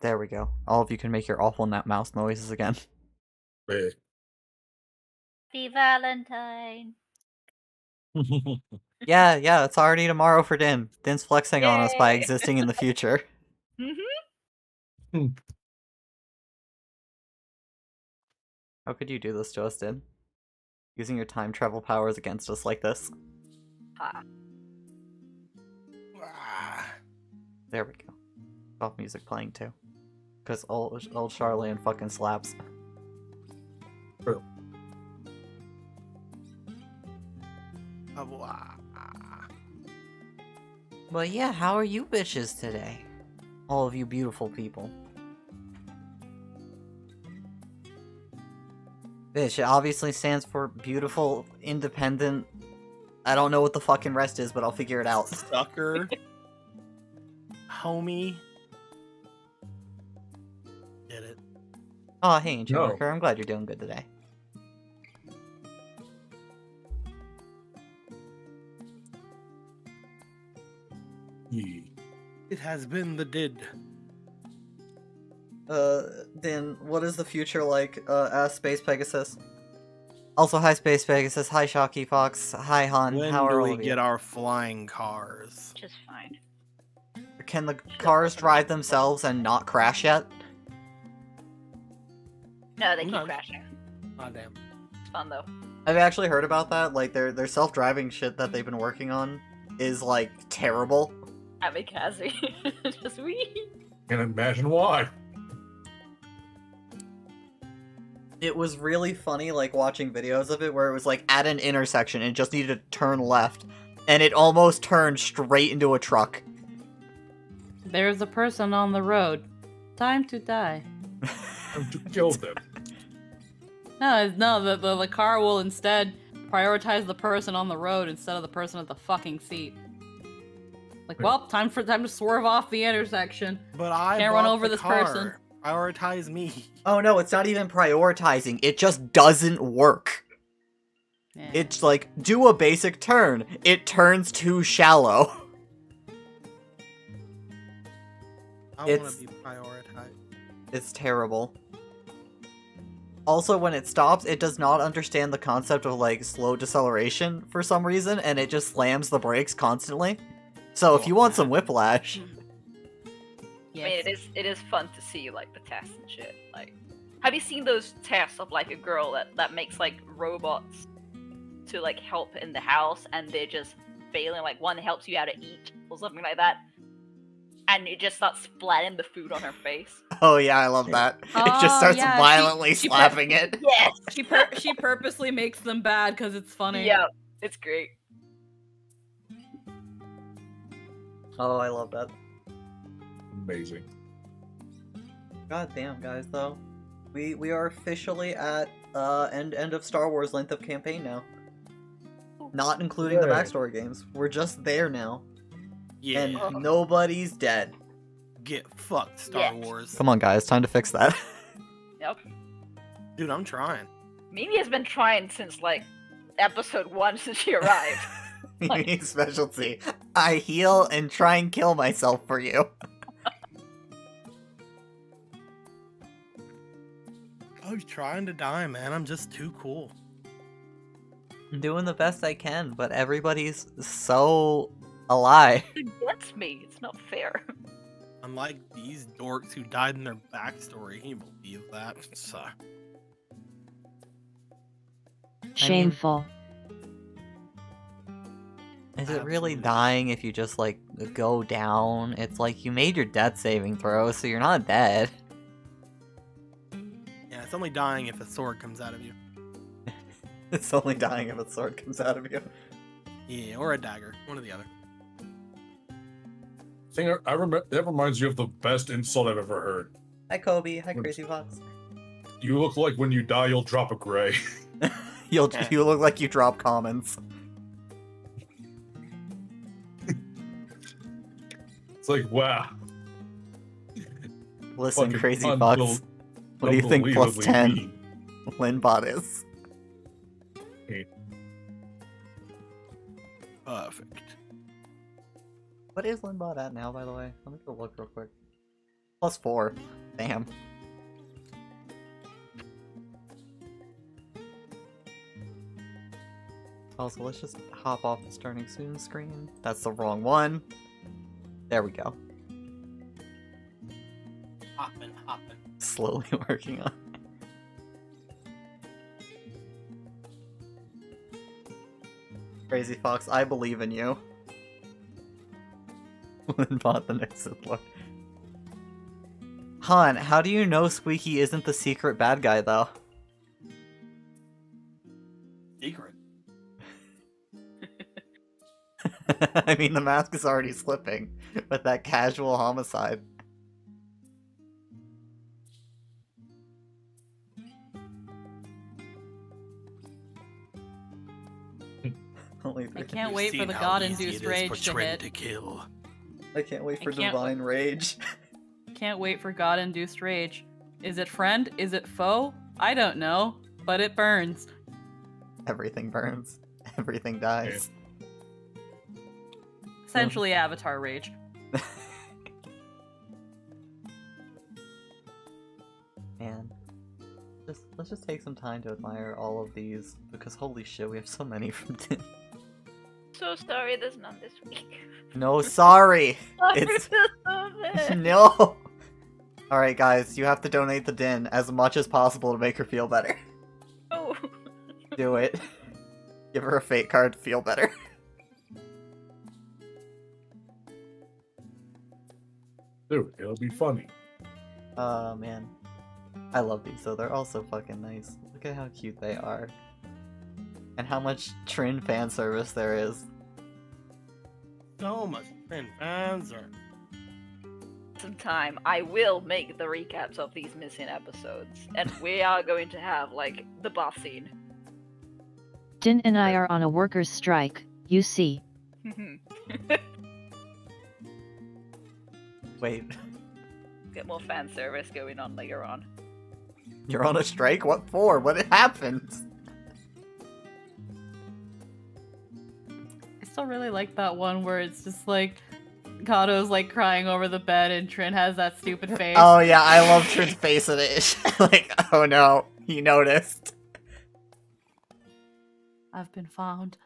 There we go. All of you can make your awful mouse noises again. Eh. Happy Valentine. Yeah, it's already tomorrow for Din. Din's flexing on us by Yay. existing in the future. How could you do this to us, Din? Using your time travel powers against us like this? Ha. There we go. Soft music playing too. Because old Charlene fucking slaps. True. But yeah, how are you bitches today? All of you beautiful people. Bitch, it obviously stands for beautiful, independent... I don't know what the fucking rest is, but I'll figure it out. Sucker. Homie. Get it. Oh, hey, Ancient No. Worker, I'm glad you're doing good today. Yeah. It has been the did. Then what is the future like? Ask Space Pegasus. Also, hi Space Pegasus, hi Shocky Fox, hi Han, When how do are all we of get you? our flying cars? Which is fine. Can the cars drive themselves and not crash yet? No, they keep No. crashing. Ah, damn. It's fun though. I've actually heard about that, like their self-driving shit that they've been working on is like terrible. Kamikaze. Just wee. Can't imagine why. It was really funny, like, watching videos of it where it was, like, at an intersection and it just needed to turn left, and it almost turned straight into a truck. There's a person on the road. Time to die. To kill them. No, the car will instead prioritize the person on the road instead of the person at the fucking seat. Like, well, time to swerve off the intersection. But I Can't run bought over the this car. person. Prioritize me. Oh no, it's not even prioritizing, it just doesn't work. Yeah. It's like, do a basic turn. It turns too shallow. I want It's- to be prioritized. It's terrible. Also, when it stops, it does not understand the concept of, like, slow deceleration for some reason, and it just slams the brakes constantly. So if you want some whiplash... Yes. I mean, it is fun to see like the tests and shit. Like, have you seen those tests of like a girl that makes like robots to like help in the house, and they're just failing? Like one helps you how to eat or something like that, and it just starts splatting the food on her face. Oh yeah, I love that. It Oh, just starts yeah, violently she slapping it. Yes. She purposely makes them bad because it's funny. Yeah, it's great. Oh, I love that. Amazing. God damn, guys, though. We are officially at end of Star Wars length of campaign now. Not including the Yay. backstory games. We're just there now. Yeah. And nobody's dead. Get fucked, Star Yeah. Wars. Come on, guys, time to fix that. Yep. Dude, I'm trying. Mimi has been trying since like episode 1 since she arrived. Unique specialty. I heal and try and kill myself for you. I was trying to die, man. I'm just too cool. I'm doing the best I can, but everybody's so alive. It gets me. It's not fair. Unlike these dorks who died in their backstory. Can you believe that? So, Shameful. Is it really Absolutely. dying if you just, like, go down? It's like you made your death saving throw, so you're not dead. yeah, it's only dying if a sword comes out of you. It's only dying if a sword comes out of you. Yeah, or a dagger. One or the other. Thing I remember that reminds you of the best insult I've ever heard. Hi, Kobe. Hi, Crazy Fox. You look like when you die, you'll drop a gray. You look like you drop comments. It's like, wow. Listen, Fucking Crazy unbel- Fox. What do you think plus unbelievably 10 mean. Linbot is? Perfect. What is Linbot at now, by the way? Let me go look real quick. +4. Damn. Also, let's just hop off the starting soon screen. That's the wrong one. There we go. Hopping. Slowly working on it. Crazy Fox, I believe in you. Bought the next Sith Lord. Han, how do you know Squeaky isn't the secret bad guy, though? Secret. I mean, the mask is already slipping with that casual homicide. Only I three. can't You've wait for seen the how god-induced easy it is for rage to Trin hit. to kill. I can't wait for I can't- Divine Rage. Can't wait for god-induced rage. Is it friend? Is it foe? I don't know, but it burns. Everything burns. Everything dies. Essentially Avatar rage. Man. Let's just take some time to admire all of these, because holy shit, we have so many from Din. So sorry there's none this week. No, sorry! Sorry It's- for so bad. No! Alright guys, you have to donate the Din as much as possible to make her feel better. Oh. Do it. Give her a fate card to feel better. Dude, it'll be funny. Man. I love these, though. They're all so fucking nice. Look at how cute they are. And how much Trin fan service there is. So much Trin fans are. Some time, I will make the recaps of these missing episodes, and we are going to have like the boss scene. Din and I are on a workers' strike, you see. Wait, Get more fan service going on later on. you're on a strike? What for? What happened? I still really like that one where it's just like Kato's like crying over the bed and Trin has that stupid face. Oh yeah, I love Trin's face in it. Like, oh no, he noticed. I've been found.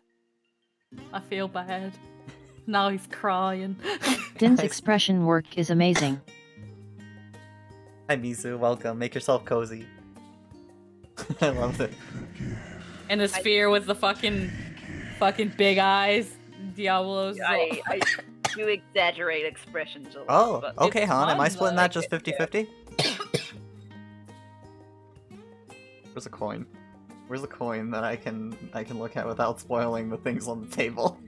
I feel bad. Now he's crying. Din's Nice. expression work is amazing. Hi Mizu, welcome. Make yourself cozy. I love it. In the sphere with the fucking big eyes. Diablo's. I do exaggerate expressions a lot. Oh, but okay, it's Han. Am I fun, splitting like, that just 50-50? Where's a coin? Where's a coin that I can look at without spoiling the things on the table?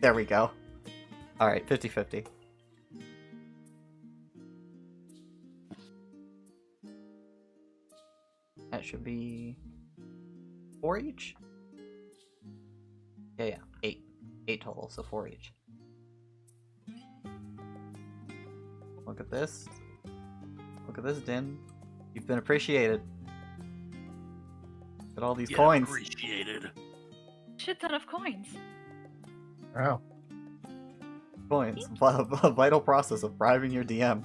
There we go. Alright, 50-50. That should be 4 each? Yeah, 8. 8 total, so 4 each. Look at this. Look at this, Din. You've been appreciated. Look at all these Yeah, coins. appreciated. shit ton of coins. Wow. Coins. A vital process of bribing your DM.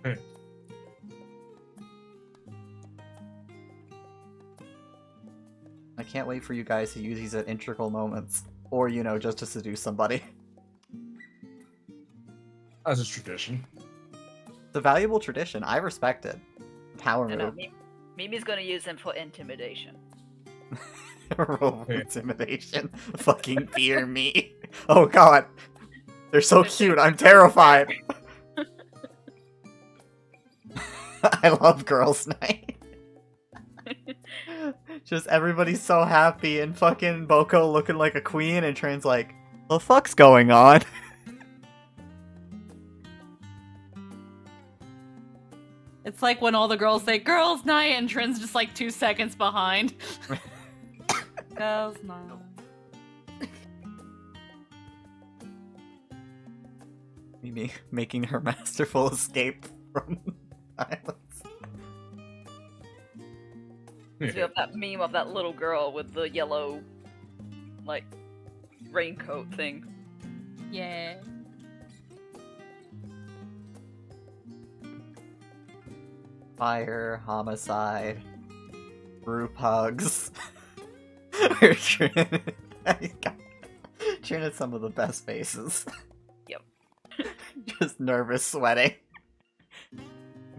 Hey. I can't wait for you guys to use these at integral moments. Or, you know, just to seduce somebody. As is tradition. It's a valuable tradition. I respect it. Power No, move. Mimi's gonna use them for intimidation. Roll for Hey. intimidation. Fucking fear me. Oh god. They're so cute. I'm terrified. I love girls' night. Just everybody's so happy and fucking Boko looking like a queen and Trin's like, the fuck's going on? It's like when all the girls say girls' night and Trin's just like 2 seconds behind. Girls' night. Mimi making her masterful escape from silence. So you have that meme of that little girl with the yellow, like, raincoat thing. Yeah. Fire, homicide, group hugs. Trin has some of the best faces. Yep. Just nervous sweating.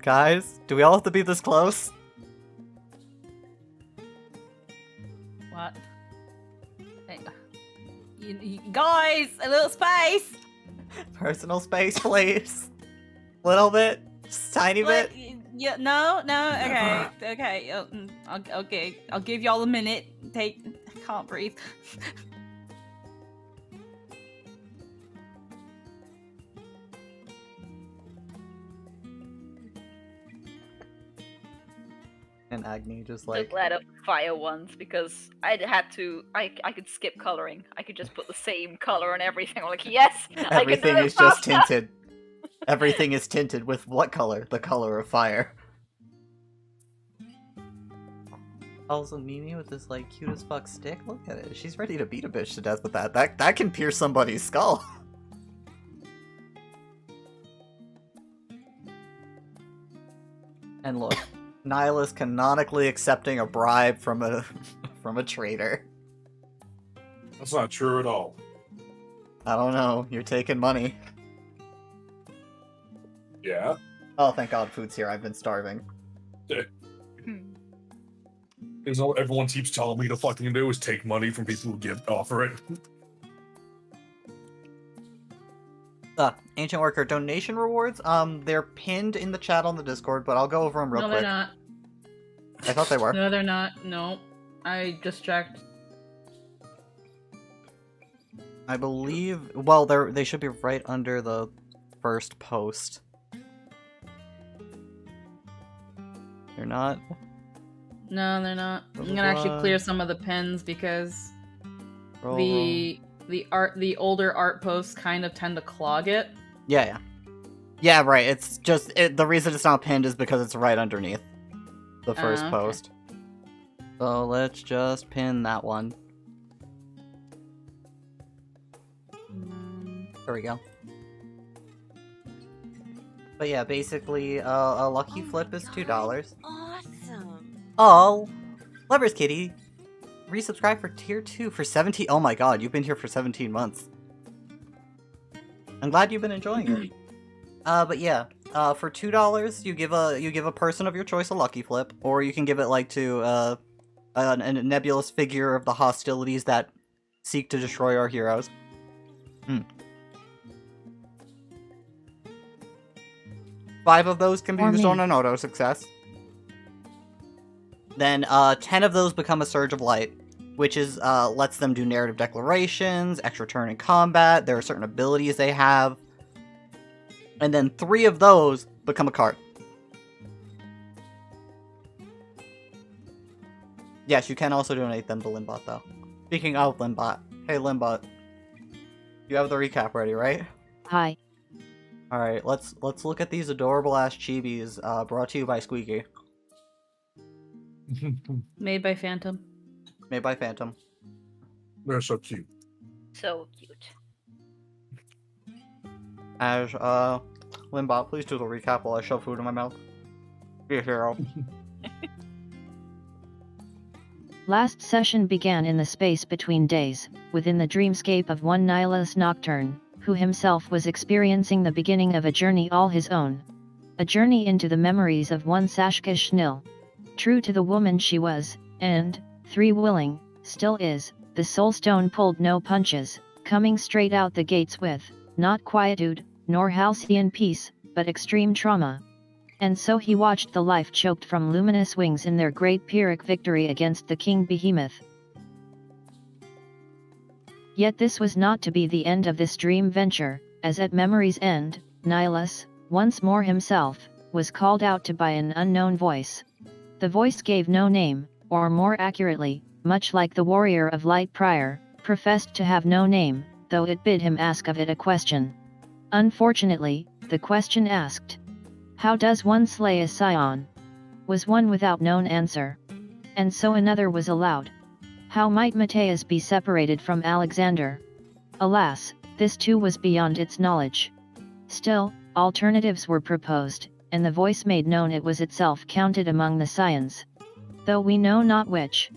Guys, do we all have to be this close? What? Hey, guys, a little space. Personal space, please. Little bit, just tiny bit. Yeah, no, okay. Okay, I'll give y'all a minute. I can't breathe. And Agni just So like, glad of fire ones because I could skip coloring. I could just put the same color on everything. I'm like, yes, everything I can do it is just faster. tinted. Everything is tinted with what color? The color of fire. Also, Mimi with this like cute as fuck stick. Look at it. She's ready to beat a bitch to death with that. That can pierce somebody's skull. And look, Nyla's canonically accepting a bribe from a from a traitor. That's not true at all. I don't know. You're taking money. Yeah. Oh, thank God, food's here. I've been starving. Is all everyone keeps telling me to fucking do is take money from people who offer it. Ancient Worker donation rewards. They're pinned in the chat on the Discord, but I'll go over them real No, quick. they're not. I thought they were. No, they're not. No, I just checked. I believe. Well, they should be right under the first post. They're not. No, they're not. I'm gonna actually clear some of the pins because Roll. the older art posts kind of tend to clog it. Yeah, right. It's just the reason it's not pinned is because it's right underneath the first okay. post. So let's just pin that one. There we go. But yeah, basically, a lucky flip is $2. Awesome. Oh, Lovers Kitty, resubscribe for tier 2 for 17. Oh my God, you've been here for 17 months. I'm glad you've been enjoying it. But yeah, for $2, you give a person of your choice a lucky flip, or you can give it like to a nebulous figure of the hostilities that seek to destroy our heroes. 5 of those can be Or used me. on an auto success. Then 10 of those become a Surge of Light, which is lets them do narrative declarations, extra turn in combat. There are certain abilities they have. And then 3 of those become a card. Yes, you can also donate them to Limbot, though. Speaking of Limbot, hey Limbot, you have the recap ready, right? Hi. All right, let's look at these adorable ass chibis brought to you by Squeaky, Made by Phantom. made by Phantom. They're so cute. So cute. As Limbot, please do the recap while I shove food in my mouth. Be a hero. Last session began in the space between days, within the dreamscape of one Nihilus Nocturne, who himself was experiencing the beginning of a journey all his own. A journey into the memories of one Sashka Schnil. True to the woman she was, and, willing, still is, the Soulstone pulled no punches, coming straight out the gates with, not quietude, nor halcyon peace, but extreme trauma. And so he watched the life choked from luminous wings in their great Pyrrhic victory against the King Behemoth. Yet this was not to be the end of this dream venture, as at memory's end, Nihilus, once more himself, was called out to by an unknown voice. The voice gave no name, or more accurately, much like the warrior of light prior, professed to have no name, though it bid him ask of it a question. Unfortunately, the question asked, "How does one slay a scion?" was one without known answer. And so another was allowed. How might Matthias be separated from Alexander? Alas, this too was beyond its knowledge. Still, alternatives were proposed, and the voice made known it was itself counted among the scions. Though we know not which.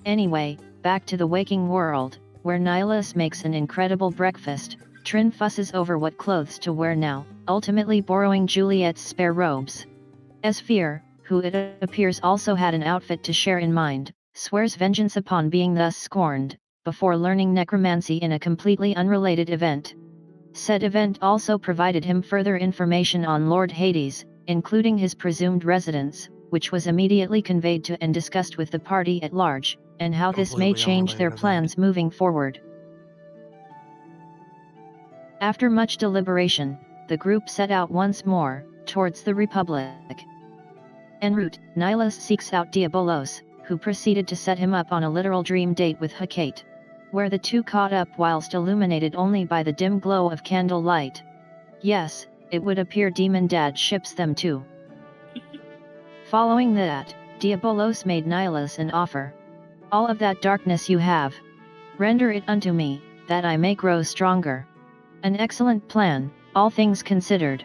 Anyway, back to the waking world, where Nihilus makes an incredible breakfast. Trin fusses over what clothes to wear now, ultimately borrowing Juliet's spare robes. Esphere, who it appears also had an outfit to share in mind, swears vengeance upon being thus scorned, before learning necromancy in a completely unrelated event. Said event also provided him further information on Lord Hades, including his presumed residence, which was immediately conveyed to and discussed with the party at large, and how this may Completely change their unrelated plans moving forward. After much deliberation, the group set out once more, towards the Republic. En route, Nihilus seeks out Diabolos, who proceeded to set him up on a literal dream date with Hecate, where the two caught up whilst illuminated only by the dim glow of candlelight. Yes, it would appear Demon Dad ships them too. Following that, Diabolos made Nihilus an offer. All of that darkness you have, render it unto me, that I may grow stronger. An excellent plan, all things considered.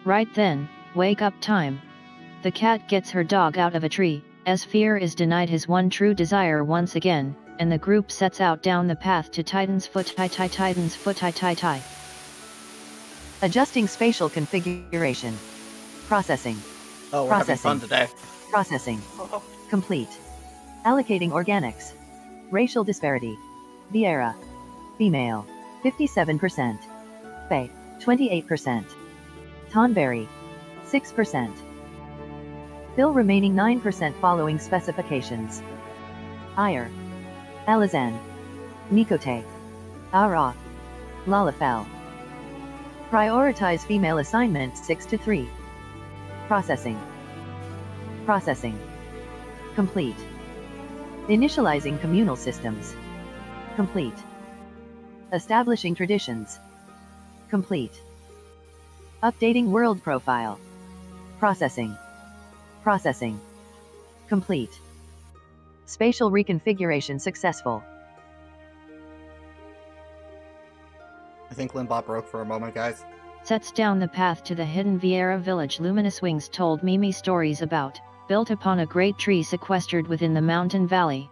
Right then, wake up time. The cat gets her dog out of a tree, Esphere is denied his one true desire once again, and the group sets out down the path to Titan's Foot. Titan's Foot. Adjusting spatial configuration. Processing. Oh, we're having fun today. Processing. Complete. Allocating organics. Racial disparity. Vieira. Female. 57%. Fae. 28%. Tonberry. 6%. Fill remaining 9% following specifications. Ire. Alazan. Nikote. Ara. Lalafel. Prioritize female assignments 6 to 3. Processing. Processing. Complete. Initializing communal systems. Complete. Establishing traditions. Complete. Updating world profile. Processing. Processing. Complete. Spatial reconfiguration successful. I think Limbot broke for a moment, guys. Sets down the path to the hidden Vieira village Luminous Wings told Mimi stories about, built upon a great tree sequestered within the mountain valley.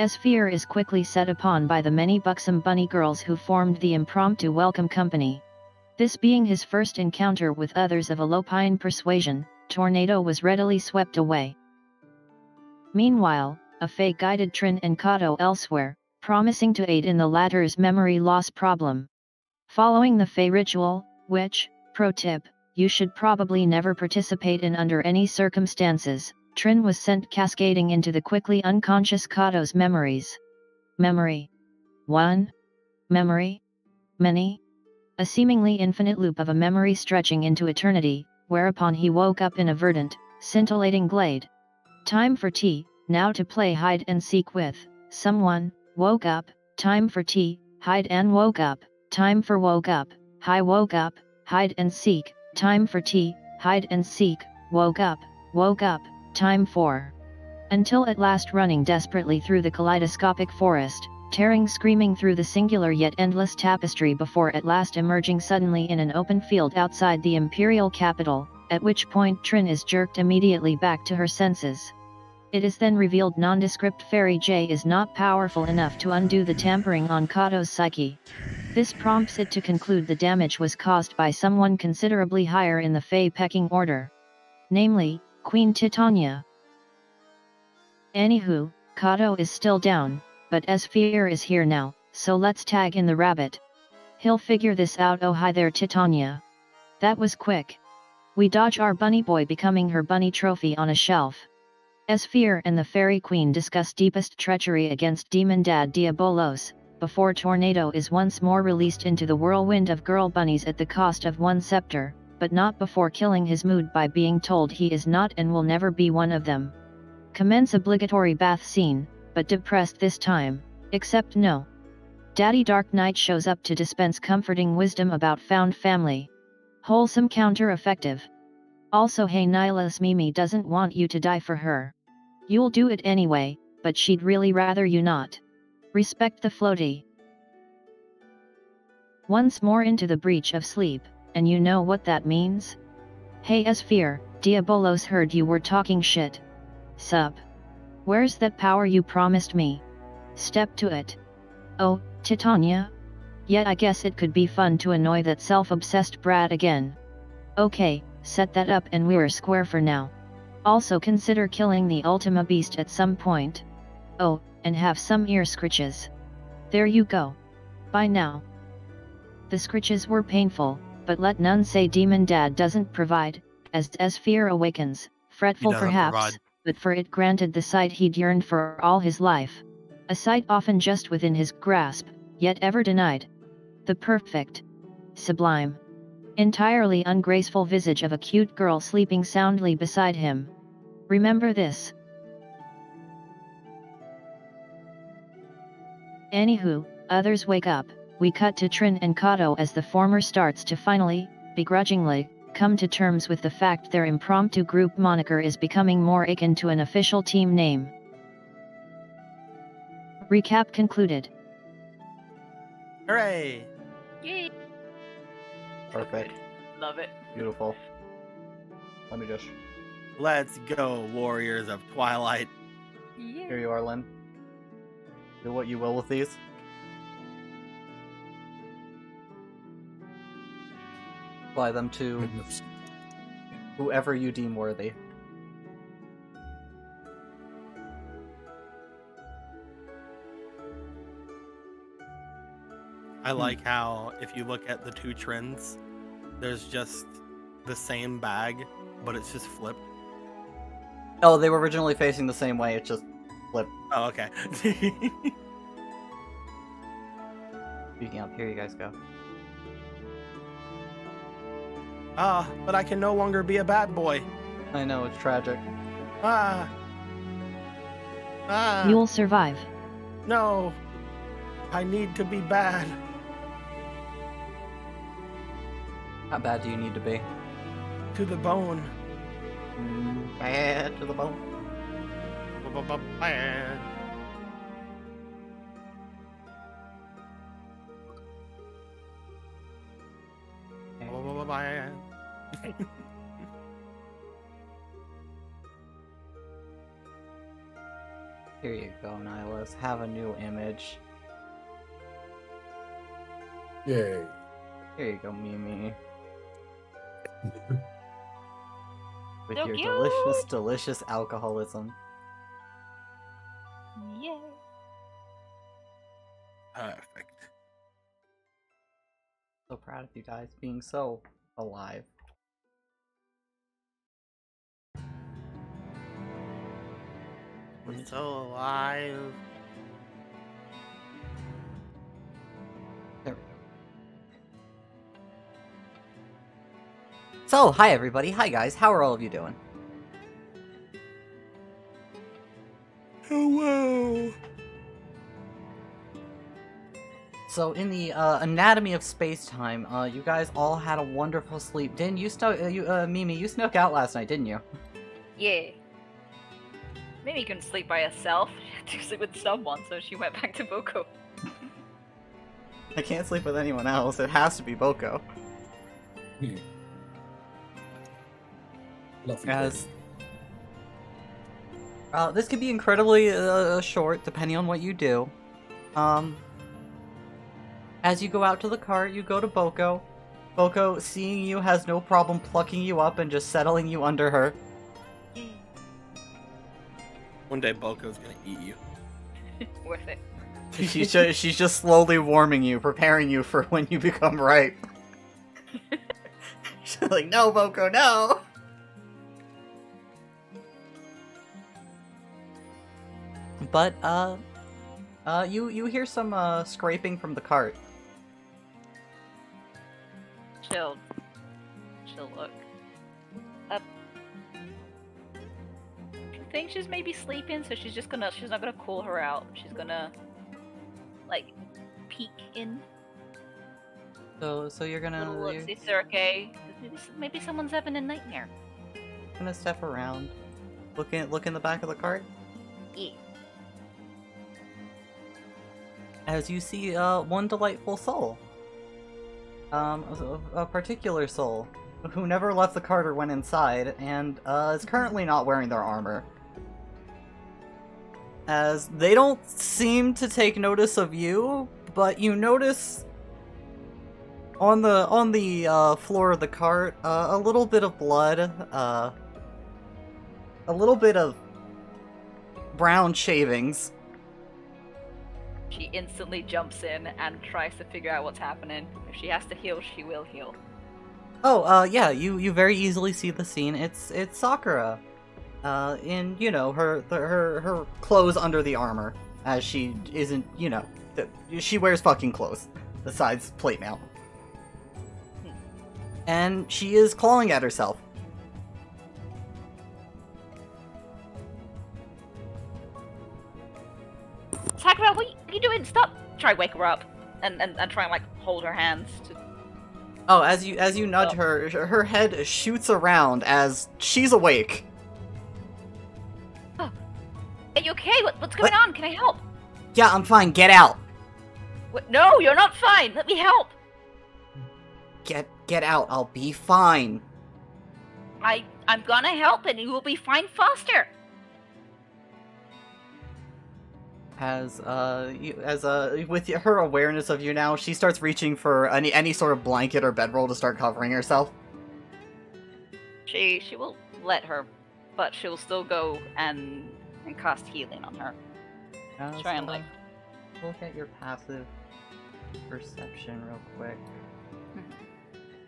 Esphere is quickly set upon by the many buxom bunny girls who formed the impromptu welcome company. This being his first encounter with others of Alopine persuasion, Tornado was readily swept away. Meanwhile, a Fae guided Trin and Kato elsewhere, promising to aid in the latter's memory loss problem. Following the Fae ritual, which, pro tip, you should probably never participate in under any circumstances, Trin was sent cascading into the quickly unconscious Kato's memories. Memory. 1. Memory. Many. A seemingly infinite loop of a memory stretching into eternity, whereupon he woke up in a verdant, scintillating glade. Time for tea, now to play hide and seek with someone. Woke up, time for tea, hide and woke up, time for woke up, hi woke up, hide and seek, time for tea, hide and seek, woke up, time for. Until at last running desperately through the kaleidoscopic forest, tearing screaming through the singular yet endless tapestry before at last emerging suddenly in an open field outside the imperial capital, at which point Trin is jerked immediately back to her senses. It is then revealed nondescript Fairy J is not powerful enough to undo the tampering on Kato's psyche. This prompts it to conclude the damage was caused by someone considerably higher in the Fae pecking order. Namely, Queen Titania. Anywho, Kato is still down, but Esphere is here now, so let's tag in the rabbit. He'll figure this out. Oh hi there Titania. That was quick. We dodge our bunny boy becoming her bunny trophy on a shelf. Esphere and the Fairy Queen discuss deepest treachery against Demon Dad Diabolos, before Tornado is once more released into the whirlwind of girl bunnies at the cost of one scepter, but not before killing his mood by being told he is not and will never be one of them. Commence obligatory bath scene, but depressed this time, except no. Daddy Dark Knight shows up to dispense comforting wisdom about found family. Wholesome counter-effective. Also hey Nihilus Mimi doesn't want you to die for her. You'll do it anyway, but she'd really rather you not. Respect the floaty. Once more into the breach of sleep, and you know what that means? Hey Sphere, Diabolos heard you were talking shit. Sup? Where's that power you promised me? Step to it. Oh, Titania? Yeah, I guess it could be fun to annoy that self-obsessed brat again. Okay, set that up and we're square for now. Also consider killing the Ultima Beast at some point. Oh, and have some ear scritches. There you go. Bye now. The scritches were painful, but let none say Demon Dad doesn't provide, as fear awakens, fretful doesn't perhaps, provide. but for it granted the sight he'd yearned for all his life. A sight often just within his grasp, yet ever denied. The perfect, sublime, entirely ungraceful visage of a cute girl sleeping soundly beside him. Remember this. Anywho, others wake up. We cut to Trin and Kato as the former starts to finally, begrudgingly, come to terms with the fact their impromptu group moniker is becoming more akin to an official team name. Recap concluded. Hooray! Yay! Perfect. Love it. Beautiful. Let me just... Let's go, Warriors of Twilight. Here you are, Lynn. Do what you will with these. Apply them to whoever you deem worthy. I like how, if you look at the two trends, there's just the same bag, but it's just flipped. Oh, they were originally facing the same way, it just flipped. Oh, okay. Speaking up, here you guys go. But I can no longer be a bad boy. I know, it's tragic. You'll survive. No. I need to be bad. How bad do you need to be? To the bone. Bad to the bone. Bad. Bad. Here you go, Nihilus. Have a new image. Yay. Here you go, Mimi. With So your cute. delicious alcoholism. Yay. Perfect. So proud of you guys being so alive. I'm so alive. There we go. So, hi everybody, hi guys, how are all of you doing? Hello. So, in the anatomy of space-time, you guys all had a wonderful sleep. Didn't you Mimi, you snuck out last night, didn't you? Yeah. Mimi couldn't sleep by herself. She had to sleep with someone, so she went back to Boko. I can't sleep with anyone else, it has to be Boko. Love you, As baby. this could be incredibly short, depending on what you do. As you go out to the cart, you go to Boko. Boko, seeing you, has no problem plucking you up and just settling you under her. One day Boko's gonna eat you. Worth it. She's just slowly warming you, preparing you for when you become ripe. She's like, no, Boko, no! But, you hear some, scraping from the cart. She'll look. I think she's maybe sleeping, so she's not gonna call her out. She's gonna, like, peek in. So you're gonna, Look, you're see if they're okay. 'Cause maybe someone's having a nightmare. gonna step around. Look in the back of the cart. Yeah. As you see, one delightful soul. A particular soul who never left the cart or went inside, and is currently not wearing their armor. As they don't seem to take notice of you, but you notice on the floor of the cart a little bit of blood, a little bit of brown shavings. She instantly jumps in and tries to figure out what's happening. If she has to heal, she will heal. Oh, yeah, you very easily see the scene. It's Sakura, in, you know, her clothes under the armor, as she isn't, you know, she wears fucking clothes, besides plate mail. And she is clawing at herself. Sakura, what are you doing? Stop! Try to wake her up, and try and like hold her hands to. Oh, as you nudge her head shoots around as she's awake. Oh. Are you okay? What's going on? Can I help? Yeah, I'm fine. Get out. What? No, you're not fine. Let me help. Get out. I'll be fine. I'm gonna help, and you will be fine faster. With her awareness of you now, she starts reaching for any sort of blanket or bedroll to start covering herself. She will let her, but she will still go and cast healing on her. Try and like look at your passive perception real quick.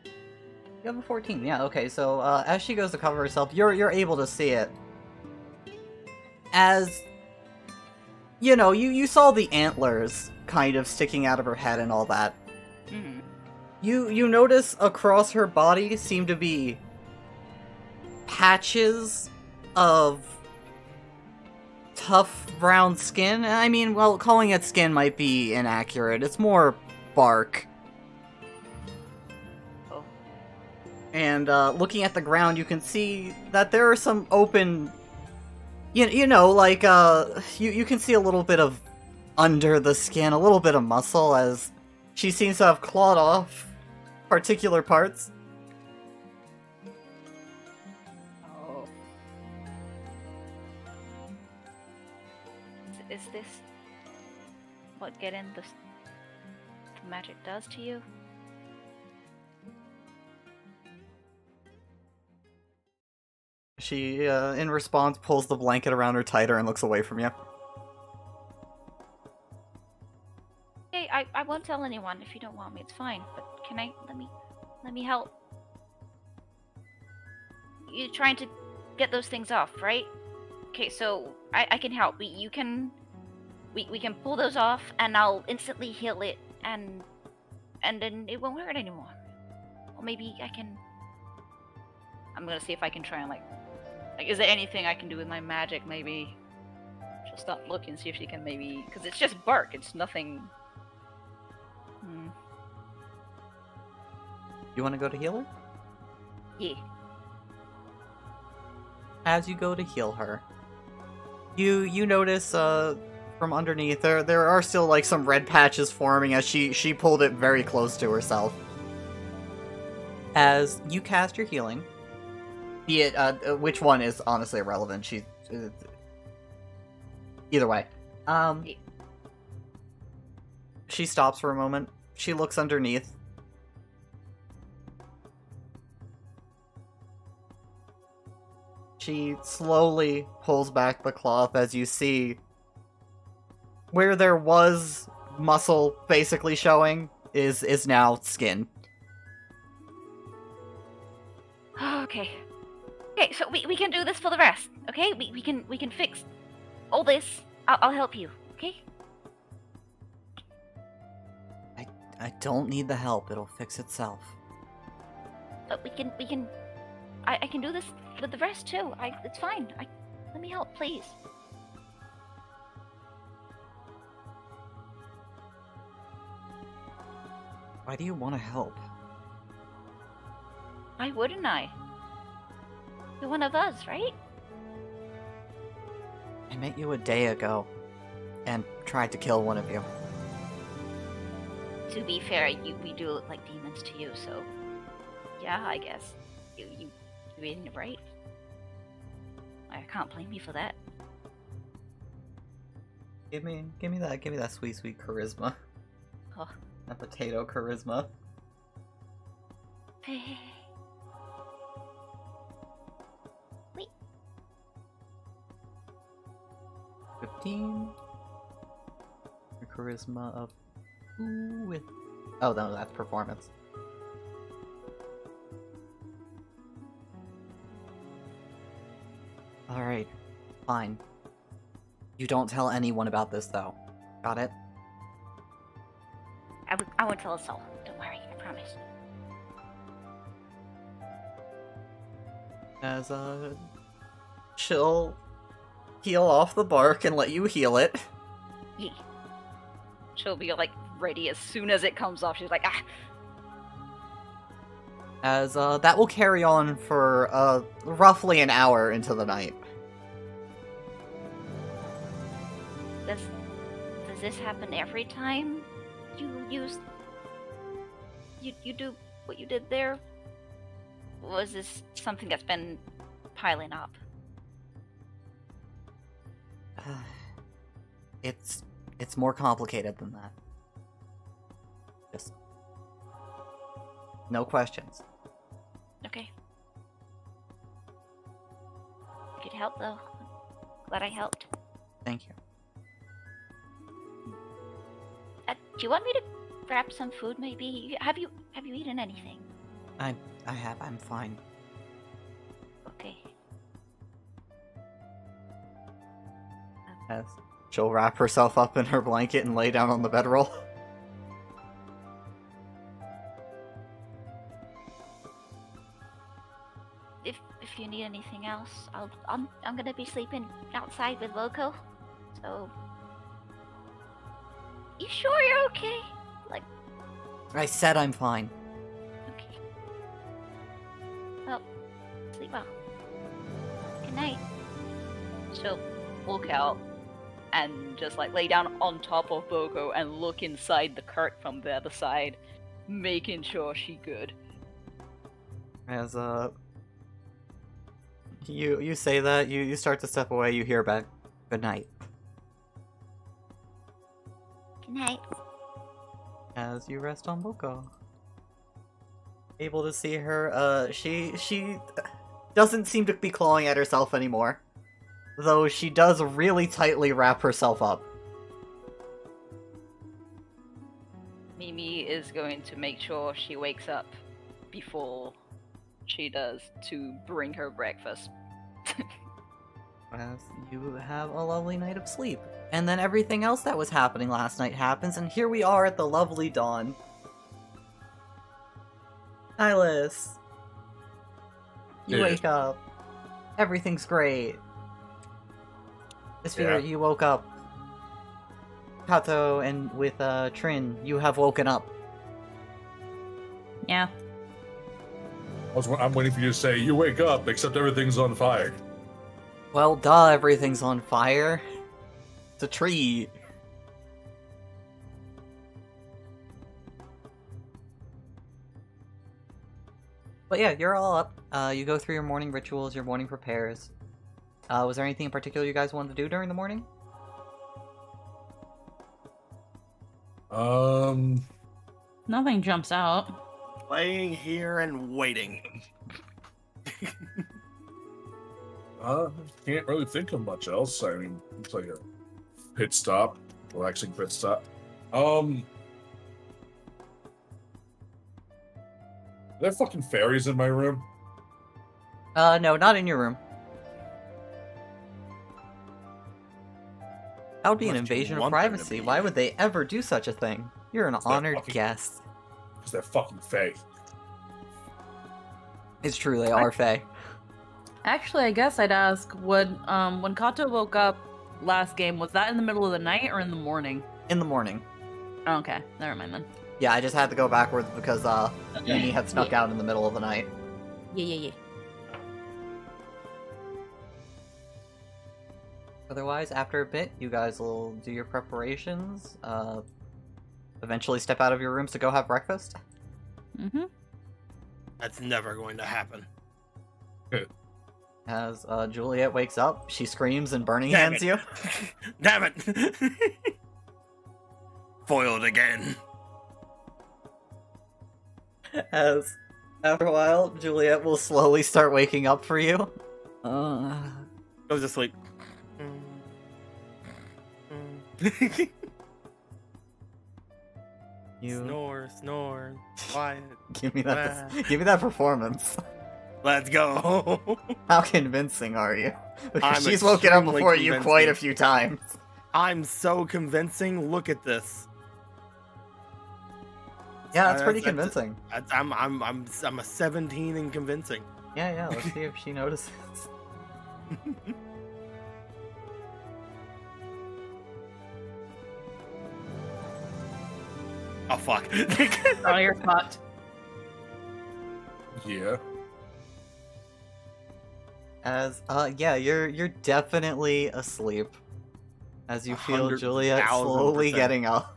You have a 14, yeah, okay, so as she goes to cover herself, you're able to see it. As, you know, you saw the antlers kind of sticking out of her head and all that. Mm-hmm. You notice across her body seem to be patches of tough brown skin. I mean, well, calling it skin might be inaccurate. It's more bark. And looking at the ground, you can see that there are some open, you know, like, you can see a little bit of under the skin, a little bit of muscle, as she seems to have clawed off particular parts. Oh. Is this what getting the magic does to you? She, in response, pulls the blanket around her tighter and looks away from you. Hey, I won't tell anyone if you don't want me. It's fine. But can I let me help? You're trying to get those things off, right? Okay, so I can help. We can pull those off, and I'll instantly heal it, and then it won't hurt anymore. Or maybe I can. I'm gonna see if I can try and like, is there anything I can do with my magic? Maybe she'll stop looking, see if she can maybe, because it's just bark. It's nothing. You want to go to heal her? Yeah. As you go to heal her, you notice from underneath there are still like some red patches forming as she pulled it very close to herself. As you cast your healing, be it which one is honestly irrelevant. Either way, she stops for a moment. She looks underneath. She slowly pulls back the cloth as you see where there was muscle basically showing is now skin. Okay. Okay, so we can do this for the rest. Okay, we can fix all this. I'll help you. Okay. I don't need the help. It'll fix itself. But we can. I can do this with the rest too. It's fine. Let me help, please. Why do you want to help? Why wouldn't I? You're one of us, right? I met you a day ago and tried to kill one of you. To be fair, we do look like demons to you, so yeah, I guess you ain't right. I can't blame you for that. Give me that sweet charisma. Oh. That potato charisma. Wait. 15. Your charisma of who with? Oh no, that's performance. All right, fine. You don't tell anyone about this, though. Got it? I won't tell a soul. Don't worry, I promise. As she'll heal off the bark and let you heal it. Yeah. She'll be like ready as soon as it comes off. She's like, ah. As that will carry on for roughly an hour into the night. Does this happen every time you use you do what you did there? Or is this something that's been piling up? It's more complicated than that. Just no questions. Okay. Could help though. Glad I helped. Thank you. Do you want me to grab some food maybe? Have you eaten anything? I have. I'm fine. Okay. As she'll wrap herself up in her blanket and lay down on the bedroll. If you need anything else, I'm gonna be sleeping outside with Loco. So you sure you're okay? Like, I said I'm fine. okay. Well, sleep well. Good night. She'll walk out and just like lay down on top of Boko and look inside the cart from the other side, making sure she good. As you say that, you start to step away, you hear back, good night. Good night. As you rest on Boko. Able to see her, she doesn't seem to be clawing at herself anymore. Though she does really tightly wrap herself up. Mimi is going to make sure she wakes up before she does to bring her breakfast. As you have a lovely night of sleep. And then everything else that was happening last night happens, and here we are at the lovely dawn. Hylas! You Yeah. wake up. Everything's great. Sphere, you woke up. Kato and with Trin, you have woken up. Yeah. I'm waiting for you to say, you wake up, except everything's on fire. Well, duh, everything's on fire. It's a tree. But yeah, you're all up. You go through your morning rituals, your morning prepares. Was there anything in particular you guys wanted to do during the morning? Nothing jumps out. Laying here and waiting. Can't really think of much else. I mean, it's like a pit stop, relaxing pit stop. Are there fucking fairies in my room? No, not in your room. That would be an Must you invasion of want them to privacy. be? Why would they ever do such a thing? You're an Is that honored fucking- guest. Because they're fucking fae. It's true, they are fae. Actually, I guess I'd ask, when Kato woke up last game, was that in the middle of the night or in the morning? In the morning. Oh, okay, never mind then. Yeah, I just had to go backwards because Mimi had snuck out in the middle of the night. Yeah. Otherwise, after a bit, you guys will do your preparations. eventually step out of your rooms to go have breakfast. Mm-hmm. That's never going to happen. As Juliet wakes up, she screams and burning Damn hands it. you. Damn it! Foiled again. As after a while, Juliet will slowly start waking up for you. Goes to sleep. You Snore, snore, quiet. give me that performance. Let's go. How convincing are you? I'm Because she's woken up extremely before you quite a convincing. few times. I'm so convincing. Look at this. Yeah, that's pretty That's- convincing. I'm a 17 and convincing. Yeah, let's see if she notices. Oh fuck. Oh, you're fucked. Yeah. As yeah, you're definitely asleep. As you feel 100,000%. Juliet slowly getting up.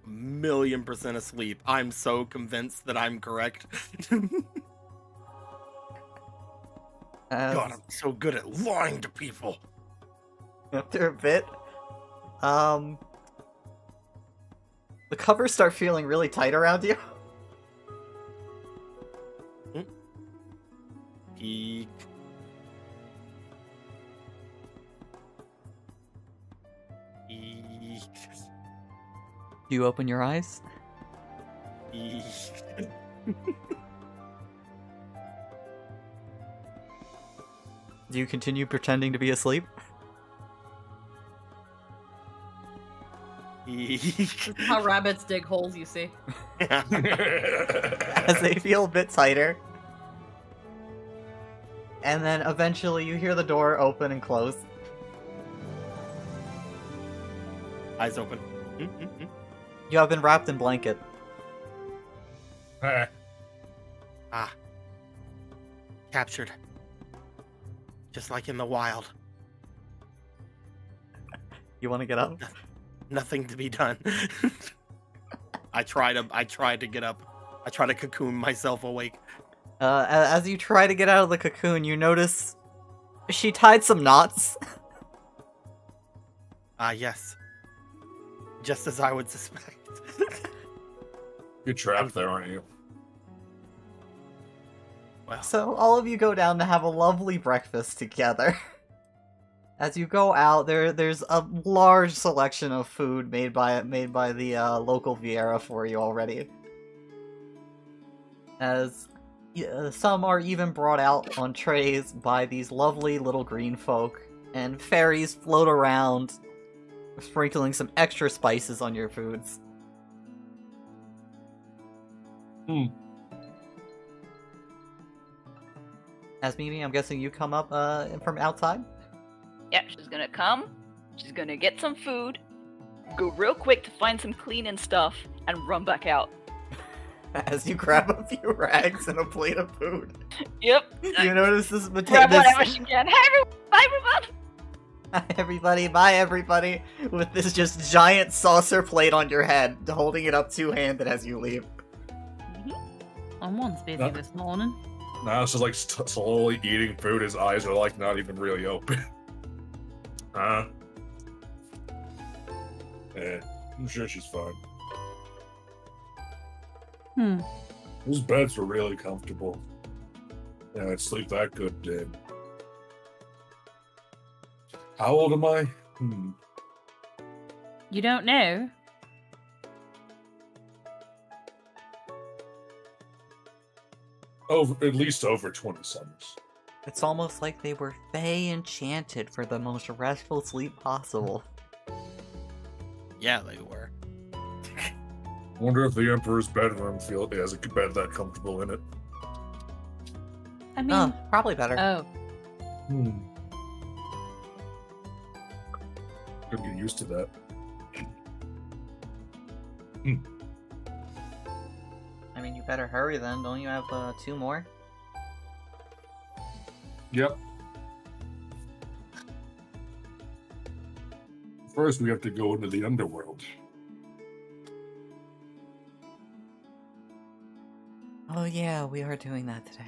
$1,000,000% asleep. I'm so convinced that I'm correct. As God, I'm so good at lying to people. after a bit, the covers start feeling really tight around you. Peek. Eek. You open your eyes. Eek. Do you continue pretending to be asleep? Eek. This is how rabbits dig holes, you see. As they feel a bit tighter. And then eventually you hear the door open and close. Eyes open. You have been wrapped in blanket. Ah. Captured. Just like in the wild. You want to get up? Nothing to be done. I tried to get up. I try to cocoon myself awake. As you try to get out of the cocoon, you notice she tied some knots. Ah, yes. Just as I would suspect. You're trapped there, aren't you? Well, So all of you go down to have a lovely breakfast together. As you go out, there's a large selection of food made by the local Vieira for you already. As some are even brought out on trays by these lovely little green folk, and fairies float around, sprinkling some extra spices on your foods. As Mimi, I'm guessing you come up from outside? Yep, she's gonna come. She's gonna get some food, go real quick to find some cleaning stuff, and run back out. As you grab a few rags and a plate of food. Yep. You notice this Grab whatever potato. she can. Hey, everyone! Bye, everyone! Everybody, bye everybody, with this just giant saucer plate on your head, holding it up two-handed as you leave. Someone's busy No. this morning. Now it's just like slowly eating food. His eyes are like not even really open. Yeah, I'm sure she's fine. Those beds were really comfortable. Yeah, I'd sleep that good, dude. How old am I? You don't know? At least over 20 summers. It's almost like they were fey enchanted for the most restful sleep possible. yeah, they were. Wonder if the Emperor's bedroom has a bed that comfortable in it. I mean, Probably better. oh, Could get used to that. I mean, you better hurry then. Don't you have 2 more? Yep. First, we have to go into the underworld. yeah, we are doing that today.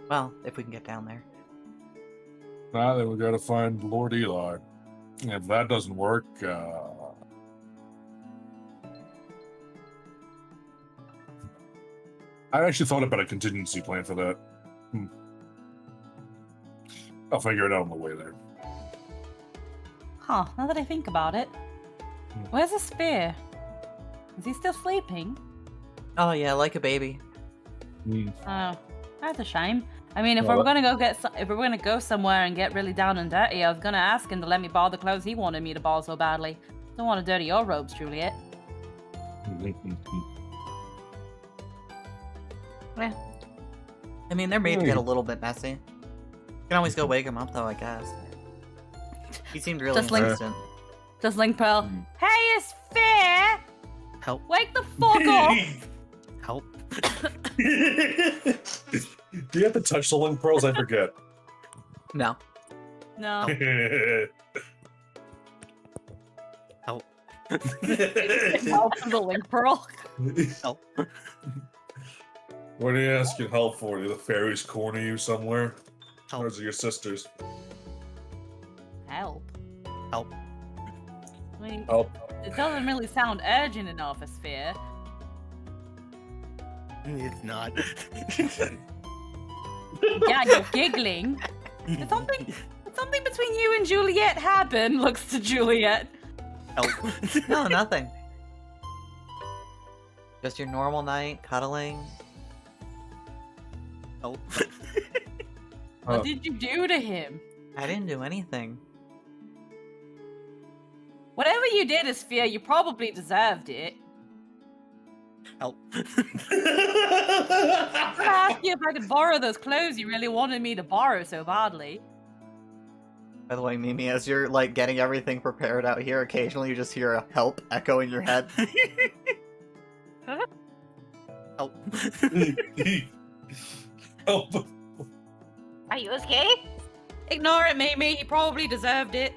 Well, if we can get down there. Now then we gotta find Lord Eli. If that doesn't work, I actually thought about a contingency plan for that. I'll figure it out on the way there. Huh, now that I think about it. Where's the spear? Is he still sleeping? Oh yeah, like a baby. Oh, that's a shame. I mean, if Well, we're gonna go somewhere and get really down and dirty, I was gonna ask him to let me borrow the clothes he wanted me to borrow so badly. Don't want to dirty your robes, Juliet. Yeah. I mean, they're made to get a little bit messy. You can always go wake him up, though, I guess. He seemed really Just like- insistent. Just Link Pearl. Hey, it's fair! Help. Wake the fuck up! Help. Do you have to touch the link pearls? I forget. No. No. Help. Help from the Link Pearl. Help. What are you asking help for? Do the fairies corner you somewhere? Help. Or is it your sisters? Help. Help. I mean, Help. it doesn't really sound urgent enough, a sphere. It's not. Yeah, you're giggling. Did something between you and Juliet happen? Looks to Juliet. Help. No, nothing. Just your normal night, cuddling. Help. What did you do to him? I didn't do anything. Whatever you did, Asphere, you probably deserved it. Help. I was gonna ask you if I could borrow those clothes you really wanted me to borrow so badly. By the way, Mimi, as you're like getting everything prepared out here, occasionally you just hear a help echo in your head. Help. Help. Are you okay? Ignore it, Mimi. He probably deserved it.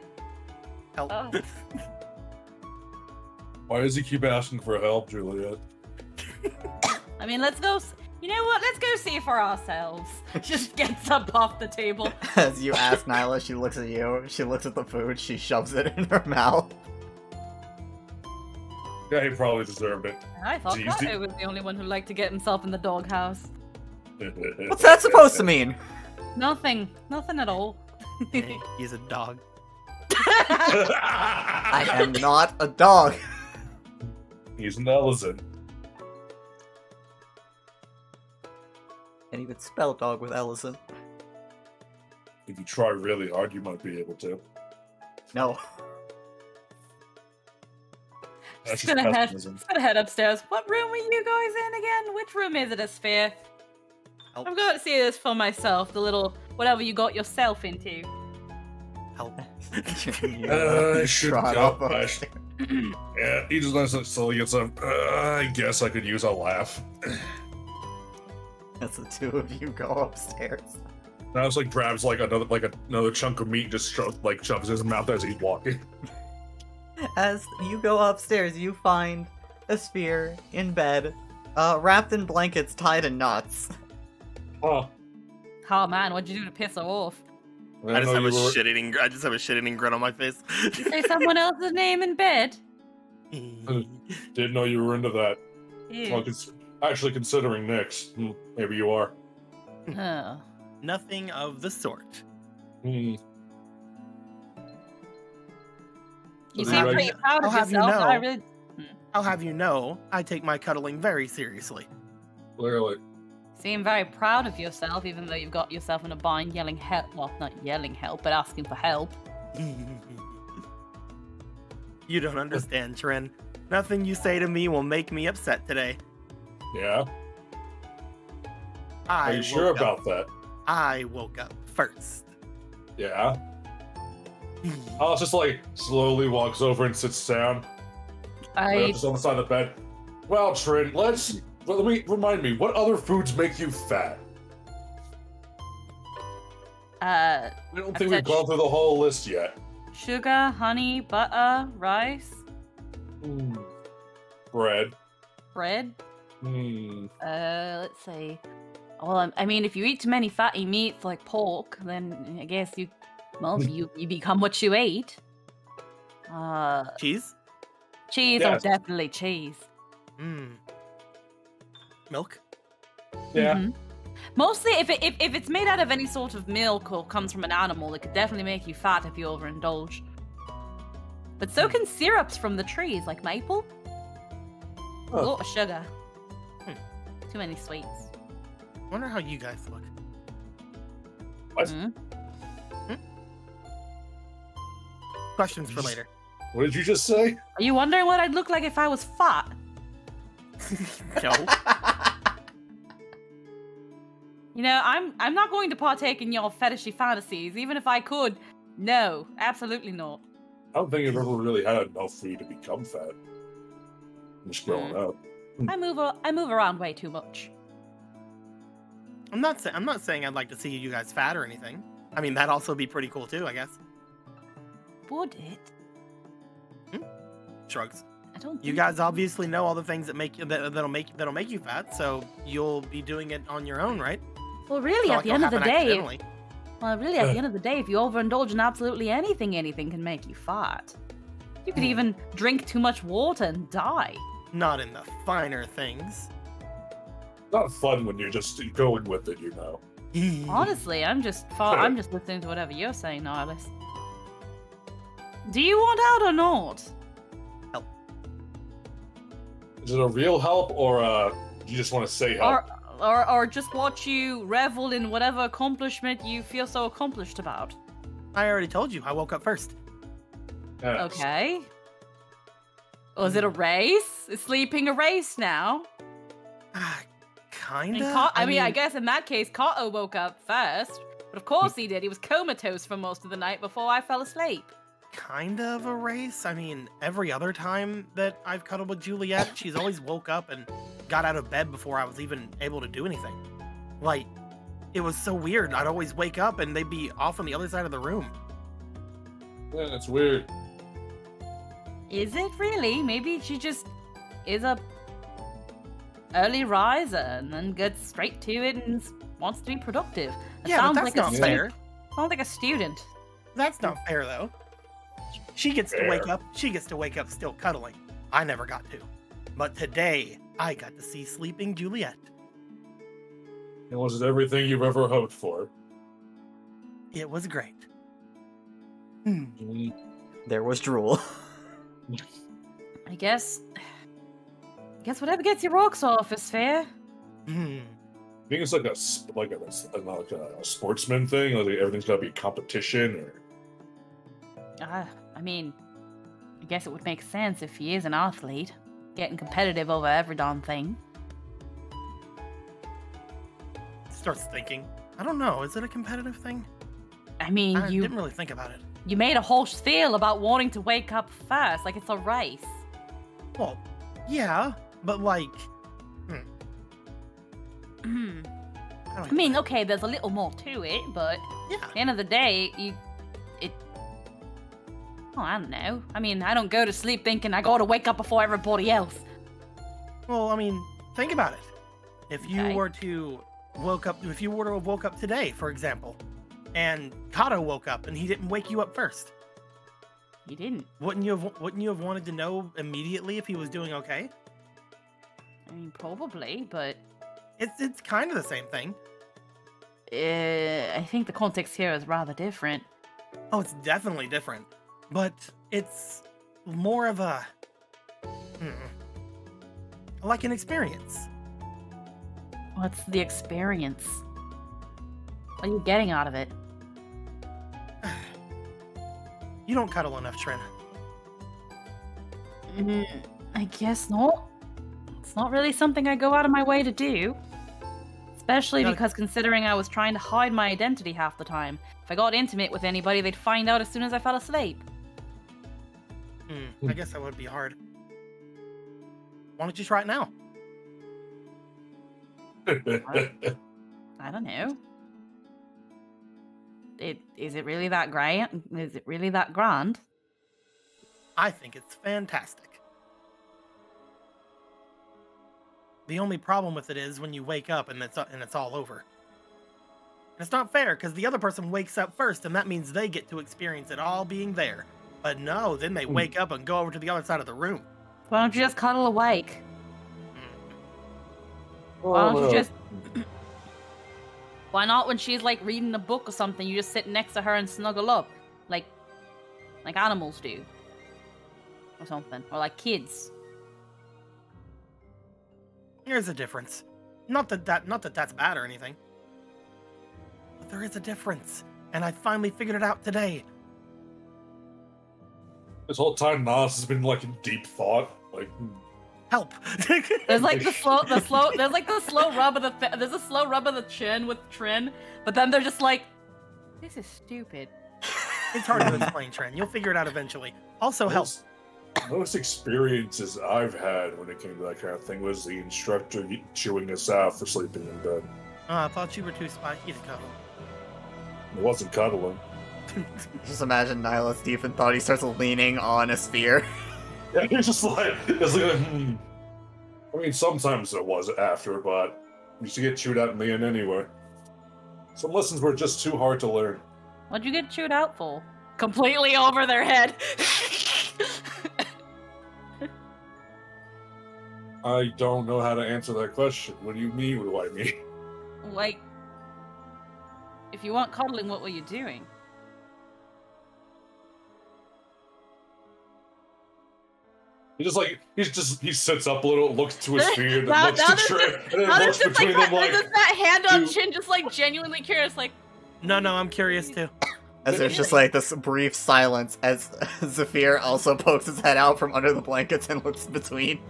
Help. Oh. Why does he keep asking for help, Juliet? I mean, let's go. You know what? Let's go see for ourselves. Just gets up off the table. As you ask Nyla, she looks at you, she looks at the food, she shoves it in her mouth. Yeah, he probably deserved it. I thought Jeez, Kato was the only one who liked to get himself in the doghouse. What's that supposed to mean? Nothing. Nothing at all. Hey, he's a dog. I am not a dog. He's an elephant. And you could spell dog with Ellison. If you try really hard, you might be able to. No. That's Just just gonna pessimism. head upstairs. What room were you guys in again? Which room is it, Asphere? Help. I've got to see this for myself. The little whatever you got yourself into. Help. I should Trot go. up I upstairs. Yeah, he just lets it slowly get some. I guess I could use a laugh. As the two of you go upstairs. Now it's like grabs like another chunk of meat, and just shoves in his mouth as he's walking. As you go upstairs, you find a sphere in bed, wrapped in blankets, tied in knots. Oh, Oh man, what'd you do to piss her off? I just have a shit. shit-eating. I just have a shit-eating grin on my face. Say someone else's name in bed. Didn't know you were into that. Ew. Well, actually, considering Nick's, maybe you are. Oh. Nothing of the sort. You So seem do pretty proud I'll of have you yourself. know. I really. I'll have you know, I take my cuddling very seriously. Clearly. Seem very proud of yourself, even though you've got yourself in a bind yelling help. Well, not yelling help, but asking for help. You don't understand, Trin. Nothing you say to me will make me upset today. Yeah. Are you sure about that? I woke up first. Yeah. Alice just slowly walks over and sits down. Just on the side of the bed. Well, Trin, let me remind me, what other foods make you fat? I don't think we've gone through the whole list yet. Sugar, honey, butter, rice, Bread. bread. Let's see. Well, I mean, if you eat too many fatty meats like pork, then I guess you become what you eat. Cheese? Cheese, Yes. or definitely cheese. Milk? Yeah. Mm-hmm. Mostly, if it's made out of any sort of milk or comes from an animal, it could definitely make you fat if you overindulge. But so can syrups from the trees, like maple. A lot of sugar. Too many sweets. Wonder how you guys look. What? Questions for later. What did you just say? Are you wondering what I'd look like if I was fat? No. You know, I'm not going to partake in your fetishy fantasies, even if I could. No, absolutely not. I don't think you've ever really had enough for you to become fat. Just growing up. I move around way too much. I'm not saying I'd like to see you guys fat or anything. I mean, that'd also be pretty cool too, I guess. Would it? Shrugs. I don't. You guys obviously know all the things that that'll make you fat, so you'll be doing it on your own, right? Well, really, at the end of the day, if you overindulge in absolutely anything, anything can make you fat. You could even drink too much water and die. Not in the finer things. Not fun when you're just going with it, you know. Honestly, I'm just listening to whatever you're saying, Nihilus. Do you want out or not? Help. Is it a real help, or you just want to say help? Or just watch you revel in whatever accomplishment you feel so accomplished about? I already told you, I woke up first. Yes. Okay. Was it a race? Is sleeping a race now? Kinda. I guess in that case, Kato woke up first. But of course he did. He was comatose for most of the night before I fell asleep. Kind of a race. I mean, every other time that I've cuddled with Juliet, she's always woke up and got out of bed before I was even able to do anything. Like, it was so weird. I'd always wake up and they'd be off on the other side of the room. Yeah, that's weird. Is it really? Maybe she just is a early riser and then gets straight to it and wants to be productive. It Yeah, but that's not fair. Sounds like a student. That's not fair, though. She gets to wake up. She gets to wake up still cuddling. I never got to. But today, I got to see sleeping Juliet. And was it everything you've ever hoped for? It was great. There was drool. I guess whatever gets your rocks off is fair. I think it's like a sportsman thing. Like everything's got to be competition, or. I mean, I guess it would make sense if he is an athlete, getting competitive over every darn thing. Starts thinking. I don't know. Is it a competitive thing? I mean, I didn't really think about it. You made a whole spiel about wanting to wake up first, like it's a race. Well, yeah, but like, I mean, okay, there's a little more to it, but yeah. At the end of the day, I don't know. I mean, I don't go to sleep thinking I gotta wake up before everybody else. Well, I mean, think about it. If you were to have woke up today, for example, and Kato woke up and he didn't wake you up first. He didn't. Wouldn't you have wanted to know immediately if he was doing okay? I mean, probably, but it's kind of the same thing. I think the context here is rather different. Oh, it's definitely different, but it's more of a like an experience. What's the experience? What are you getting out of it? You don't cuddle enough, Trin. I guess not. It's not really something I go out of my way to do. Especially because considering I was trying to hide my identity half the time. If I got intimate with anybody, they'd find out as soon as I fell asleep. I guess that would be hard. Why don't you try it now? I don't know. Is it really that great? Is it really that grand? I think it's fantastic. The only problem with it is when you wake up and it's all over. And it's not fair because the other person wakes up first, and that means they get to experience it all being there. But no, then they wake up and go over to the other side of the room. Why don't you just cuddle awake? Why don't you just... Why not when she's like reading a book or something, you just sit next to her and snuggle up? Like animals do. Or something. Or like kids. Here's a difference. Not that that's bad or anything. But there is a difference. And I finally figured it out today. This whole time Nas has been like in deep thought. Like help. There's like the slow rub of there's a slow rub of the chin with Trin, but then they're just like, this is stupid. It's hard to explain, Trin. You'll figure it out eventually. Also help. Most experiences I've had when it came to that kind of thing was the instructor chewing us out for sleeping in bed. Oh, I thought you were too spiky to cuddle. It wasn't cuddling. Just imagine Nihilus Stephen thought he starts leaning on a sphere. Yeah, he's just like, I mean, sometimes it was after, but you used to get chewed out in the end anyway. Some lessons were just too hard to learn. What'd you get chewed out for? Completely over their head. I don't know how to answer that question. What do you mean? What do I mean? Like, if you weren't cuddling, what were you doing? He sits up a little, looks to his feet, and looks to Trin, and then looks between them like... There's that hand on chin, just like genuinely curious, like... No, I'm curious too. As there's just like this brief silence as Zephyr also pokes his head out from under the blankets and looks between.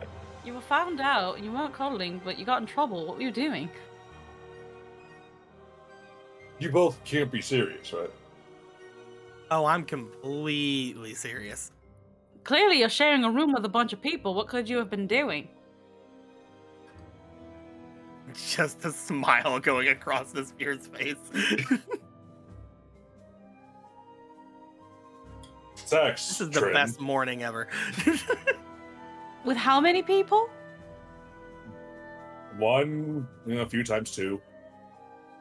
You were found out, you weren't cuddling, but you got in trouble. What were you doing? You both can't be serious, right? Oh, I'm completely serious. Clearly you're sharing a room with a bunch of people. What could you have been doing? Just a smile going across this Zephyrs face. Sex. This is the best morning ever. With how many people? One, a few times two.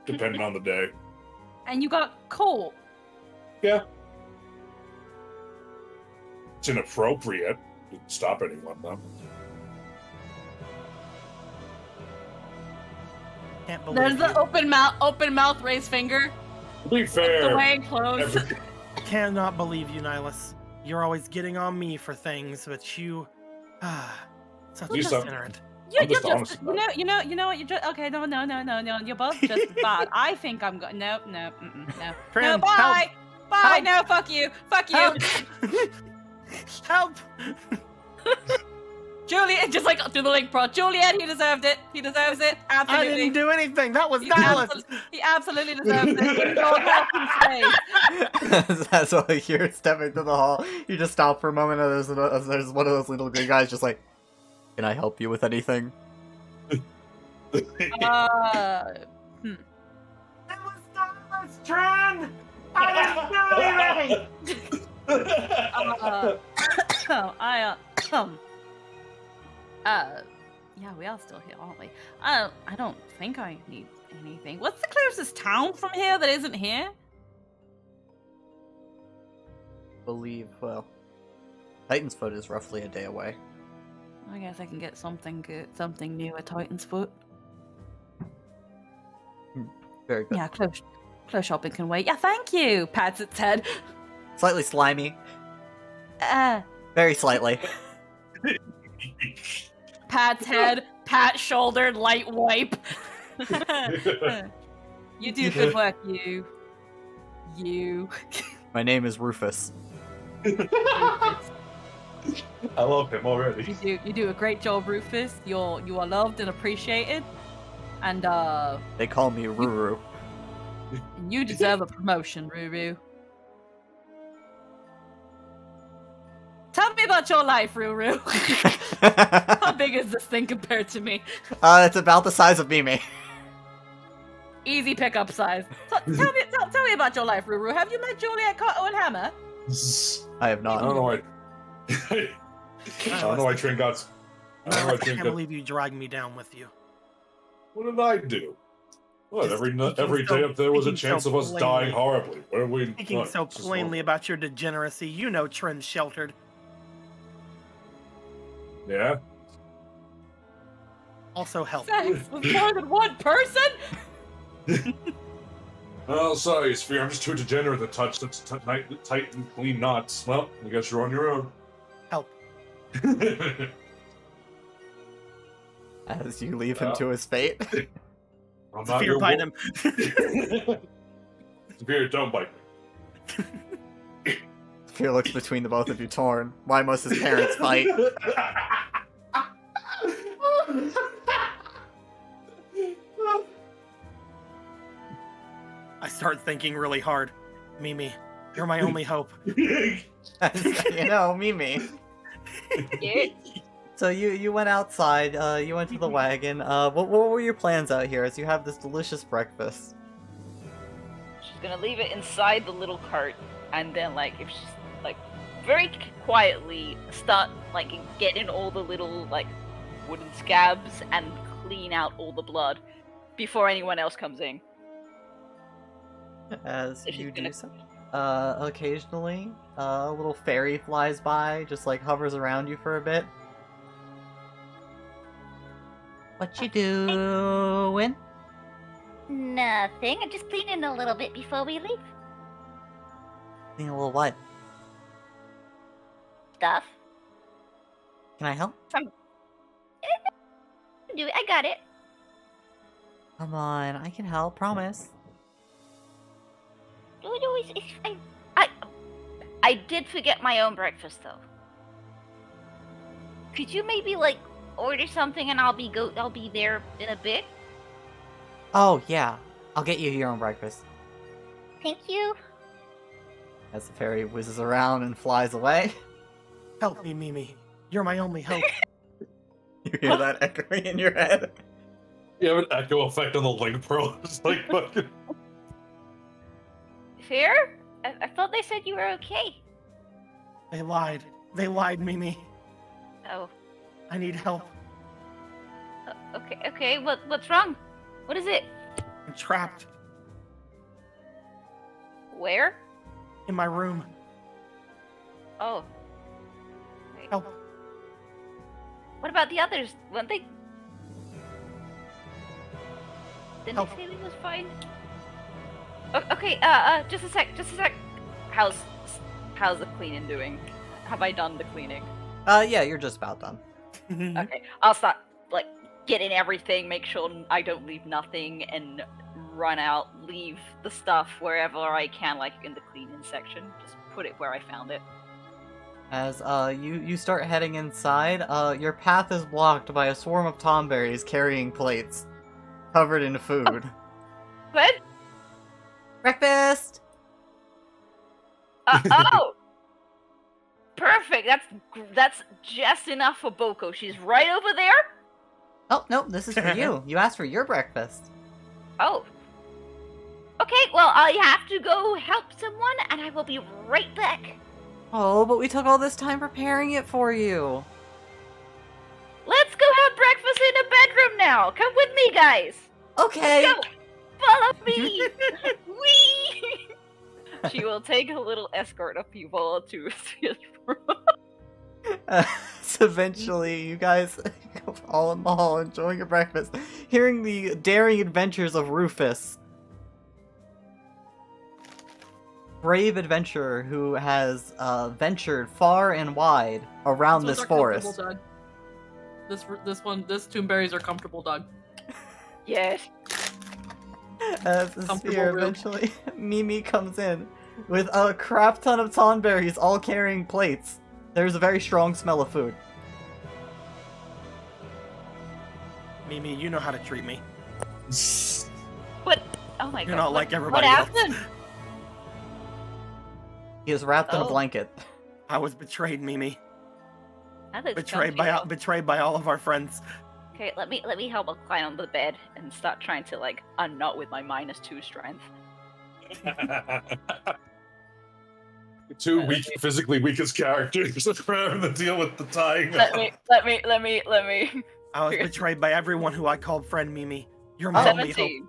Depending on the day. And you got caught? Yeah. It's inappropriate. Didn't stop anyone, though. Can't believe There's the open mouth, raised finger. To be fair, the way closed. Cannot believe you, Nihilus. You're always getting on me for things, but you... such a ignorant. You know what? You just okay. No. You're both just bad. I think I'm going. No. Trin, no. Bye. Help. Bye. Help. No. Fuck you. Fuck you. Help. Help. Juliet, just like through the link pro. Juliet, he deserved it. He deserves it. Absolutely. I didn't do anything. That was Nihilus. He absolutely deserves it. Don't help him stay. That's why you're stepping through the hall. You just stop for a moment, and there's one of those little green guys just like, can I help you with anything? It was Nihilus, Trin! I didn't do anything! Yeah, we are still here, aren't we? I don't think I need anything. What's the closest town from here that isn't here? Titan's Foot is roughly a day away. I guess I can get something good, something new at Titan's Foot. Very good. Yeah, close shopping can wait. Yeah, thank you. Pats its head. Slightly slimy. Very slightly. Pat's head, pat shoulder, light wipe. You do good work, you. My name is Rufus. I love him already. You do a great job, Rufus. You are loved and appreciated. And they call me Ruru. You deserve a promotion, Ruru. Tell me about your life, Ruru. How big is this thing compared to me? It's about the size of Mimi. Easy pickup size. Tell me about your life, Ruru. Have you met Juliet, Kato, and Hammer? I have not. I don't know why. I don't know why Trin got I can't believe you dragged me down with you. What did I do? What, every day so- up there was a speaking chance so of us plainly. dying horribly. What are we... Speaking what, so this is plainly about your degeneracy, you know Trin's sheltered. Yeah? Also help. Sex with more than one person? Oh, sorry, Sphere. I'm just too degenerate to touch such tight and clean knots. Well, I guess you're on your own. Help. As you leave him to his fate. I'm not Fear your bite him. Sphere, don't bite me. Fear looks between the both of you, torn. Why must his parents fight? I start thinking really hard. Mimi, you're my only hope. You know, Mimi. Yeah. So you went outside, you went to the wagon. What were your plans out here as you have this delicious breakfast? She's gonna leave it inside the little cart, and then like if she's like very quietly start like getting all the little like wooden scabs and clean out all the blood before anyone else comes in. As If you she's do gonna- so, occasionally, a little fairy flies by, just like hovers around you for a bit. What you doing? Nothing. I'm just cleaning a little bit before we leave. Being a little what? Stuff. Can I help? Do it. I got it. Come on, I can help. Promise. I did forget my own breakfast though. Could you maybe like order something and I'll be there in a bit? Oh yeah, I'll get you your own breakfast. Thank you. As the fairy whizzes around and flies away. Help me, Mimi. You're my only hope. You hear that echoing in your head. You have an echo effect on the link pro. It's like fucking... Fair? I thought they said you were okay. They lied. They lied, Mimi. Oh, I need help. okay. What's wrong? What is it? I'm trapped Where? in my room. Oh. Wait, Help. what about the others? Weren't they? Didn't Help. they say he was fine? Okay, just a sec. How's the cleaning doing? Have I done the cleaning? Yeah, you're just about done. Okay, I'll start like getting everything, make sure I don't leave nothing, and leave the stuff wherever I can, like in the cleaning section. Just put it where I found it. As you start heading inside, your path is blocked by a swarm of tomberries carrying plates covered in food. But Breakfast! oh, perfect. That's just enough for Boko. She's right over there. Oh, no, this is for you. You asked for your breakfast. Oh. Okay, well, I have to go help someone, and I will be right back. Oh, but we took all this time preparing it for you. Let's go have breakfast in the bedroom now. Come with me, guys. Okay. Go. Follow me. Wee. She will take a little escort of people to his room. So eventually, you guys go all in the hall enjoying your breakfast, hearing the daring adventures of Rufus. Brave adventurer who has ventured far and wide around this forest. Doug. This tombberries are comfortable, Doug. Yes. As the Comfortable sphere room. eventually, Mimi comes in with a crap ton of tonberries all carrying plates. There's a very strong smell of food. Mimi, you know how to treat me. What? Oh my god. You're not like What everybody else. happened? He is wrapped in a Oh. blanket. I was betrayed, Mimi. That looks Betrayed comfy. by all of our friends. Okay, let me help her climb on the bed and start trying to like unknot with my -2 strength. two physically weakest characters having to deal with the tying. Let me. I was betrayed by everyone who I called friend Mimi. You're my only hope. 17.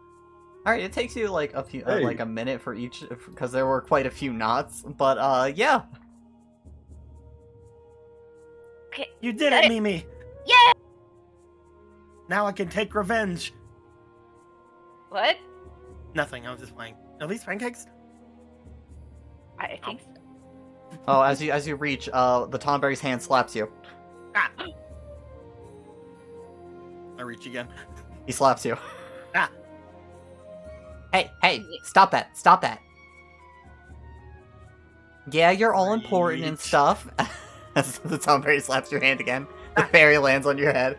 All right, it takes you like a few, like a minute for each, because there were quite a few knots. But yeah. Okay. You did it, Mimi. Yeah. Now I can take revenge. What? Nothing. I was just playing. Are these pancakes? I think so. Oh, as you reach, the Tomberry's hand slaps you. Ah. I reach again. He slaps you. Ah. Hey, stop that. Stop that. Yeah, you're all important and stuff. As the Tomberry slaps your hand again, the fairy lands on your head.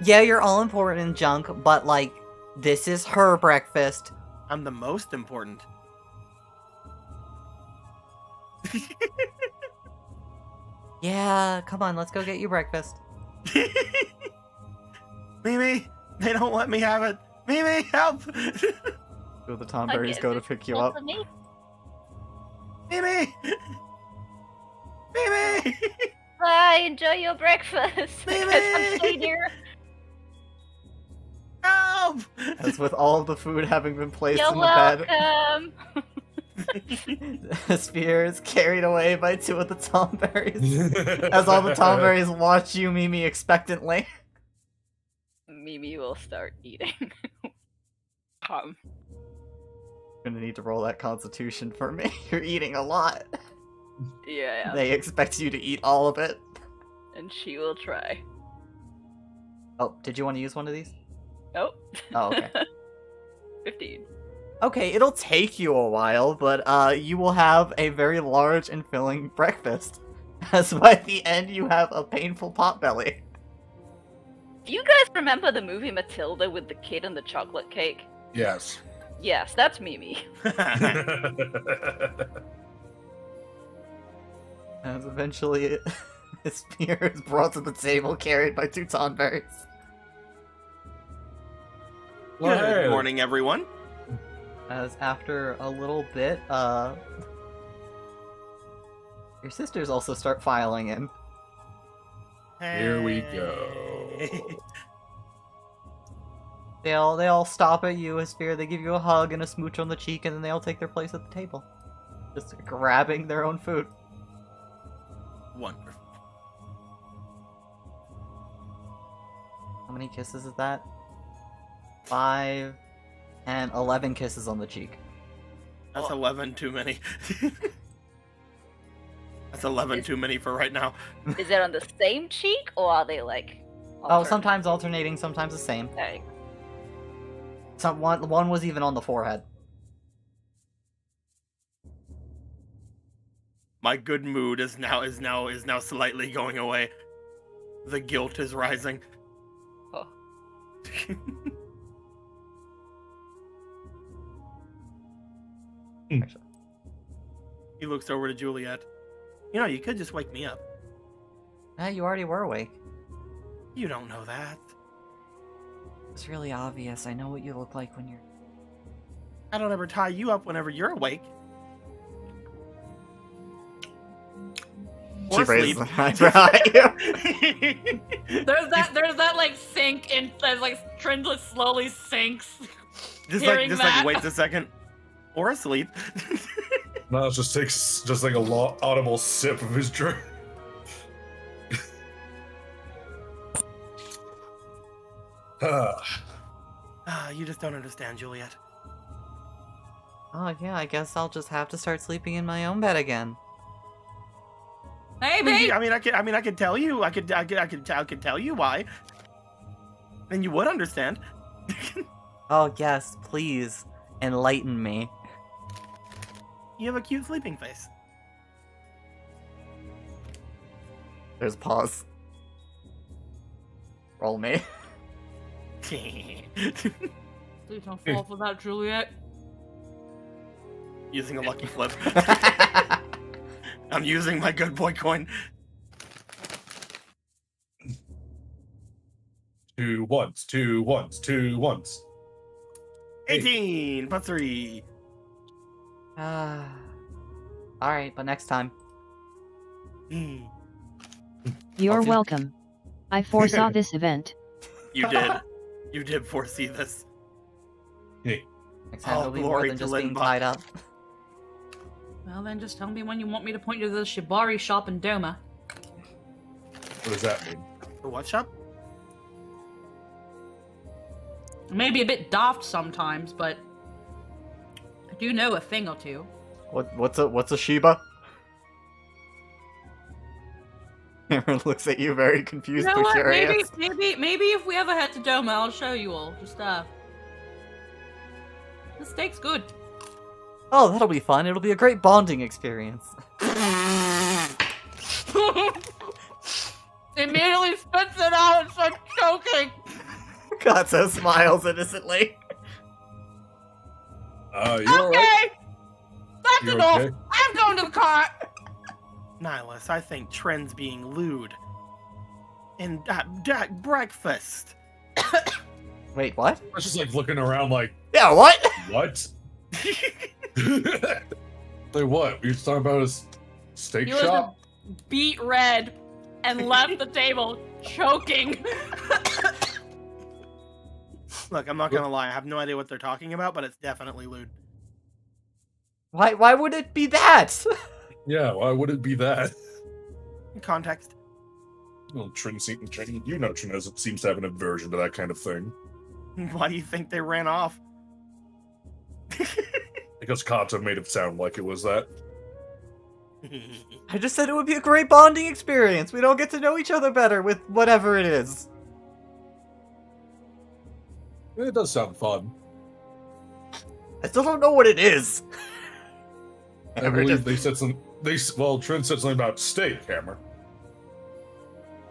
Yeah, you're all important and junk, but like, this is her breakfast. I'm the most important. Yeah, come on, let's go get you breakfast. Mimi, they don't let me have it. Mimi, help! So the Tomberries go to pick you up. Me? Mimi! Mimi! Bye, enjoy your breakfast. Mimi! I'm staying here. Help! As with all of the food having been placed You're in the bed, welcome. the spear is carried away by two of the Tomberries. As all the Tomberries watch you, Mimi, expectantly. Mimi will start eating. You're gonna need to roll that Constitution for me. You're eating a lot. Yeah. They expect you to eat all of it. And she will try. Oh, did you want to use one of these? Nope. Oh, okay. 15. Okay, it'll take you a while, but you will have a very large and filling breakfast. As by the end, you have a painful potbelly. Do you guys remember the movie Matilda with the kid and the chocolate cake? Yes. Yes, that's Mimi. As eventually, his spear is brought to the table, carried by two Tomberries. Good morning, everyone. As after a little bit, your sisters also start filing in. Here we go. They all stop at you, Asphere. They give you a hug and a smooch on the cheek, and then they all take their place at the table, just grabbing their own food. Wonderful. How many kisses is that? 5 and 11 kisses on the cheek. That's 11 too many. That's 11 too many for right now. Is it on the same cheek, or are they like... Oh, sometimes alternating, sometimes the same. Okay. One was even on the forehead. My good mood is now slightly going away. The guilt is rising. Oh. He looks over to Juliet. You know, you could just wake me up. You already were awake. You don't know that. It's really obvious. I know what you look like when you're... I don't ever tie you up whenever you're awake. She Or raises sleep. an eyebrow at you. There's that like sink and like Trindle slowly sinks. Just Hearing like that. waits a second. Or asleep. No, it just takes like a audible sip of his drink. You just don't understand, Juliet. Oh yeah, I guess I'll just have to start sleeping in my own bed again. Maybe. I could tell you. I could tell you why. Then you would understand. Oh yes, please enlighten me. You have a cute sleeping face. There's a pause. Roll me. Please don't fall for that, Juliet. Using a lucky flip. I'm using my good boy coin. 2 once, 2 once, 2 once. 18 plus 3. Alright, but next time. You're welcome. I foresaw this event. You did. You did foresee this. Next time it'll be more than just being tied up. Well, then just tell me when you want me to point you to the Shibari shop in Doma. What does that mean? The what shop? Maybe a bit daft sometimes, but I do know a thing or two. What's a Shiba? Cameron looks at you very confused but curious. Maybe if we ever head to Doma, I'll show you all. Just the steak's good. Oh, that'll be fun. It'll be a great bonding experience. Immediately spits it out and starts choking. Katsu smiles innocently. You okay! alright? That's enough! Okay? I'm going to the car! Nihilus, I think Tren's being lewd. In that breakfast. Wait, what? I was just like looking around like, Yeah, what? what? Like what? We were talking about his steak He was shop? beat red and left the table choking. Look, I'm not gonna lie, I have no idea what they're talking about, but it's definitely lewd. Why would it be that? Yeah, why would it be that? Context. Well, Trin, you know Trin seems to have an aversion to that kind of thing. Why do you think they ran off? Because Kata made it sound like it was that. I just said it would be a great bonding experience. We'd all get to know each other better with whatever it is. It does sound fun. I still don't know what it is. I believe they said some. Well, Trin said something about steak, Hammer.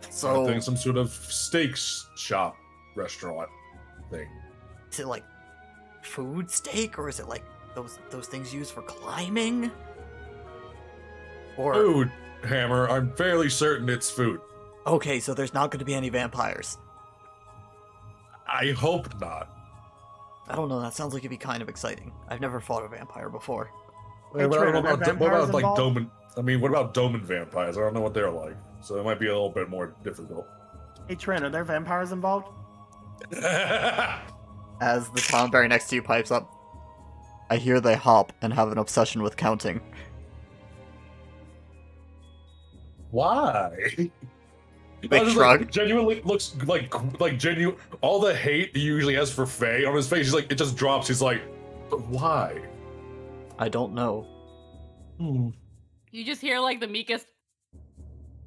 So I think some sort of steak shop restaurant thing. Is it like food steak, or is it like those things used for climbing? Or Food, Hammer. I'm fairly certain it's food. okay, so there's not going to be any vampires. I hope not. I don't know. That sounds like it'd be kind of exciting. I've never fought a vampire before. Hey, what Trin, are about there like vampires Doman? I mean, what about Doman vampires? I don't know what they're like, so it might be a little bit more difficult. Hey Trin, are there vampires involved? As the town berry next to you pipes up, I hear they hop and have an obsession with counting. Why? Big shrug. Like, genuinely looks like genuine. All the hate he usually has for Faye on his face, he's like, it just drops. He's like, but why? I don't know. You just hear like the meekest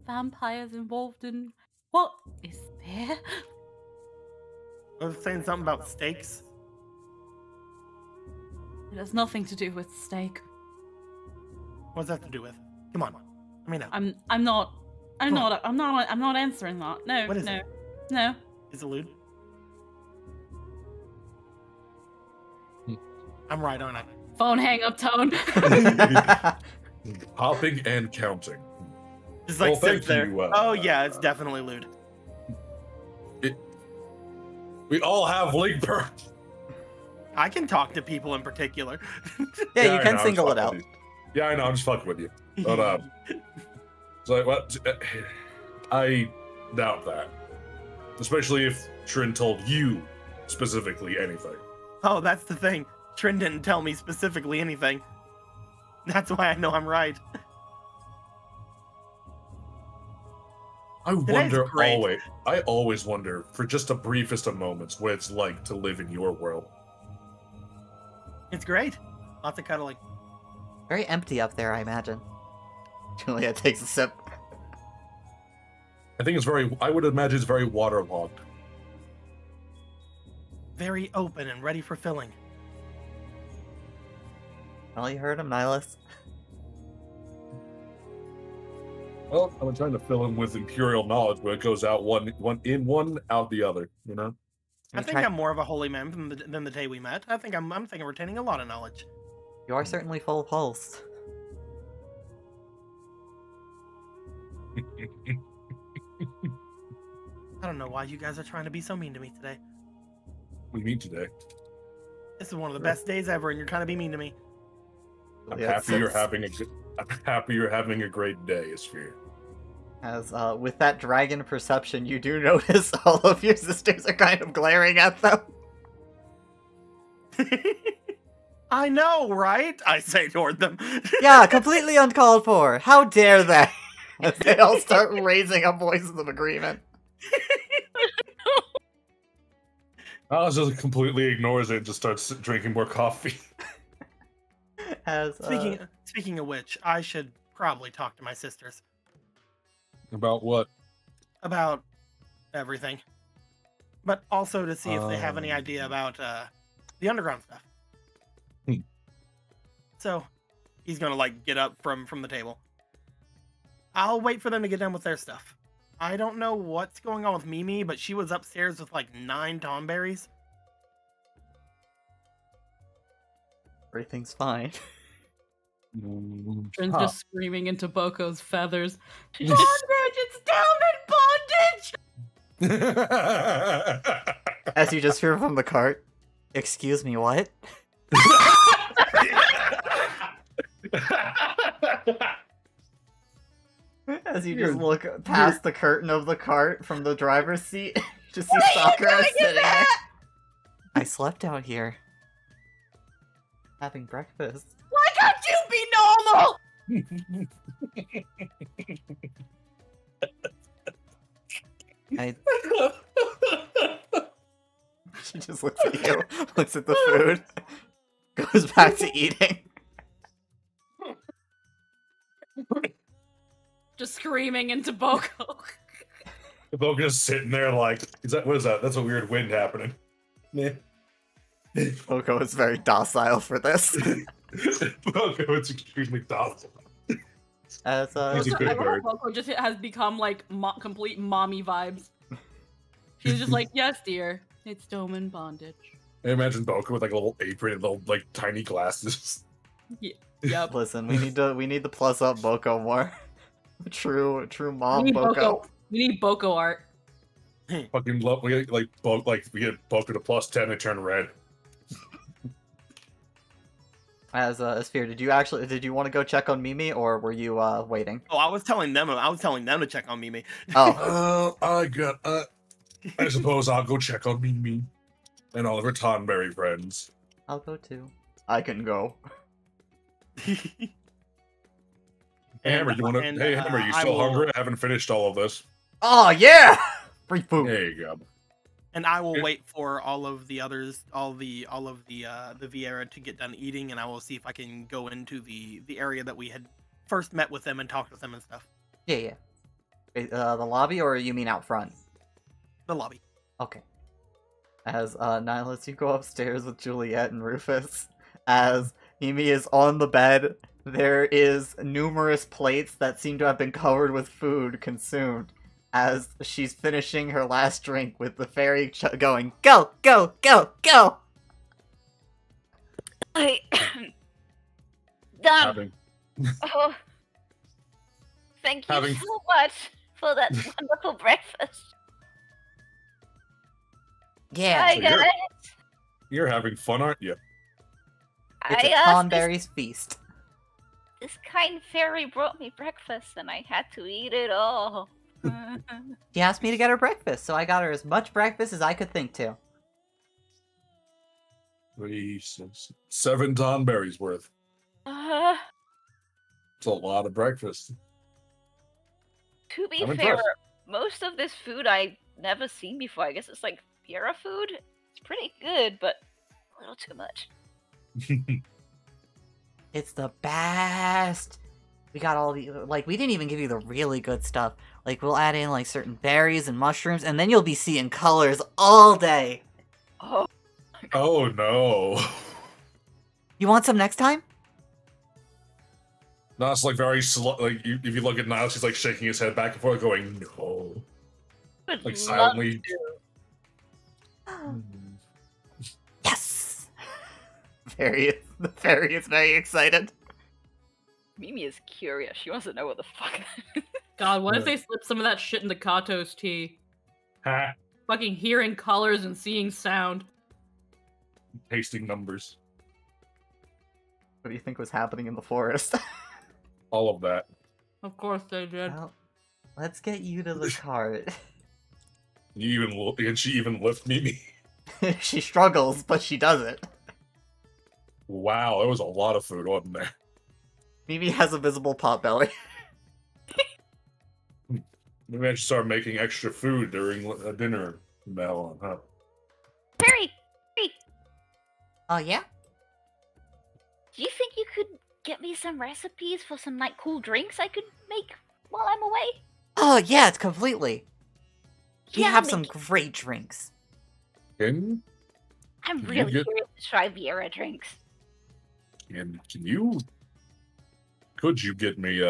vampires involved in what is there? I was saying something about steaks. It has nothing to do with steak. What does that have to do with? Come on. Let me know. I'm not answering that. No, What is no, it? no. Is it lewd? I'm right, aren't I? Phone hang up tone. Hopping and counting. Just like Well, thank sits there. you, Oh yeah, it's definitely lewd. We all have link burn. I can talk to people in particular. Yeah, you I can know, I'm single just it fucking out. with you. Yeah, I know. I'm just fucking with you. But so what? I doubt that, especially if Trin told you specifically anything. Oh, that's the thing. Trin didn't tell me specifically anything. That's why I know I'm right. I wonder great. always. I always wonder for just the briefest of moments what it's like to live in your world. It's great. Lots of cuddling. Very empty up there, I imagine. Julia takes a sip. I think it's very. I would imagine it's very waterlogged. Very open and ready for filling. Well, you heard him, Nihilus. Well, I'm trying to fill him with imperial knowledge, but it goes out one in, one out the other. You know. I think I'm more of a holy man than the day we met. I'm thinking retaining a lot of knowledge. You are certainly full of pulse. I don't know why you guys are trying to be so mean to me today. We meet today. This is one of the best days ever, and you're trying to be mean to me. I'm Yeah, happy you're since- having a good. I'm happy you're having a great day, Sphere. As with that dragon perception, you do notice all of your sisters are kind of glaring at them. I know, right? I say toward them. Yeah, completely uncalled for. How dare they? As they all start raising up voices of agreement. Alice just completely ignores it and just starts drinking more coffee. As Speaking of which, I should probably talk to my sisters. About what? About everything. But also to see if they have any idea about the underground stuff. So, he's gonna, like, get up from the table. I'll wait for them to get done with their stuff. I don't know what's going on with Mimi, but she was upstairs with, like, 9 tomberries. Everything's fine. Trin's just screaming into Boko's feathers. Bondage! It's down in bondage! As you just hear from the cart. Excuse me, what? As you just look past the curtain of the cart from the driver's seat, you just see Sakura sitting there. I slept out here. Having breakfast. Why can't you be normal? She just looks at you, looks at the food, goes back to eating. Just screaming into Boko. Boko's sitting there like, what is that? That's a weird wind happening. Yeah. Boko is very docile for this. Boko is extremely docile. As He's a good bird. Boko just has become like complete mommy vibes. She's just like, yes, dear, it's dome in bondage. I imagine Boko with like a little apron and little like tiny glasses. Yeah. Yep. Listen, we need to plus up Boko more. True mom We need Boko. We need Boko art. Fucking love. We get we get Boko to +10 and turn red. As Sphere, did you want to go check on Mimi, or were you waiting? Oh, I was telling them to check on Mimi. Oh. I suppose I'll go check on Mimi and all of her Tonberry friends. I'll go too. I can go. Hammer, hey Hammer, you still hungry? I haven't finished all of this. Oh yeah! Free food. There you go. And I will wait for all of the others, all of the Viera to get done eating, and I will see if I can go into the area that we had first met with them and talked with them and stuff. Yeah. The lobby, or you mean out front? The lobby. Okay. As Nihilus, you go upstairs with Juliet and Rufus. As Mimi is on the bed, there is numerous plates that seem to have been covered with food consumed. As she's finishing her last drink with the fairy going, go, go, go, go! I... Done. Oh. Thank you so much for that wonderful breakfast. Yeah. I got it. You're having fun, aren't you? It's a Tonberry's feast. This kind fairy brought me breakfast, and I had to eat it all. She asked me to get her breakfast, so I got her as much breakfast as I could think to. 3, 6, 7 Tonberries worth. It's a lot of breakfast. To be fair, most of this food I've never seen before. I guess it's like Viera food. It's pretty good, but a little too much. It's the best. We got all the, we didn't even give you the really good stuff. Like, we'll add in, certain berries and mushrooms, and then you'll be seeing colors all day. Oh. Oh, no. You want some next time? No, it's very slow. If you look at Niles, he's shaking his head back and forth, going, no. Silently. Yes! The fairy is very excited. Mimi is curious. She wants to know what the fuck. God, what if they slip some of that shit into Kato's tea? Huh? Fucking hearing colors and seeing sound. Tasting numbers. What do you think was happening in the forest? all of that. Of course they did. Well, let's get you to the cart. And she even lift me. She struggles, but she does it. Wow, there was a lot of food, wasn't there? Mimi has a visible pot belly. Maybe I should start making extra food during a dinner from now on, huh? Perry! Oh, yeah? Do you think you could get me some recipes for some, like, cool drinks I could make while I'm away? Oh, yeah, it's completely. We Yeah, have some great drinks. Can I'm you really get- curious to try Viera drinks. could you get me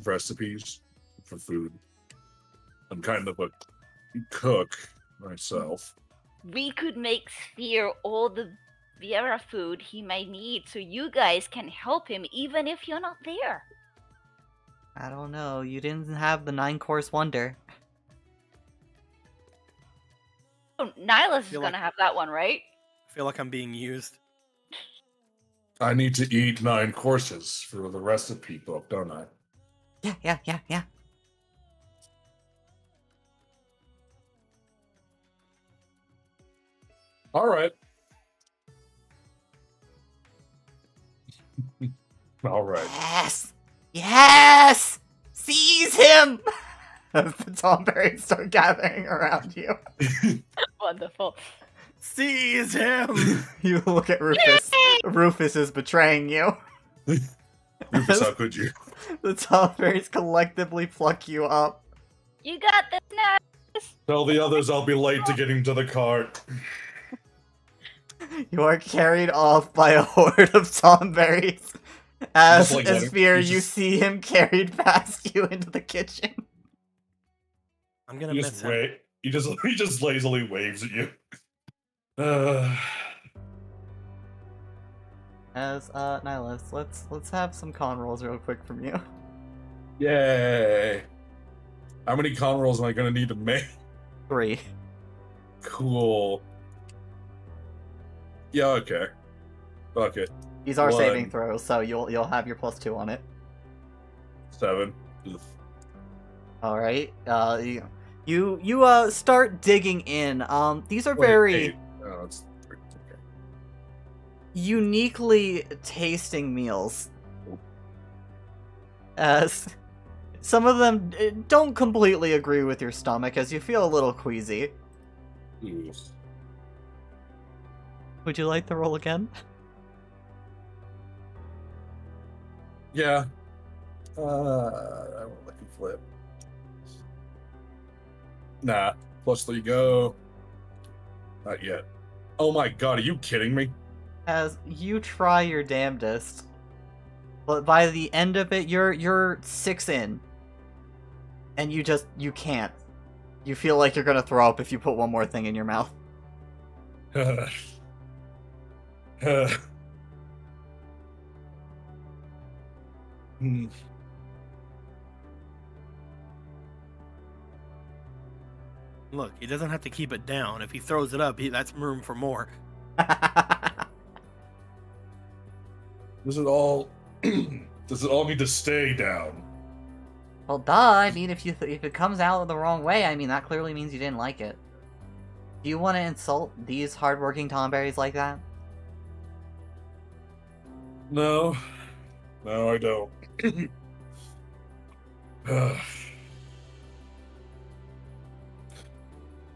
recipes for food? I'm kind of a cook myself. We could make Sphere all the Viera food he may need so you guys can help him even if you're not there. I don't know, you didn't have the 9-course wonder. Oh, Nihilus is Feel gonna like- have that one, right? I feel like I'm being used. I need to eat 9 courses for the recipe book, don't I? Yeah. All right. All right. Yes! Seize him! As the Tomberries start gathering around you. Wonderful. Seize him! You look at Rufus. Rufus is betraying you. Rufus, how could you? The Tomberries collectively pluck you up. You got this now. Tell the others I'll be late to getting to the cart. You are carried off by a horde of Tomberries. As Just like Sphere, you you just- see him carried past you into the kitchen. I'm gonna He miss just him. wait. He just lazily waves at you. As Nihilus, let's have some con rolls real quick from you. Yay! How many con rolls am I gonna need to make? 3. Cool. Yeah. Okay. Fuck it. These are 1. saving throws, so you'll have your +2 on it. 7. Ugh. All right. You start digging in. These are Wait, very 8. Oh, it's okay. uniquely tasting meals. As some of them don't completely agree with your stomach, as you feel a little queasy. Ugh. Would you like to roll again? Yeah. I won't let you flip. Nah. +3 go. Not yet. Oh my god, are you kidding me? As you try your damnedest, but by the end of it, you're 6 in, and you can't. You feel like you're gonna throw up if you put one more thing in your mouth. Hmm. Look, he doesn't have to keep it down. If he throws it up, that's room for more. Does it all does it all need to stay down? Well, duh. I mean, if it comes out the wrong way, I mean that clearly means you didn't like it. Do you want to insult these hardworking Tomberries like that? No. No, I don't.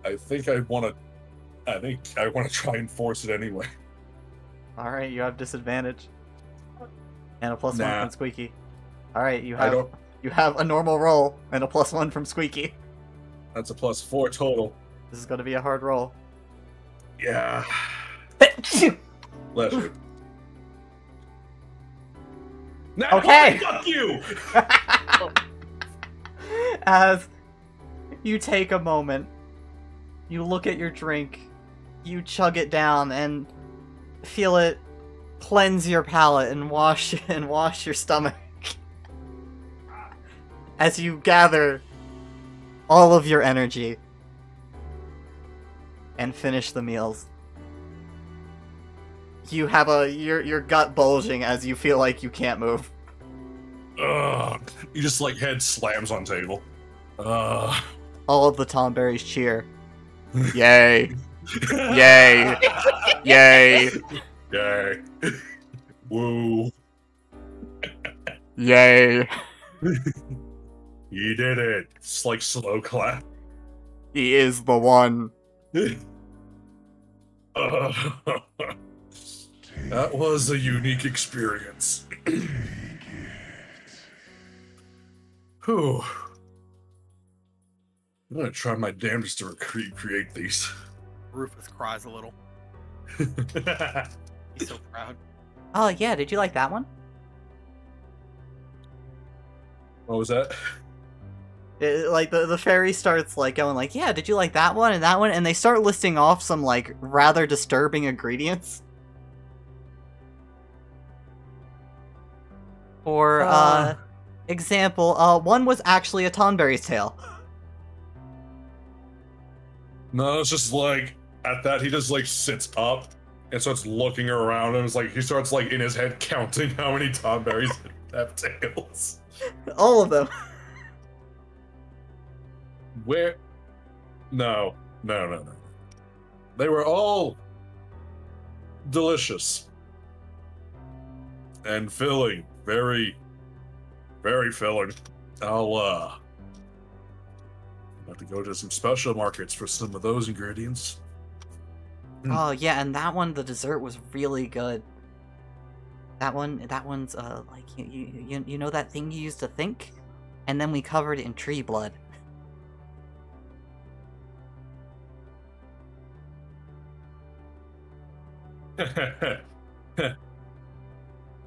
I think I want to try and force it anyway. All right, you have disadvantage, and a +1 Nah. from Squeaky. All right, you I don't. have a normal roll and a +1 from Squeaky. That's a +4 total. This is going to be a hard roll. Yeah. Bless you. Nah, Okay. Fuck you! As you take a moment, you look at your drink, you chug it down, and feel it cleanse your palate and wash your stomach. As you gather all of your energy and finish the meals. You have your gut bulging as you feel like you can't move. You just like head slams on table. All of the Tomberries cheer. Yay! Yay! Yay! Yay! Woo! Yay! You did it! It's like slow clap. He is the one. That was a unique experience. Whew. I'm gonna try my damnedest to recreate these. Rufus cries a little. He's so proud. Oh yeah, did you like that one? What was that? Like the fairy starts like going like, yeah, did you like that one and that one? And they start listing off some like rather disturbing ingredients. For example, one was actually a Tonberry's tail. No, it's just like at that he just like sits up and starts looking around and it's like he starts like in his head counting how many Tonberries have tails. All of them. Where? No. They were all delicious and filling. Very, very filling. I'll have to go to some special markets for some of those ingredients. Oh yeah, and that one, the dessert was really good. That one's like you know that thing you used to think, and then we covered it in tree blood.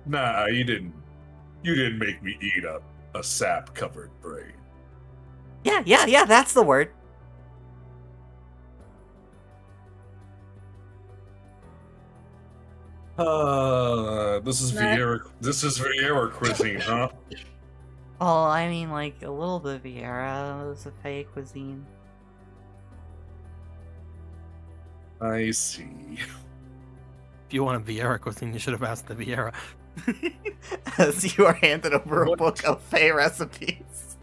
Nah, you didn't make me eat a sap-covered brain. Yeah, that's the word. This is Viera cuisine, huh? Oh, I mean, like, a little bit of Viera. It's a Fey cuisine. I see. If you want a Viera cuisine, you should have asked the Viera. As you are handed over a book of Fey recipes.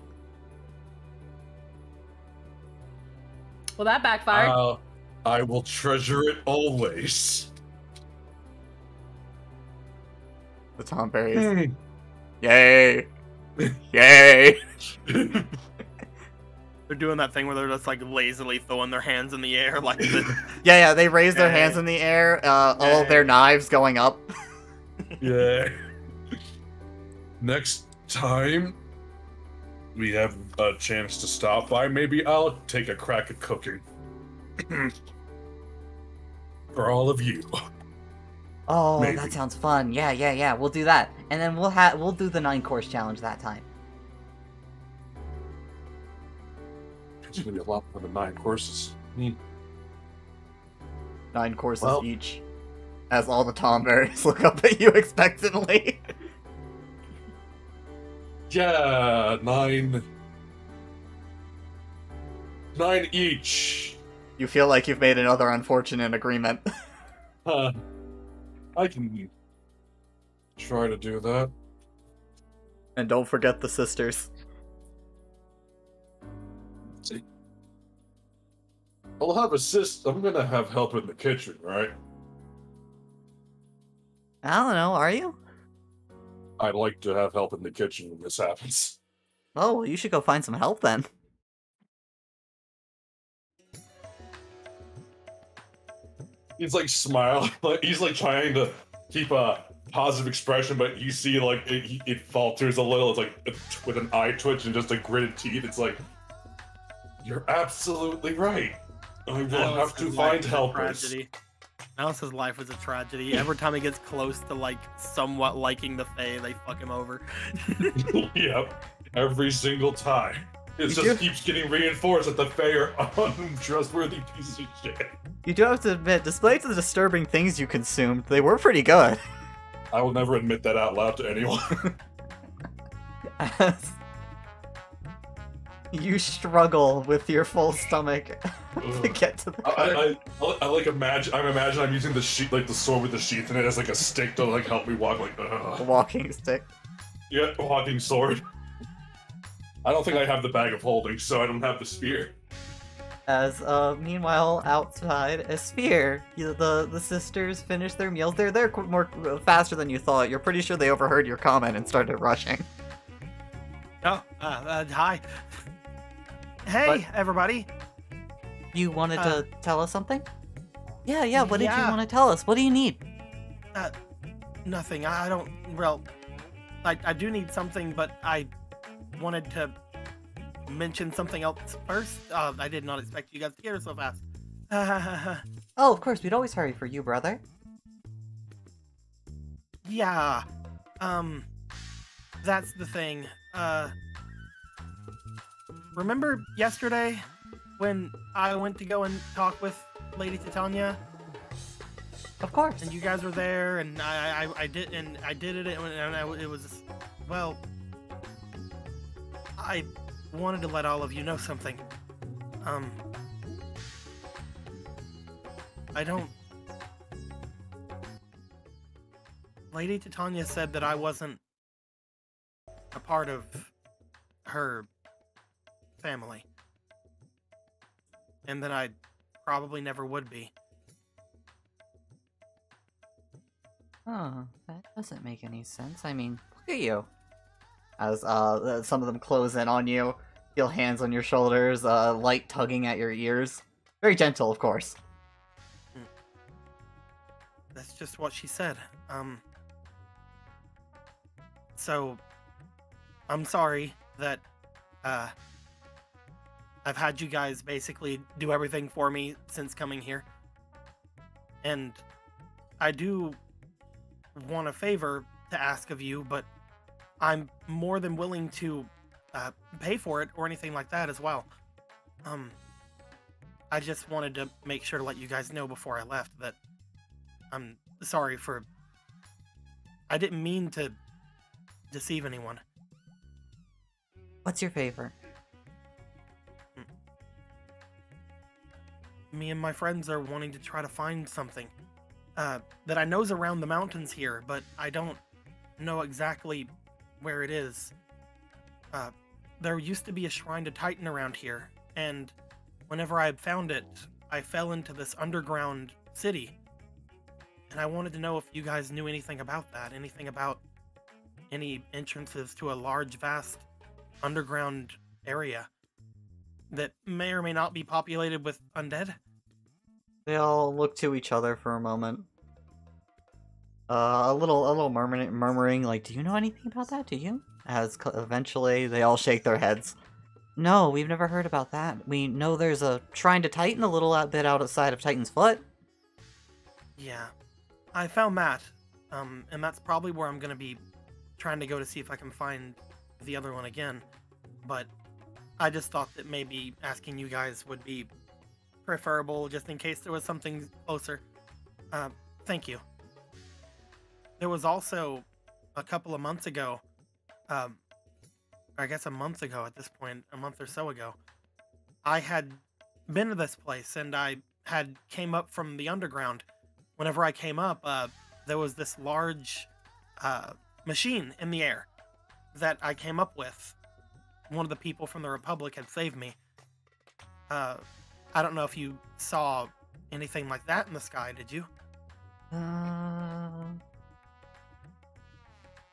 Well, that backfired. I will treasure it always. The Tonberries. Yay! Yay! They're doing that thing where they're just like lazily throwing their hands in the air, like the... Yeah, they raise their hands in the air, all of their knives going up. Yeah. Next time we have a chance to stop by, maybe I'll take a crack at cooking. For all of you. Oh, Maybe. That sounds fun. Yeah. We'll do that. And then we'll do the 9-course challenge that time. It's gonna be a lot more than 9 courses. 9 courses each. As all the Tonberries look up at you expectantly. Yeah, 9 each. You feel like you've made another unfortunate agreement. I can try to do that. And don't forget the sisters. See, I'll have I'm gonna have help in the kitchen, right? I don't know, are you? I'd like to have help in the kitchen when this happens. Oh, well, you should go find some help then. He's like smiling, like he's like trying to keep a positive expression, but you see like it falters a little. It's like with an eye twitch and just like gritted teeth. It's like, you're absolutely right. I will have to find helpers. Alice's life is a tragedy. Every time he gets close to like somewhat liking the Fae, they fuck him over. Yep, every single time. It just keeps getting reinforced that the Fae are untrustworthy pieces of shit. You do have to admit, despite the disturbing things you consumed, they were pretty good. I will never admit that out loud to anyone. You struggle with your full stalk to get to the I like imagine I'm using the sheet, like the sword with the sheath in it, as like a stick to like help me walk, like a walking stick. Yeah, walking sword. I don't think I have the bag of holding, so I don't have the spear. As meanwhile outside a spear, the sisters finish their meals. They're there more faster than you thought. You're pretty sure they overheard your comment and started rushing. Oh, hi. Hey, everybody. You wanted to tell us something? Yeah. What did you want to tell us? What do you need? Nothing. I don't. Well, I do need something, but I wanted to mention something else first. I did not expect you guys to get here so fast. Oh, of course, we'd always hurry for you, brother. Yeah. That's the thing. Remember yesterday when I went to go and talk with Lady Titania? Of course. And you guys were there, and I did it, and it was, well, I wanted to let all of you know something. Lady Titania said that I wasn't a part of her family. And that I probably never would be. Oh, that doesn't make any sense. I mean, look at you. As some of them close in on you, feel hands on your shoulders, light tugging at your ears. Very gentle, of course. That's just what she said. So, I'm sorry that, I've had you guys basically do everything for me since coming here. And I do want a favor to ask of you, but I'm more than willing to pay for it or anything like that as well. I just wanted to make sure to let you guys know before I left that I'm sorry for... I didn't mean to deceive anyone. What's your favor? Me and my friends are wanting to try to find something that I know's around the mountains here, but I don't know exactly where it is. There used to be a shrine to Titan around here, and whenever I found it, I fell into this underground city. And I wanted to know if you guys knew anything about that, anything about any entrances to a large, vast underground area that may or may not be populated with undead. They all look to each other for a moment. A little murmuring, like, do you know anything about that? Do you? As eventually they all shake their heads. No, we've never heard about that. We know there's a shrine to Titan a little bit outside of Titan's Foot. Yeah, I found that, and that's probably where I'm gonna be trying to go to see if I can find the other one again. But I just thought that maybe asking you guys would be preferable, just in case there was something closer. Thank you. There was also a couple of months ago, I guess a month ago at this point, a month or so ago, I had been to this place and I had came up from the underground. Whenever I came up, there was this large machine in the air that I came up with. One of the people from the Republic had saved me. I don't know if you saw anything like that in the sky, did you?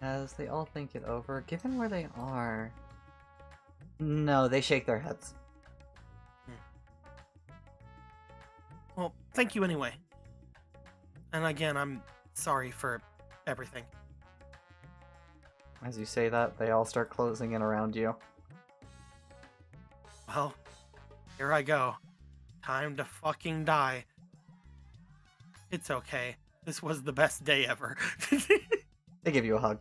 As they all think it over, given where they are... No, they shake their heads. Well, thank you anyway. And again, I'm sorry for everything. As you say that, they all start closing in around you. Well, here I go. Time to fucking die. It's okay. This was the best day ever. They give you a hug.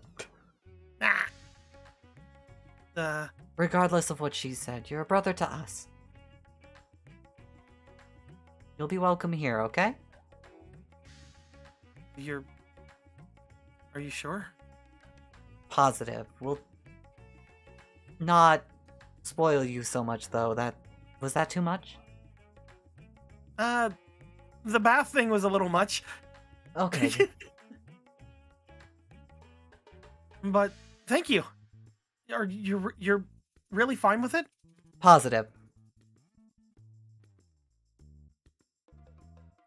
Regardless of what she said, you're a brother to us. You'll be welcome here, okay? Are you sure? Positive. We'll not spoil you so much, though. Was that too much? The bath thing was a little much. Okay. But Thank you. Are you're really fine with it? Positive.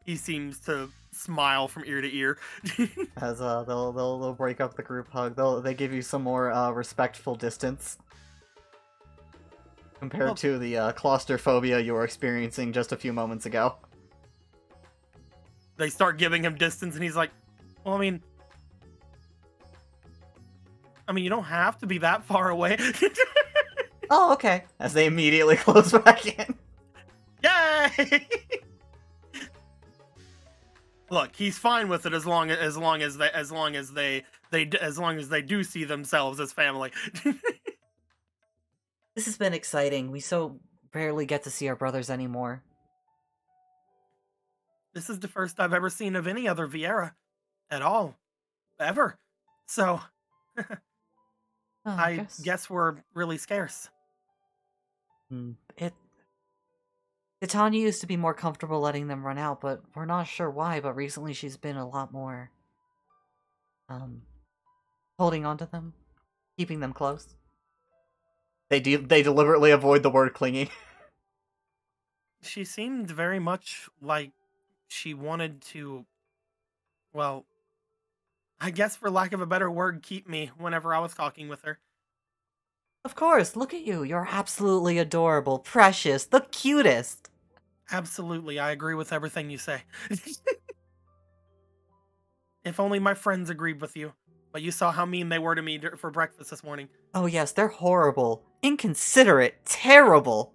He seems to smile from ear to ear. As they'll break up the group hug. They give you some more respectful distance compared to the claustrophobia you were experiencing just a few moments ago. They start giving him distance, and he's like, "Well, I mean, you don't have to be that far away." Oh, okay. As they immediately close back in. Yay! Look, he's fine with it as long as they do see themselves as family. This has been exciting. We so rarely get to see our brothers anymore. This is the first I've ever seen of any other Viera at all. Ever. So, I guess we're really scarce. Titania used to be more comfortable letting them run out, but we're not sure why, but recently she's been a lot more, holding on to them, keeping them close. They deliberately avoid the word clinging. She seemed very much like she wanted to, well, I guess for lack of a better word, keep me whenever I was talking with her. Of course, look at you. You're absolutely adorable, precious, the cutest. Absolutely, I agree with everything you say. If only my friends agreed with you. But you saw how mean they were to me for breakfast this morning. Oh yes, they're horrible. Inconsiderate. Terrible.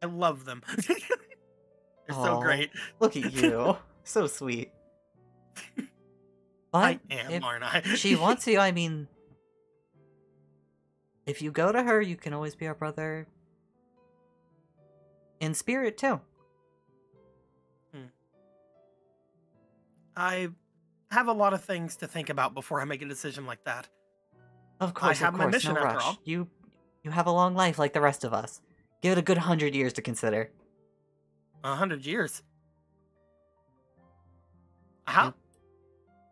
I love them. They're so great. Look at you. So sweet. But I am, aren't I? If she wants you, I mean... If you go to her, you can always be our brother... in spirit, too. I have a lot of things to think about before I make a decision like that. Of course, I have my mission after all. You have a long life like the rest of us. Give it a good 100 years to consider. 100 years? How?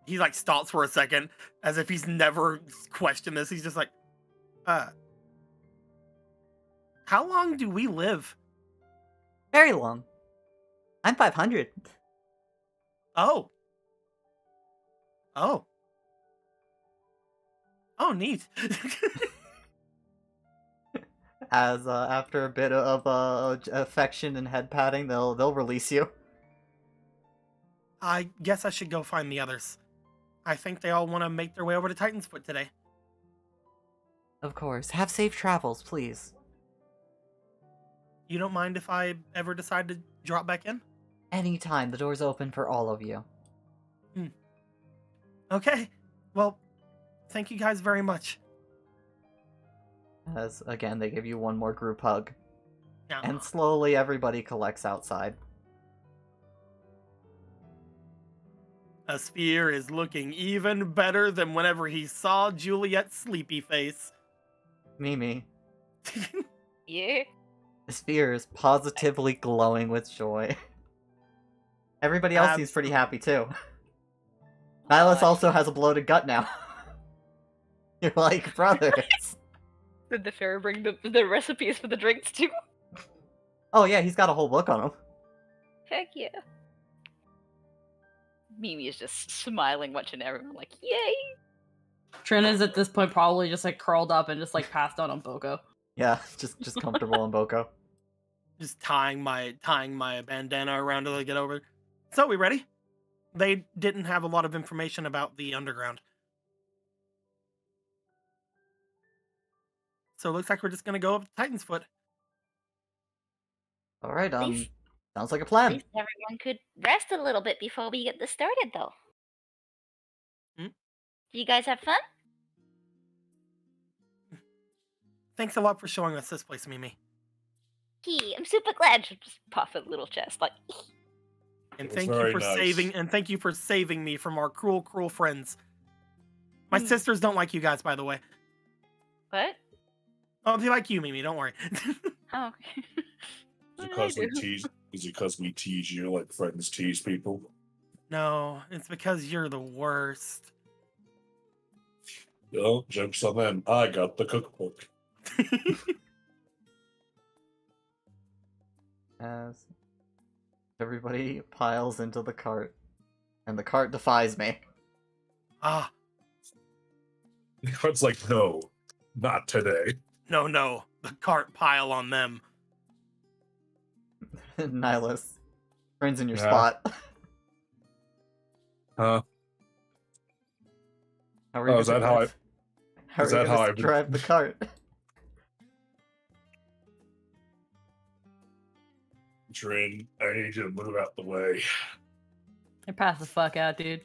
He like stops for a second, as if he's never questioned this. He's just like, how long do we live? Very long. I'm 500. Oh. Oh. Oh, neat. As after a bit of affection and head patting, they'll release you. I guess I should go find the others. I think they all want to make their way over to Titan's Foot today. Of course. Have safe travels, please. You don't mind if I ever decide to drop back in? Anytime. The door's open for all of you. Okay. Well, thank you guys very much. As, again, they give you one more group hug. Yeah. And slowly everybody collects outside. Asphere is looking even better than whenever he saw Juliet's sleepy face. Mimi. Yeah? Asphere is positively glowing with joy. Everybody else seems pretty happy, too. Nihilus also has a bloated gut now. You're like brothers. Did the fairy bring the recipes for the drinks too? Oh yeah, he's got a whole book on him. Heck yeah. Mimi is just smiling, watching everyone like, yay! Trin is at this point probably just like curled up and just like passed out on Boko. Yeah, just comfortable on Boko. Just tying my bandana around to get over. So, we ready? They didn't have a lot of information about the underground. So it looks like we're just gonna go up to Titan's Foot. Alright, sounds like a plan. At least everyone could rest a little bit before we get this started, though. Hmm? Do you guys have fun? Thanks a lot for showing us this place, Mimi. I'm super glad. Just puff a little chest, like. And thank you for saving me from our cruel, cruel friends. My sisters don't like you guys, by the way. What? Oh, they like you, Mimi. Don't worry. Oh. Is it because we tease you like friends tease people? No, it's because you're the worst. Well, joke's on them. I got the cookbook. As everybody piles into the cart, and the cart defies me. Ah. The cart's like, no, not today. No. The cart pile on them. Nihilus turns in your spot. Huh? How are you is that how I... How are you gonna drive the cart? Trin, I need you to move out the way. Pass the fuck out, dude.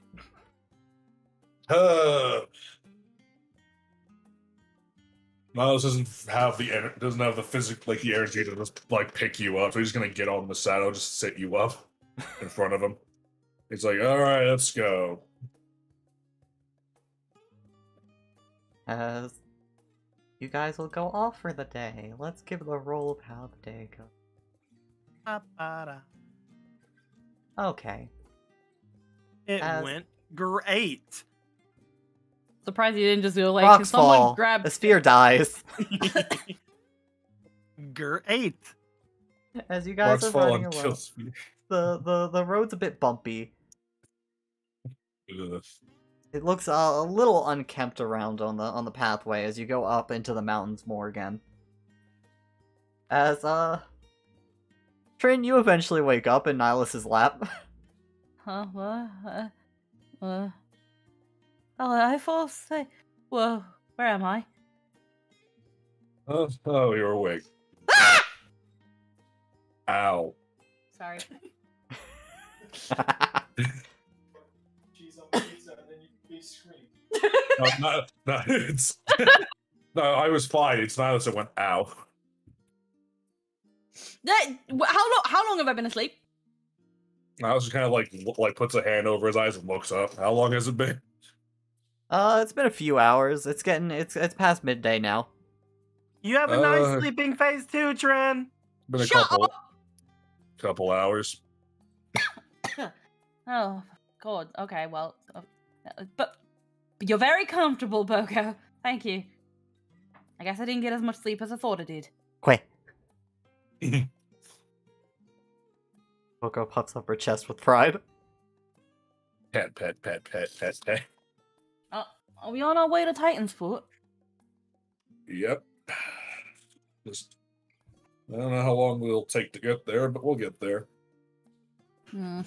Miles doesn't have the physical, like the energy to just like pick you up, so he's gonna get on the saddle, just sit you up in front of him. He's like, "All right, let's go." As you guys will go off for the day, let's give the roll of how the day goes. Okay. It went great. Surprised you didn't just go like, rocks someone fall. grab The sphere dies. Great. As you guys rocks are fall running and along, kill Sphere. the road's a bit bumpy. Ugh. It looks a little unkempt around on the pathway as you go up into the mountains more again. As Trin, you eventually wake up in Nihilus's lap. Huh? What? Oh, I fall asleep. Whoa, where am I? Oh, you're awake. Ow. Sorry. She's on pizza and then you scream. No, it's... no, I was fine. It's Nihilus that went, ow. How long have I been asleep? Nihilus just kind of like puts a hand over his eyes and looks up. How long has it been? It's been a few hours. It's past midday now. You have a nice sleeping phase too, Trin. Been a couple hours. Oh, God. Okay, well, but you're very comfortable, Boko. Thank you. I guess I didn't get as much sleep as I thought I did. Quay. Boko puffs up her chest with pride. Pet. Are we on our way to Titan's Foot? Yep. Just, I don't know how long it'll take to get there, but we'll get there. Hmm.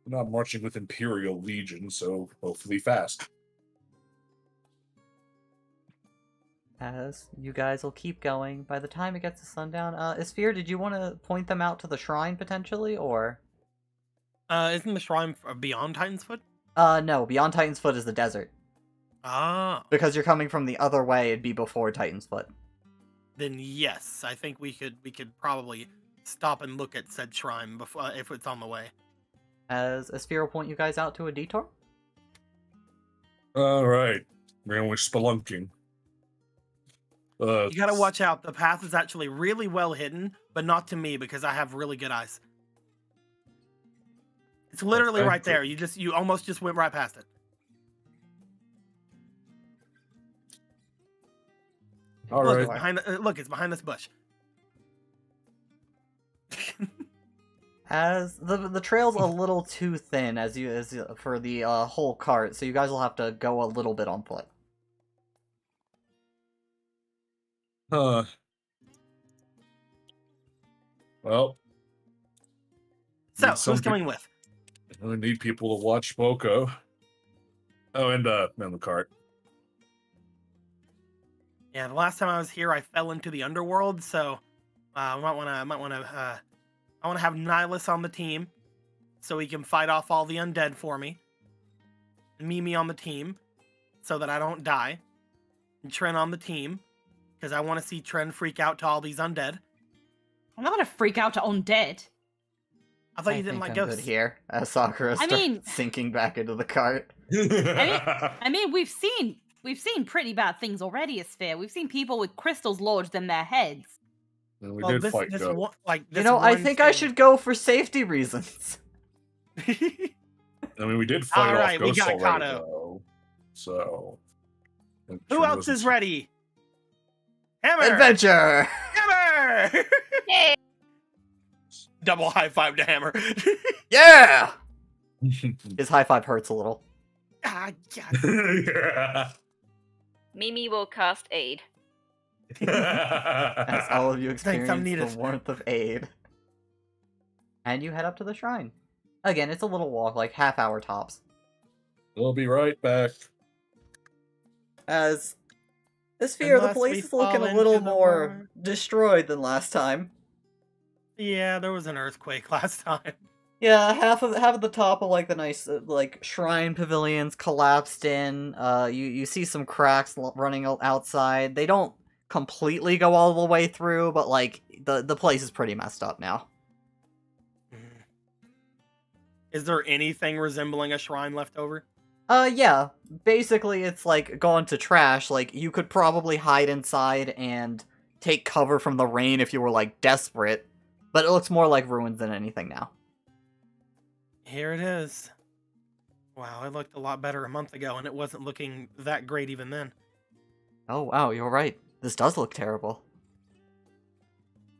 We're not marching with Imperial Legion, so hopefully fast. As you guys will keep going, by the time it gets to sundown, Isphere, did you want to point them out to the shrine potentially, or? Isn't the shrine beyond Titan's Foot? No, beyond Titan's Foot is the desert. Ah. Because you're coming from the other way, it'd be before Titan's Foot. Then yes, I think we could probably stop and look at said shrine before if it's on the way. As Isphere will point you guys out to a detour. Alright. We're going spelunking. You gotta watch out. The path is actually really well hidden, but not to me because I have really good eyes. It's literally right there. You almost just went right past it. All look, right. it's behind it's behind this bush. As the trail's a little too thin for the whole cart, so you guys will have to go a little bit on foot. Well. So, who's coming with? We need people to watch Boko. Oh, and man the cart. Yeah, the last time I was here, I fell into the underworld, so I want to have Nihilus on the team, so he can fight off all the undead for me. And Mimi on the team, so that I don't die. And Trin on the team, because I want to see Trin freak out to all these undead. I'm not gonna freak out to undead. I thought you didn't like ghosts. Good here, as Sakura starts sinking back into the cart. I mean, we've seen pretty bad things already, Isphere. We've seen people with crystals lodged in their heads. And we did fight ghosts. I think I should go for safety reasons. I mean, we did fight off ghosts already, Kato. though. So, who else is ready? Hammer! Adventure! Hammer! Yay! Double high five to Hammer. Yeah! His high five hurts a little. Ah, yeah. Yeah. Mimi will cast aid. As all of you Thanks, I'm experience needed. the warmth of aid. And you head up to the shrine. Again, it's a little walk, like half-hour tops. We'll be right back. As this fear, the Unless we place is looking fall a little into the more water. destroyed than last time. Yeah, there was an earthquake last time. Yeah, half of the top of like the nice like shrine pavilions collapsed in. You see some cracks running outside. They don't completely go all the way through, but like the place is pretty messed up now. Is there anything resembling a shrine left over? Yeah. Basically, it's like gone to trash. Like you could probably hide inside and take cover from the rain if you were like desperate, but it looks more like ruins than anything now. Here it is. Wow, it looked a lot better a month ago, and it wasn't looking that great even then. Oh wow, you're right. This does look terrible.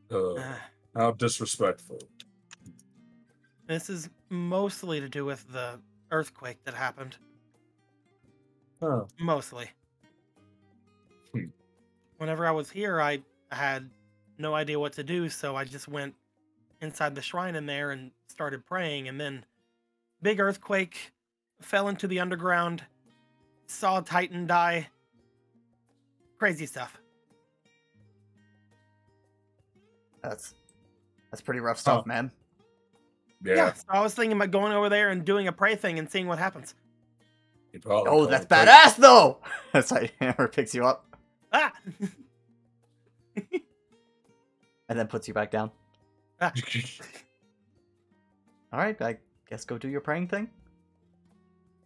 How disrespectful. This is mostly to do with the earthquake that happened. Oh. Mostly. Whenever I was here, I had no idea what to do, so I just went inside the shrine in there and started praying, and then big earthquake, fell into the underground, saw a Titan die. Crazy stuff. That's pretty rough stuff, man. Yeah, so I was thinking about going over there and doing a pray thing and seeing what happens. Oh, that's badass, though! That's like Hammer picks you up. Ah! And then puts you back down. Ah. Alright, I guess go do your praying thing.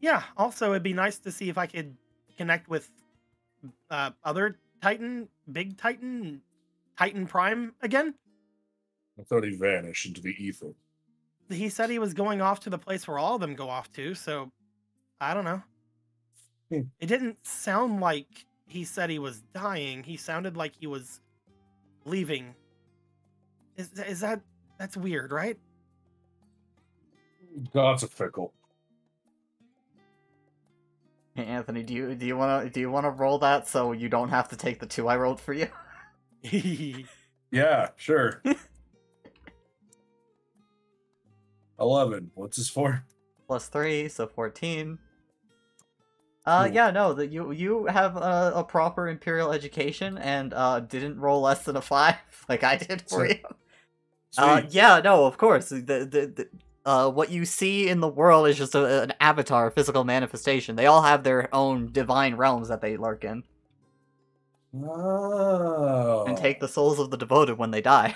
Yeah, also it'd be nice to see if I could connect with other Titan, Big Titan, Titan Prime again. I thought he vanished into the ether. He said he was going off to the place where all of them go off to, so I don't know. It didn't sound like he said he was dying. He sounded like he was leaving. Is that's weird, right? Gods are fickle. Hey, Anthony, do you wanna roll that so you don't have to take the 2 I rolled for you? Yeah, sure. 11. What's this for? +3, so 14. Yeah, no, that you have a proper imperial education and didn't roll less than a 5 like I did for you. Yeah, no, of course. What you see in the world is just an avatar, a physical manifestation. They all have their own divine realms that they lurk in. Oh. And take the souls of the devoted when they die.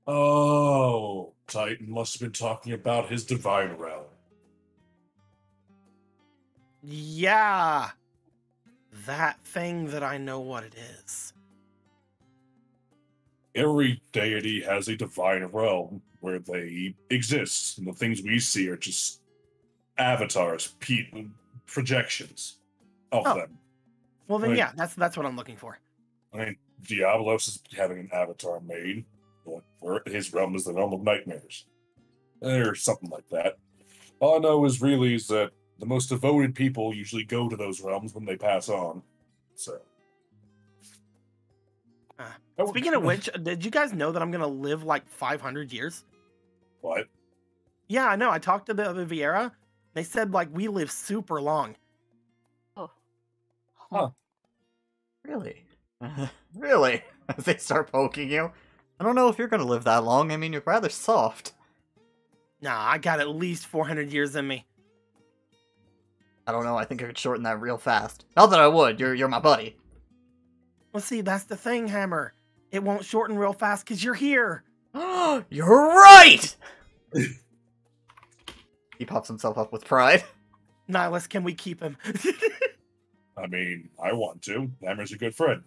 Oh, Titan must have been talking about his divine realm. Yeah. That thing that I know what it is. Every deity has a divine realm where they exist, and the things we see are just avatars, projections of them. Well, then, yeah, that's what I'm looking for. I mean, Diablos is having an avatar made. Where his realm is the realm of nightmares, or something like that. All I know is that the most devoted people usually go to those realms when they pass on. So, speaking of which, did you guys know that I'm gonna live like 500 years? What? Yeah, I know. I talked to the Viera. They said like we live super long. Oh. Huh. Really? Really? As they start poking you? I don't know if you're gonna live that long. I mean, you're rather soft. Nah, I got at least 400 years in me. I don't know. I think I could shorten that real fast. Not that I would. You're my buddy. Well, see, that's the thing, Hammer. It won't shorten real fast because you're here. You're right! He pops himself up with pride. Nihilus, can we keep him? I mean, I want to. Hammer's a good friend.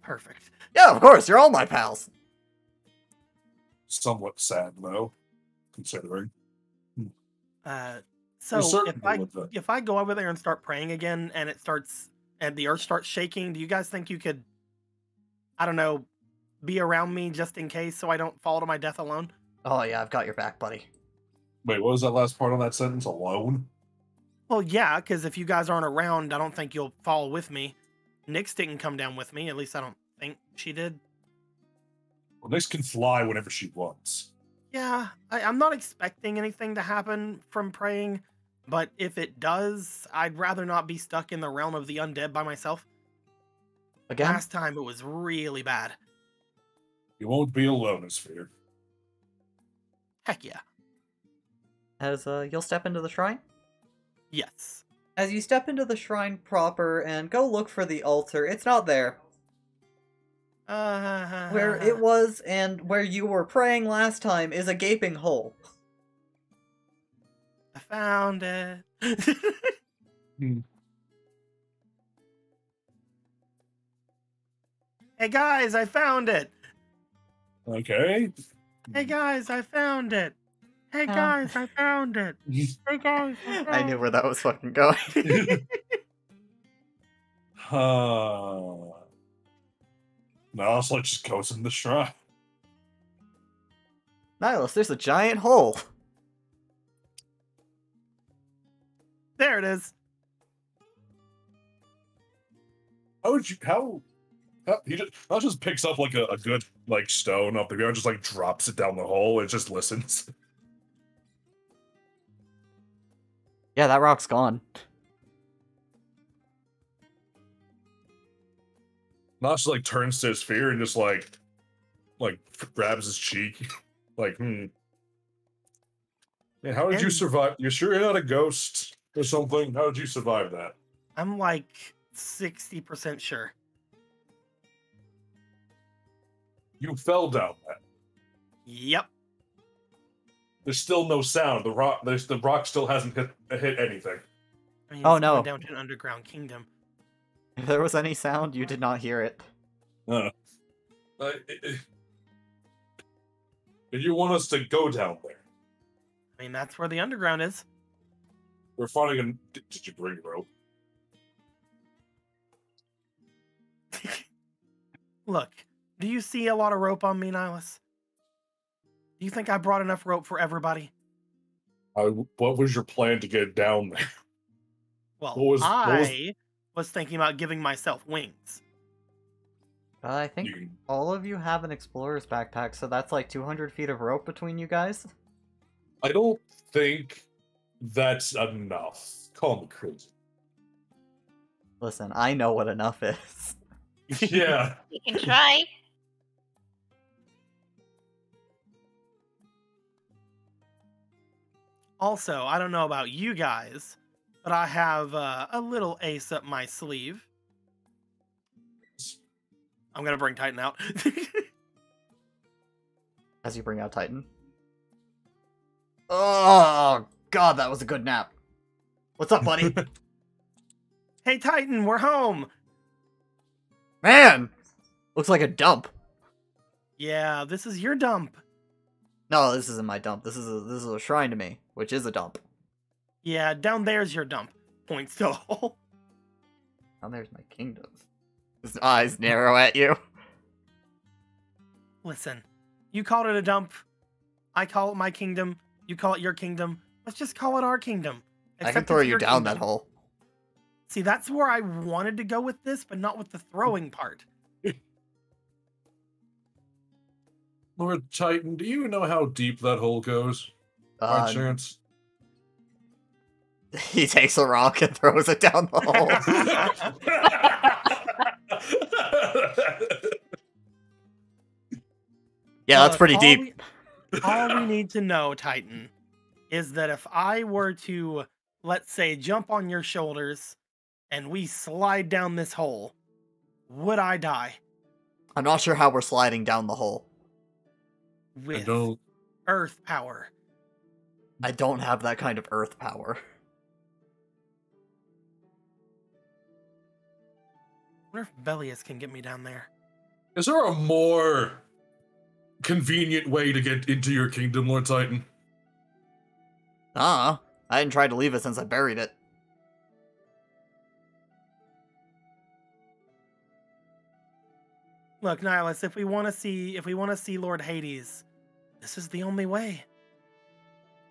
Perfect. Yeah, of course. You're all my pals. Somewhat sad, though, considering. So if I go over there and start praying again, and the earth starts shaking, do you guys think you could, I don't know, be around me just in case, so I don't fall to my death alone? Oh yeah, I've got your back, buddy. Wait, what was that last part on that sentence? Alone? Well, yeah, because if you guys aren't around, I don't think you'll fall with me. Nyx didn't come down with me. At least I don't think she did. Well, Nyx can fly whenever she wants. Yeah, I'm not expecting anything to happen from praying, but if it does, I'd rather not be stuck in the realm of the undead by myself. Again? Last time it was really bad. You won't be alone, Sphere. Heck yeah. As you'll step into the shrine? Yes. As you step into the shrine proper and go look for the altar, it's not there. Where it was and where you were praying last time is a gaping hole. I found it. Hey guys, I found it. Okay. Hey guys, I found it. Hey guys, I found it. Hey guys, I knew where that was fucking going. Now it's like just goes in the shrine. Nihilus, there's a giant hole. There it is. He just picks up like a good like stone off the ground, just like drops it down the hole, and just listens. Yeah, that rock's gone. Nosh like turns to his Sphere and just like grabs his cheek, like Man, how did you survive? You sure you're not a ghost or something? How did you survive that? I'm like 60% sure. You fell down that. Yep. There's still no sound. The rock still hasn't hit anything. I mean, oh no! Down to an underground kingdom. If there was any sound, you did not hear it. Did you want us to go down there? I mean, that's where the underground is. We're finding a... Did you bring rope? Look, do you see a lot of rope on me, Nihilus? Do you think I brought enough rope for everybody? What was your plan to get down there? Well, I was thinking about giving myself wings. I think all of you have an explorer's backpack, so that's like 200 feet of rope between you guys. I don't think that's enough. Call me crazy. Listen, I know what enough is. Yeah. You can try. Also, I don't know about you guys, but I have a little ace up my sleeve. I'm gonna bring Titan out. As you bring out Titan. Oh, God, that was a good nap. What's up, buddy? Hey, Titan, we're home! Man! Looks like a dump. Yeah, this is your dump. No, this isn't my dump. This is a shrine to me, which is a dump. Yeah, down there's your dump. Points to a hole. Down there's my kingdom. His eyes narrow at you. Listen, you called it a dump. I call it my kingdom. You call it your kingdom. Let's just call it our kingdom. I can throw you down that hole. See, that's where I wanted to go with this, but not with the throwing part. Lord Titan, do you know how deep that hole goes? By chance? He takes a rock and throws it down the hole. Yeah, that's pretty deep. All we need to know, Titan, is that if I were to, let's say, jump on your shoulders and we slide down this hole, would I die? I'm not sure how we're sliding down the hole. With earth power. I don't have that kind of earth power. I wonder if Belius can get me down there. Is there a more convenient way to get into your kingdom, Lord Titan? I hadn't tried to leave it since I buried it. Look, Nihilus, if we want to see Lord Hades, this is the only way.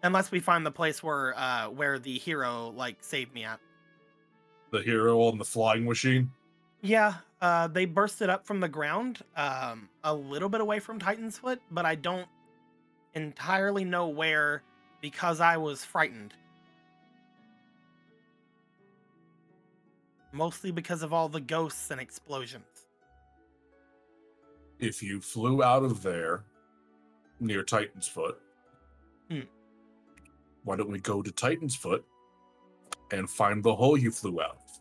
Unless we find the place where the hero like saved me at. The hero on the flying machine? Yeah, they bursted up from the ground, a little bit away from Titan's Foot, but I don't entirely know where because I was frightened. Mostly because of all the ghosts and explosions. If you flew out of there, near Titan's Foot, why don't we go to Titan's Foot and find the hole you flew out of?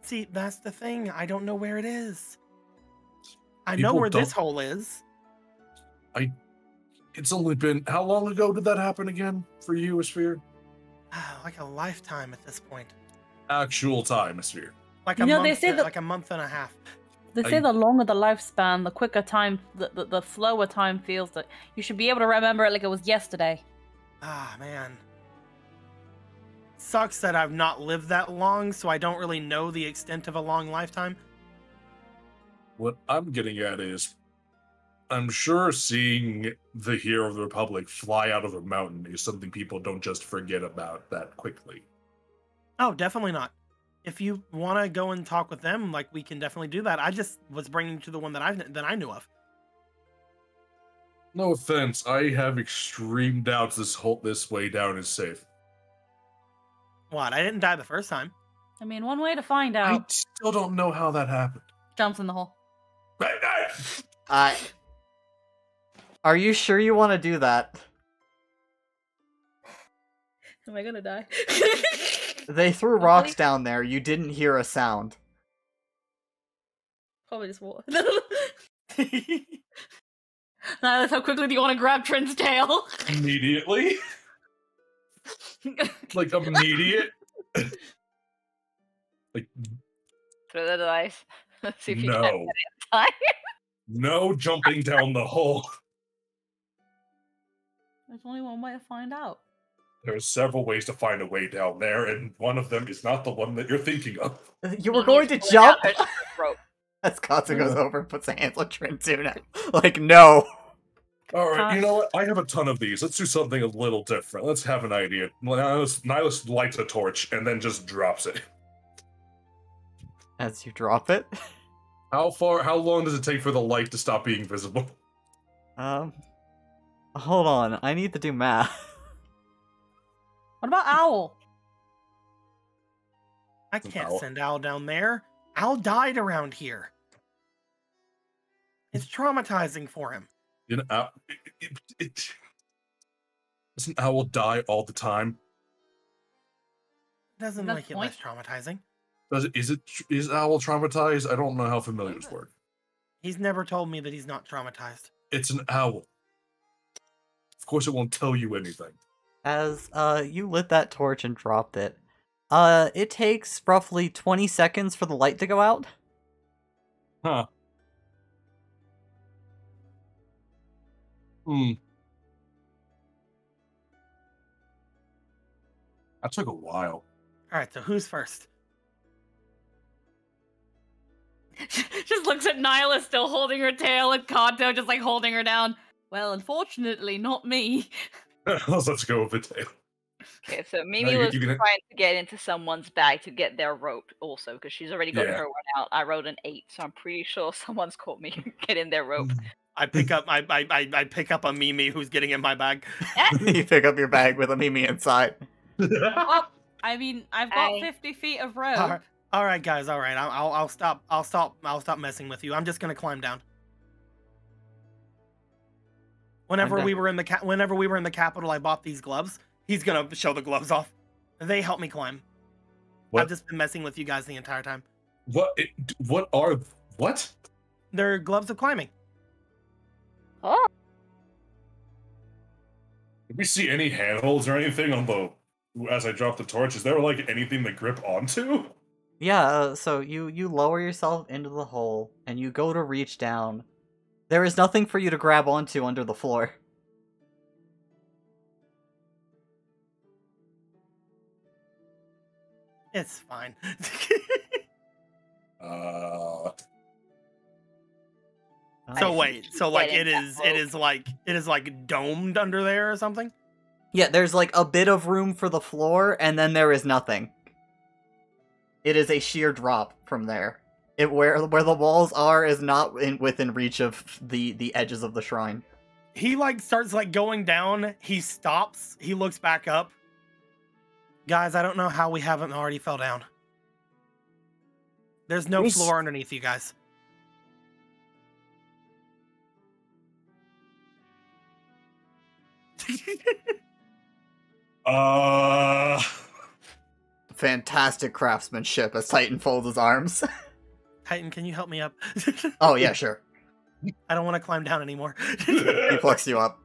See, that's the thing. I don't know where it is. I know where this hole is. It's only been... How long ago did that happen again for you, Asphere? Like a lifetime at this point. Actual time, Asphere. Like a month, they say like a month and a half. They say the longer the lifespan, the quicker time, the slower time feels. That you should be able to remember it like it was yesterday. Ah, man. Sucks that I've not lived that long, so I don't really know the extent of a long lifetime. What I'm getting at is, I'm sure seeing the hero of the Republic fly out of a mountain is something people don't just forget about that quickly. Oh, definitely not. If you want to go and talk with them, like, we can definitely do that. I just was bringing you to the one that I knew of. No offense, I have extreme doubts this way down is safe. What? I didn't die the first time. I mean, one way to find out. I still don't know how that happened. Jumps in the hole. Are you sure you want to do that? Am I gonna die? They threw rocks down there. You didn't hear a sound. Probably just water. That's how quickly do you want to grab Trin's tail? Immediately? Like, immediate? Like, throw the dice. See if you no. can get it in time. No jumping down the hole. There's only one way to find out. There's several ways to find a way down there, and one of them is not the one that you're thinking of. You were going to jump? As Katsu goes over and puts a hands on Trintuna. Like, no. Alright, you know what? I have a ton of these. Let's do something a little different. Let's have an idea. Nihilus lights a torch and then just drops it. As you drop it? How long does it take for the light to stop being visible? Hold on. I need to do math. What about Owl? I can't send Owl down there. Owl died around here. It's traumatizing for him. You know, doesn't Owl die all the time? Doesn't make it less traumatizing. Is Owl traumatized? I don't know how familiars work. He's never told me that he's not traumatized. It's an owl. Of course it won't tell you anything. As you lit that torch and dropped it, it takes roughly 20 seconds for the light to go out. Huh. That took a while. Alright, so who's first? Just looks at Nyla still holding her tail and Kanto just like holding her down. Well, unfortunately, not me. Let's go with the tail. Okay, so Mimi was trying to get into someone's bag to get their rope also, because she's already got her one out. I rolled an 8, so I'm pretty sure someone's caught me getting their rope. I pick up a Mimi who's getting in my bag. You pick up your bag with a Mimi inside. Well, I mean, I've got 50 feet of rope. All right, guys. All right, I'll stop messing with you. I'm just gonna climb down. Whenever we were in the capital, I bought these gloves. He's gonna show the gloves off. They help me climb. What? I've just been messing with you guys the entire time. What? They're gloves of climbing. Oh. Did we see any handholds or anything on the? As I dropped the torch, is there like anything to grip onto? Yeah. So you lower yourself into the hole and you go to reach down. There is nothing for you to grab onto under the floor. It's fine. So wait, so like it is like domed under there or something? Yeah, there's like a bit of room for the floor, and then there is nothing. It is a sheer drop from there. Where the walls are is not within reach of the edges of the shrine. He like starts like going down. He stops. He looks back up. Guys, I don't know how we haven't already fell down. There's no floor underneath you guys. Fantastic craftsmanship as Titan folds his arms. Titan, can you help me up? Oh, yeah, sure. I don't want to climb down anymore. He plucks you up.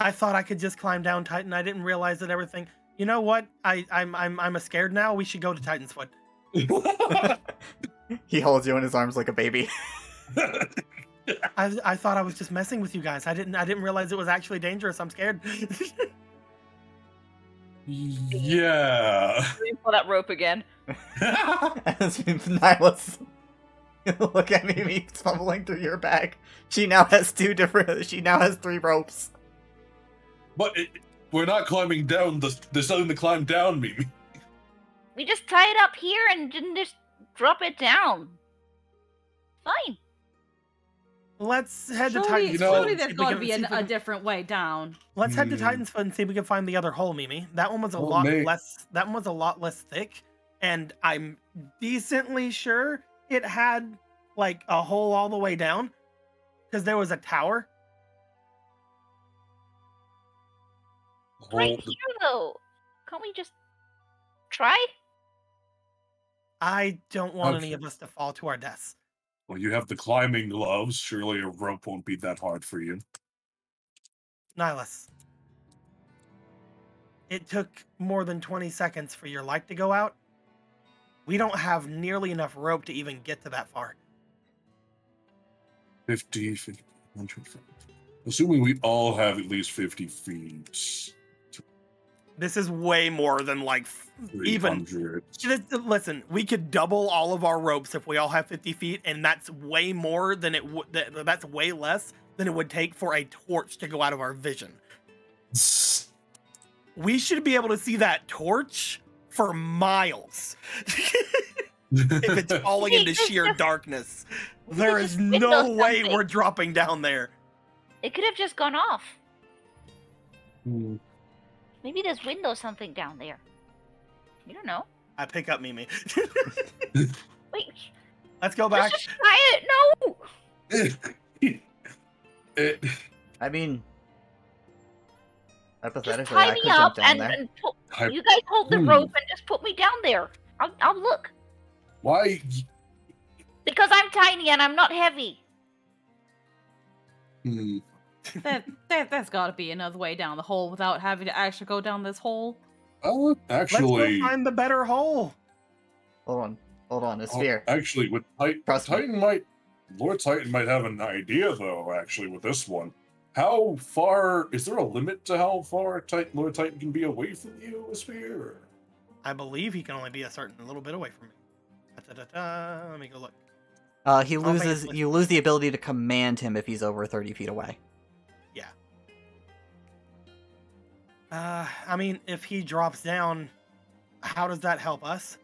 I thought I could just climb down, Titan. I didn't realize that everything. You know what? I'm scared now. We should go to Titan's Foot. He holds you in his arms like a baby. I thought I was just messing with you guys. I didn't realize it was actually dangerous. I'm scared. Yeah. Pull that rope again. As Nihilus, look at me fumbling through your bag. She now has three ropes. But we're not climbing down. There's nothing to climb down, Mimi. We just tie it up here and didn't just drop it down. Fine. Let's head to Titan's Foot. Surely there's got to be a different way down. Let's head to Titan's Foot and see if we can find the other hole, Mimi. That one was a lot less. That one was a lot less thick, and I'm decently sure it had like a hole all the way down because there was a tower. Right here, though. Can't we just try? I don't want any of us to fall to our deaths. Well, you have the climbing gloves. Surely a rope won't be that hard for you. Nihilus, it took more than 20 seconds for your light to go out. We don't have nearly enough rope to even get to that far. 50, 100. Assuming we all have at least 50 feet. This is way more than like even. Listen, we could double all of our ropes if we all have 50 feet, and that's way more than it would. That's way less than it would take for a torch to go out of our vision. We should be able to see that torch for miles. If it's falling into sheer darkness, there is no way we're dropping down there. It could have just gone off. Maybe there's window something down there. You don't know. I pick up Mimi. Wait. Let's go back. Let's just try it. No. I mean, hypothetically, just tie I could me jump up down there. and you guys hold the rope and just put me down there. I'll look. Why? Because I'm tiny and I'm not heavy. There's got to be another way down the hole without having to actually go down this hole. Actually, let's go find the better hole. Hold on, it's here. Actually, with Lord Titan might have an idea though. Actually, with this one, how far is there a limit to how far Lord Titan can be away from you, Sphere? I believe he can only be a little bit away from me. Let me go look. You lose the ability to command him if he's over 30 feet away. Yeah. I mean, if he drops down, how does that help us?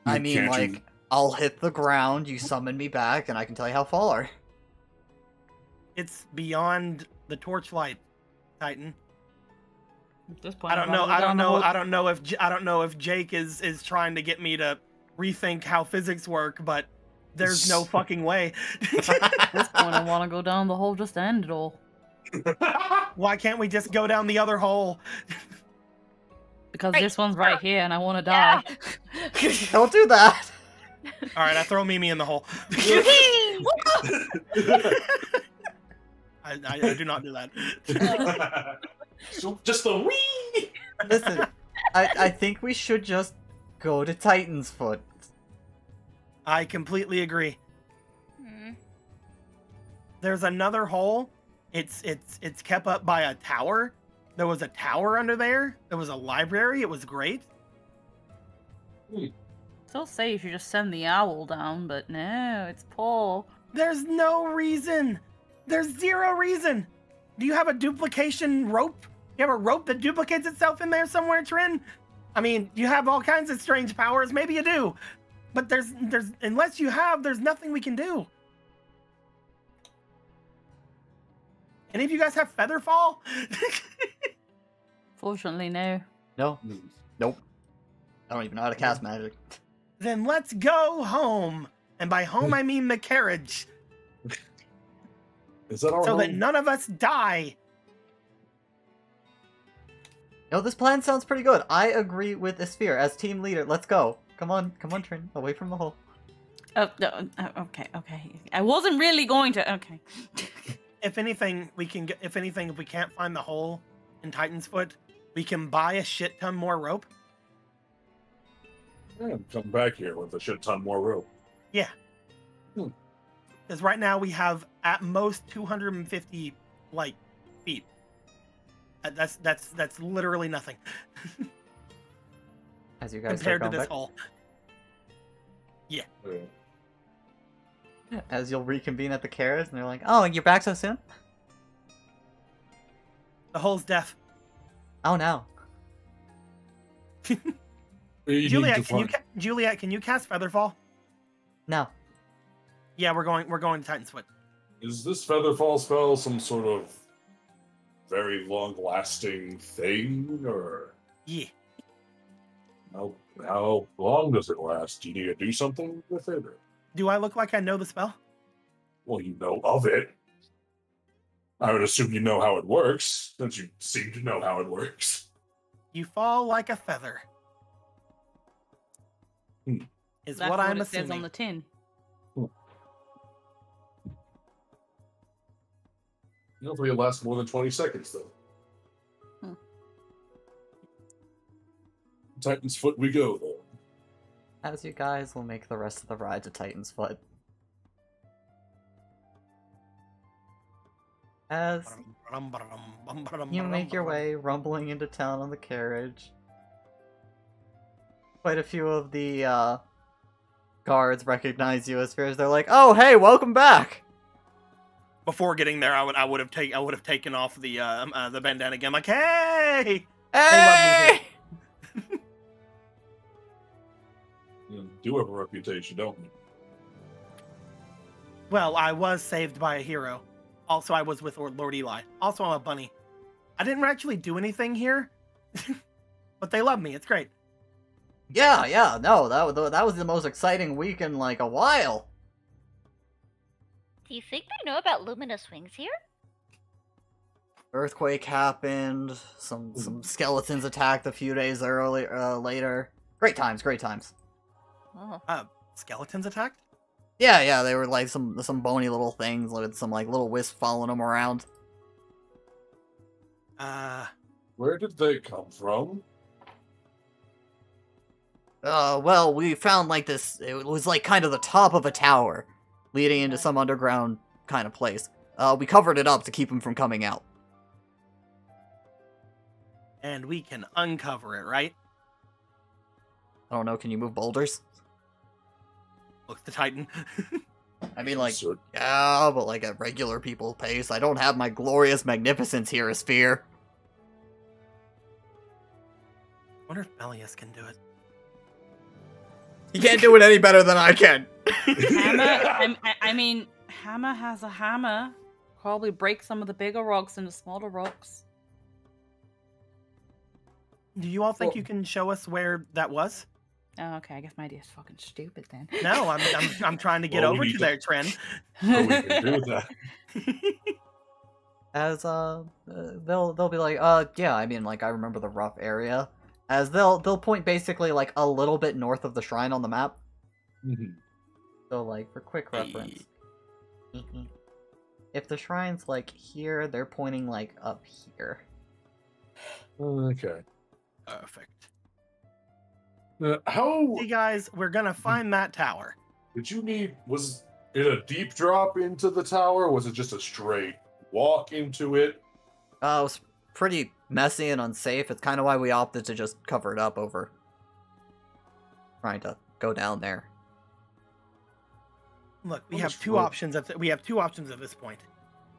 I mean, like, I'll hit the ground, you summon me back, and I can tell you how far. It's beyond the torchlight, Titan. At this point, I don't know if Jake is trying to get me to rethink how physics work, but there's no fucking way. At this point, I want to go down the hole just to end it all. Why can't we just go down the other hole? Because this one's right here and I want to die. Yeah. Don't do that. Alright, I throw Mimi in the hole. I do not do that. So just a wee! Listen, I think we should just go to Titan's Foot. I completely agree. There's another hole. It's kept up by a tower, There was a tower under there. There was a library. It was great. Still say you should just send the owl down, but no, it's Paul. There's no reason. There's zero reason. Do you have a duplication rope? You have a rope that duplicates itself in there somewhere, Trin? I mean, you have all kinds of strange powers. Maybe you do. But there's unless you have, there's nothing we can do. Any of you guys have Featherfall? Fortunately, no. No. Nope. I don't even know how to cast magic. Then let's go home. And by home, I mean the carriage. Is that all so right? that none of us die. No, this plan sounds pretty good. I agree with Isphere as team leader. Let's go. Come on, Trin. Away from the hole. Oh, no, okay. I wasn't really going to. Okay. If anything, we can. If we can't find the hole in Titan's Foot, we can buy a shit ton more rope. Yeah, come back here with a shit ton more rope. Yeah. Because right now we have at most 250 feet. That's literally nothing. As you guys compared to start this going back. hole. Yeah. As you'll reconvene at the carriage, and they're like, "Oh, you're back so soon?" The hole's deaf. Oh no. Juliet, can you cast Featherfall? No. Yeah, we're going to Titan's Foot. Is this Featherfall spell some sort of very long-lasting thing, or? Yeah. How long does it last? Do you need to do something with it? Or? Do I look like I know the spell? Well, you know of it. I would assume you know how it works, since you seem to know how it works. You fall like a feather. Is That's what I'm it assuming. says on the tin. Hopefully it lasts more than 20 seconds, though. Titan's Foot we go, though. As you guys will make the rest of the ride to Titan's Foot. As you make your way rumbling into town on the carriage, quite a few of the guards recognize you as Fears. They're like, "Oh, hey, welcome back." Before getting there, I would have taken off the bandana again. Like, hey, hey! You do have a reputation, don't you? Well, I was saved by a hero. Also, I was with Lord Eli. Also, I'm a bunny. I didn't actually do anything here, but they love me. It's great. Yeah, no, that was the most exciting week in like a while. Do you think they know about luminous wings here? Earthquake happened. Some skeletons attacked a few days later. Great times. Oh. Skeletons attacked? Yeah, they were like some bony little things with some like little wisps following them around. Where did they come from? Well, we found like this. It was like kind of the top of a tower, leading into some underground kind of place. We covered it up to keep them from coming out. And we can uncover it, right? I don't know. Can you move boulders? Look, the Titan. I mean, like, yeah, but like at regular people pace. I don't have my glorious magnificence here, Isphere. I wonder if Belius can do it. He can't do it any better than I can. Hammer has a hammer. Probably break some of the bigger rocks into smaller rocks. Do you all think you can show us where that was? Oh, okay. I guess my idea is fucking stupid then. No, I'm trying to get over to there, Tren. We can do that. As they'll be like, yeah, I mean, like, I remember the rough area. As they'll point basically like a little bit north of the shrine on the map. Mm-hmm. So like for quick reference, if the shrine's like here, they're pointing like up here. Okay. Perfect. How? Hey guys, we're gonna find that tower. Did you need? Was it a deep drop into the tower? Or was it just a straight walk into it? It was pretty messy and unsafe. It's kind of why we opted to just cover it up over trying to go down there. Look, we have two options. We have two options at this point.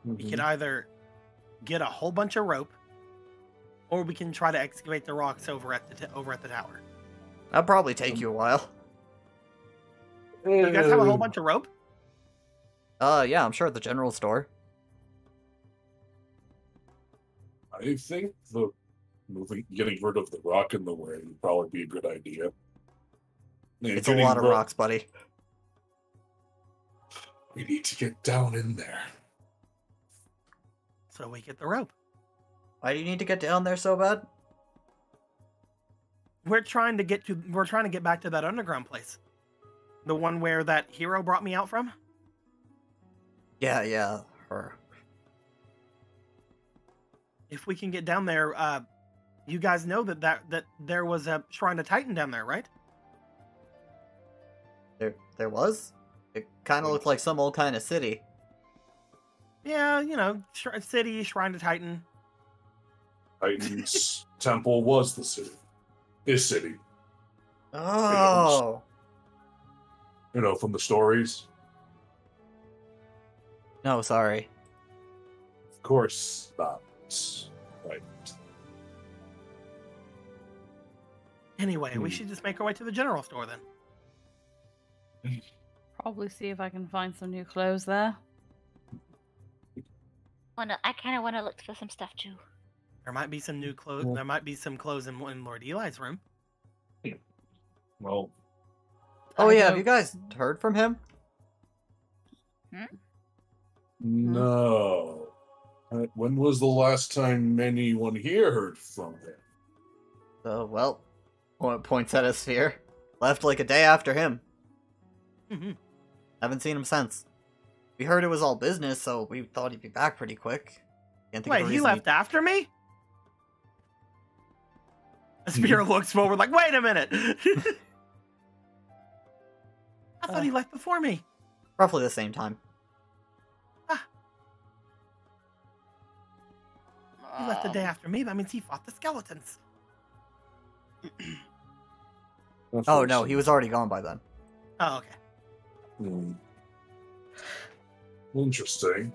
We could either get a whole bunch of rope, or we can try to excavate the rocks over at the tower. That'll probably take you a while. You guys have a whole bunch of rope? Yeah, I'm sure at the general store. I think getting rid of the rock in the way would probably be a good idea. It's a lot of rocks, buddy. We need to get down in there. So we get the rope. Why do you need to get down there so bad? We're trying to get back to that underground place. The one where that hero brought me out from? Yeah, her. If we can get down there, you guys know that there was a Shrine of Titan down there, right? There was? It kind of looked like some old kind of city. Yeah, you know, city, Shrine of Titan. Titan's temple was the city. His city. Oh. You know, from the stories. No, sorry. Of course not. Right. Anyway, we should just make our way to the general store then. Probably see if I can find some new clothes there. I kind of want to look for some stuff too. There might be some new clothes. There might be some clothes in Lord Eli's room. Well. Oh yeah, have you guys heard from him? No. When was the last time anyone here heard from him? Well, points at a sphere. Left like a day after him. Haven't seen him since. We heard it was all business, so we thought he'd be back pretty quick. Wait, he left after me? Sphere looks forward like, wait a minute! I thought he left before me. Roughly the same time. He left the day after me. That means he fought the skeletons. Oh no, he was already gone by then. Oh, okay. Interesting.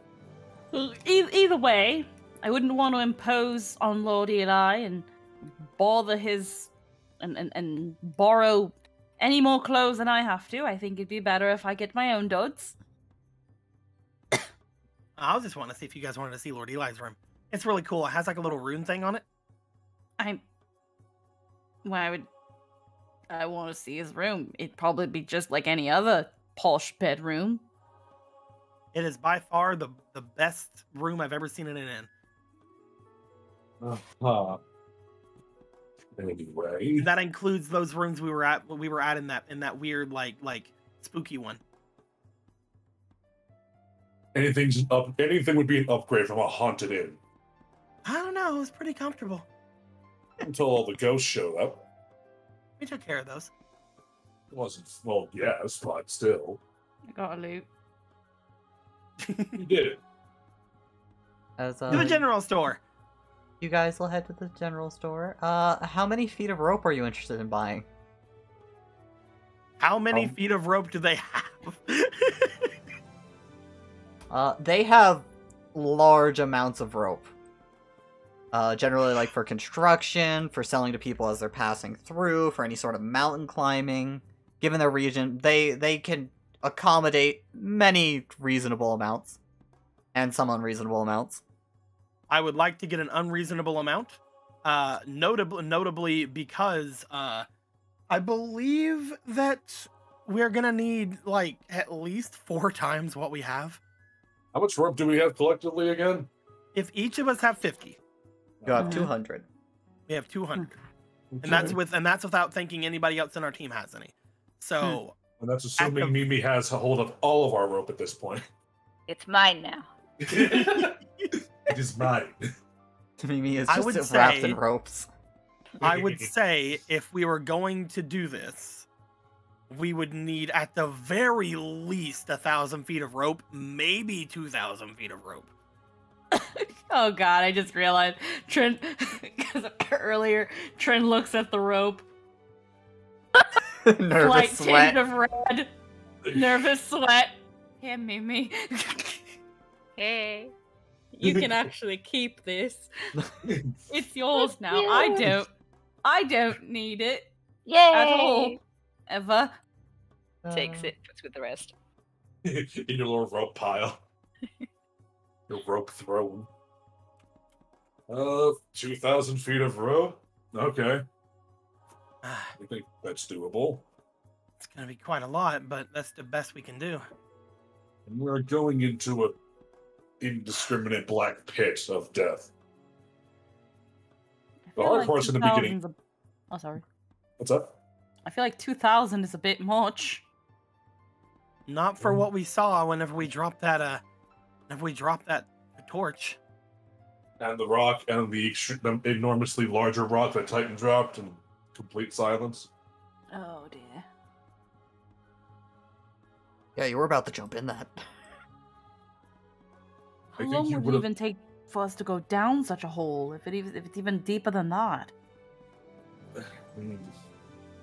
Either way, I wouldn't want to impose on Lord Eli and bother his and borrow any more clothes than I have to. I think it'd be better if I get my own duds. I just want to see if you guys wanted to see Lord Eli's room. It's really cool. It has like a little rune thing on it. I want to see his room. It'd probably be just like any other posh bedroom. It is by far the best room I've ever seen in an inn. Anyway, that includes those rooms we were at in that weird like spooky one. Anything would be an upgrade from a haunted inn. I don't know. It was pretty comfortable until all the ghosts showed up. We took care of those. It wasn't yes, but still. I got a loot. You did it. To the general store. You guys will head to the general store. How many feet of rope are you interested in buying? How many feet of rope do they have? They have large amounts of rope. Generally, like for construction, for selling to people as they're passing through, for any sort of mountain climbing. Given their region, they can accommodate many reasonable amounts, and some unreasonable amounts. I would like to get an unreasonable amount, notably because I believe that we're gonna need like at least 4 times what we have. How much rope do we have collectively again? If each of us have 50, you have 200. We have 200, and that's without thinking anybody else in our team has any. So, and that's assuming Mimi has a hold of all of our rope at this point. It's mine now. It is mine. Mimi is just wrapped in ropes. I would say if we were going to do this, we would need at the very least 1,000 feet of rope, maybe 2,000 feet of rope. Oh god, I just realized Trin, because earlier Trin looks at the rope. Nervous Light sweat. tinge of red. Nervous sweat. Hey, Mimi. Hey. You can actually keep this. It's yours now. I don't need it. Yay! At all. Ever. Takes it, puts with the rest. In your little rope pile. Your rope throne. 2,000 feet of rope? Okay. I think that's doable. It's gonna be quite a lot, but that's the best we can do. And we're going into an indiscriminate black pit of death. The hard part's in the beginning. Oh, sorry. What's up? I feel like 2,000 is a bit much. Not for what we saw whenever we dropped that torch. And the rock and the enormously larger rock that Titan dropped in complete silence. Oh dear. Yeah, you were about to jump in that. How long would it even take for us to go down such a hole, if it's even deeper than that?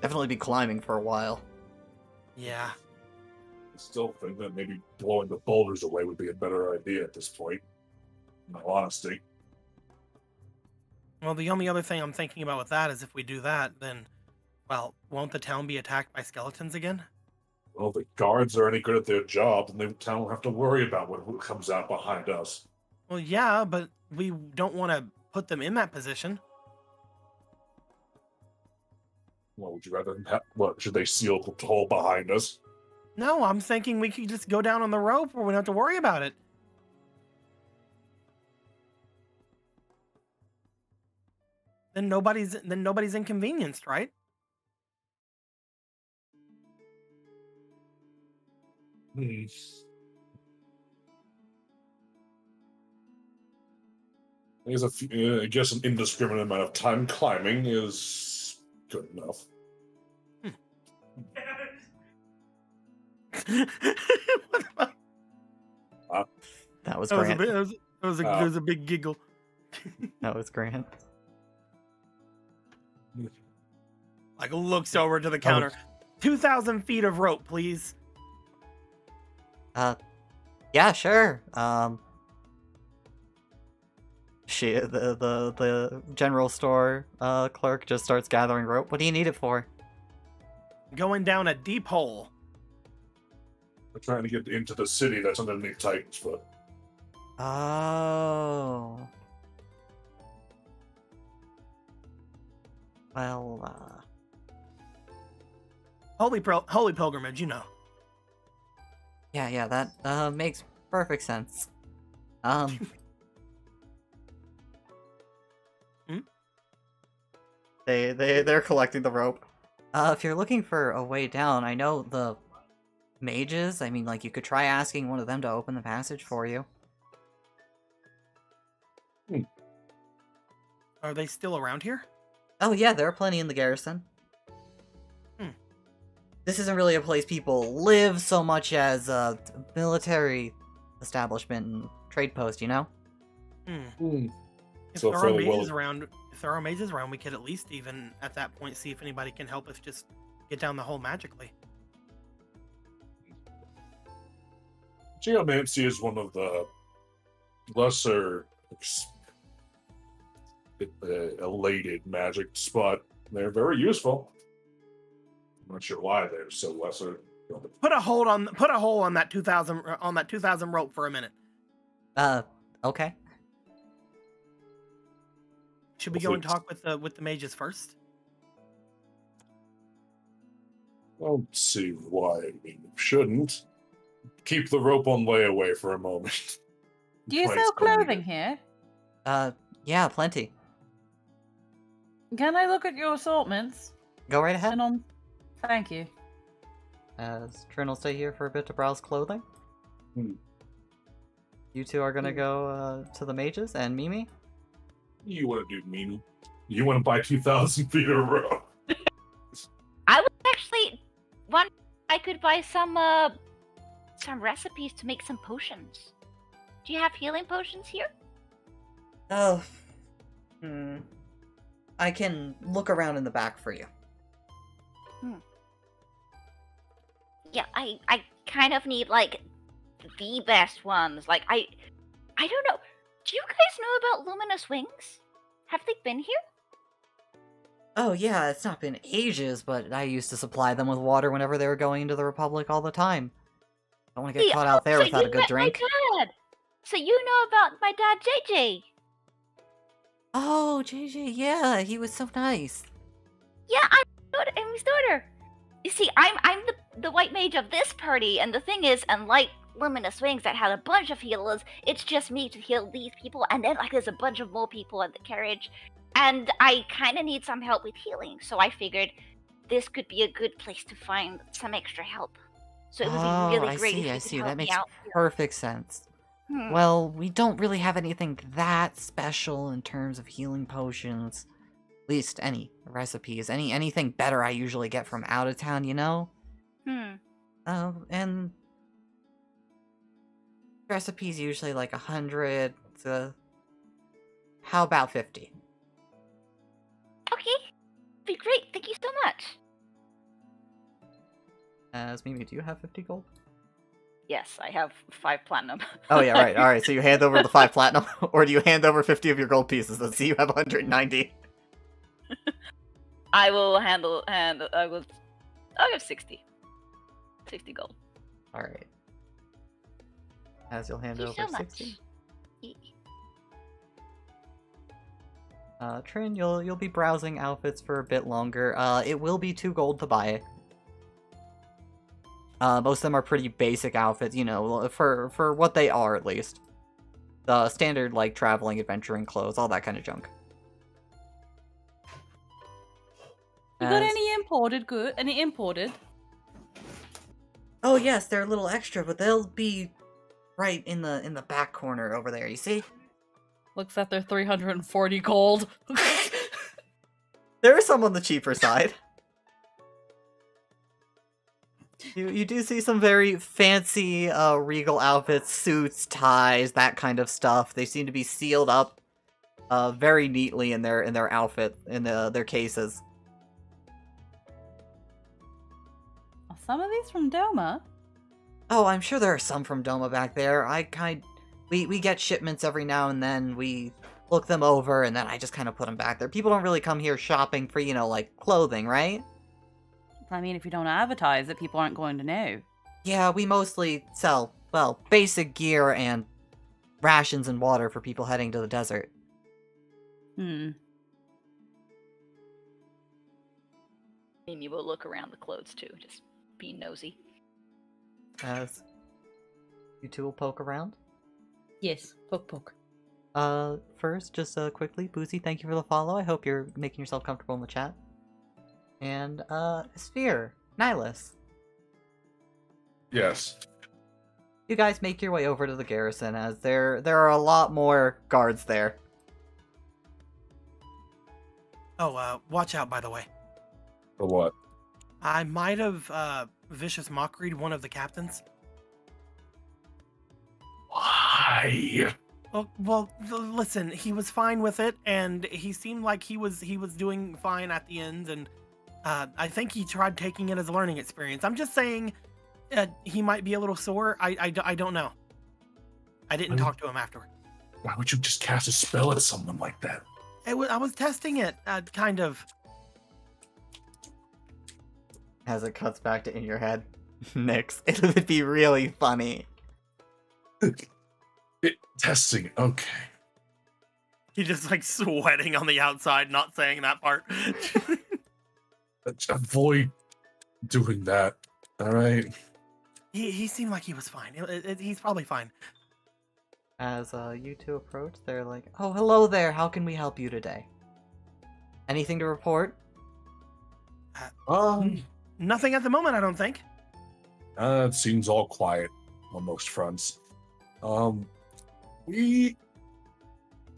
Definitely be climbing for a while. Yeah. I still think that maybe blowing the boulders away would be a better idea at this point. In all honesty. Well, the only other thing I'm thinking about with that is if we do that, then, well, won't the town be attacked by skeletons again? Well, if the guards are any good at their job, then the town will have to worry about what comes out behind us. Well, yeah, but we don't want to put them in that position. Well, would you rather have, what, should they seal the hole behind us? No, I'm thinking we could just go down on the rope where we don't have to worry about it. Then nobody's inconvenienced, right? I guess an indiscriminate amount of time climbing is good enough. That was Grant. That was a big giggle. That was Grant. Like looks over to the counter. 2,000 feet of rope, please. Yeah, sure. The general store clerk just starts gathering rope. What do you need it for? Going down a deep hole. We're trying to get into the city that's underneath Titan's foot. Oh. Well, Holy pilgrimage, you know. Yeah, that makes perfect sense. They're collecting the rope. If you're looking for a way down, I know the mages. I mean, like, you could try asking one of them to open the passage for you. Are they still around here? Oh yeah, there are plenty in the garrison. This isn't really a place people live so much as a military establishment and trade post, you know? If there are mages around, we could at least even at that point see if anybody can help us just get down the hole magically. Geomancy is one of the lesser elated magic spot. They're very useful. I'm not sure why they're so lesser. Put a hole on that 2,000 rope for a minute. Okay. Should we go and talk with the mages first? I don't see why we shouldn't. Keep the rope on layaway for a moment. Do you sell clothing here? Yeah, plenty. Can I look at your assortments? Go right ahead. Thank you. As Trin will stay here for a bit to browse clothing. You two are gonna go to the mages, and Mimi? You want to do Mimi? You want to buy 2,000 feet of rope? I was actually wondering if I could buy some recipes to make some potions. Do you have healing potions here? Oh. I can look around in the back for you. Yeah, I kind of need, like, the best ones. Like, I don't know. Do you guys know about Luminous Wings? Have they been here? Oh yeah, it's not been ages, but I used to supply them with water whenever they were going into the Republic all the time. I don't want to get caught out there without a good drink. My dad. So you know about my dad, JJ. Oh, JJ, yeah, he was so nice. Yeah, I'm his daughter. You see, I'm the white mage of this party, and the thing is, unlike Luminous Wings that had a bunch of healers, it's just me to heal these people, and then like there's a bunch of more people in the carriage, and I kind of need some help with healing, so I figured this could be a good place to find some extra help. So it would be really great if you could I see. help That me makes out. perfect sense. Well, we don't really have anything that special in terms of healing potions. At least any recipes. Anything better I usually get from out of town, you know? And recipes usually like 100 to... How about 50? Okay. Be great. Thank you so much. Mimi, do you have 50 gold? Yes, I have 5 platinum. Oh yeah, right. Alright, so you hand over the 5 platinum, or do you hand over 50 of your gold pieces? Let's see, you have 190. I will handle, and I'll have 60. 60 gold. Alright. As you'll hand Thank over you so 60. much. Trin, you'll be browsing outfits for a bit longer. It will be 2 gold to buy. Most of them are pretty basic outfits, you know, for what they are, at least. The standard, like, traveling, adventuring clothes, all that kind of junk. You got any imported good? Any imported? Oh yes, they're a little extra, but they'll be right in the back corner over there, you see? Looks like they're 340 gold. There are some on the cheaper side. You do see some very fancy regal outfits, suits, ties, that kind of stuff. They seem to be sealed up very neatly in their outfit, in their cases. Are some of these from Doma? Oh, I'm sure there are some from Doma back there. We get shipments every now and then. We look them over, and then I just kind of put them back there. People don't really come here shopping for, you know, like, clothing, right? I mean, if you don't advertise it, people aren't going to know. Yeah, we mostly sell, well, basic gear and rations and water for people heading to the desert. Amy will look around the clothes too, just be nosy. As you two will poke around? Yes, poke. First, just quickly, Boozy, thank you for the follow. I hope you're making yourself comfortable in the chat. And, Sphere, Nihilus. Yes. You guys make your way over to the garrison, as there are a lot more guards there. Oh, watch out, by the way. For what? I might have, vicious mockeried one of the captains. Why? Well, listen, he was fine with it, and he seemed like he was doing fine at the end, and I think he tried taking it as a learning experience. I'm just saying he might be a little sore. I don't know. I didn't talk to him afterward. Why would you just cast a spell at someone like that? I was testing it, kind of. As it cuts back to in your head. Nix, it would be really funny. Testing, okay. He just like sweating on the outside, not saying that part. Avoid doing that, alright? He seemed like he was fine. He's probably fine. As you two approach, they're like, "Oh, hello there, how can we help you today? Anything to report?" Nothing at the moment, I don't think. It seems all quiet on most fronts. We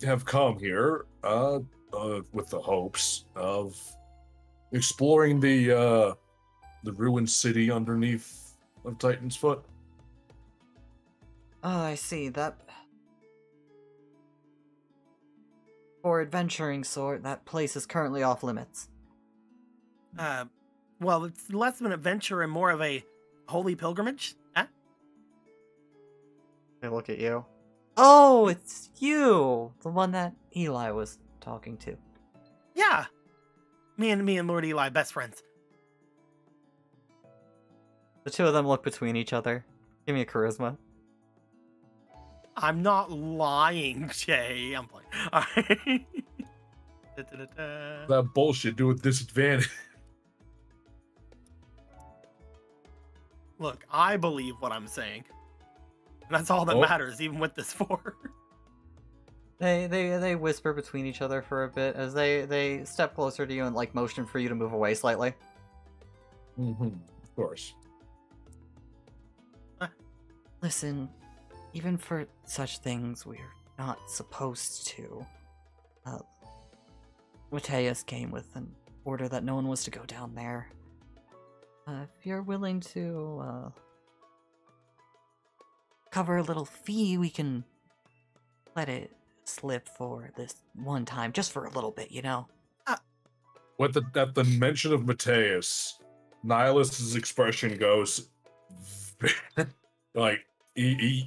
have come here, with the hopes of exploring the ruined city underneath of Titan's Foot. Oh, I see. For adventuring sort, that place is currently off limits. Well, it's less of an adventure and more of a holy pilgrimage. Huh? They look at you. Oh, it's you! The one that Eli was talking to. Yeah. Me and Lord Eli, best friends. The two of them look between each other. Give me a charisma. I'm not lying, Jay. I'm playing. All right. That bullshit, do with disadvantage. Look, I believe what I'm saying. And that's all that matters, even with this 4. They whisper between each other for a bit as they step closer to you and like motion for you to move away slightly. Of course. Listen, even for such things, we're not supposed to. Mateus came with an order that no one was to go down there. If you're willing to cover a little fee, we can let it slip for this one time, just for a little bit, you know? At the mention of Mateus, Nihilust's expression goes like he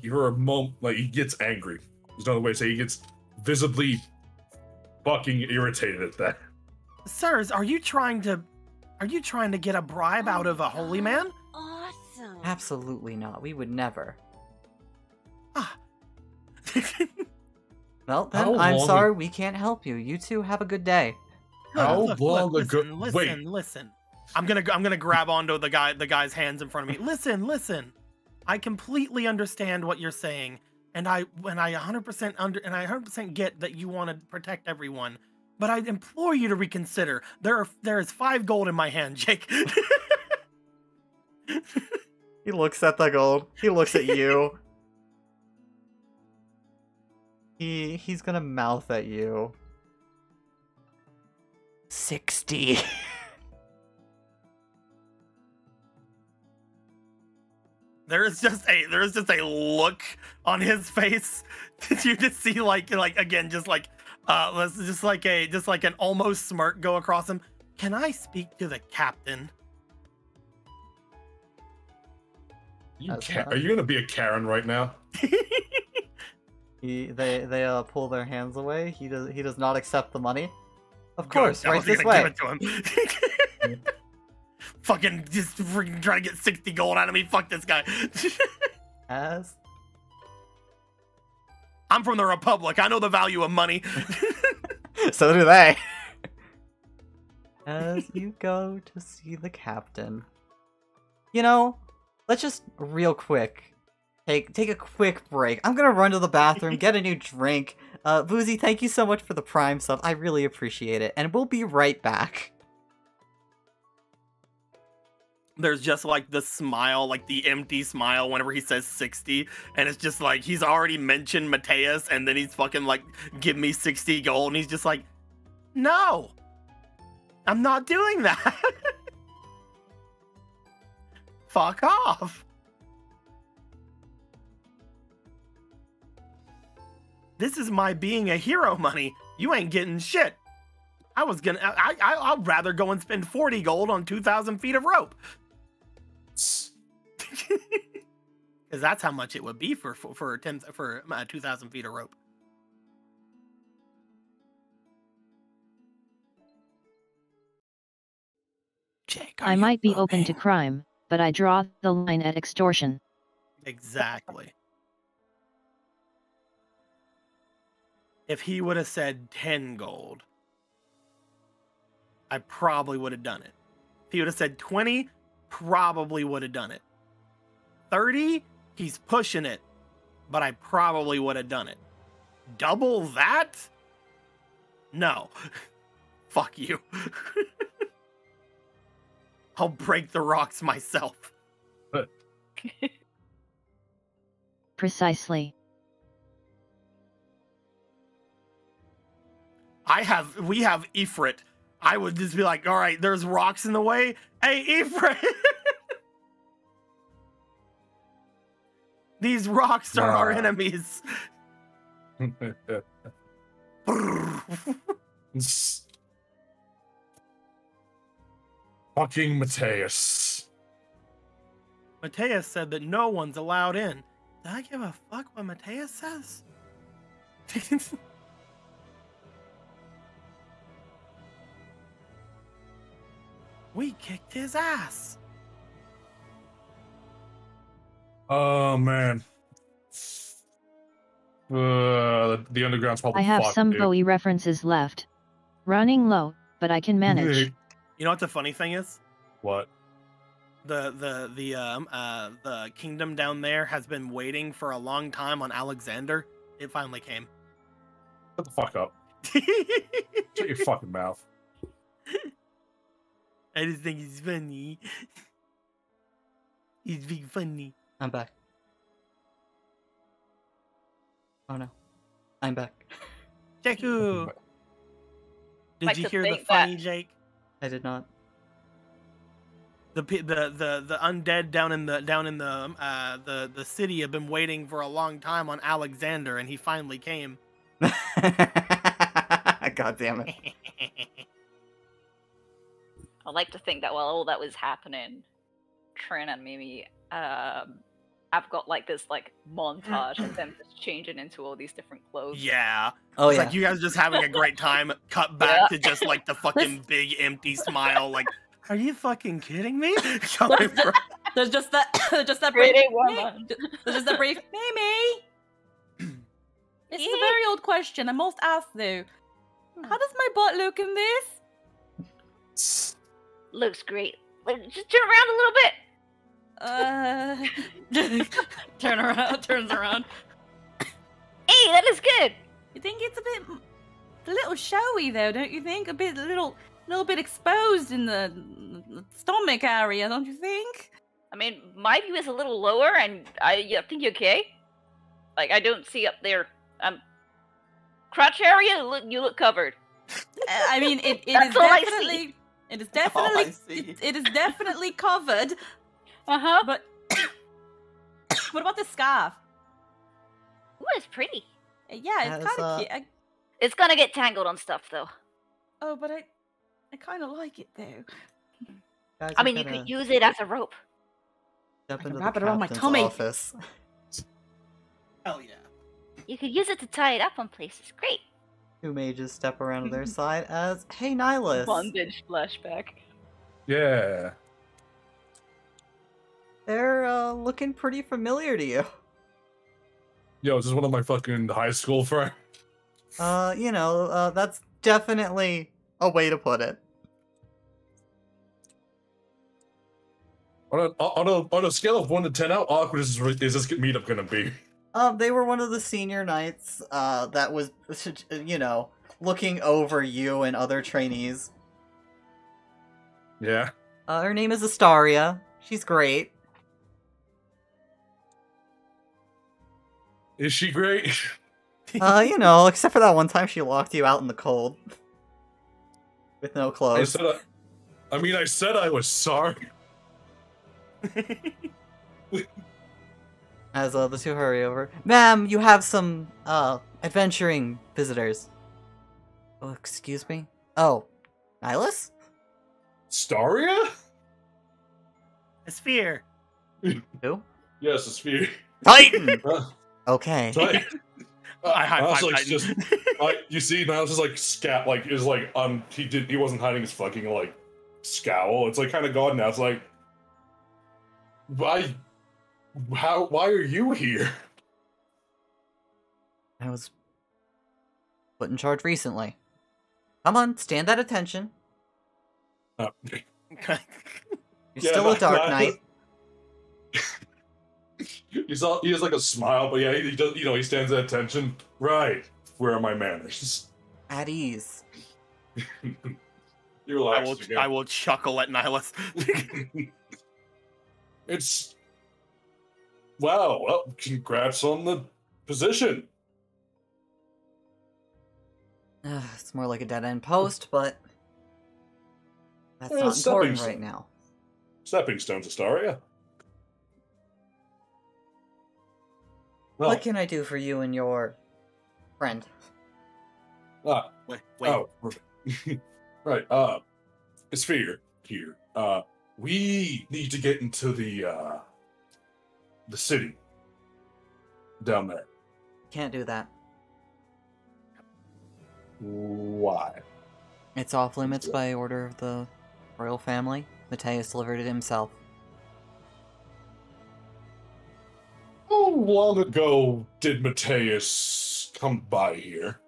gets angry. There's another way to say he gets visibly fucking irritated at that. Sirs, are you trying to get a bribe out of a holy man? Awesome. Absolutely not. We would never. Ah. Well, then, I'm sorry, we can't help you. You two have a good day. Listen. I'm gonna grab onto the guy's hands in front of me. Listen. I completely understand what you're saying, and I 100% get that you want to protect everyone. But I implore you to reconsider. There is 5 gold in my hand, Jake. He looks at the gold. He looks at you. He's gonna mouth at you. 60. There's just a look on his face that you just see like again just like an almost smirk go across him. Can I speak to the captain? Are you gonna be a Karen right now? They pull their hands away. He does not accept the money. Of course, right this way. Give it to him. Fucking just freaking try to get 60 gold out of me. Fuck this guy. As I'm from the Republic. I know the value of money. So do they. As you go to see the captain. You know, let's just real quick take a quick break. I'm gonna run to the bathroom, get a new drink. Boozy, thank you so much for the Prime sub. I really appreciate it. And we'll be right back. There's just like the smile, like the empty smile whenever he says 60. And it's just like, he's already mentioned Mateus and then he's fucking like, give me 60 gold. And he's just like, no, I'm not doing that. Fuck off. This is my being a hero money. You ain't getting shit. I'd rather go and spend 40 gold on 2,000 feet of rope. Because that's how much it would be for 2,000 feet of rope. Jake, I might be open to crime, but I draw the line at extortion. Exactly. If he would have said 10 gold, I probably would have done it. If he would have said 20, probably would have done it. 30, he's pushing it, but I probably would have done it. Double that? No. Fuck you. I'll break the rocks myself. Precisely. We have Ifrit. I would just be like, all right, there's rocks in the way. Hey, Ifrit! These rocks are our enemies. Fucking Mateus. Mateus said that no one's allowed in. Do I give a fuck what Mateus says? We kicked his ass. Oh man. The underground's probably I have fucked, some dude. Bowie references left. Running low, but I can manage. You know what the funny thing is? What? The kingdom down there has been waiting for a long time on Alexander. It finally came. Shut the fuck up. Shut your fucking mouth. I just think he's funny. He's being funny. I'm back. Oh no. I'm back. Jakku! Did Like you to hear the think funny, that- Jake? I did not. The undead down in the city have been waiting for a long time on Alexander, and he finally came. God damn it. I like to think that while all that was happening, Trin and Mimi, I've got like this like montage of them just changing into all these different clothes. Yeah. Oh It's yeah. like you guys just having a great time. Cut back to just like the fucking big empty smile. Like, are you fucking kidding me? Coming from- There's just that brief. Pretty woman. There's just that brief. Mimi. This is a very old question. I must ask though. How does my butt look in this? Looks great. Just turn around a little bit. Turns around. Hey, that is good. You think it's a little showy though, don't you think? A little bit exposed in the stomach area, don't you think? I mean, my view is a little lower, and I think you're okay. Like, I don't see up there. Crotch area, you look covered. I mean, it is That's all I definitely. It is all I definitely. see. It is definitely covered. Uh-huh. But what about the scarf? Ooh, it's pretty. Yeah, That it's is, kind of cute. It's gonna get tangled on stuff though. Oh, but I kind of like it though. Guys, I I'm mean, you gonna could use it as a rope. step can into the wrap it around my captain's tummy. office. Hell yeah. You could use it to tie it up on places. Great. Two mages step around to their side as, hey Nihilus, Bondage flashback. Yeah. they're looking pretty familiar to you. Yo, is this one of my fucking high school friends? That's definitely a way to put it. On a scale of 1 to 10, how awkward is this meetup gonna be? They were one of the senior knights, that was, looking over you and other trainees. Yeah. Her name is Astaria. She's great. Is she great? Except for that one time she locked you out in the cold. With no I clothes. said I was sorry. As the two hurry over. Ma'am, you have some, adventuring visitors. Oh, excuse me? Oh, Nihilus? Staria? A sphere. Who? Yes, a sphere. Titan! Okay. I high was five like, Titan. just, you see, Niles is like scat, like is like he wasn't hiding his fucking like scowl. It's like kind of gone now. It's like, why are you here? I was put in charge recently. Come on, stand at attention. You're Yeah, still a Dark Nihilus- Knight. He has like a smile, but yeah, he does. He stands at attention. Right. Where are my manners? At ease. You relax again. I will chuckle at Nihilus. It's wow. Well, congrats on the position. It's more like a dead end post, but that's Well, not important stepping right now. Stepping stones, Astaria. Well, What can I do for you and your friend? Wait. Oh, right. Sphere here. We need to get into the city down there. Can't do that. Why? It's off limits by order of the royal family. Mateus delivered it himself. How long ago did Mateus come by here?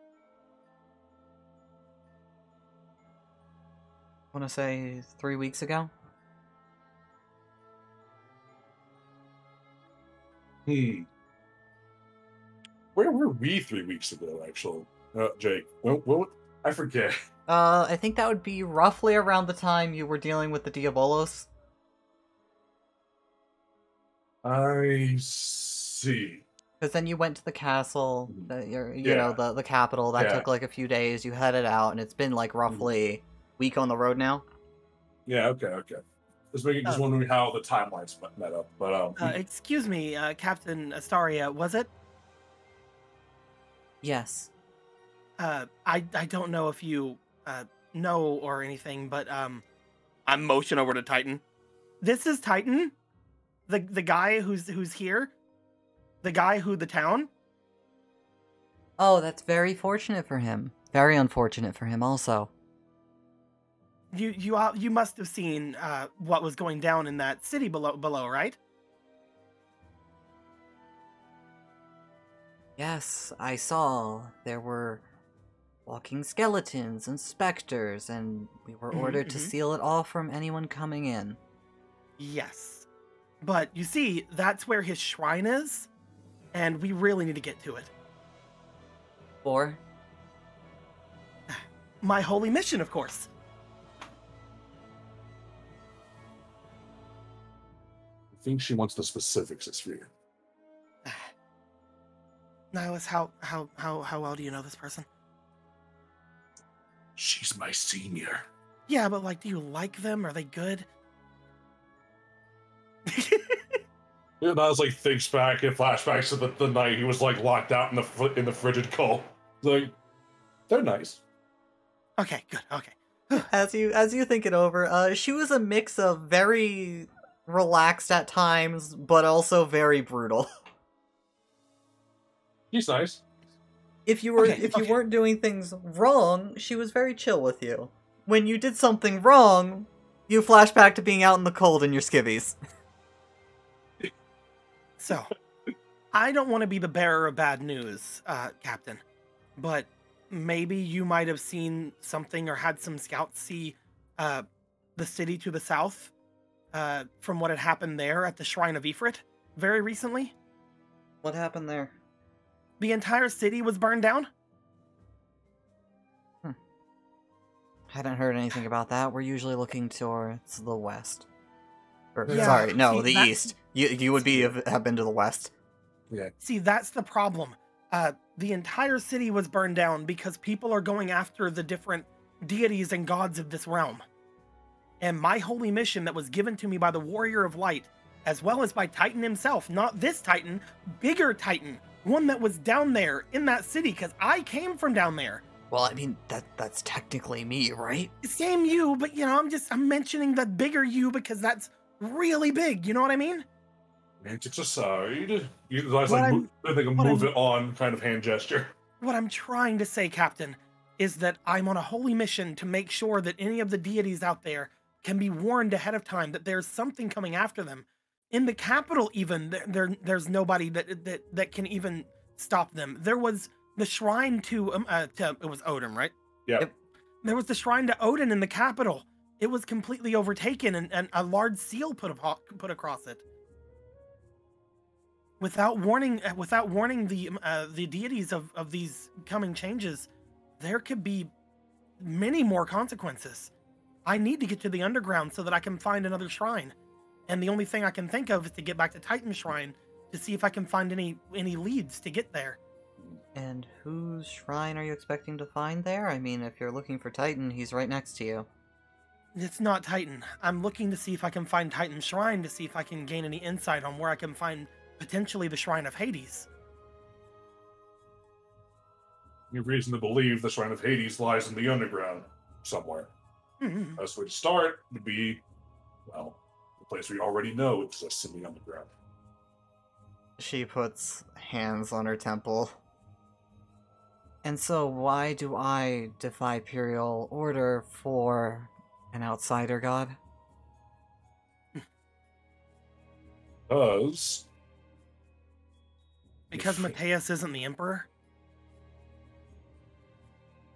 I want to say 3 weeks ago. Where were we 3 weeks ago, actually? Jake, what? I forget. I think that would be roughly around the time you were dealing with the Diabolos. I see. Because then you went to the castle, you know, the capital. That took like a few days. You headed out, and it's been like roughly a week on the road now. Yeah, okay. Just wondering how the timelines met up. But excuse me, Captain Astaria, was it? Yes. I don't know if you know or anything, but I'm motion over to Titan. This is Titan, the guy who's here, the guy who the town. Oh, that's very fortunate for him. Very unfortunate for him, also. You must have seen what was going down in that city below, right? Yes, I saw. There were walking skeletons and specters, and we were ordered to seal it off from anyone coming in. Yes. But you see, that's where his shrine is, and we really need to get to it. For? My holy mission, of course. I think she wants the specifics, Sphere. Nihilus, how well do you know this person? She's my senior. Yeah, but like, do you like them? Are they good? Yeah, that was like thinks back and flashbacks to the night he was like locked out in the frigid cold. Like, they're nice. Okay, good. Okay. As you think it over, she was a mix of very relaxed at times, but also very brutal. He's nice. If you weren't doing things wrong, she was very chill with you. When you did something wrong, you flash back to being out in the cold in your skivvies. So, I don't want to be the bearer of bad news, Captain, but maybe you might have seen something or had some scouts see the city to the south from what had happened there at the Shrine of Ifrit very recently. What happened there? The entire city was burned down? Hadn't heard anything about that. We're usually looking towards the west. Yeah, the east. You would have been to the west. Yeah. See, that's the problem. The entire city was burned down because people are going after the different deities and gods of this realm. And my holy mission that was given to me by the Warrior of Light, as well as by Titan himself, not this Titan, bigger Titan, one that was down there in that city, because I came from down there. Well, I mean, that's technically me, right? Same you, but you know, I'm mentioning the bigger you because that's really big, you know what I mean? Antics aside, you guys move it on kind of hand gesture. What I'm trying to say, Captain, is that I'm on a holy mission to make sure that any of the deities out there can be warned ahead of time that there's something coming after them. In the capital, even there's nobody that can even stop them. There was the shrine to it was Odin, right? Yeah. There was the shrine to Odin in the capital. It was completely overtaken, and a large seal put across it. Without warning the deities of these coming changes, there could be many more consequences. I need to get to the underground so that I can find another shrine. And the only thing I can think of is to get back to Titan Shrine to see if I can find any leads to get there. And whose shrine are you expecting to find there? I mean, if you're looking for Titan, he's right next to you. It's not Titan. I'm looking to see if I can find Titan Shrine to see if I can gain any insight on where I can find potentially the Shrine of Hades. any reason to believe the Shrine of Hades lies in the underground somewhere. Mm-hmm. Best way to start would be, well, the place we already know exists in the underground. She puts hands on her temple. And so why do I defy Imperial order for an outsider god? Because Mateus isn't the Emperor?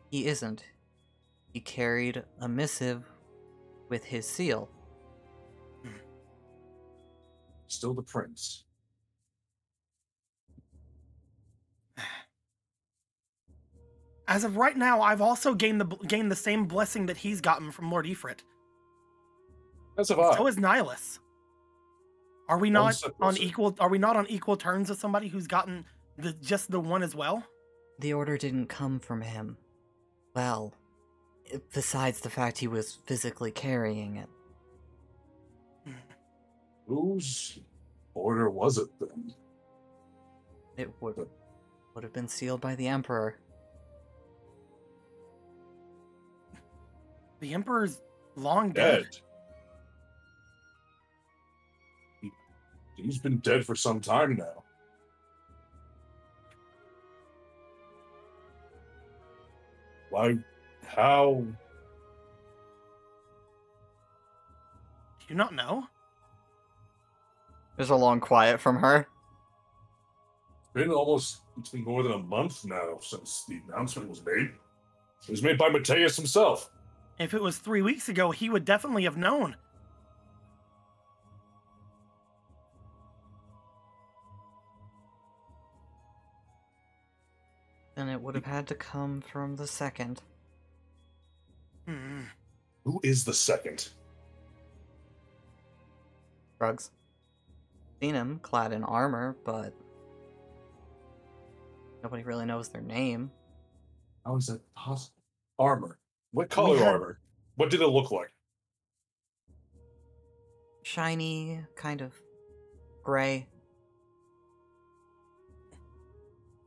He isn't. He carried a missive with his seal. Still the prince. As of right now, I've also gained the same blessing that he's gotten from Lord Ifrit. As have I. So is Nihilus. Are we not on equal terms with somebody who's gotten just the one as well? The order didn't come from him. Well, besides the fact he was physically carrying it. Whose order was it then? It would have been sealed by the Emperor. The Emperor's long dead. He's been dead for some time now. Why? How? Do you not know? There's a long quiet from her. It's been more than a month now since the announcement was made. It was made by Mateus himself. If it was 3 weeks ago, he would definitely have known. Then it would have had to come from the second. Who is the second? Rugs. Seen him clad in armor, but nobody really knows their name. How is that possible? Armor. What color armor? What did it look like? Shiny, kind of gray.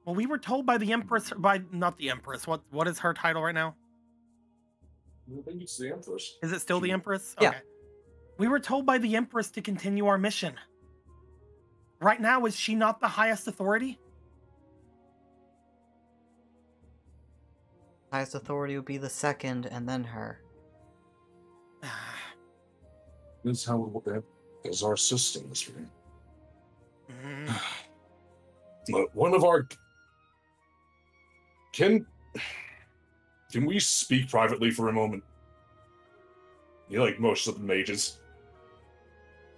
Well, we were told by the Empress, not the Empress. What is her title right now? I think it's the Empress. Is it still the Empress? Yeah. Okay. We were told by the Empress to continue our mission. Right now, is she not the highest authority? Highest authority would be the second, and then her. That's how is our systems, right? But one of our can we speak privately for a moment? You like most of the mages.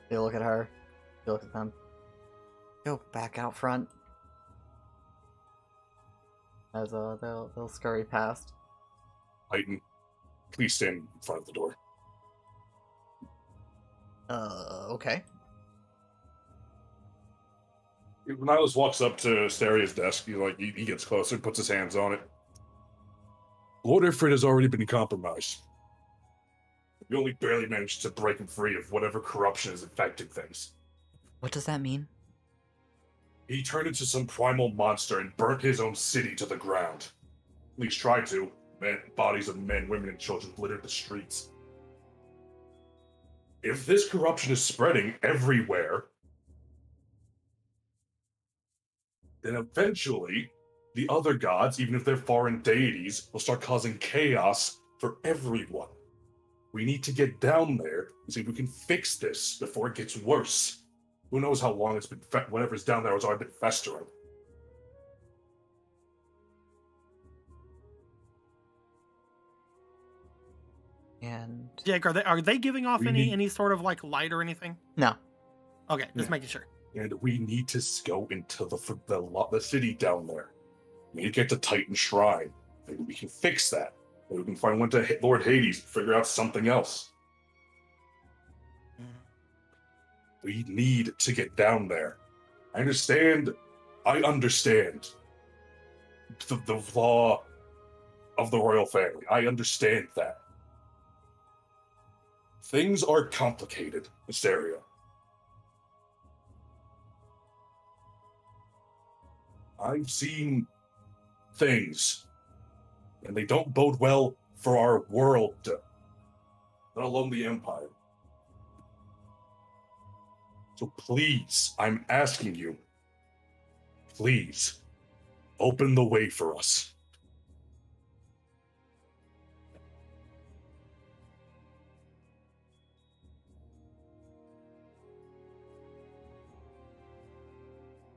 They look at her. They look at them. Go back out front. As they'll scurry past. Titan, please stand in front of the door. Okay. Nihilus walks up to Asteria's desk. He gets closer, puts his hands on it. Lord Ifrit has already been compromised. We only barely managed to break him free of whatever corruption is infecting things. What does that mean? He turned into some primal monster and burnt his own city to the ground. At least tried to. Bodies of men, women, and children littered the streets. If this corruption is spreading everywhere, then eventually the other gods, even if they're foreign deities, will start causing chaos for everyone. We need to get down there and see if we can fix this before it gets worse. Who knows how long it's been, whatever's down there has already been festering. And Jake, are they giving off any sort of like light or anything? No. Okay, just making sure. And we need to go into the city down there. We need to get to Titan Shrine. Maybe we can fix that. Maybe we can find one to Lord Hades and figure out something else. We need to get down there. I understand the law of the royal family. I understand that. Things are complicated, Asteria. I've seen things and they don't bode well for our world, let alone the Empire. So please, I'm asking you, please, open the way for us.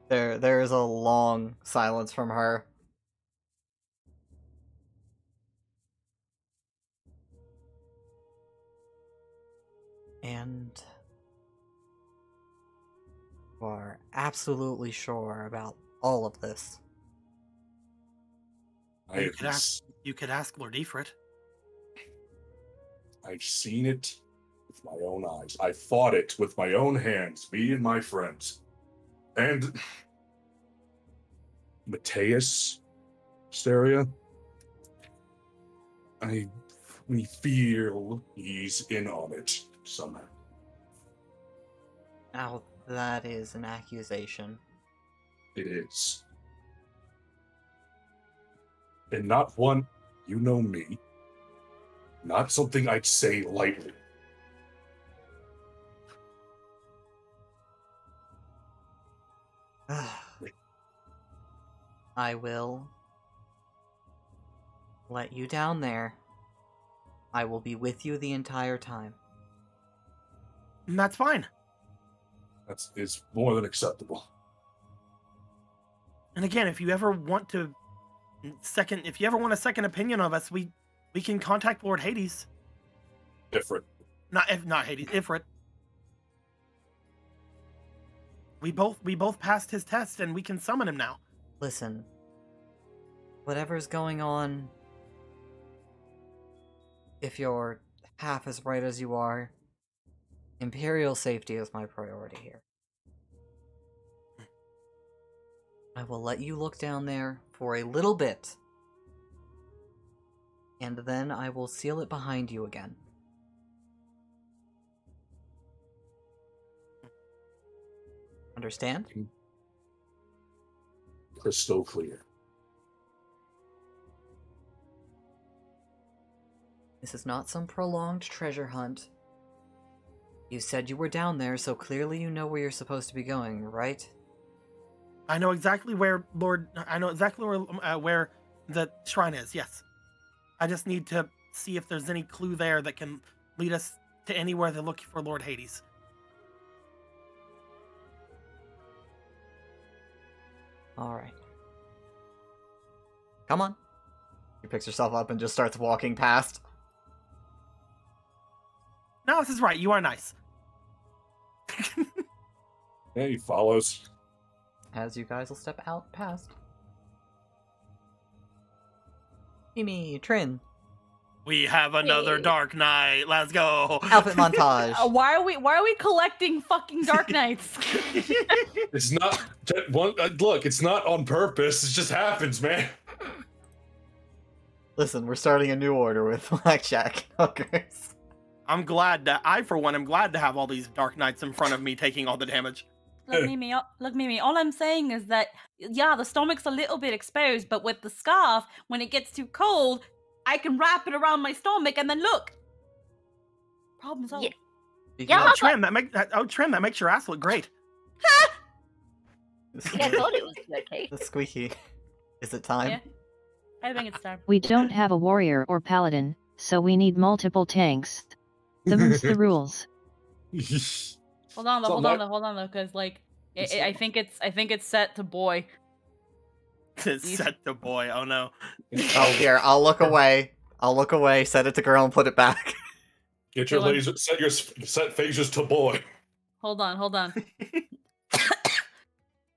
There is a long silence from her. And you are absolutely sure about all of this. You could ask Lord Ifrit. I've seen it with my own eyes. I fought it with my own hands, me and my friends. And Mateus, Asteria, we feel he's in on it somehow. Now, that is an accusation. It is. And not one, you know me, not something I'd say lightly. I will let you down there. I will be with you the entire time. And that's fine. It's more than acceptable. And again, if you ever want a second opinion of us, we can contact Lord Hades. Ifrit. Not Hades, Ifrit. We both passed his test, and we can summon him now. Listen, whatever's going on, if you're half as right as you are, Imperial safety is my priority here. I will let you look down there for a little bit, and then I will seal it behind you again. Understand? Crystal clear. This is not some prolonged treasure hunt. You said you were down there, so clearly you know where you're supposed to be going, right? I know exactly where where the shrine is, yes. I just need to see if there's any clue there that can lead us to anywhere they're looking for Lord Hades. Alright. Come on. She picks herself up and just starts walking past. No, this is right. You are nice. Yeah, he follows. As you guys will step out past. Mimi, Trin. We have another Dark Knight. Let's go. Outfit montage. Why are we collecting fucking Dark Knights? It's not look, it's not on purpose. It just happens, man. Listen, we're starting a new order with blackjack hookers. I'm glad to have all these Dark Knights in front of me taking all the damage. Look, Mimi, all I'm saying is that, yeah, the stomach's a little bit exposed, but with the scarf, when it gets too cold, I can wrap it around my stomach and then look. Problem solved. Yeah, Trim, that makes your ass look great. I thought it was okay. The squeaky. Is it time? Yeah. I think it's time. We don't have a warrior or paladin, so we need multiple tanks. Them's the rules. Hold on though, because like I think it's set to boy. It's set to boy. Oh no. Oh, here, I'll look away. Set it to girl and put it back. Get your laser. Set phasers to boy. Hold on.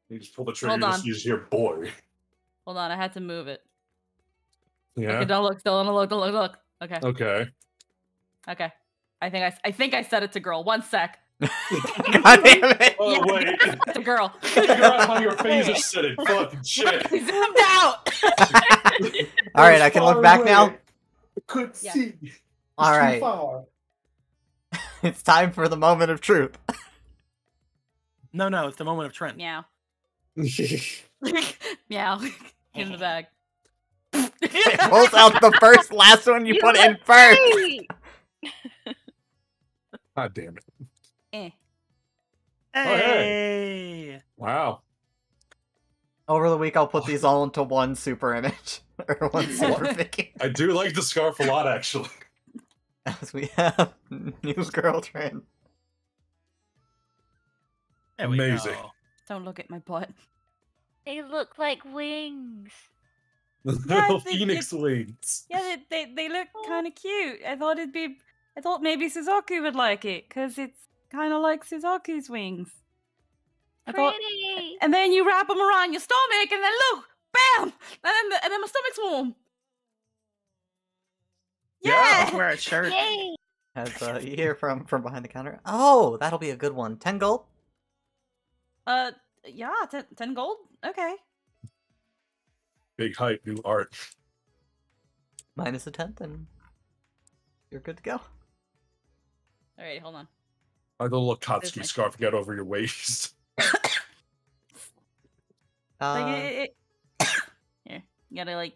You just pull the trigger. You just hear boy. Hold on, I had to move it. Yeah. Okay, don't look. Okay. Okay. I think I set it to girl. 1 sec. God damn it! Oh Yeah, wait, to girl. Figure out how your phaser sitting. Fucking shit. Zoomed out. All right, I can look back now. Could see. All right. It's time for the moment of truth. No, it's the moment of Trent. Meow. Meow. Get in the bag. It pulls out the last one you put in first. God damn it. Eh. Hey! Wow. Over the week, I'll put these all into one super image. Or one super figure. I do like the scarf a lot, actually. As we have new girl trend. Amazing. Don't look at my butt. They look like wings. The Yeah, little they- phoenix wings. Yeah, they look kind of cute. I thought maybe Suzaku would like it because it's kind of like Suzaku's wings. I thought, Pretty. and then you wrap them around your stomach, and then look, bam, and then my stomach's warm. Yeah. Let's wear a shirt. Yay! As you hear from behind the counter. Oh, that'll be a good one. 10 gold? Yeah, 10 gold? Okay. Big hype, new art. Minus a 10th, and you're good to go. Alright, hold on. Like the little Business. Akatsuki scarf you got over your waist. Like, here, you gotta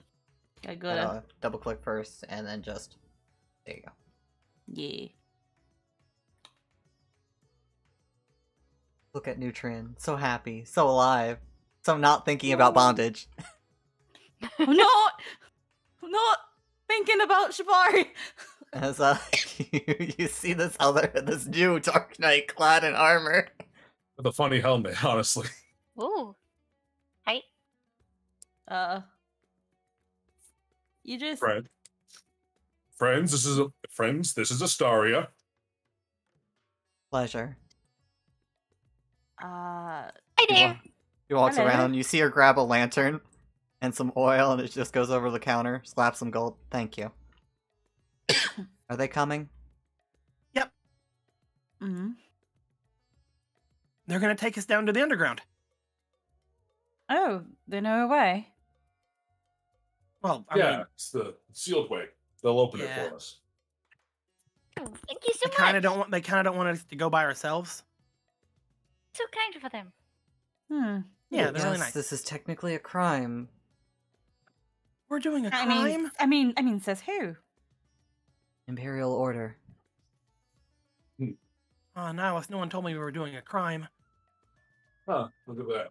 go to... double click first, and then just... There you go. Yeah. Look at Nutrien. So happy, so alive, so not thinking about bondage. I'm not thinking about Shibari. As you see this new Dark Knight clad in armor. With a funny helmet, honestly. Ooh. Hi. You just... Friends, this is Astaria. Pleasure. Hi there. He walks Hello. around, you see her grab a lantern and some oil, and it just goes over the counter, slaps some gold. Thank you. Are they coming? Mm-hmm. They're gonna take us down to the underground. Oh, they know a way. Well, I Yeah, mean, it's the sealed way. They'll open Yeah. it for us. Oh, thank you so they kind much. of don't want us to go by ourselves. So kind for them. Yeah, they're yes, really nice. this is technically a crime. We're doing a I crime. mean, says who? Imperial Order. Oh, no one told me we were doing a crime. Huh, look at that.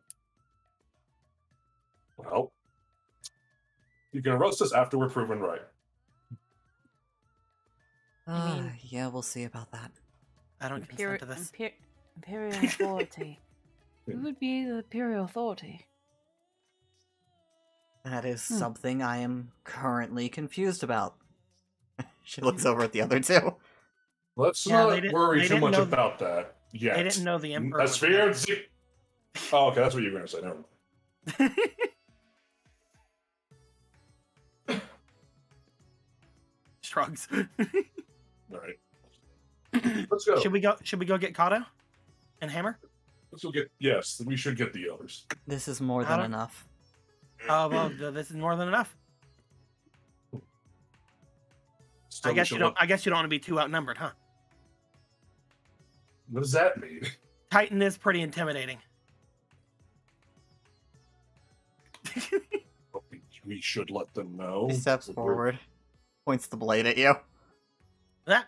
Well, you can roast us after we're proven right. Yeah, we'll see about that. I don't consent to this. Imperial authority. Who would be the Imperial authority? That is something I am currently confused about. She looks over at the other two. Let's Yeah, not worry too much know- about that yet. They didn't know the Emperor. A was sphere. there. Oh, okay, that's what you were going to say. Never mind. Shrugs. All right. Let's go. Should we go get Kato and Hammer? Let's go get. Yes, we should get the others. This is more I than don't- enough. Oh well, this is more than enough. Still, I we guess should you don't. look- I guess you don't want to be too outnumbered, huh? What does that mean? Titan is pretty intimidating. We should let them know. He steps forward, points the blade at you. That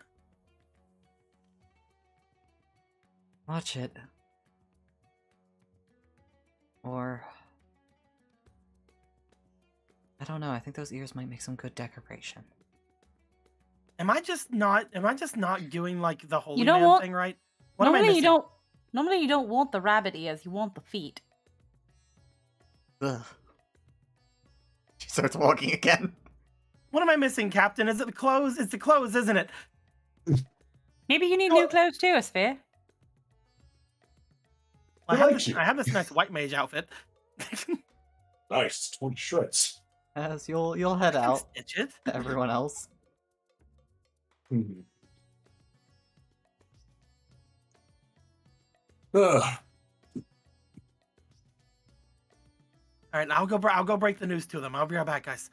Watch it. Or... I don't know, I think those ears might make some good decoration. am I just not doing like the holy don't man want- thing right? What am I Normally missing? you don't want the rabbit ears, you want the feet. Ugh. She starts walking again. What am I missing, Captain? Is it the clothes? It's the clothes, isn't it? Maybe you need Oh. new clothes too, Asphere. I Who have, likes this, you? I have this nice white mage outfit. Nice, 20 shreds. As you'll head out Stitch it. to everyone else. Hmm. Ugh. All right, I'll go break the news to them. I'll be right back, guys.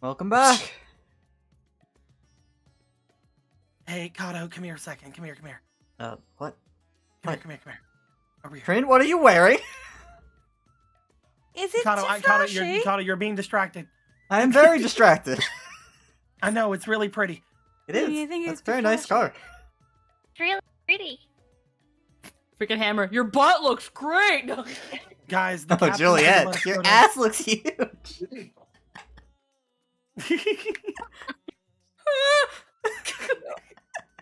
Welcome back! Hey, Kato, come here a second. Come here. What? Come here. Over here. Trin, what are you wearing? Is it Kato, too Kato, flashy? Kato, you're being distracted. I am very distracted. I know, it's really pretty. It is. It's a very nice car. It's really pretty. Freaking Hammer, your butt looks great! Guys, the Oh, captain's gonna let Juliet, us your go down- ass looks huge.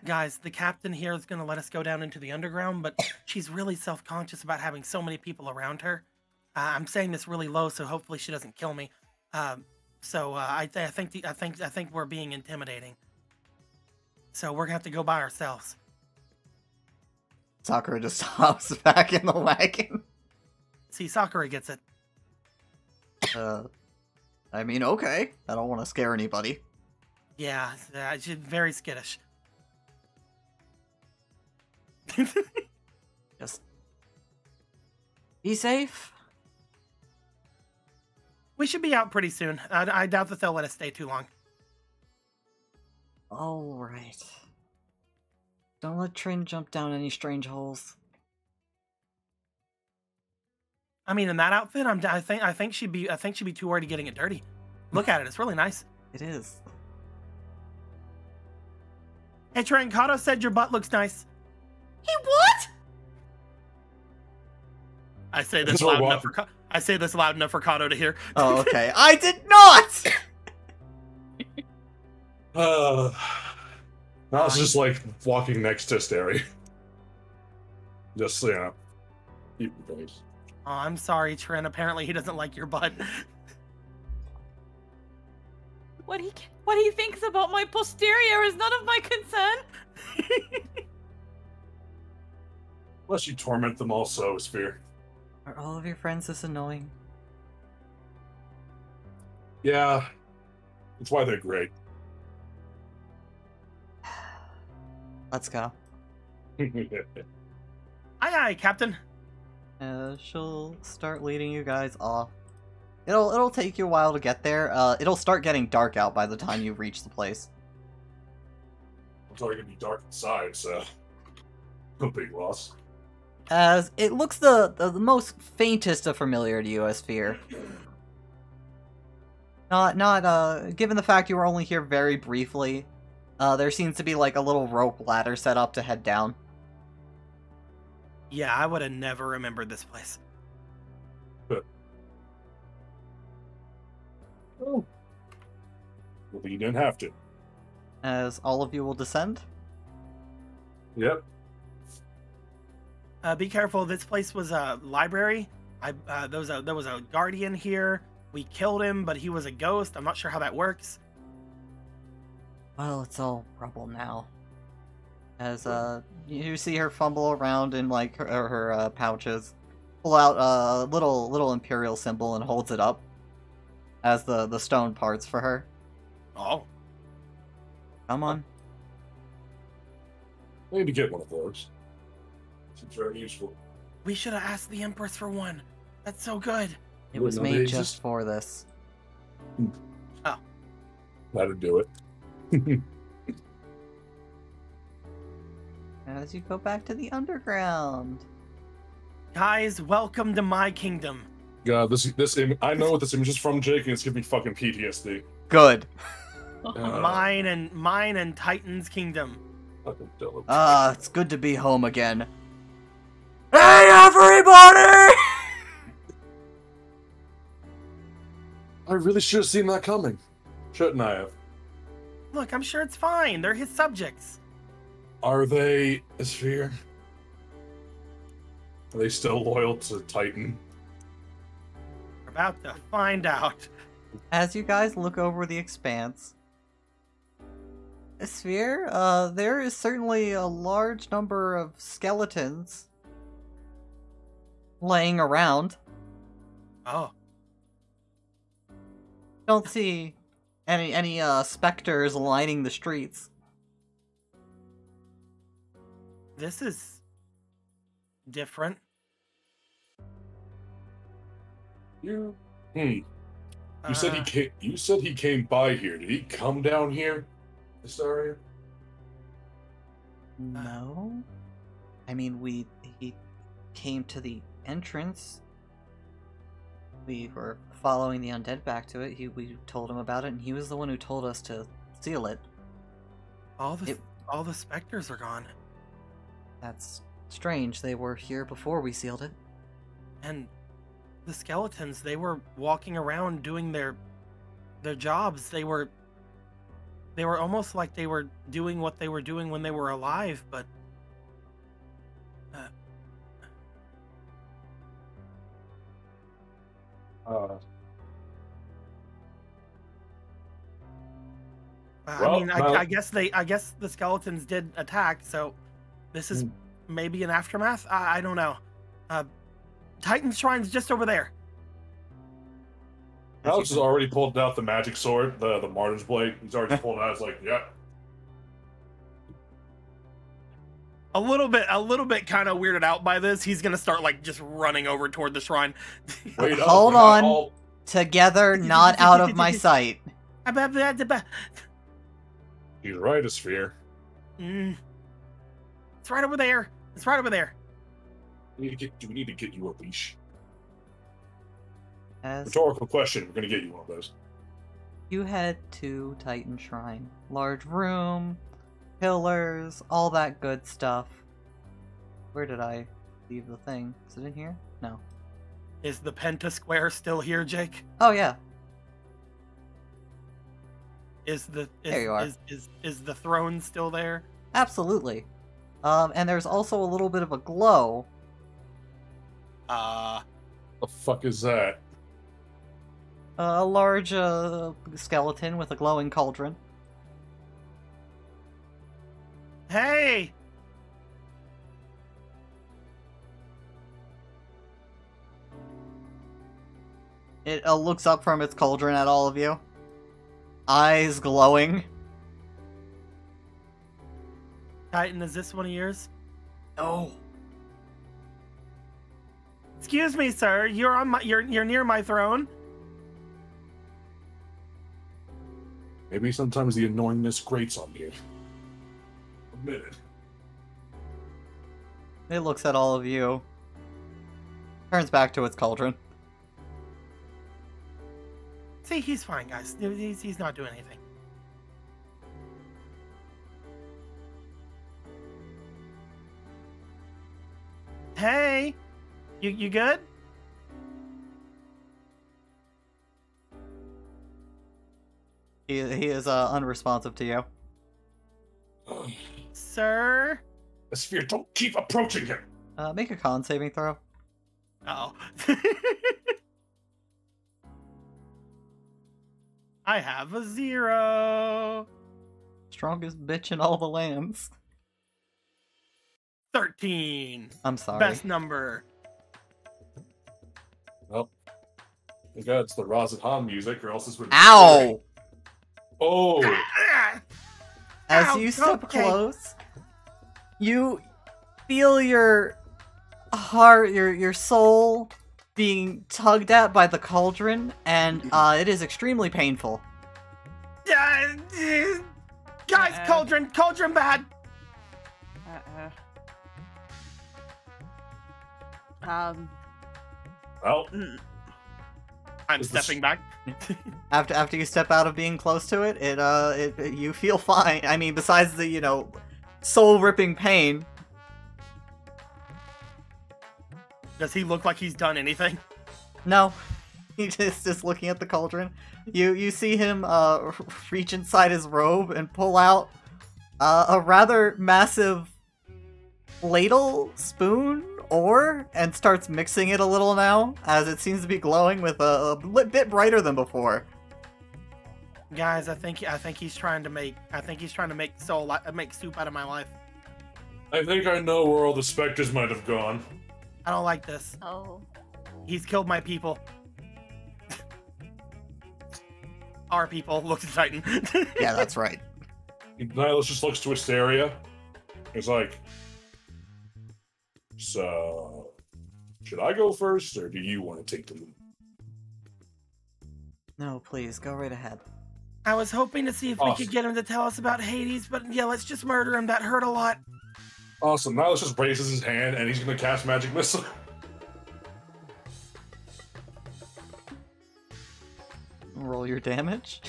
Guys, the captain here is going to let us go down into the underground, but she's really self-conscious about having so many people around her. I'm saying this really low, so hopefully she doesn't kill me. I think we're being intimidating. So we're gonna have to go by ourselves. Sakura just hops back in the wagon. See, Sakura gets it. I mean, okay. I don't want to scare anybody. Yeah, she's very skittish. Just be safe. We should be out pretty soon. I doubt that they'll let us stay too long. All right. Don't let Trin jump down any strange holes. I mean, in that outfit, I think she'd be too worried getting it dirty. Look at it; it's really nice. It is. Hey, Trin, Kato said your butt looks nice. He what? I say this loud enough for Kato to hear. Oh, okay. I did not. I was just like walking next to Stary. Just, you know. Keep your face. Oh, I'm sorry, Trin. Apparently he doesn't like your butt. What he thinks about my posterior is none of my concern. Unless you torment them also, Sphere. Are all of your friends this annoying? Yeah. That's why they're great. Let's go. Aye, aye, Captain. She'll start leading you guys off. It'll take you a while to get there. It'll start getting dark out by the time you reach the place. It's already gonna be dark inside, so no big loss. As it looks the most faintest of familiar to you as Sphere. Given the fact you were only here very briefly, there seems to be like a little rope ladder set up to head down. Yeah, I would have never remembered this place. Oh. Well, you didn't have to. As all of you will descend. Yep. Be careful. This place was a library. There was a guardian here. We killed him, but he was a ghost. I'm not sure how that works. Well, it's all rubble now. As you see her fumble around in like her pouches, pull out a little imperial symbol and holds it up as the stone parts for her. Oh, come on. I need to get one of those. Seems very useful. We should have asked the Empress for one. That's so good. It was made just for this. Oh. That'd do it. As you go back to the underground. Guys, welcome to my kingdom. God, I know what this image is from, Jake, and it's giving me fucking PTSD. Good. Mine and Titan's kingdom. Fucking Dylan. It's good to be home again. Hey, everybody! I really should have seen that coming. Shouldn't I have? Look, I'm sure it's fine. They're his subjects. Are they a Sphere? Are they still loyal to Titan? We're about to find out. As you guys look over the expanse, Sphere, there is certainly a large number of skeletons laying around. Oh. Don't see any specters lining the streets. This is different. You said he came. You said he came by here. Did he come down here, Astaria? No. I mean, he came to the entrance. We were following the undead back to it. We told him about it, and he was the one who told us to seal it. All the specters are gone. That's strange. They were here before we sealed it. And the skeletons, they were walking around doing their jobs. They were almost like they were doing what they were doing when they were alive, but I guess the skeletons did attack, so this is maybe an aftermath. I don't know. Titan Shrine's just over there. Alex has already pulled out the magic sword, the Martyr's Blade. He's already pulled it out. It's like, yeah. A little bit kind of weirded out by this. He's gonna start like just running over toward the shrine. Wait, hold on. Together, not out of my sight. He's right, a sphere. It's right over there. It's right over there. We need to get you a leash. As Rhetorical question. We're gonna get you one of those. you head to Titan Shrine. Large room, pillars, all that good stuff. Where did I leave the thing? Is it in here? No. Is the Penta Square still here, Jake? Oh yeah. There you are. Is the throne still there? Absolutely. And there's also a little bit of a glow. The fuck is that? A large skeleton with a glowing cauldron. Hey! It looks up from its cauldron at all of you. Eyes glowing. Titan, is this one of yours? No. Excuse me, sir. You're near my throne. Maybe sometimes the annoyingness grates on you. Admit it. It looks at all of you. Turns back to its cauldron. See, he's fine, guys. He's not doing anything. Hey! You good? He is unresponsive to you. Sir? The sphere, don't keep approaching him! Make a con saving throw. Uh-oh. I have a 0. Strongest bitch in all the lands. 13. I'm sorry. Best number. Well, thank God it's the Razat Han music, or else this would. Ow! Oh! As you step close, you feel your heart, your soul being tugged at by the cauldron, and it is extremely painful. Guys, cauldron bad. Well, I'm stepping back. After you step out of being close to it, you feel fine. I mean, besides the soul-ripping pain. Does he look like he's done anything? No, he's just looking at the cauldron. You see him reach inside his robe and pull out a rather massive ladle, spoon, ore, and starts mixing it a little now, as it seems to be glowing with a bit brighter than before. Guys, I think he's trying to make make soup out of my life. I think I know where all the specters might have gone. I don't like this. Oh. He's killed my people. Our people. Looks at Titan. Yeah, that's right. Nihilus just looks to Asteria. He's like, so, should I go first, or do you want to take the lead? No, please, go right ahead. I was hoping to see if we could get him to tell us about Hades, but yeah, let's just murder him. That hurt a lot. Awesome. Nihilus just raises his hand, and he's going to cast Magic Missile. Roll your damage.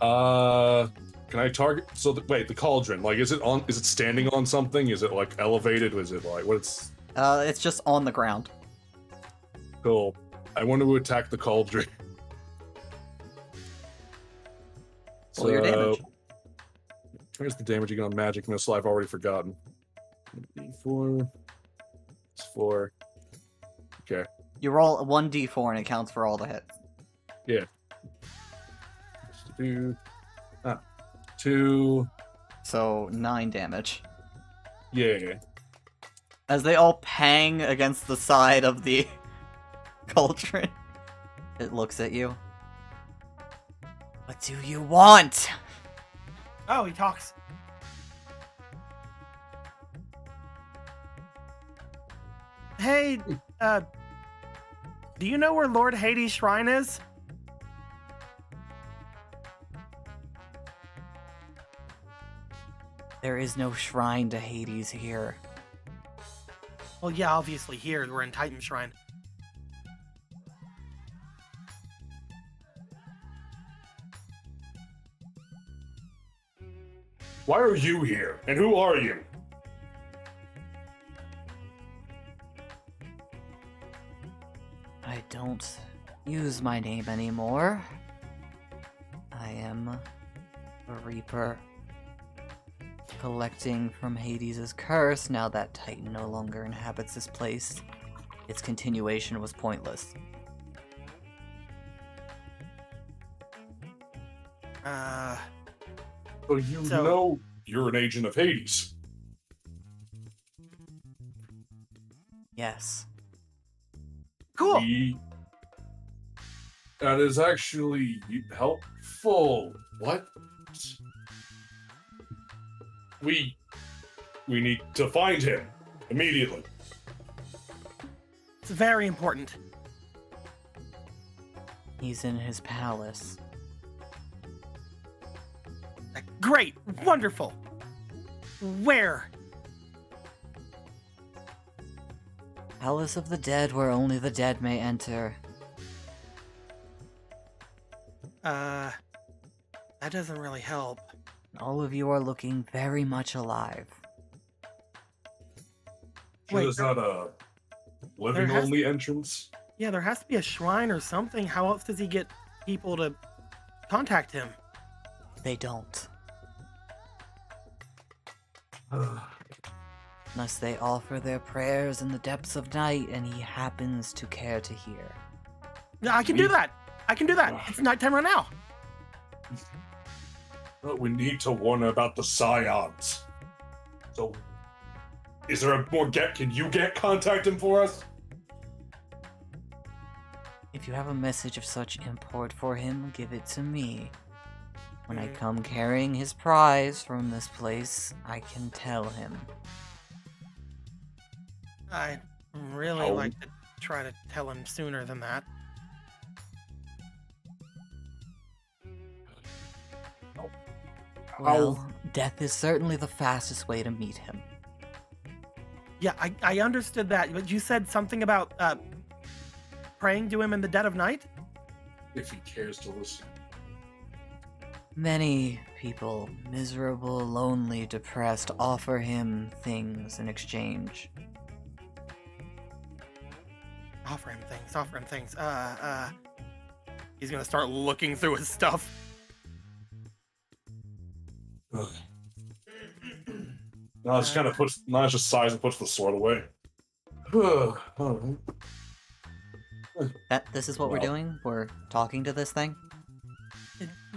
Can I target? So wait, the cauldron. Like, is it standing on something? Is it like elevated? Is it like what's? It's just on the ground. Cool. I want to attack the cauldron. Roll your damage. Where's the damage again on magic missile? I've already forgotten. D4. It's 4. Okay. You roll 1d4 and it counts for all the hits. Yeah. 2. So 9 damage. Yeah. As they all pang against the side of the cauldron, it looks at you. What do you want? Oh, he talks. Hey, do you know where Lord Hades' shrine is? There is no shrine to Hades here. Well, yeah, obviously here. We're in Titan Shrine. Why are you here? And who are you? I don't use my name anymore. I am a Reaper. Collecting from Hades' curse now that Titan no longer inhabits this place. Its continuation was pointless. So you know you're an agent of Hades. Yes. Cool. That is actually helpful. What? We need to find him immediately. It's very important. He's in his palace. Great. Wonderful. Where? Palace of the Dead, where only the dead may enter. That doesn't really help. All of you are looking very much alive. Wait, there's not a living-only entrance? Yeah, there has to be a shrine or something. How else does he get people to contact him? They don't. Unless they offer their prayers in the depths of night and he happens to care to hear. I can do that! I can do that! It's nighttime right now! But we need to warn her about the Scions. So, is there a more can you contact him for us? If you have a message of such import for him, give it to me. When I come carrying his prize from this place, I can tell him. I'd really like to try to tell him sooner than that. Well, death is certainly the fastest way to meet him. Yeah, I understood that, but you said something about praying to him in the dead of night? If he cares to listen. Many people, miserable, lonely, depressed, offer him things in exchange. Offer him things. He's gonna start looking through his stuff. Naj just sighs and puts the sword away. This is what we're doing? We're talking to this thing?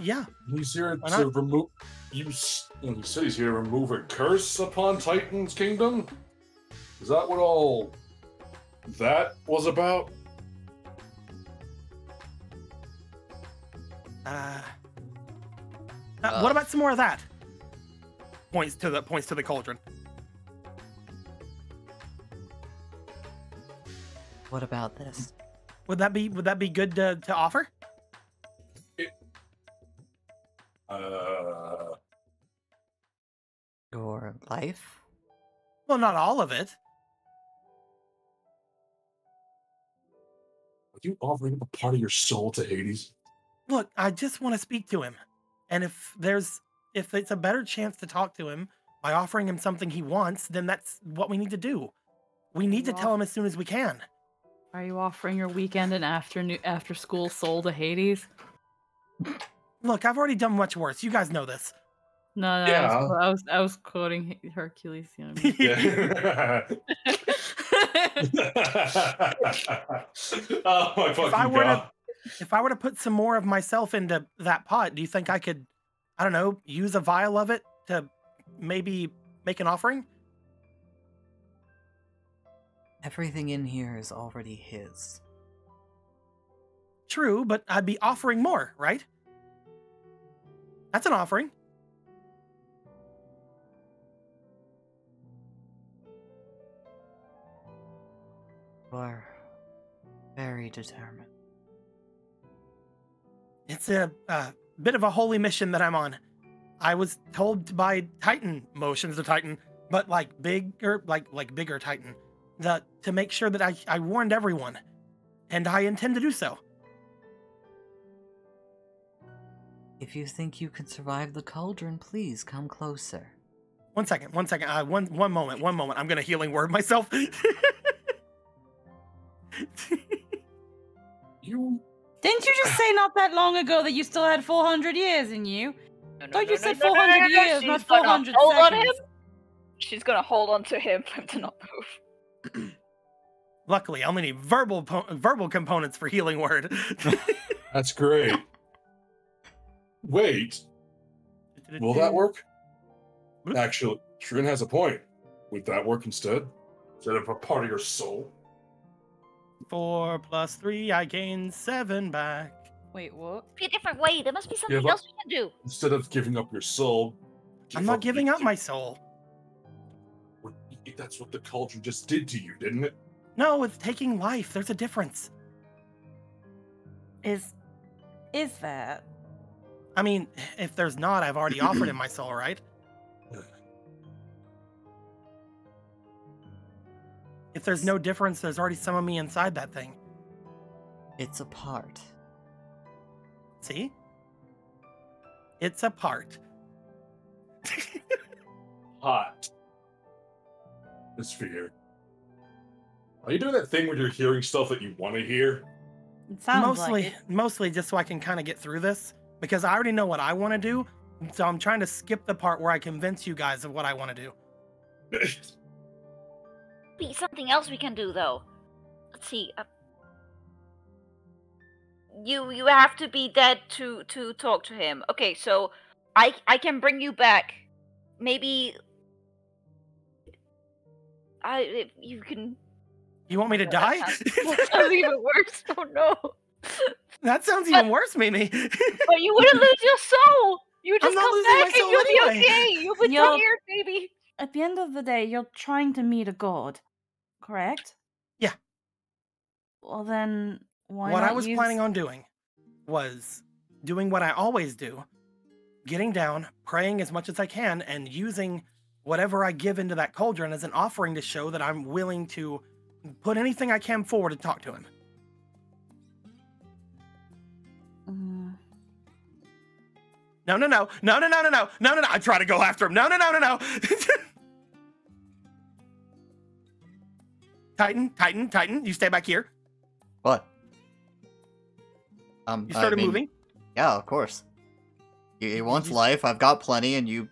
Yeah. He's here to remove. You said he's here to remove a curse upon Titan's kingdom? Is that what all that was about? What about some more of that? Points to the cauldron. What about this? Would that be good to offer? Your life? Well, not all of it. Are you offering a part of your soul to Hades? Look, I just want to speak to him. And if it's a better chance to talk to him by offering him something he wants, then that's what we need to do. We need to tell him as soon as we can. Are you offering your weekend and after school soul to Hades? Look, I've already done much worse. You guys know this. No, Yeah. I was quoting Hercules. You know what I mean? Oh my fucking god. If I were to put some more of myself into that pot, do you think I could, I don't know, use a vial of it to maybe make an offering? Everything in here is already his. True, but I'd be offering more, right? That's an offering. You are very determined. It's a bit of a holy mission that I'm on. I was told by Titan, motions of Titan, but like bigger Titan, to make sure that I warned everyone, and I intend to do so. If you think you can survive the cauldron, please come closer. One second. One moment. I'm gonna healing word myself. Didn't you just say not that long ago that you still had 400 years in you? Thought you said 400 years, not 400 seconds. She's gonna hold on to him for him to not move. Luckily, I only need verbal components for healing word. That's great. Wait. Will that work? Actually, Trin has a point. Would that work instead? Instead of a part of your soul? 4 + 3, I gain 7 back. Wait, what? Be a different way. There must be something else we can do. Instead of giving up your soul. I'm not giving up my soul. That's what the cauldron just did to you, didn't it? No, it's taking life. There's a difference. Is there? I mean, if there's not, I've already offered him my soul, right? If there's no difference, there's already some of me inside that thing. It's a part. See? It's a part. Hot. It's fear. Are you doing that thing where you're hearing stuff that you want to hear? It sounds like it. Mostly just so I can kind of get through this, because I already know what I want to do, so I'm trying to skip the part where I convince you guys of what I want to do. Be something else we can do though. Let's see. You have to be dead to talk to him. Okay, so I can bring you back. Maybe you can. You want me to die? That sounds even worse. Oh no. That sounds even worse, Mimi. But you wouldn't lose your soul. You just come back and you'll be okay. You'll be tired, baby. At the end of the day, you're trying to meet a god, correct? Yeah. Well then, why what not I was planning on doing was doing what I always do, getting down, praying as much as I can, and using whatever I give into that cauldron as an offering to show that I'm willing to put anything I can forward to talk to him. No. I try to go after him. No. Titan, you stay back here. What? You started moving? Yeah, of course. He wants life. I've got plenty, and you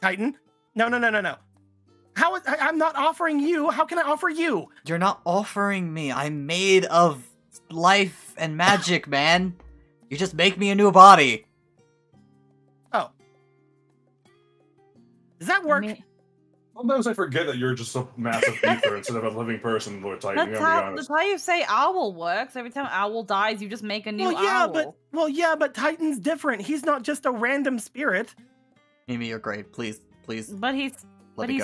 Titan? No. I'm not offering you. How can I offer you? You're not offering me. I'm made of life and magic, man. You just make me a new body. Oh. Does that work? Sometimes I forget that you're just a massive ether instead of a living person, Lord Titan. That's how you say owl works. Every time owl dies, you just make a new owl. But Titan's different. He's not just a random spirit. Mimi, you're great. Please. But he's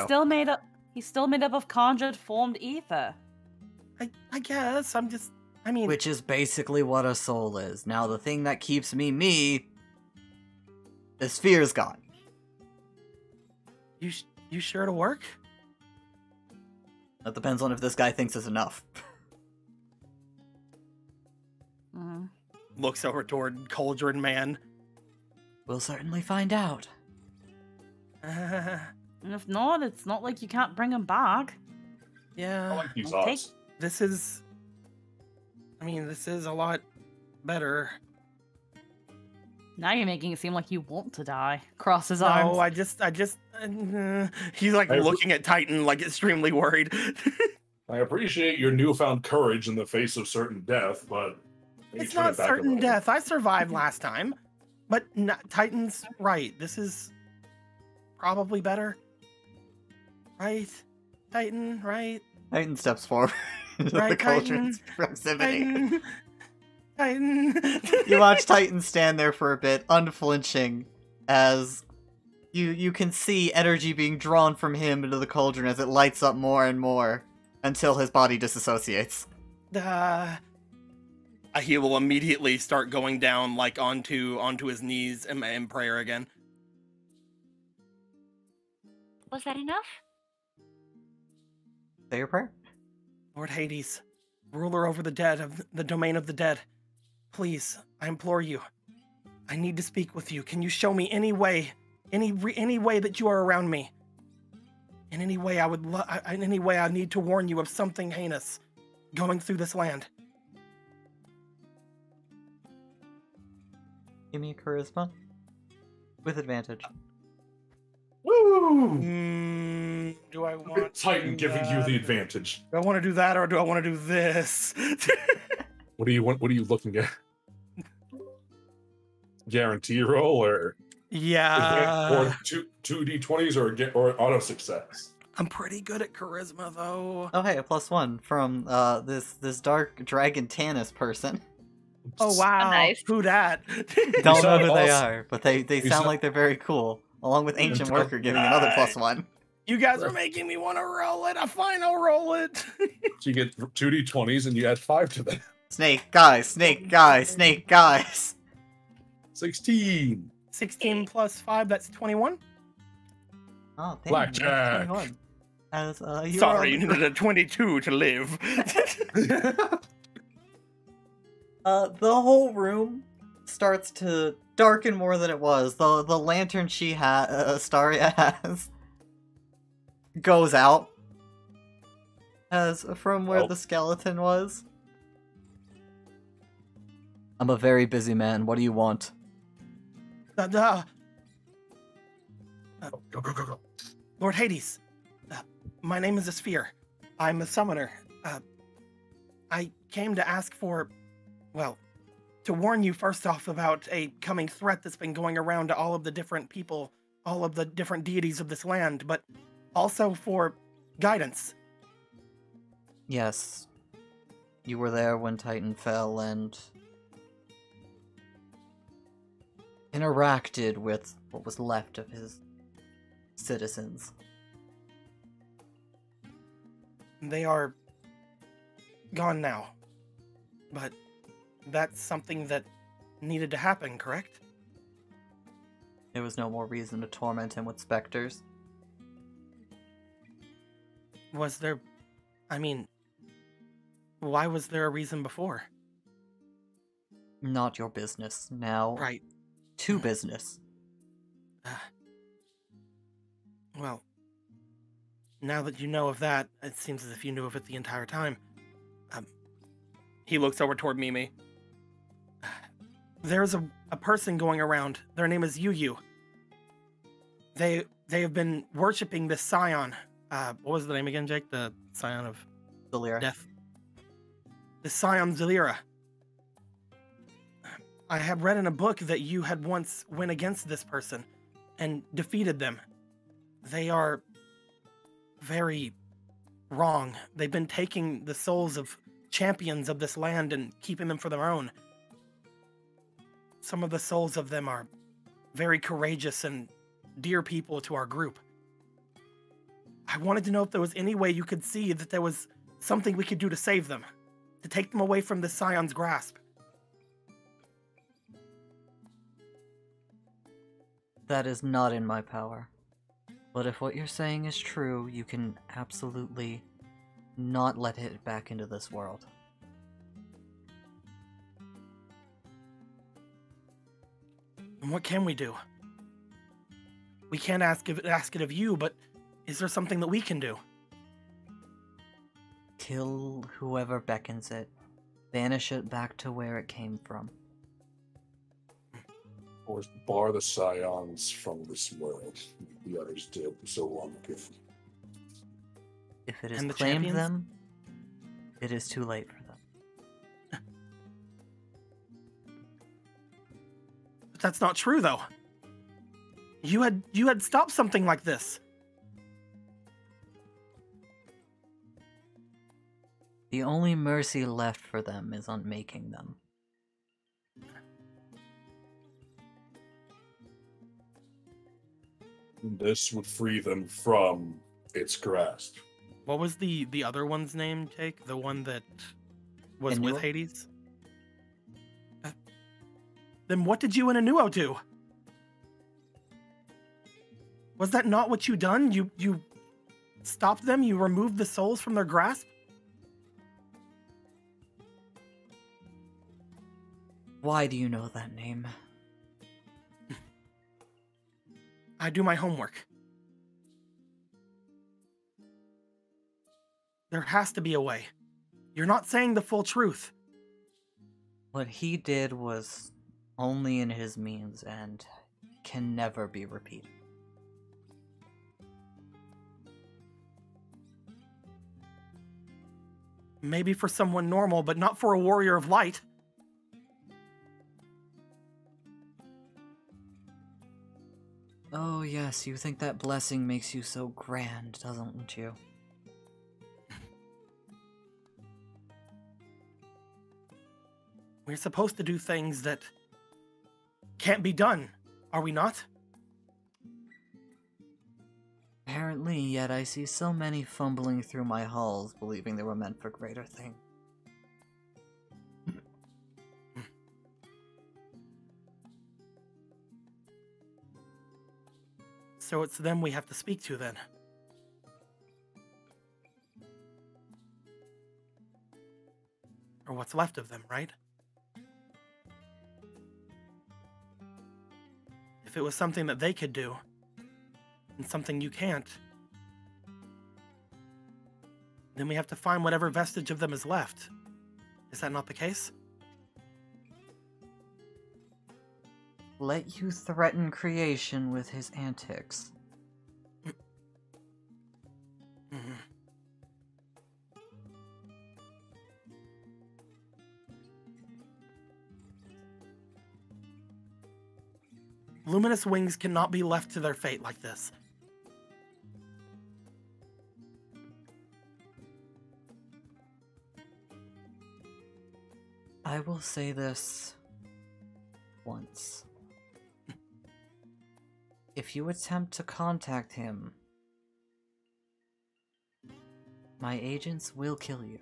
still made up. He's still made up of conjured formed ether. I guess I mean, which is basically what a soul is. Now, the thing that keeps me, the sphere's gone. You sure it'll work? That depends on if this guy thinks it's enough. looks over toward Cauldron Man. We'll certainly find out. And if not, it's not like you can't bring him back. Yeah. I like these I'll odds. This is a lot better. Now you're making it seem like you want to die. Cross his arms. No, I just, he's like looking at Titan, like extremely worried. I appreciate your newfound courage in the face of certain death, but maybe It's turn not it back a certain little. death. I survived last time, but Titan's right. This is probably better, right? Titan, right? Titan steps forward into the Right, Cauldron's proximity. Titan. You watch Titan stand there for a bit, unflinching, as you can see energy being drawn from him into the Cauldron as it lights up more and more until his body disassociates. He will immediately start going down, like onto his knees in prayer again. Was that enough? Say your prayer. Lord Hades, ruler over the dead of the domain of the dead, please, I implore you. I need to speak with you. Can you show me any way, any way that you are around me? In any way, in any way, I need to warn you of something heinous going through this land. Give me a charisma. With advantage. Woo! Do I want Titan giving you the advantage. Do I want to do that, or do I want to do this? What do you want? What are you looking at? Guarantee roll or Yeah. or two d20s or auto success? I'm pretty good at charisma, though. Oh hey, a +1 from this dark dragon Tannis person. Oh wow! Nice. Who dat? Don't know who they also- are, but they sound like they're very cool. Along with Ancient Right. Worker giving another +1. You guys are making me want to roll it. Fine, I'll roll it. So you get 2d20s and you add 5 to them. Snake guys, snake guys, snake guys. 16. 16 plus 5, that's 21. Oh, damn, Blackjack. 21. As you Sorry, you are needed a 22 to live. the whole room starts to darken more than it was. The lantern she has, Astaria has, goes out. As from where the skeleton was. I'm a very busy man. What do you want? Go. Lord Hades, my name is Asphere. I'm a summoner. I came to ask for, well, to warn you first off about a coming threat that's been going around to all of the different people, all of the different deities of this land, but also for guidance. Yes. You were there when Titan fell and interacted with what was left of his citizens. They are gone now. But that's something that needed to happen, correct? There was no more reason to torment him with specters. Was there... I mean... Why was there a reason before? Not your business. Now, Right. to business. Well, now that you know of that, it seems as if you knew of it the entire time. He looks over toward Mimi. There's a person going around. Their name is Yu. They have been worshipping this scion. What was the name again, Jake? The scion of Delira. death. The scion Zelira. I have read in a book that you had once went against this person and defeated them. They are very wrong. They've been taking the souls of champions of this land and keeping them for their own. Some of the souls of them are very courageous and dear people to our group. I wanted to know if there was any way you could see that there was something we could do to save them, to take them away from the Scion's grasp. That is not in my power. But if what you're saying is true, you can absolutely not let it back into this world. And what can we do? We can't ask it of you, but is there something that we can do? Kill whoever beckons it. Banish it back to where it came from. Or bar the Scions from this world. The others did so long ago. If it is claimed them, it is too late for them. But that's not true, though. You had stopped something like this. The only mercy left for them is unmaking them. This would free them from its grasp. What was the other one's name, Jake? The one that was Inuo? with Hades? Then what did you and Inuo do? Was that not what you done? You stopped them? You removed the souls from their grasp? Why do you know that name? I do my homework. There has to be a way. You're not saying the full truth. What he did was only in his means and can never be repeated. Maybe for someone normal, but not for a warrior of light. Oh yes, you think that blessing makes you so grand, doesn't you? We're supposed to do things that can't be done, are we not? Apparently, yet I see so many fumbling through my halls, believing they were meant for greater things. So it's them we have to speak to then. Or what's left of them, right? If it was something that they could do, and something you can't, then we have to find whatever vestige of them is left. Is that not the case? Let you threaten creation with his antics. Luminous wings cannot be left to their fate like this. I will say this once. If you attempt to contact him, my agents will kill you.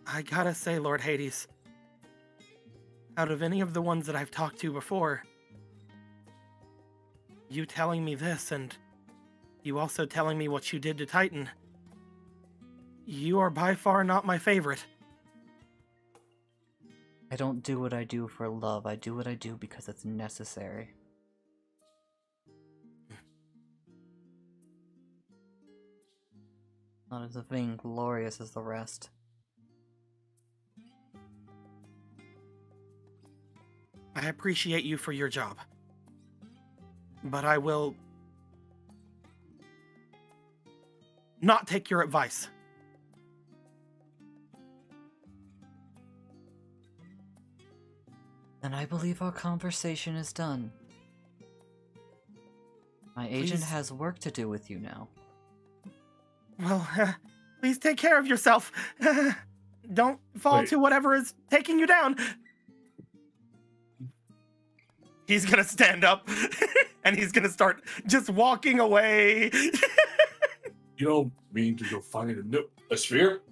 I gotta say, Lord Hades, out of any of the ones that I've talked to before, you telling me this and you also telling me what you did to Titan, you are by far not my favorite. I don't do what I do for love, I do what I do because it's necessary. Not as vainglorious as the rest. I appreciate you for your job, but I will not take your advice. Then I believe our conversation is done. My agent has work to do with you now. Well, please take care of yourself. Don't fall to whatever is taking you down. He's gonna stand up, and he's gonna start just walking away. You don't mean to go find a sphere?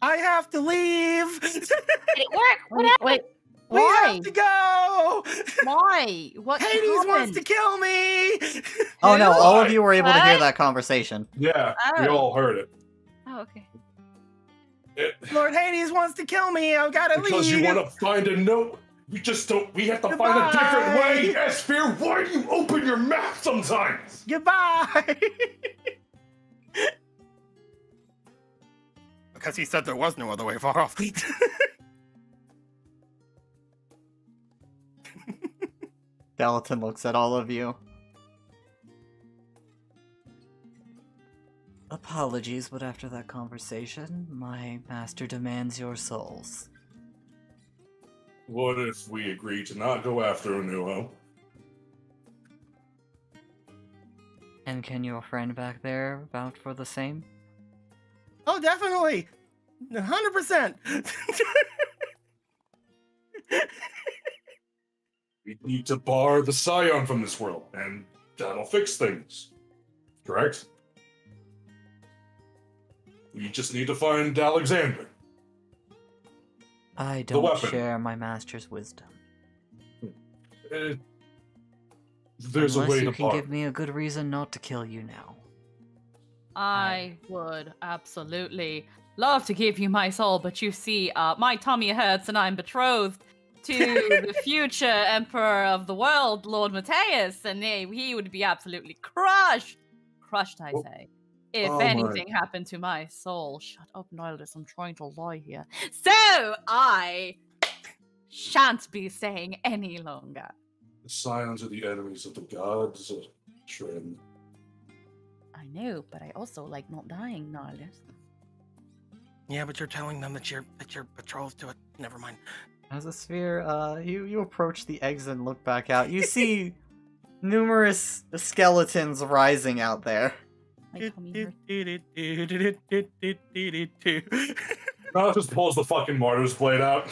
I have to leave. Did it work? What happened? Wait, We Why? have to go! Why? What Hades wants happened? to kill me! Oh no, all of Why? you were able to hear What? that conversation. Yeah, we Oh. all heard it. Oh, okay. Lord Hades wants to kill me. I've got to leave. Because you want to find a note. We just don't. We have to find a different way. Esphere, why do you open your mouth sometimes? Goodbye. Because he said there was no other way. Far off. Skeleton looks at all of you. Apologies, but after that conversation, my master demands your souls. What if we agree to not go after Unuo? And can your friend back there vouch for the same? Oh, definitely. 100%. We need to bar the Scion from this world, and that'll fix things. Correct? We just need to find Alexander. I The don't weapon. share my master's wisdom. There's Unless a way you to can bar. give me a good reason not to kill you now. I would absolutely love to give you my soul, but you see, my tummy hurts and I'm betrothed to the future emperor of the world, Lord Mateus, and he would be absolutely crushed. Crushed, I say. If Oh my. anything happened to my soul. Shut up, Nihilus, I'm trying to lie here. So, I shan't be staying any longer. The Scions are the enemies of the gods. Trin. I know, but I also like not dying, Nihilus. Yeah, but you're telling them that you're betrothed to it. Never mind. As a sphere, you approach the eggs and look back out. You see numerous skeletons rising out there. My tummy hurts. Now just pulls the fucking martyr's blade out.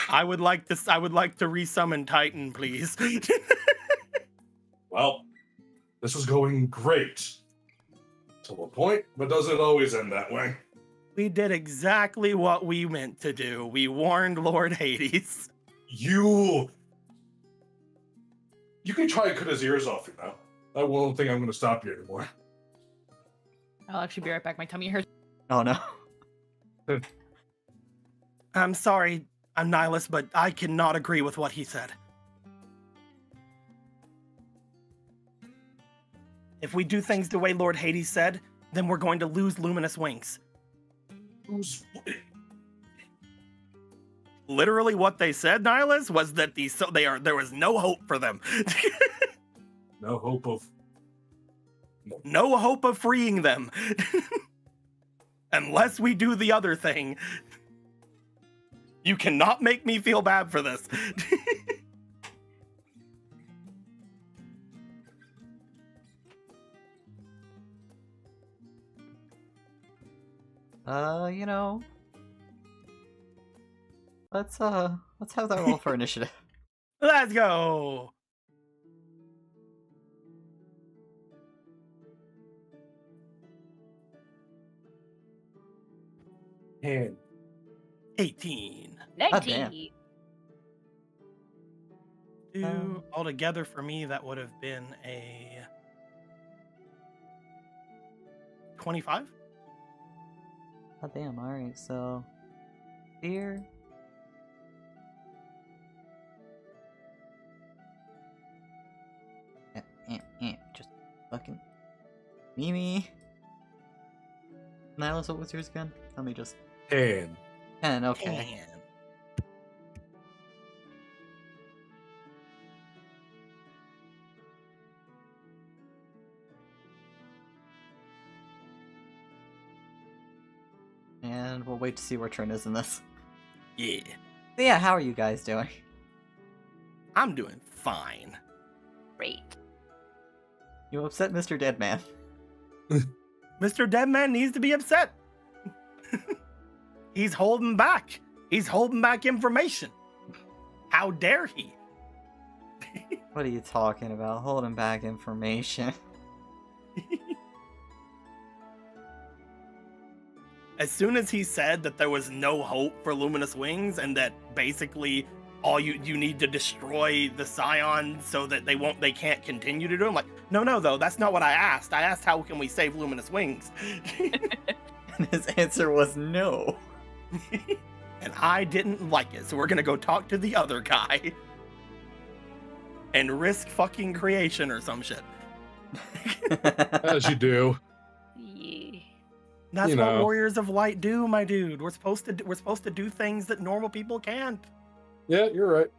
I would like to resummon Titan, please. Well, this was going great. To a point, but does it always end that way? We did exactly what we meant to do. We warned Lord Hades. You can try to cut his ears off, you know. I won't think I'm going to stop you anymore. I'll actually be right back. My tummy hurts. Oh no. I'm sorry, I'm Nihilus, but I cannot agree with what he said. If we do things the way Lord Hades said, then we're going to lose luminous wings. Literally what they said, Nihilus, was that there was no hope for them. No hope of... No hope of freeing them. Unless we do the other thing. You cannot make me feel bad for this. You know, let's have that roll for initiative. Let's go. hand. 18. 19. Altogether for me, that would have been a 25. Oh damn! All right, so here. Just fucking Mimi. Nihilus, what was yours again? Let me just. 10. 10. Okay. Man. And we'll wait to see where Trin is in this. Yeah. So yeah, how are you guys doing? I'm doing fine. Great. You upset Mr. Deadman. Mr. Deadman needs to be upset. He's holding back. He's holding back information. How dare he? What are you talking about? Holding back information. as soon as he said that there was no hope for Luminous Wings and that basically all you need to destroy the Scions so that they can't continue to do it, I'm like, no, though, that's not what I asked. I asked how can we save Luminous Wings? And his answer was no. And I didn't like it, so we're gonna go talk to the other guy. And risk fucking creation or some shit. As you do. Yeah. That's what Warriors of Light do, my dude. We're supposed to do things that normal people can't. Yeah, you're right.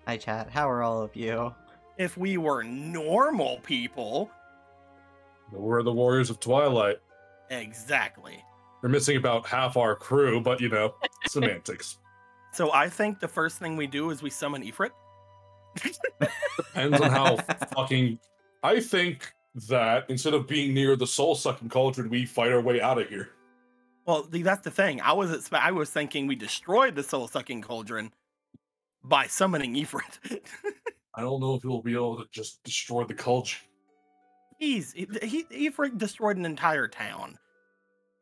Hi, chat. How are all of you? If we were normal people... We're the Warriors of Twilight. Exactly. We're missing about half our crew, but, semantics. So I think the first thing we do is we summon Ifrit. Depends on how fucking... I think that instead of being near the soul-sucking cauldron, we fight our way out of here. Well, that's the thing. I was thinking we destroyed the soul-sucking cauldron by summoning Ifrit. I don't know if he'll be able to just destroy the cauldron. Ifrit destroyed an entire town.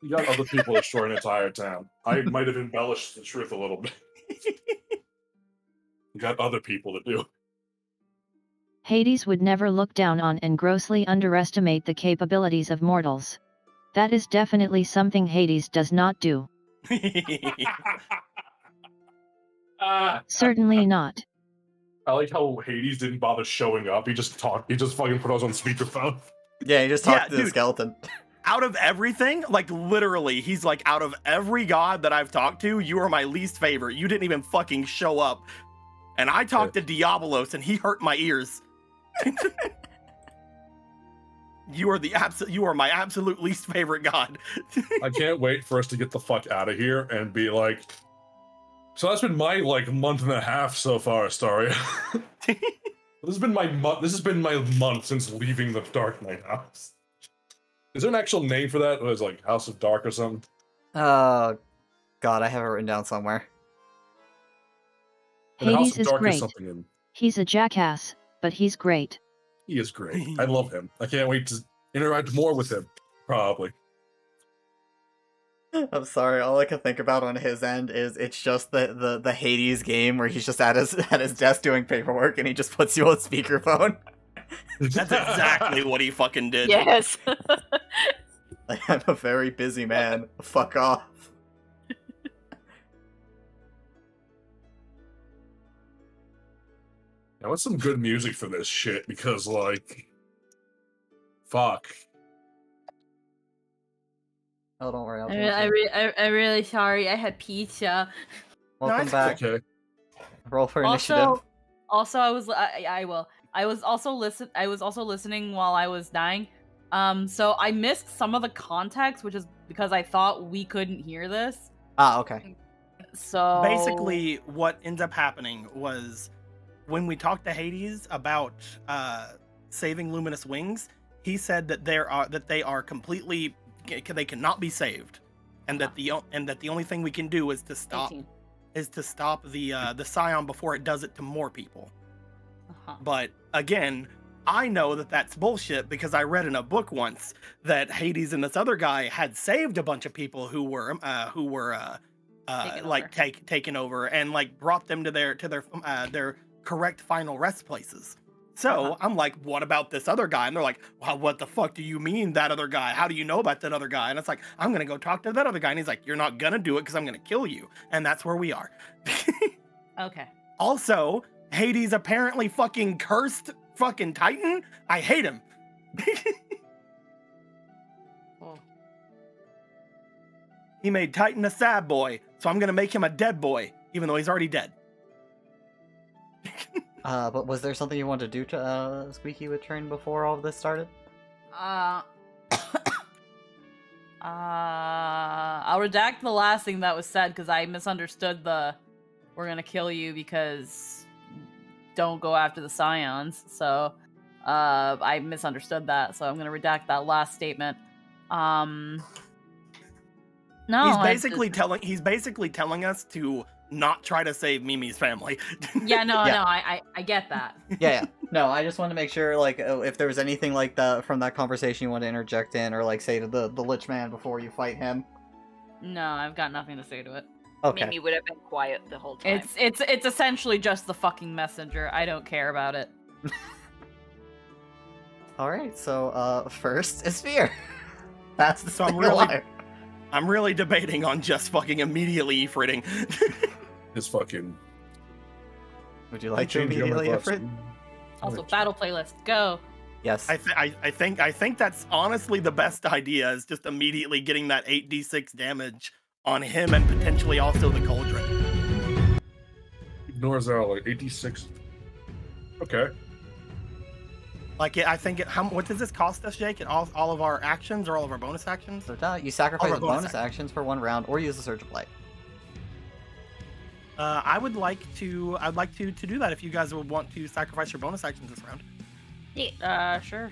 You got other people destroying an entire town. I might have embellished the truth a little bit. You got other people to do. Hades would never look down on and grossly underestimate the capabilities of mortals. That is definitely something Hades does not do. Certainly not. I like how Hades didn't bother showing up. He just fucking put us on speakerphone. Yeah, he just talked to the skeleton. Out of everything, like literally, he's like, out of every god that I've talked to, you are my least favorite. You didn't even fucking show up. And I talked to Diabolos and he hurt my ears. You are my absolute least favorite god. I can't wait for us to get the fuck out of here and be like, so that's been my month and a half so far, Astaria. This has been my month since leaving the Dark Knight house. Is there an actual name for that? It was like House of Dark or something? God, I have it written down somewhere. Hades is great. He's a jackass, but he's great. He is great. I love him. I can't wait to interact more with him, probably. I'm sorry, all I can think about on his end is it's just the Hades game where he's just at his desk doing paperwork and he just puts you on speakerphone. That's exactly what he fucking did. Yes. I'm a very busy man. Fuck off. I want some good music for this shit because, fuck. Oh, don't worry. I'm really sorry. I had pizza. Welcome back. Okay. Roll for initiative. Also, I was also listening while I was dying. So I missed some of the context, which is because I thought we couldn't hear this. Ah, okay. So basically, what ends up happening was when we talked to Hades about saving Luminous Wings, he said that they are completely, they cannot be saved, and that the only thing we can do is to stop 18. The Scion before it does it to more people. But again, I know that that's bullshit because I read in a book once that Hades and this other guy had saved a bunch of people who were taken over and brought them to their correct final rest places. So I'm like, what about this other guy? And they're like, well, what the fuck do you mean that other guy? How do you know about that other guy? And it's like, I'm gonna go talk to that other guy. And he's like, you're not gonna do it because I'm gonna kill you. And that's where we are. Okay. Also, Hades apparently fucking cursed fucking Titan. I hate him. Oh. He made Titan a sad boy, so I'm gonna make him a dead boy, even though he's already dead. But was there something you wanted to do to Squeaky with Train before all of this started? I'll redact the last thing that was said because I misunderstood the "we're gonna kill you because don't go after the Scions." So I misunderstood that, so I'm gonna redact that last statement. No, he's basically telling us to not try to save Mimi's family. Yeah, no, Yeah. no, I get that. Yeah. No, I just wanted to make sure, like, if there was anything like that from that conversation you want to interject in, or like say to the Lich Man before you fight him. No, I've got nothing to say to it. Okay. Mimi would have been quiet the whole time. It's essentially just the fucking messenger. I don't care about it. Alright, so, first is fear. That's the So I'm really debating on just fucking immediately Ifriting. His fucking. Would you like to Change your immediately buffs. Ifrit? Also, battle playlist, go. Yes. I think that's honestly the best idea, is just immediately getting that 8d6 damage on him and potentially also the cauldron. Ignores our like 86. Okay. Like, I think what does this cost us, Jake? All of our actions or all of our bonus actions? So you sacrifice All the right, bonus actions for 1 round, or use the Surge of Light. I'd like to do that if you guys would want to sacrifice your bonus actions this round. Sure.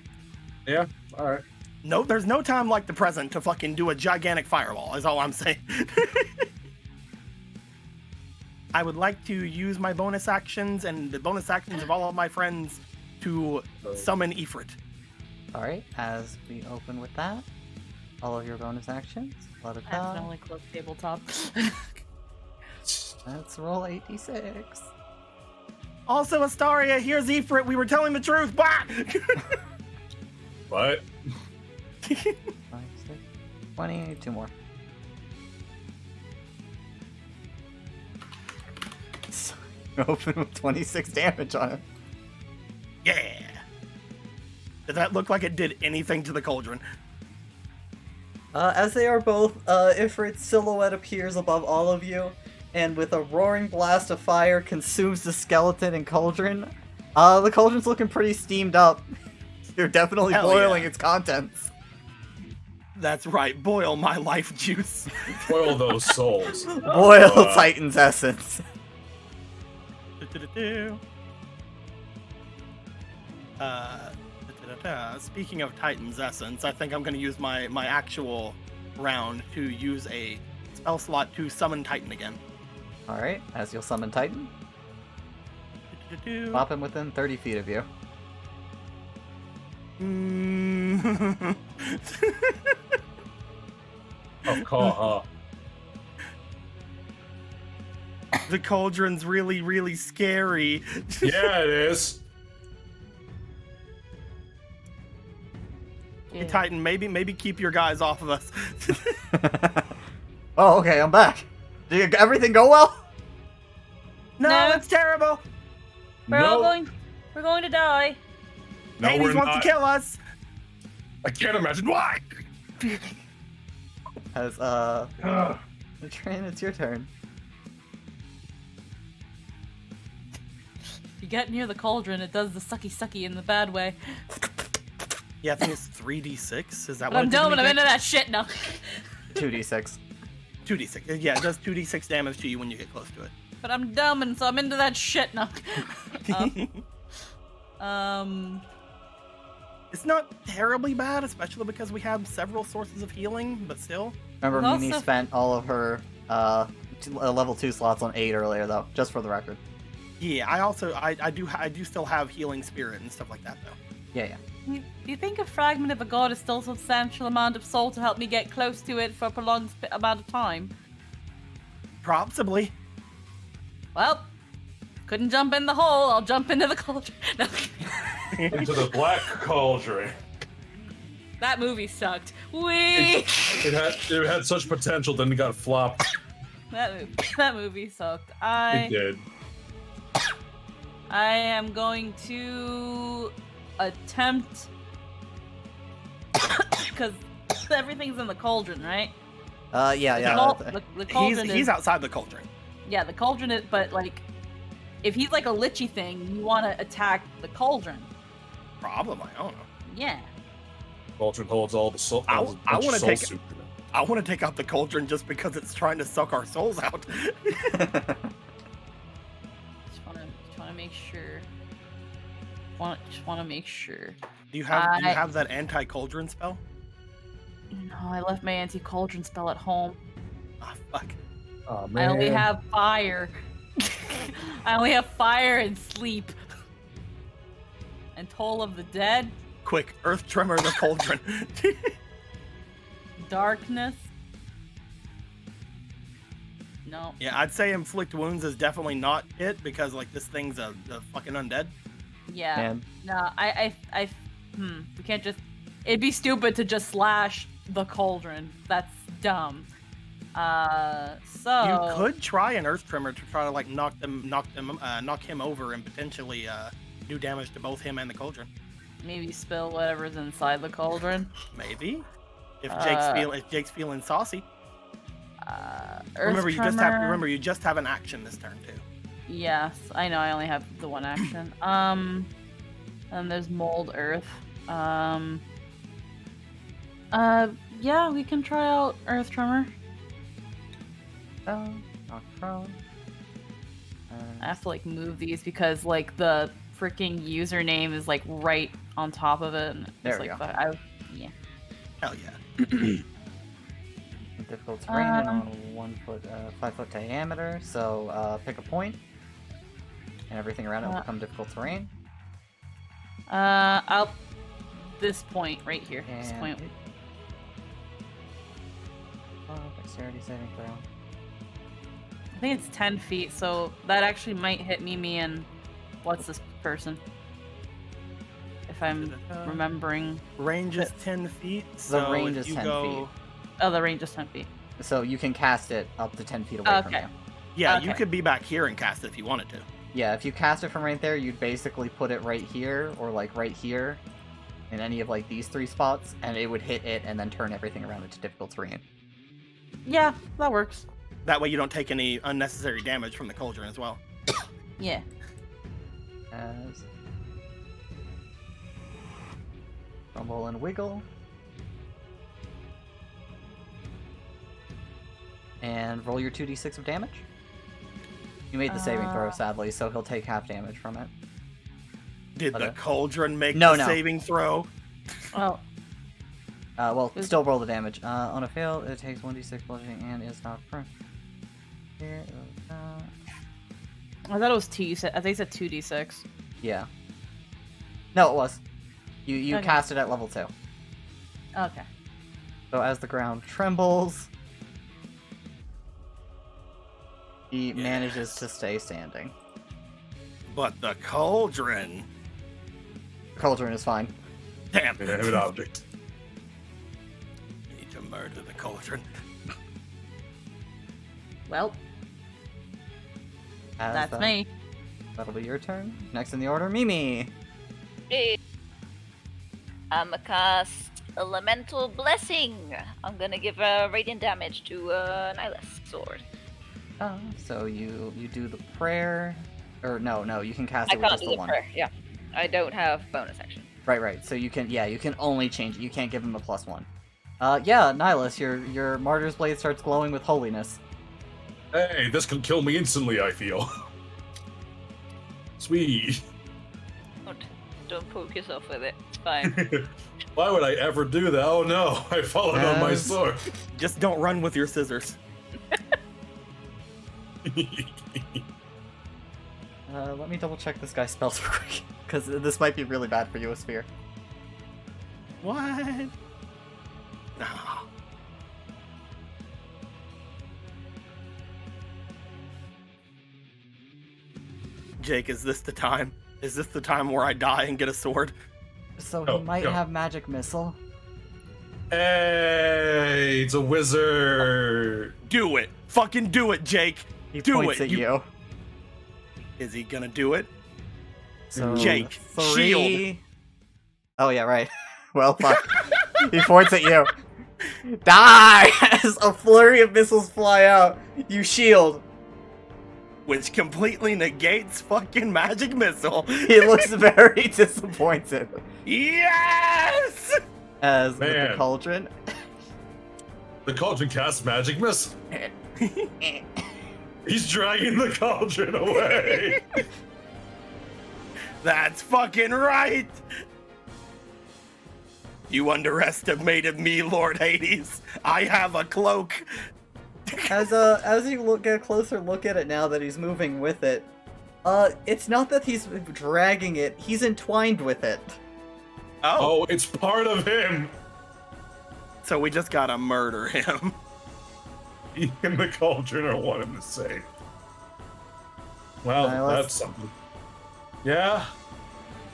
Yeah. All right. No, there's no time like the present to fucking do a gigantic fireball, is all I'm saying. I would like to use my bonus actions and the bonus actions of all of my friends to summon Ifrit. Alright, as we open with that, all of your bonus actions, let it Accidentally go. close tabletop. Let's roll 86. Also, Astaria, here's Ifrit. We were telling the truth. Bah! What? 5, 6, 20, 2 more. So, open with 26 damage on it. Yeah. Did that look like it did anything to the cauldron? As they are both, Ifrit's silhouette appears above all of you, and with a roaring blast of fire consumes the skeleton and cauldron. The cauldron's looking pretty steamed up. You're definitely Hell boiling yeah. its contents. That's right. Boil my life juice. Boil those souls. Boil Titan's essence. Speaking of Titan's essence, I think I'm going to use my actual round to use a spell slot to summon Titan again. Alright, as you'll summon Titan, pop him within 30 feet of you. Of course. The cauldron's really, really scary. Yeah, it is. Hey, Titan, maybe keep your guys off of us. Oh, okay, I'm back. Did everything go well? No, it's terrible. We're going to die. No, Hades we're wants not. to kill us. I can't imagine why. As, Train, it's your turn. If you get near the cauldron, it does the sucky in the bad way. Yeah, I think it's 3d6. Is that But what I'm it did to dumb me, and I'm Jake? into that shit now. 2d6. 2d6. Yeah, it does 2d6 damage to you when you get close to it. But I'm dumb and so I'm into that shit now. It's not terribly bad, especially because we have several sources of healing, but still. Remember, Also- Mimi spent all of her, level 2 slots on 8 earlier, though, just for the record. Yeah, I do still have healing spirit and stuff like that, though. Yeah. Do you think a fragment of a god is still a substantial amount of soul to help me get close to it for a prolonged amount of time? Possibly. Well, couldn't jump in the hole, I'll jump into the cauldron. No. Into the black cauldron. That movie sucked. Wee! It had such potential, then it got flopped. That movie sucked. It did. I am going to attempt because everything's in the cauldron, right? Yeah. The cauldron He's outside the cauldron. Yeah, the cauldron is, but like, if he's like a lichy thing, you want to attack the cauldron. Problem, I don't know. Yeah. Cauldron holds all the soul. I want to take. Soup. I want to take out the cauldron just because it's trying to suck our souls out. Just want to make sure. Just want to make sure. Do you have that anti-cauldron spell? No, I left my anti-cauldron spell at home. Ah, fuck. Oh, man. I only have fire. I only have fire and sleep. And Toll of the Dead. Quick, Earth Tremor the Cauldron. Darkness. No. Yeah, I'd say Inflict Wounds is definitely not it, because, like, this thing's a fucking undead. Yeah. Man. No, we can't just... It'd be stupid to just slash the cauldron. That's dumb. So... You could try an Earth Tremor to try to, like, knock him over and potentially, do damage to both him and the cauldron. Maybe spill whatever's inside the cauldron. Maybe. If Jake's feeling saucy. Earth remember, you just have an action this turn too. Yes, I know. I only have the one action. And there's Mold Earth. Yeah, we can try out Earth Tremor. Knock prone. I have to like move these because like the freaking username is like right on top of it. And there it's, we like, go. Yeah. Hell yeah. Difficult terrain on 5 foot diameter. So pick a point, and everything around it will become difficult terrain. This point right here. And this point. Dexterity saving throw. I think it's 10 feet, so that actually might hit me and what's this person? If I'm remembering. Range is 10 feet. So the range is 10 feet. Oh, the range is 10 feet. So you can cast it up to 10 feet away from you. Yeah, you could be back here and cast it if you wanted to. Yeah, if you cast it from right there, you'd basically put it right here, or like right here, in any of like these 3 spots, and it would hit it and then turn everything around into difficult terrain. Yeah, that works. That way you don't take any unnecessary damage from the cauldron as well. Yeah. As rumble and wiggle. And roll your 2d6 of damage. You made the saving throw, sadly, so he'll take half damage from it. Did the cauldron make the saving throw? Oh. Well, still roll the damage. On a fail, it takes 1d6 bludgeoning and is not prone. Here, I thought it was 2. I think it said 2d6. Yeah. No, it was. You cast it at level 2. Okay. So as the ground trembles, he manages to stay standing. But the cauldron... The cauldron is fine. Damn. Inanimate object. You need to murder the cauldron. Well, that's me. That'll be your turn. Next in the order, Mimi. Hey. I'm gonna cast Elemental Blessing. I'm gonna give radiant damage to Nihilus Sword. So you do the prayer, or no, you can cast it with can't just do the one. prayer. Yeah, I don't have bonus action. Right. So you can only change it. You can't give him a +1. Yeah, Nihilus, your Martyr's Blade starts glowing with holiness. Hey, this can kill me instantly, I feel. Sweet. Don't poke yourself with it. It's fine. Why would I ever do that? Oh no, I followed on my sword. Just don't run with your scissors. Let me double check this guy's spells real quick, because this might be really bad for you, a spear. What? No. Jake, is this the time? Is this the time where I die and get a sword? So he might have magic missile. Hey, it's a wizard. Do it. Fucking do it, Jake. He do points it. at you. Is he gonna do it? So Jake, 3. shield. Oh yeah, right. Well, fuck. He points at you. Die! As a flurry of missiles fly out, you shield. Which completely negates fucking magic missile. He looks very disappointed. Yes! As with the cauldron. The cauldron casts magic missile. He's dragging the cauldron away. That's fucking right. You underestimated me, Lord Hades. I have a cloak. As you get a closer look at it now that he's moving with it, It's not that he's dragging it, he's entwined with it. Oh, it's part of him! So we just gotta murder him. He and the cauldron are one and the same. Well, that's something. Yeah?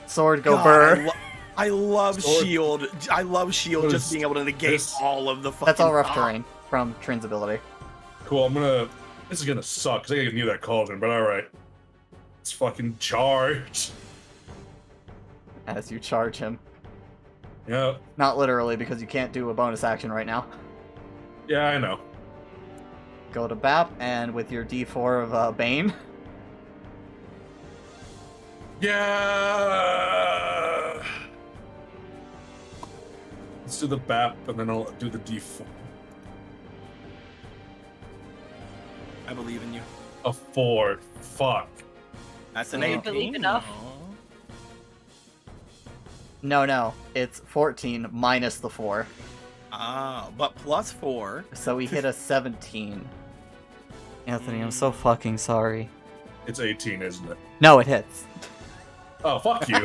Sword go burr. I love Sword. shield. I love shield just being able to negate all of the fucking... That's all rough terrain from Trin's ability. Cool, this is gonna suck, because I gotta near that cauldron, but alright. Let's fucking charge. As you charge him. Yep. Not literally, because you can't do a bonus action right now. Yeah, I know. Go to Bap, and with your D4 of Bane. Yeah. Let's do the BAP, and then I'll do the D4. I believe in you. A 4. Fuck. That's an Do you 18. believe enough? No. It's 14 minus the 4. Ah, but plus 4. So we hit a 17. Anthony, I'm so fucking sorry. It's 18, isn't it? No, it hits. Oh, fuck you.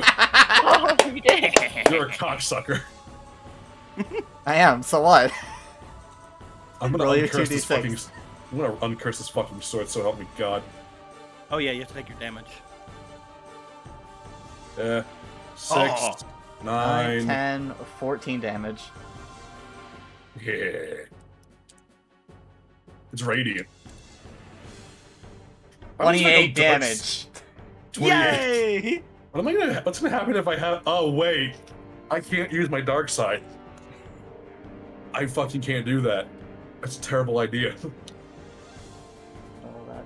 Oh, you did. You're a cocksucker. I am, so what? I'm gonna Roll your uncurse this 2d6. fucking... I'm gonna uncurse this fucking sword, so help me God. Oh yeah, you have to take your damage. 6, Oh. 9... 10, 14 damage. Yeah. It's radiant. 28 damage. 28. Yay! What's gonna happen if I have... Oh, wait. I can't use my dark side. I fucking can't do that. That's a terrible idea.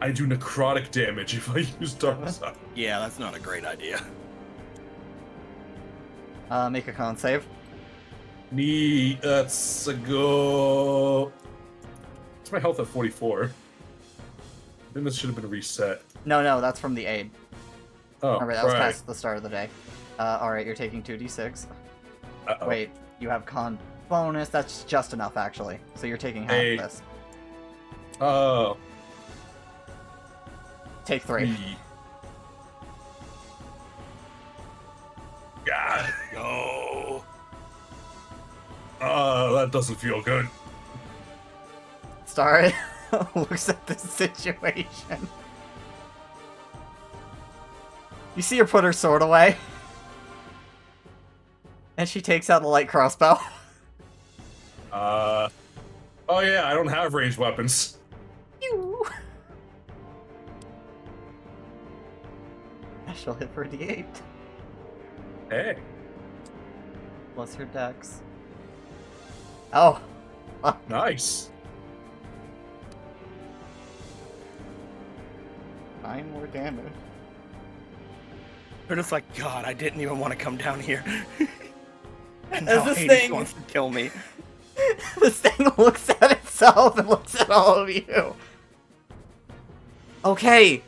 I do necrotic damage if I use dark side. Yeah, that's not a great idea. Make a con save. Let's go. What's my health at 44? I think this should have been reset. No, that's from the aid. Oh, Alright, that was right. past the start of the day. Alright, you're taking 2d6. Uh-oh. Wait, you have con bonus. That's just enough, actually. So you're taking half of this. Oh. Take 3. God. Go. That doesn't feel good. Star looks at the situation. You see her put her sword away. And she takes out the light crossbow. Oh yeah, I don't have ranged weapons. She'll hit for a d8. Hey. Plus her dex. Oh. Nice. 9 more damage. They're just like, God, I didn't even want to come down here. And As now this Hades thing- wants to kill me. This thing looks at itself and looks at all of you. Okay.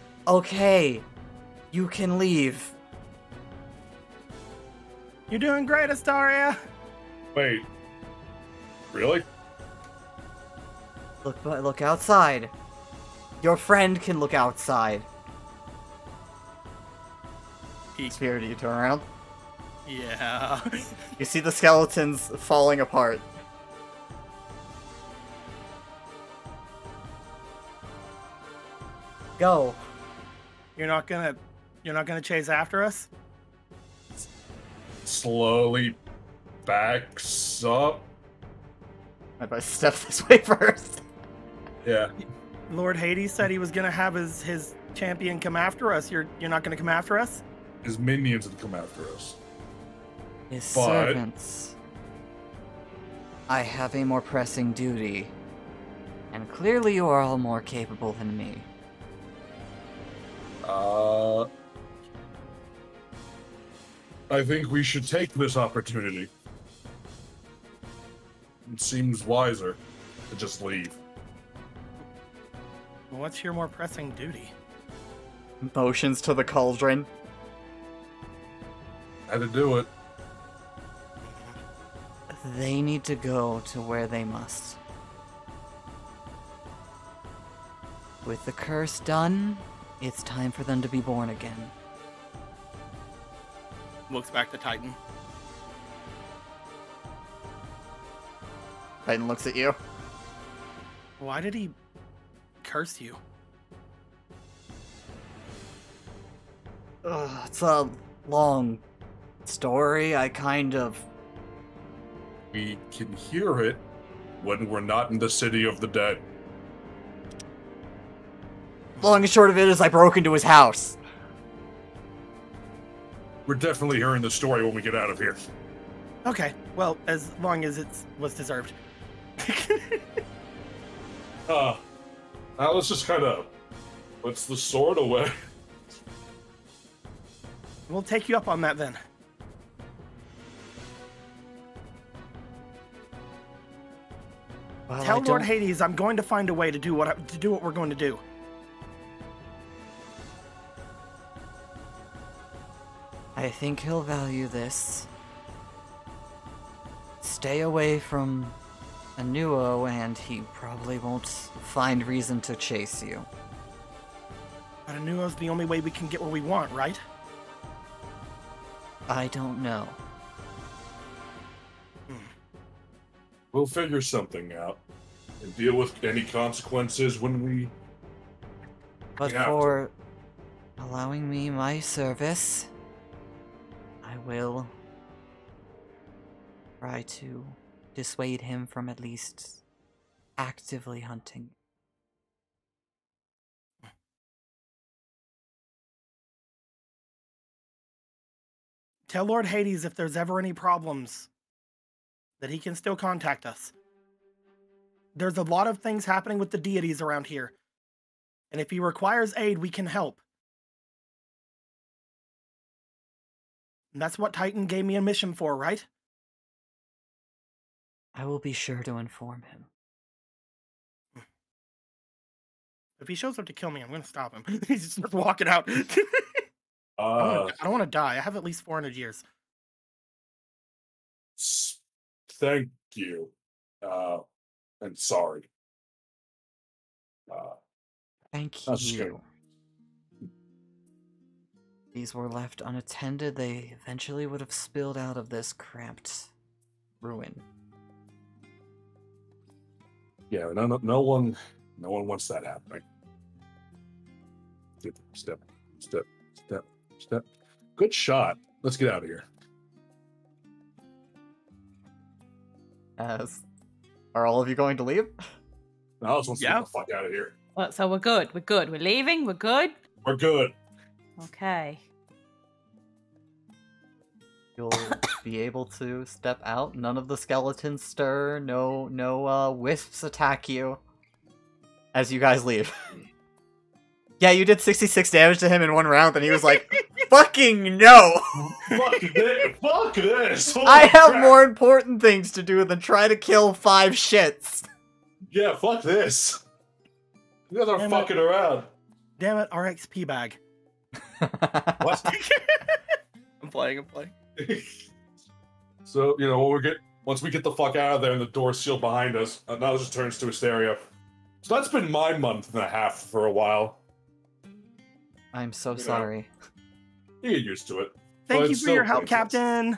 You can leave. You're doing great, Astaria. Wait. Really? Look outside. Your friend can look outside. Spirit, you turn around. Yeah. You see the skeletons falling apart. Go. You're not gonna chase after us? Slowly backs up. If I step this way first. Yeah. Lord Hades said he was gonna have his champion come after us. You're not gonna come after us? His minions would come after us. His But- servants. I have a more pressing duty. And clearly you are all more capable than me. I think we should take this opportunity. It seems wiser to just leave. What's your more pressing duty? Motions to the cauldron. Had to do it. They need to go to where they must. With the curse done, It's time for them to be born again. Looks back to Titan. Titan looks at you. Why did he curse you? It's a long story. We can hear it when we're not in the city of the dead. Long and short of it is I broke into his house. We're definitely hearing the story when we get out of here. Okay, well, as long as it was deserved. Now let's just kind of put the sword away. We'll take you up on that then. Well, Tell Lord Hades I'm going to find a way to do what we're going to do. I think he'll value this. Stay away from Anuo, and he probably won't find reason to chase you. But Anuo's the only way we can get what we want, right? I don't know. We'll figure something out and deal with any consequences when we. But for allowing me my service, I will try to dissuade him from at least actively hunting. Tell Lord Hades if there's ever any problems that he can still contact us. There's a lot of things happening with the deities around here. And if he requires aid, we can help. And that's what Titan gave me a mission for, right? I will be sure to inform him. If he shows up to kill me, I'm going to stop him. He's just walking out. I don't want to die. I have at least 400 years. Thank you. And sorry. Thank you. These were left unattended. They eventually would have spilled out of this cramped ruin. Yeah, no one wants that happening. Step. Good shot. Let's get out of here. Are all of you going to leave? No, let's get the fuck out of here. Well, so we're good. We're leaving. We're good. We're good. Okay. You'll be able to step out. None of the skeletons stir. No wisps attack you. As you guys leave. Yeah, you did 66 damage to him in one round, and he was like, fucking no! Fuck this! Holy I have crap. more important things to do than try to kill 5 shits. Yeah, fuck this. You guys are fucking around. Damn it, our XP bag. What? I'm playing. So, once we get the fuck out of there and the door's sealed behind us, now it just turns to Asteria. So that's been my month and a half for a while. I'm so sorry. You get used to it. Thank you for your help, Captain.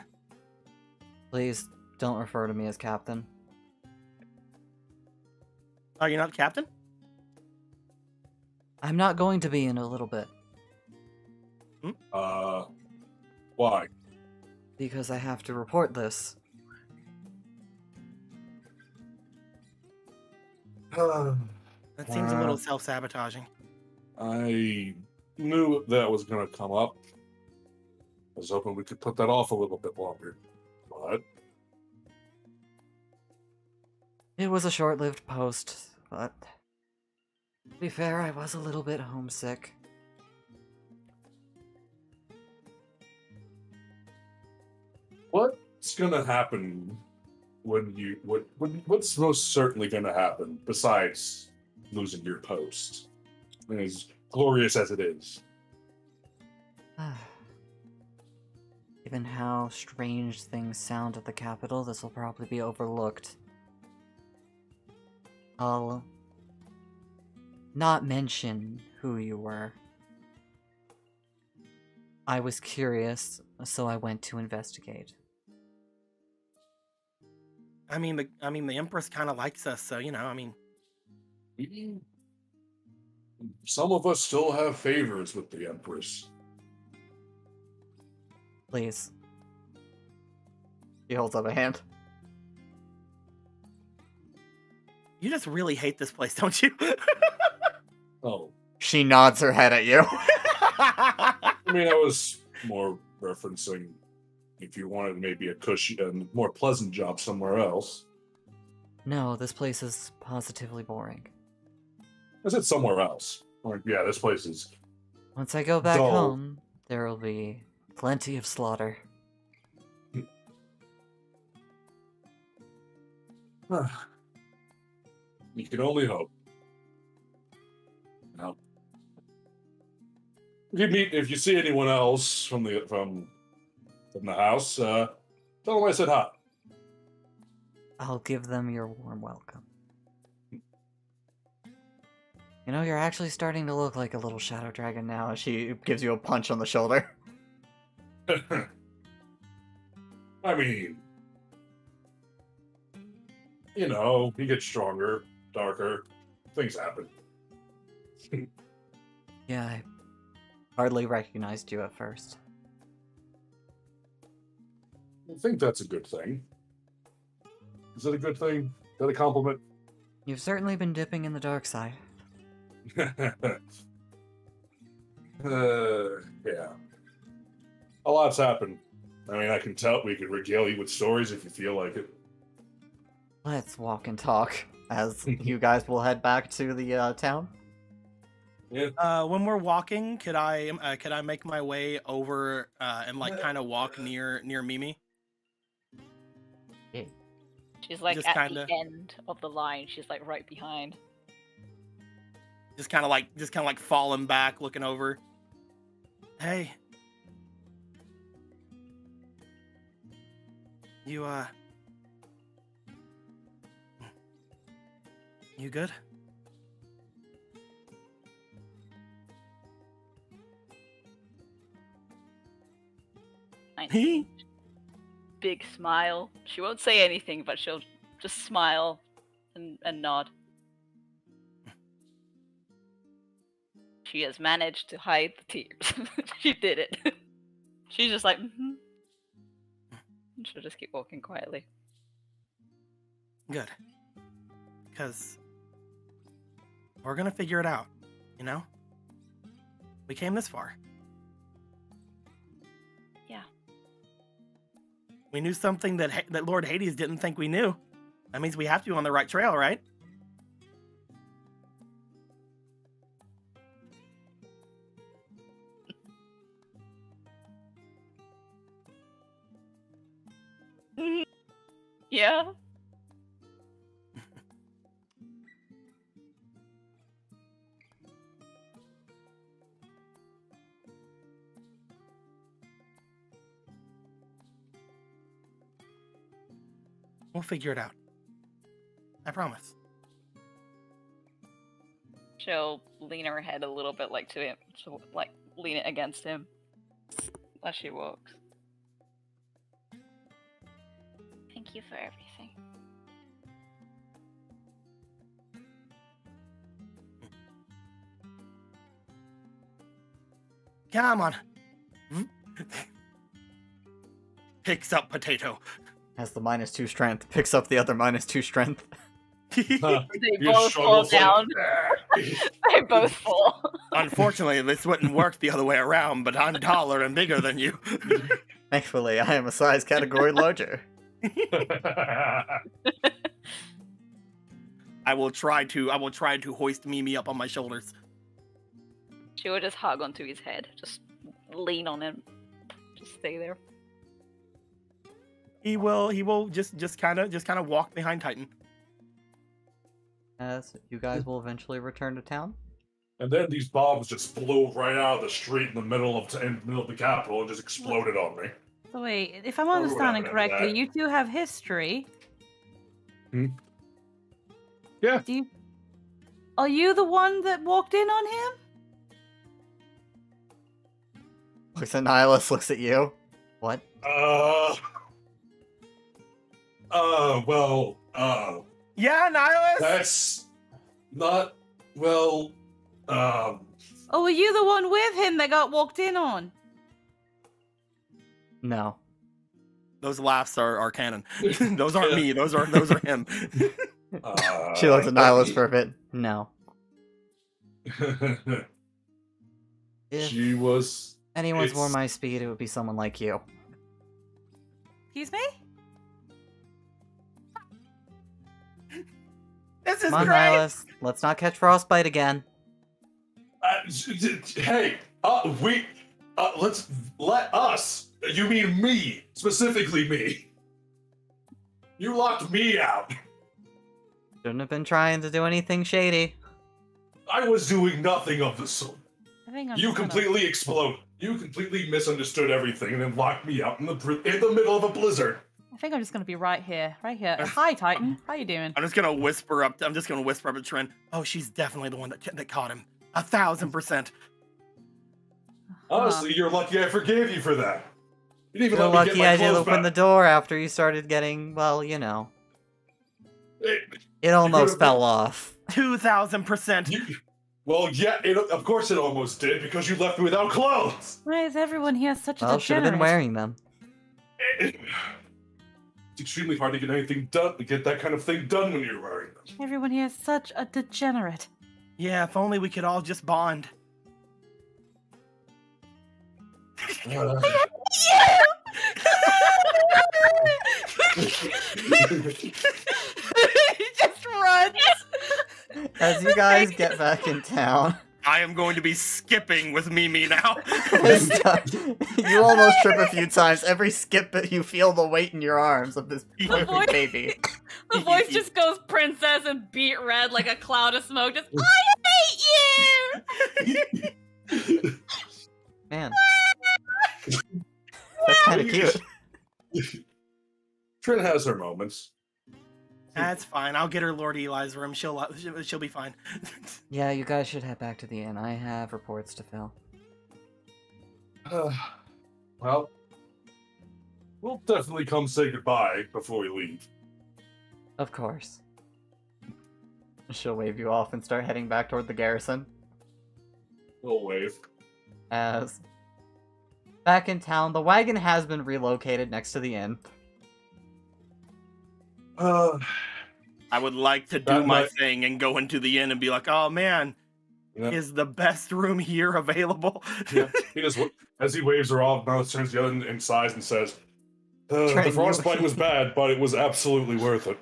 Please don't refer to me as Captain. Are you not Captain? I'm not going to be in a little bit. Why? Because I have to report this. That seems a little self-sabotaging. I knew that was going to come up. I was hoping we could put that off a little bit longer. But it was a short-lived post, but to be fair, I was a little bit homesick. what's going to happen what's most certainly going to happen besides losing your post? I mean, as glorious as it is. Given how strange things sound at the capital, this will probably be overlooked. I'll not mention who you were, I was curious, so I went to investigate. I mean, the Empress kind of likes us, so you know. I mean, some of us still have favors with the Empress. Please. He holds up a hand. You just really hate this place, don't you? Oh. She nods her head at you. I mean, I was more referencing if you wanted maybe a cushy and more pleasant job somewhere else. No, this place is positively boring. I said somewhere else. Like, yeah, this place is... Once I go back dull. home, there will be plenty of slaughter. You can only hope. Now, if you see anyone else from the house, tell them I said hi. I'll give them your warm welcome. You know, you're actually starting to look like a little shadow dragon now. She gives you a punch on the shoulder. I mean, you know, he gets stronger, darker. Things happen. Yeah, I hardly recognized you at first. I think that's a good thing. Is it a good thing? Is that a compliment? You've certainly been dipping in the dark side. Yeah. A lot's happened. I mean, I can tell we could regale you with stories if you feel like it. Let's walk and talk as you guys will head back to the town. Yeah. When we're walking, could I make my way over and like kind of walk near Mimi? Yeah. She's like Just at kinda- the end of the line. She's like right behind. Just kind of like falling back, looking over. Hey, you good? Big smile. She won't say anything, but she'll just smile and nod. She has managed to hide the tears. She did it. She's just like, mm-hmm. She'll just keep walking quietly. Good. Because we're gonna figure it out, you know? We came this far. Yeah. We knew something that Lord Hades didn't think we knew. That means we have to be on the right trail, right? Yeah. We'll figure it out. I promise. She'll lean her head a little bit like to him, so like lean it against him as she walks. Thank you for everything. Come on. Picks up potato. Has the -2 strength, picks up the other -2 strength. They both fall down. They both fall. Unfortunately, this wouldn't work the other way around, but I'm taller and bigger than you. Thankfully, I am a size category larger. I will try to hoist Mimi up on my shoulders. She will just hug onto his head, just lean on him, just stay there. He will just kind of walk behind Titan. As you guys will eventually return to town. And then these bombs just blew right out of the street in the middle of the capital and just exploded on me. So wait, if I'm understanding correctly, you two have history. Yeah. Are you the one that walked in on him? Looks at Nihilus, looks at you. What? Well, Yeah, Nihilus. that's not, well, Oh, were you the one with him that got walked in on? No. Those laughs are canon. Those aren't me. Those are him. She looks at Nihilus for a bit. No. If She was. anyone's more it's- my speed, it would be someone like you. Excuse me? This is Come on, great. Nihilus. Let's not catch frostbite again. Hey, let us. You mean me, specifically me. You locked me out. Shouldn't have been trying to do anything shady. I was doing nothing of the sort. I think I'm You just gonna- completely exploded. You completely misunderstood everything and then locked me out in the middle of a blizzard. I think I'm just gonna be right here. Right here. Hi, Titan. How you doing? I'm just gonna whisper up to Trin. Oh, she's definitely the one that caught him. 1,000%. Honestly, you're lucky I forgave you for that. You didn't even You're let me lucky get my I did clothes open back. the door after you started getting, well, you know. It- It almost could've- fell off. 2,000%. Well, yeah, of course it almost did, because you left me without clothes. Why is everyone here such a Well, should have been degenerate? wearing them. It's extremely hard to get anything done, to get that kind of thing done when you're wearing them. Everyone here is such a degenerate. Yeah, if only we could all just bond. He just runs. As you guys get back in town, I am going to be skipping with Mimi now. you almost trip a few times. Every skip that you feel the weight in your arms of this boy. perfect baby. The voice just goes princess and beat red like a cloud of smoke. Just, I hate you! Man. That's kind of cute. Trin has her moments. That's fine. I'll get her Lord Eli's room. She'll be fine. Yeah, you guys should head back to the inn. I have reports to fill. Well, we'll definitely come say goodbye before we leave. Of course. She'll wave you off and start heading back toward the garrison. We'll wave. As back in town, the wagon has been relocated next to the inn. I would like to do That my might- thing and go into the inn and be like, oh man, Yeah. is the best room here available? Yeah. He just, as he waves her off, Nihilus turns the other in size and says, Trin, the frostbite was bad, but it was absolutely worth it.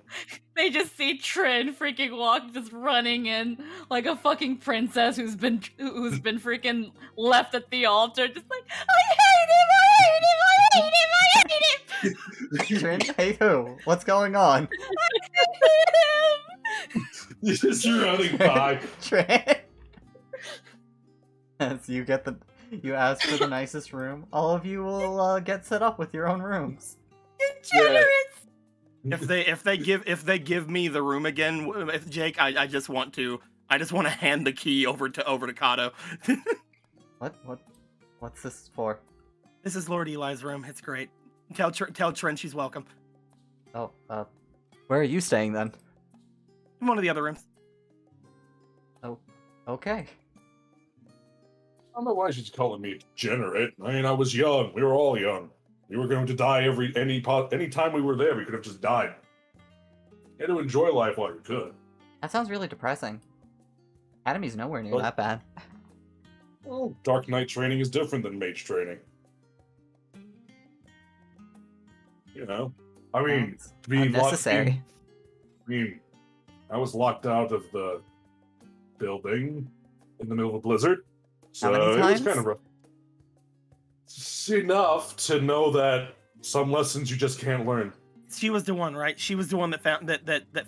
They just see Trin freaking walk, just running in like a fucking princess who's been freaking left at the altar, just like, I hate him, I hate him, I hate him, I hate him. Trin, hey who? What's going on? You're just running by. Trin. As you get you ask for the nicest room, all of you will get set up with your own rooms. If they give me the room again, if Jake, I just want to hand the key over to Kato. What's this for? This is Lord Eli's room. It's great. Tell Trin she's welcome. Oh, where are you staying then? In one of the other rooms. Oh, okay. I don't know why she's calling me degenerate. I mean, I was young. We were all young. We were going to die any time we were there. We could have just died. You had to enjoy life while you could. That sounds really depressing. Academy's nowhere near Well- that bad. Well, Dark Knight training is different than mage training. You know? I mean, It's to be locked unnecessary. I was locked out of the building in the middle of a blizzard. So How many it was times? kind of rough. It's enough to know that some lessons you just can't learn. She was the one, right? She was the one that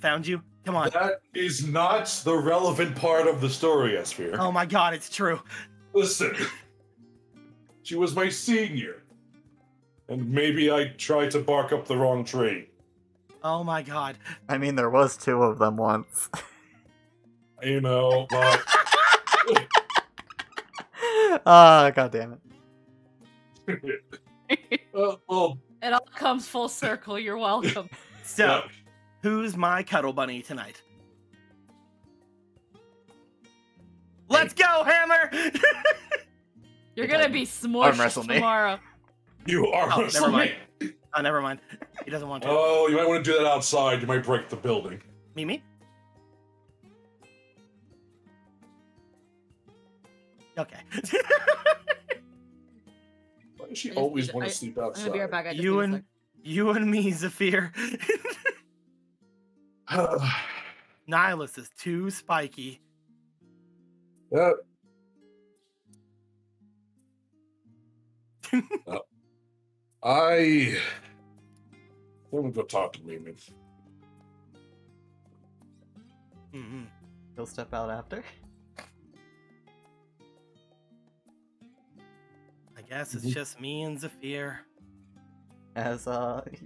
found you. Come on. That is not the relevant part of the story, Esphere. Oh my God, it's true. Listen, she was my senior. And maybe I tried to bark up the wrong tree. Oh my God. I mean, there was two of them once. You know, but Ah, god damn it. Well, It all comes full circle. You're welcome. So, who's my cuddle bunny tonight? Let's go, Hammer! You're gonna be smushed wrestle me. tomorrow. you are. Oh, never mind. Oh, never mind. He doesn't want to. Oh, you might want to do that outside. You might break the building. Mimi? Okay. Why does she always want to sleep I'm outside? gonna be right back. I just You need a and you and me, Zafir. Nihilus is too spiky. Yeah. I'm gonna go talk to Mimi. Mm-hmm. He'll step out after. I guess it's just me and Zafir. As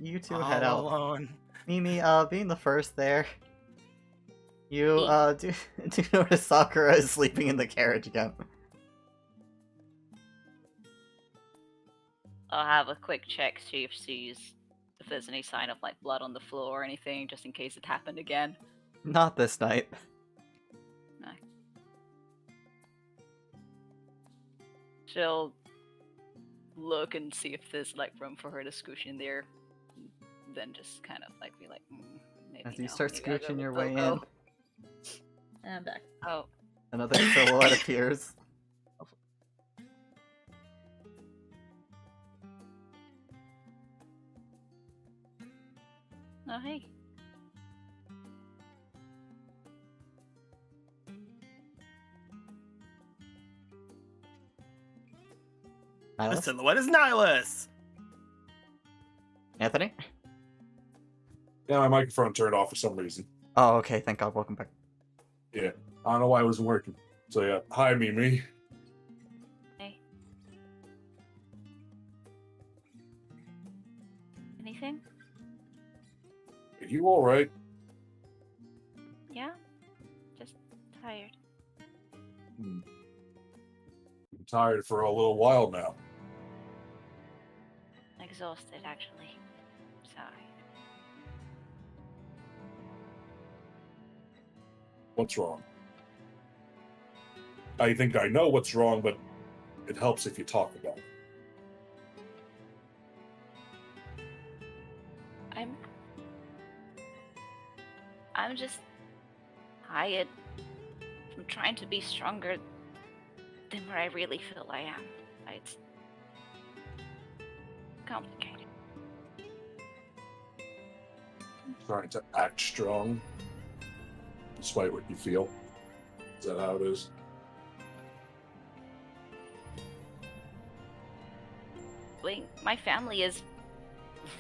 you two all head out. alone. Mimi, being the first there, you do notice Sakura is sleeping in the carriage again. I'll have a quick check, see if there's any sign of like blood on the floor or anything, just in case it happened again. Not this night. No. She'll look and see if there's like room for her to scooch in there. Then just kind of like be like, maybe. As you no, start maybe I'll go scooching your with way in, Bobo." And I'm back. Oh, another silhouette appears. oh hey. The Nihilus? silhouette is Nihilus. Anthony? Yeah, my microphone turned off for some reason. Oh, okay, thank God, welcome back. Yeah, I don't know why it wasn't working. So yeah, hi Mimi. Hey. Anything? Are you all right? Yeah. Just tired. I'm tired for a little while now. Exhausted, actually. Sorry. What's wrong? I think I know what's wrong, but it helps if you talk about it. I'm just tired from trying to be stronger than where I really feel I am. It's complicated. Trying to act strong, despite what you feel. Is that how it is? My family is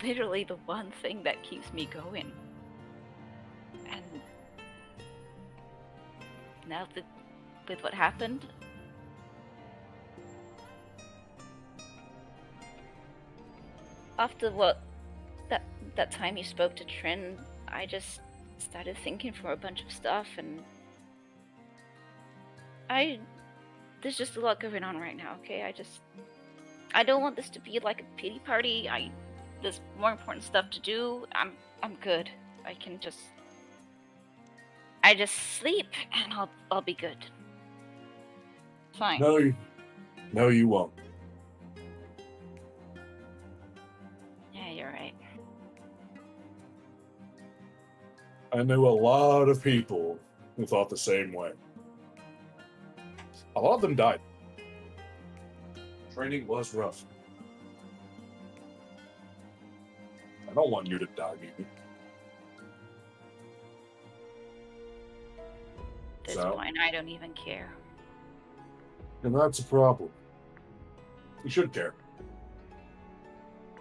literally the one thing that keeps me going. And now that with what happened, after that time you spoke to Trin, I just started thinking for a bunch of stuff, and there's just a lot going on right now. Okay, I don't want this to be like a pity party. There's more important stuff to do. I'm good. I just sleep and I'll be good. Fine. No, you won't. Yeah, you're right. I knew a lot of people who thought the same way. A lot of them died. Training was rough. I don't want you to die, Mimi. At this point, I don't even care. And that's a problem. You should care.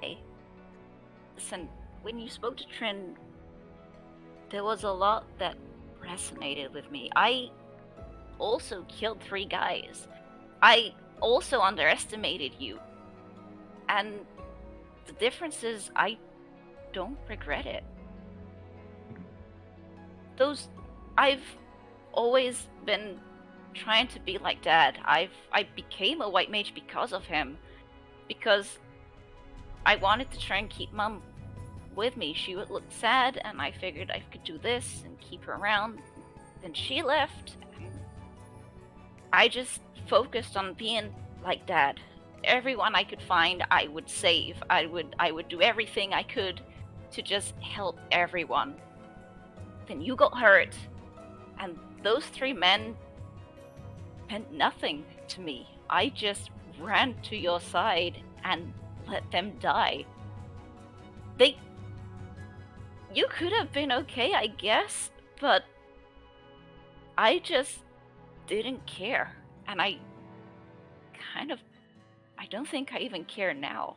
Hey, listen, when you spoke to Trin, there was a lot that resonated with me. I also killed 3 guys. I also underestimated you. And the difference is I don't regret it. I've always been trying to be like Dad. I became a white mage because of him. because I wanted to try and keep Mom with me. She would look sad, and I figured I could do this and keep her around. Then she left, and I just focused on being like Dad. Everyone I could find, I would save. I would do everything I could to just help everyone. Then you got hurt, and those 3 men meant nothing to me. I just ran to your side and let them die. You could have been okay, I guess, but I just didn't care. And I don't think I even care now.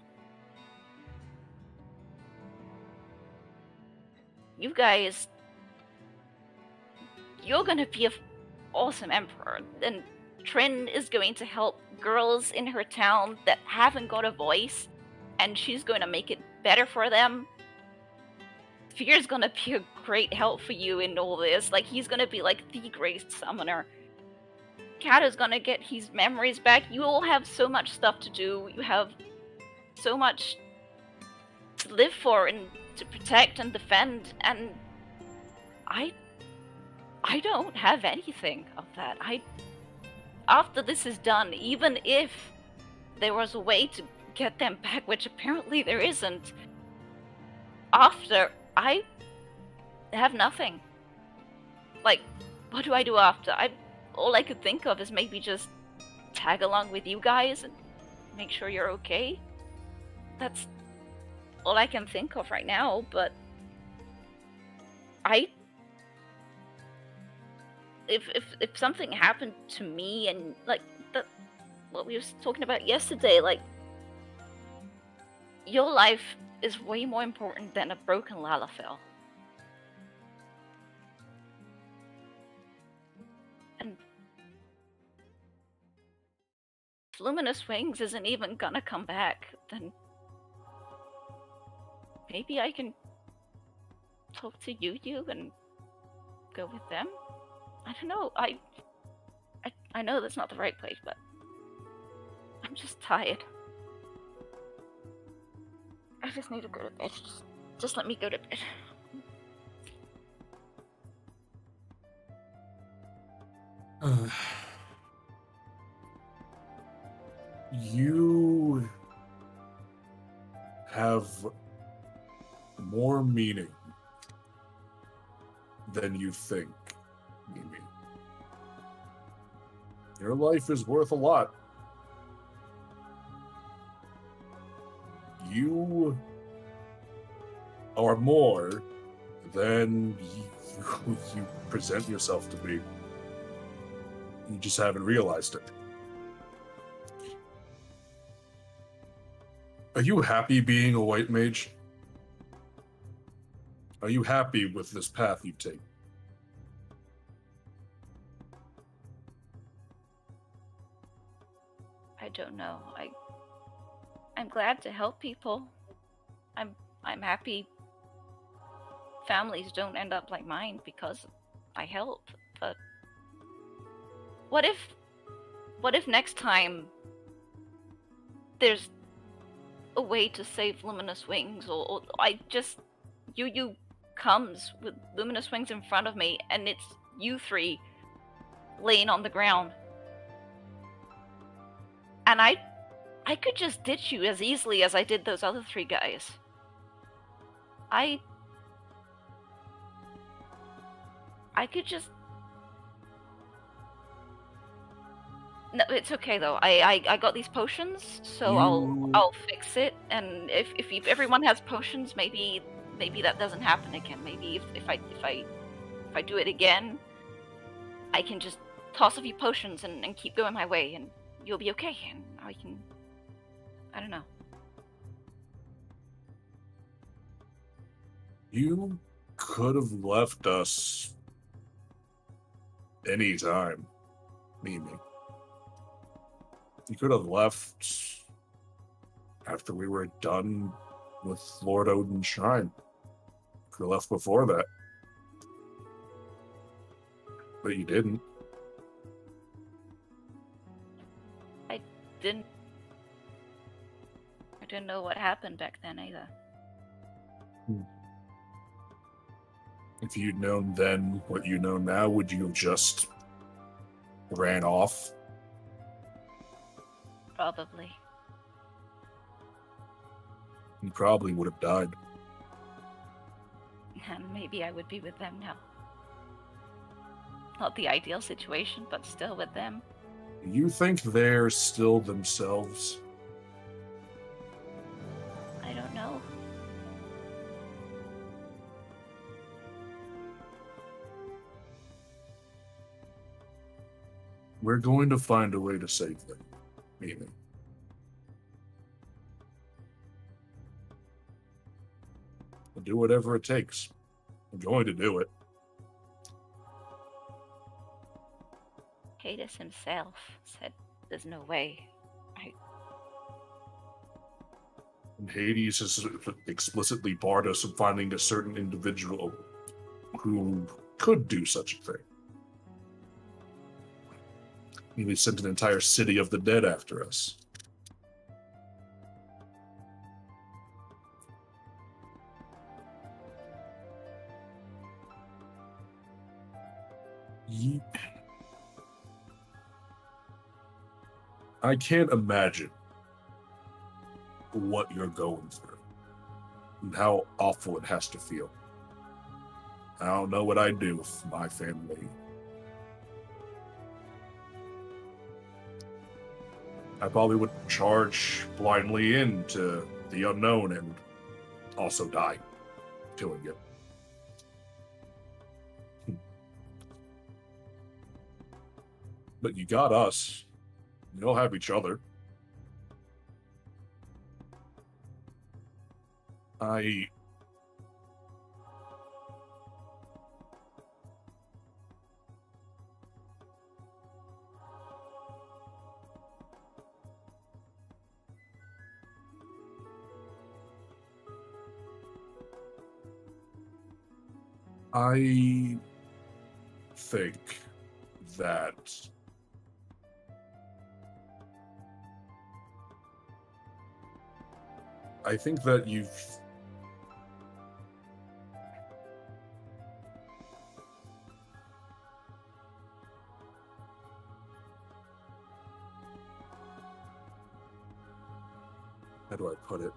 You guys, you're gonna be an awesome emperor, and Trin is going to help girls in her town that haven't got a voice, and she's going to make it better for them. Fear's gonna be a great help for you in all this. Like, he's gonna be like the great summoner. Kata's gonna get his memories back. You all have so much stuff to do. You have so much to live for and to protect and defend, and I don't have anything of that. After this is done, even if there was a way to get them back, which apparently there isn't, after, I have nothing. Like, what do I do after? All I could think of is maybe just tag along with you guys and make sure you're okay. That's all I can think of right now, but if something happened to me, and like what we were talking about yesterday, like, your life is way more important than a broken Lalafell. And if Luminous Wings isn't even gonna come back, then maybe I can talk to you and go with them? I don't know. I know that's not the right place, but I'm just tired. I just need to go to bed. Just let me go to bed. You have more meaning than you think, Mimi. Your life is worth a lot. You are more than you present yourself to be. You just haven't realized it. Are you happy being a white mage? Are you happy with this path you take? I don't know. I'm glad to help people. I'm happy families don't end up like mine because I help. But what if next time there's a way to save Luminous Wings, or you comes with Luminous Wings in front of me, and it's you 3 laying on the ground, and I could just ditch you as easily as I did those other 3 guys. I could just... No, it's okay though. I got these potions, so I'll fix it. And if everyone has potions, maybe that doesn't happen again. Maybe if I do it again, I can just toss a few potions and keep going my way, and you'll be okay. And I don't know. You could have left us anytime, Mimi. You could have left after we were done with Lord Odin's Shrine. You could have left before that. But you didn't. I didn't. didn't know what happened back then either. If you'd known then what you know now, would you have just ran off? Probably. You probably would have died. And maybe I would be with them now. Not the ideal situation, but still with them. You think they're still themselves? I don't know. We're going to find a way to save them, Mimi. We'll do whatever it takes. I'm going to do it. Hades himself said there's no way. And Hades has explicitly barred us from finding a certain individual who could do such a thing. He sent an entire city of the dead after us. I can't imagine what you're going through and how awful it has to feel. I don't know what I'd do if my family. I probably would charge blindly into the unknown and also die doing it. But you got us. You'll have each other. I think that you've how do I put it?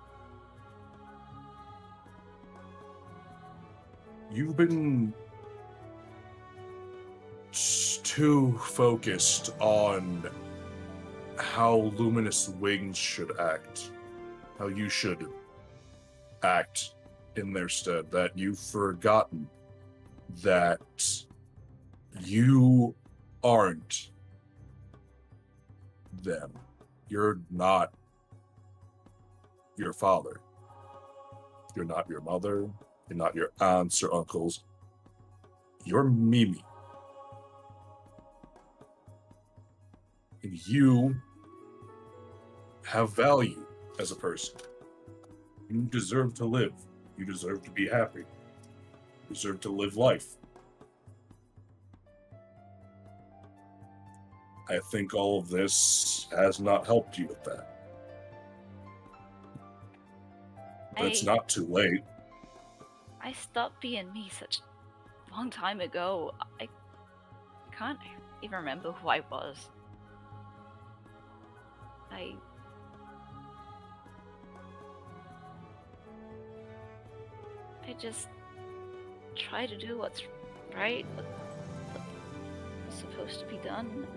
You've been too focused on how Luminous Wings should act, how you should act in their stead, that you've forgotten that you aren't them. You're not your father. You're not your mother. You're not your aunts or uncles. You're Mimi. And you have value as a person. You deserve to live. You deserve to be happy. You deserve to live life. I think all of this has not helped you with that. But it's not too late. I stopped being me such a long time ago. I can't even remember who I was. I just try to do what's right, what's supposed to be done.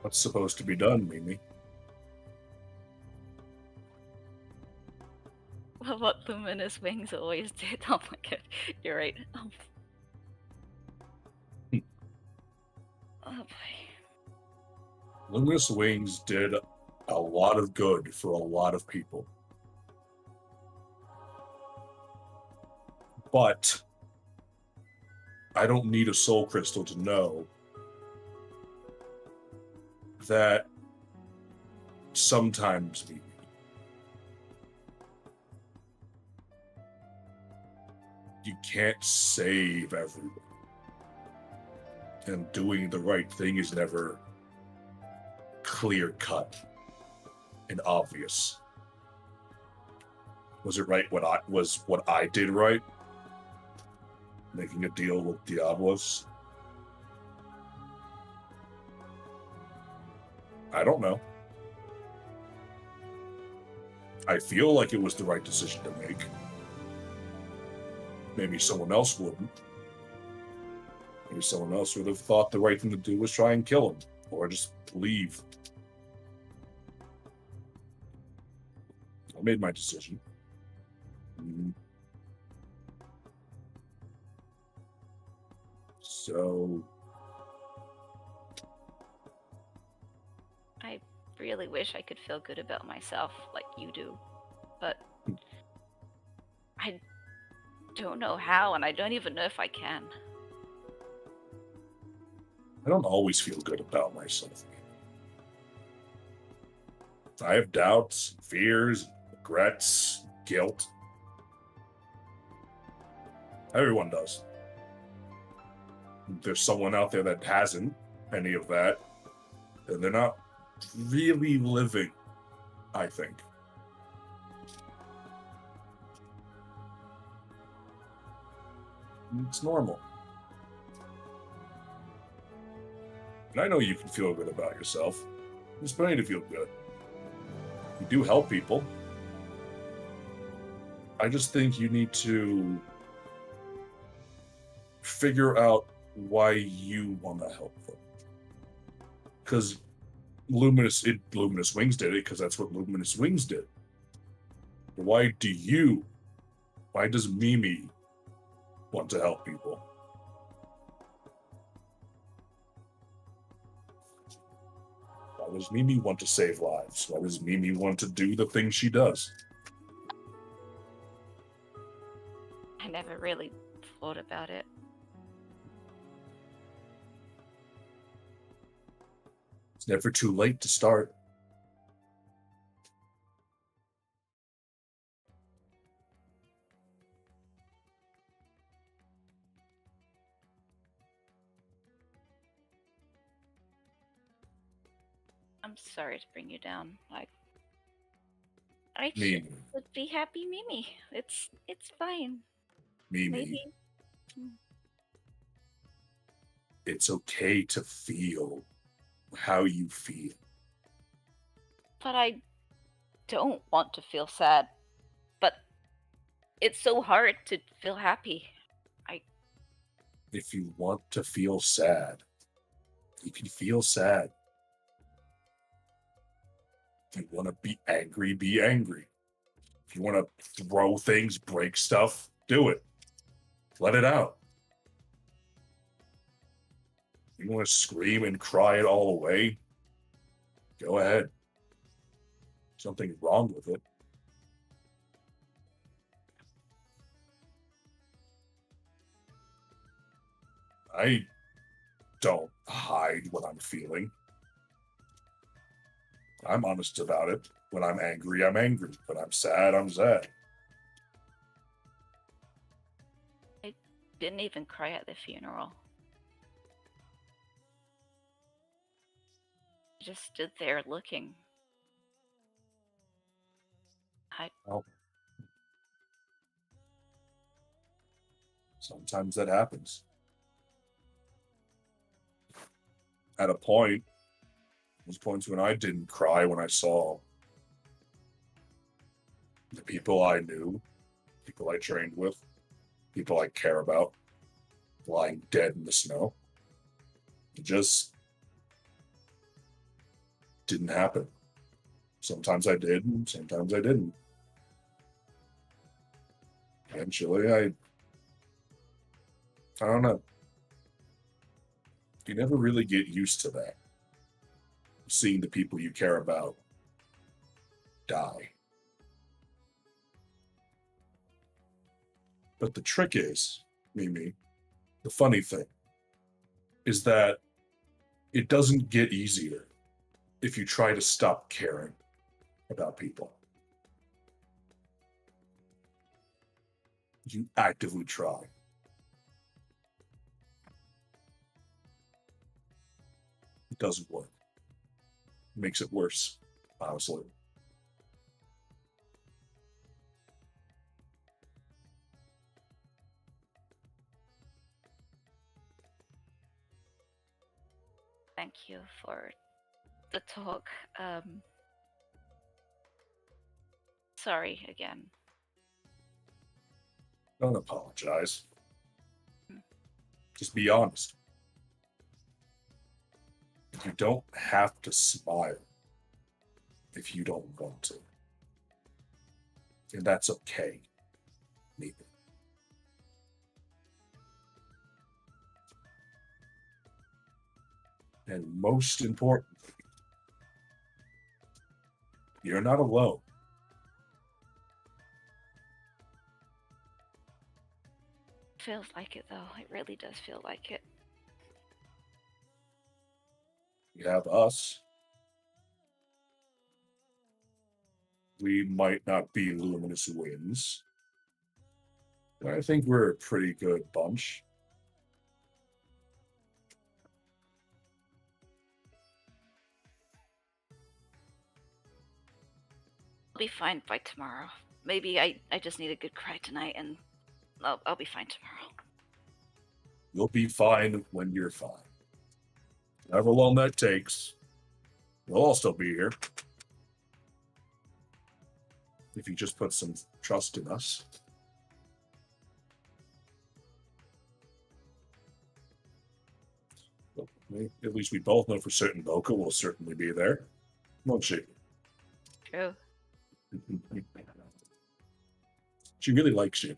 What's supposed to be done, Mimi? Well, what Luminous Wings always did. Oh my god, you're right. Oh boy. Luminous Wings did a lot of good for a lot of people. But I don't need a soul crystal to know that sometimes, Mimi, you can't save everyone. And doing the right thing is never clear cut. and obvious. Was it right what I did right? Making a deal with Diablos? I don't know. I feel like it was the right decision to make. Maybe someone else wouldn't. Maybe someone else would have thought the right thing to do was try and kill him, or just leave. I made my decision. So... I really wish I could feel good about myself like you do, but I don't know how, and I don't even know if I can. I don't always feel good about myself. I have doubts, fears, regrets, guilt. Everyone does. There's someone out there that hasn't any of that, and they're not really living, I think. It's normal. And I know you can feel good about yourself. There's plenty to feel good. You do help people. I just think you need to figure out why you want to help them. Because Luminous Wings did it, because that's what Luminous Wings did. But why does Mimi want to help people? Why does Mimi want to save lives? Why does Mimi want to do the things she does? I never really thought about it. It's never too late to start. I'm sorry to bring you down. I Mimi. would be happy, Mimi. It's fine. Mimi. Maybe. It's okay to feel how you feel. But I don't want to feel sad. But it's so hard to feel happy. If you want to feel sad, you can feel sad. If you want to be angry, be angry. If you want to throw things, break stuff, do it. Let it out. If you want to scream and cry it all away, go ahead. Something wrong with it. I don't hide what I'm feeling. I'm honest about it. When I'm angry, I'm angry. When I'm sad, I'm sad. I didn't even cry at the funeral. I just stood there looking. Well, sometimes that happens. At a point, there's points when I didn't cry when I saw the people I knew, people I trained with, people I care about, lying dead in the snow. It just didn't happen. Sometimes I did, and sometimes I didn't. Eventually, I don't know. You never really get used to that. Seeing the people you care about die. But the trick is, Mimi, the funny thing, is that it doesn't get easier if you try to stop caring about people. You actively try. It doesn't work. It makes it worse, honestly. thank you for the talk. Sorry again. Don't apologize. Just be honest. You don't have to smile if you don't want to. And that's okay. Neither. And most importantly, you're not alone. Feels like it, though. It really does feel like it. You have us. We might not be luminous winds, but I think we're a pretty good bunch. I'll be fine by tomorrow. Maybe I just need a good cry tonight, and I'll be fine tomorrow. You'll be fine when you're fine. However long that takes, we'll all still be here. If you just put some trust in us. Well, at least we both know for certain Boca will certainly be there. Won't she? True. She really likes you.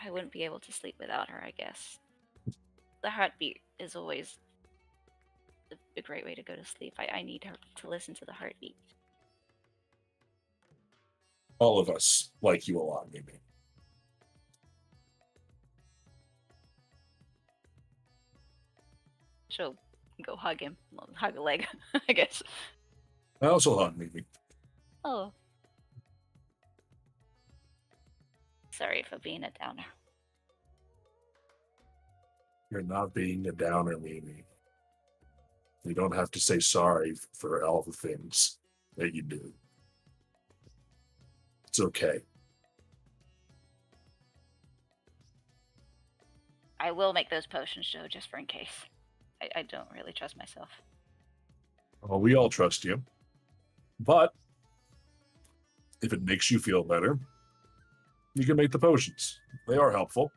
I wouldn't be able to sleep without her, I guess. The heartbeat is always a great way to go to sleep. I need her to listen to the heartbeat. All of us like you a lot, Mimi. She'll go hug him. Well, hug a leg, I guess. I also hug Mimi. Oh. Sorry for being a downer. You're not being a downer, Mimi. You don't have to say sorry for all the things that you do. It's okay. I will make those potions, Joe, just for in case. I don't really trust myself. Well, we all trust you. But if it makes you feel better, you can make the potions. They are helpful.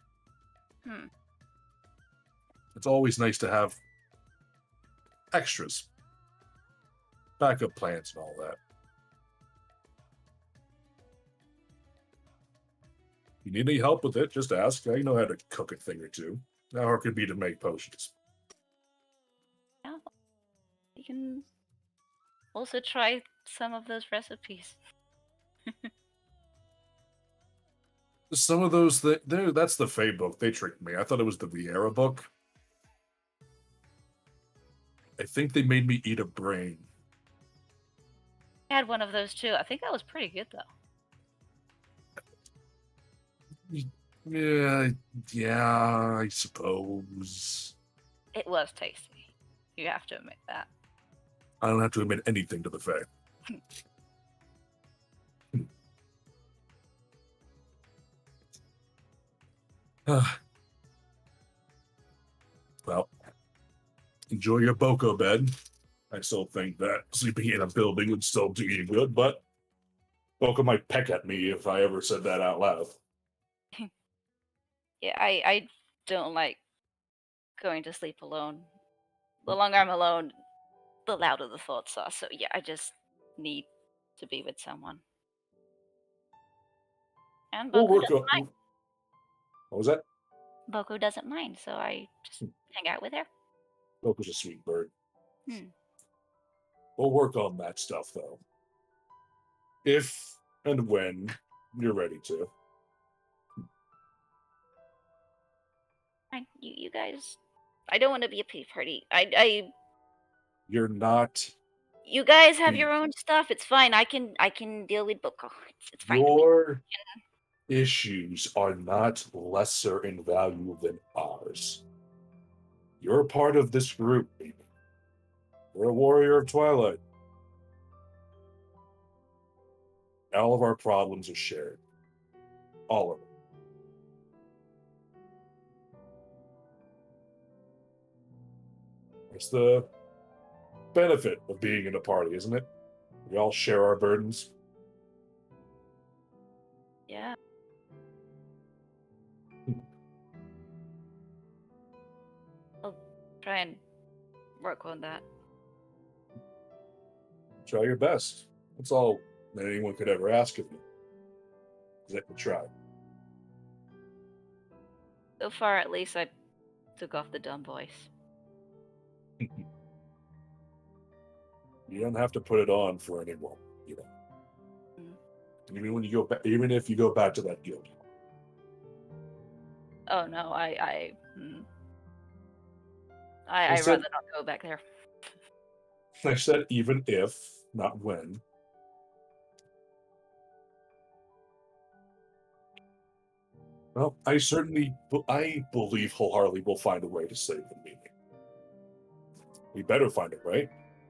It's always nice to have extras. Backup plans and all that. You need any help with it, just ask. I know how to cook a thing or two. How hard could it be to make potions? Yeah. You can also try some of those recipes. Some of those, that's the Fae book. They tricked me. I thought it was the Vieira book. I think they made me eat a brain. I had one of those too. I think that was pretty good though. Yeah, I suppose. It was tasty. You have to admit that. I don't have to admit anything to the Fae. Well, enjoy your Boko bed. I still think that sleeping in a building would still do you good, but Boko might peck at me if I ever said that out loud. Yeah, I don't like going to sleep alone. The longer I'm alone, the louder the thoughts are. So yeah, I just need to be with someone. And Boko doesn't mind. What was that? Boko doesn't mind, so I just hang out with her. Boko's a sweet bird. We'll work on that stuff, though. If and when you're ready to. You guys, I don't want to be a pity party. You're not. You guys have your own stuff. It's fine. I can deal with Boko. It's fine. Your issues are not lesser in value than ours. You're a part of this group, baby. We're a warrior of Twilight. All of our problems are shared. All of them. It's the benefit of being in a party, isn't it? We all share our burdens. Yeah. I'll try and work on that. Try your best. That's all that anyone could ever ask of you. Is that you try. So far, at least, I took off the dumb voice. You don't have to put it on for anyone, you know. Even when you go back, even if you go back to that guild. Oh no, I'd rather not go back there. I said even if, not when. Well, I believe wholeheartedly we'll find a way to save them, Mimi. We better find it, right?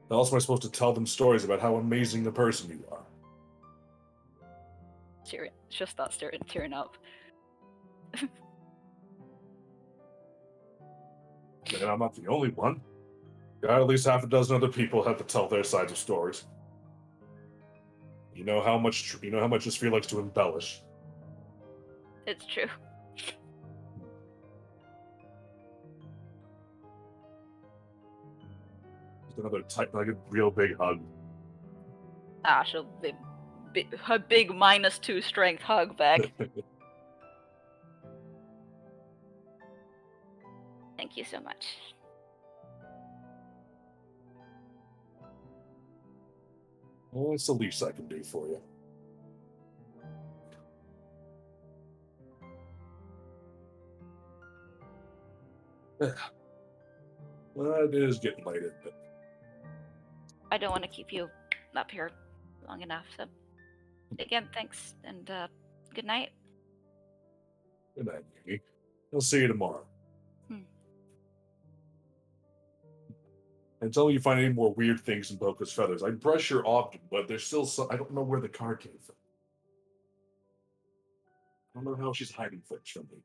How else am I supposed to tell them stories about how amazing a person you are? She'll start tearing up. And I'm not the only one. Got at least half a dozen other people have to tell their sides of stories. You know how much this Sphere likes to embellish. It's true. Just another tight, like a real big hug. Ah, she'll her big -2 strength hug back. Thank you so much. Well, it's the least I can do for you. Well, it is getting late, isn't it? I don't want to keep you up here long enough, so again, thanks, and good night. Good night, Mimi. I'll see you tomorrow. Until you find any more weird things in Boca's feathers. I brush her often, but there's still some. I don't know where the card came from. I don't know how she's hiding things from me.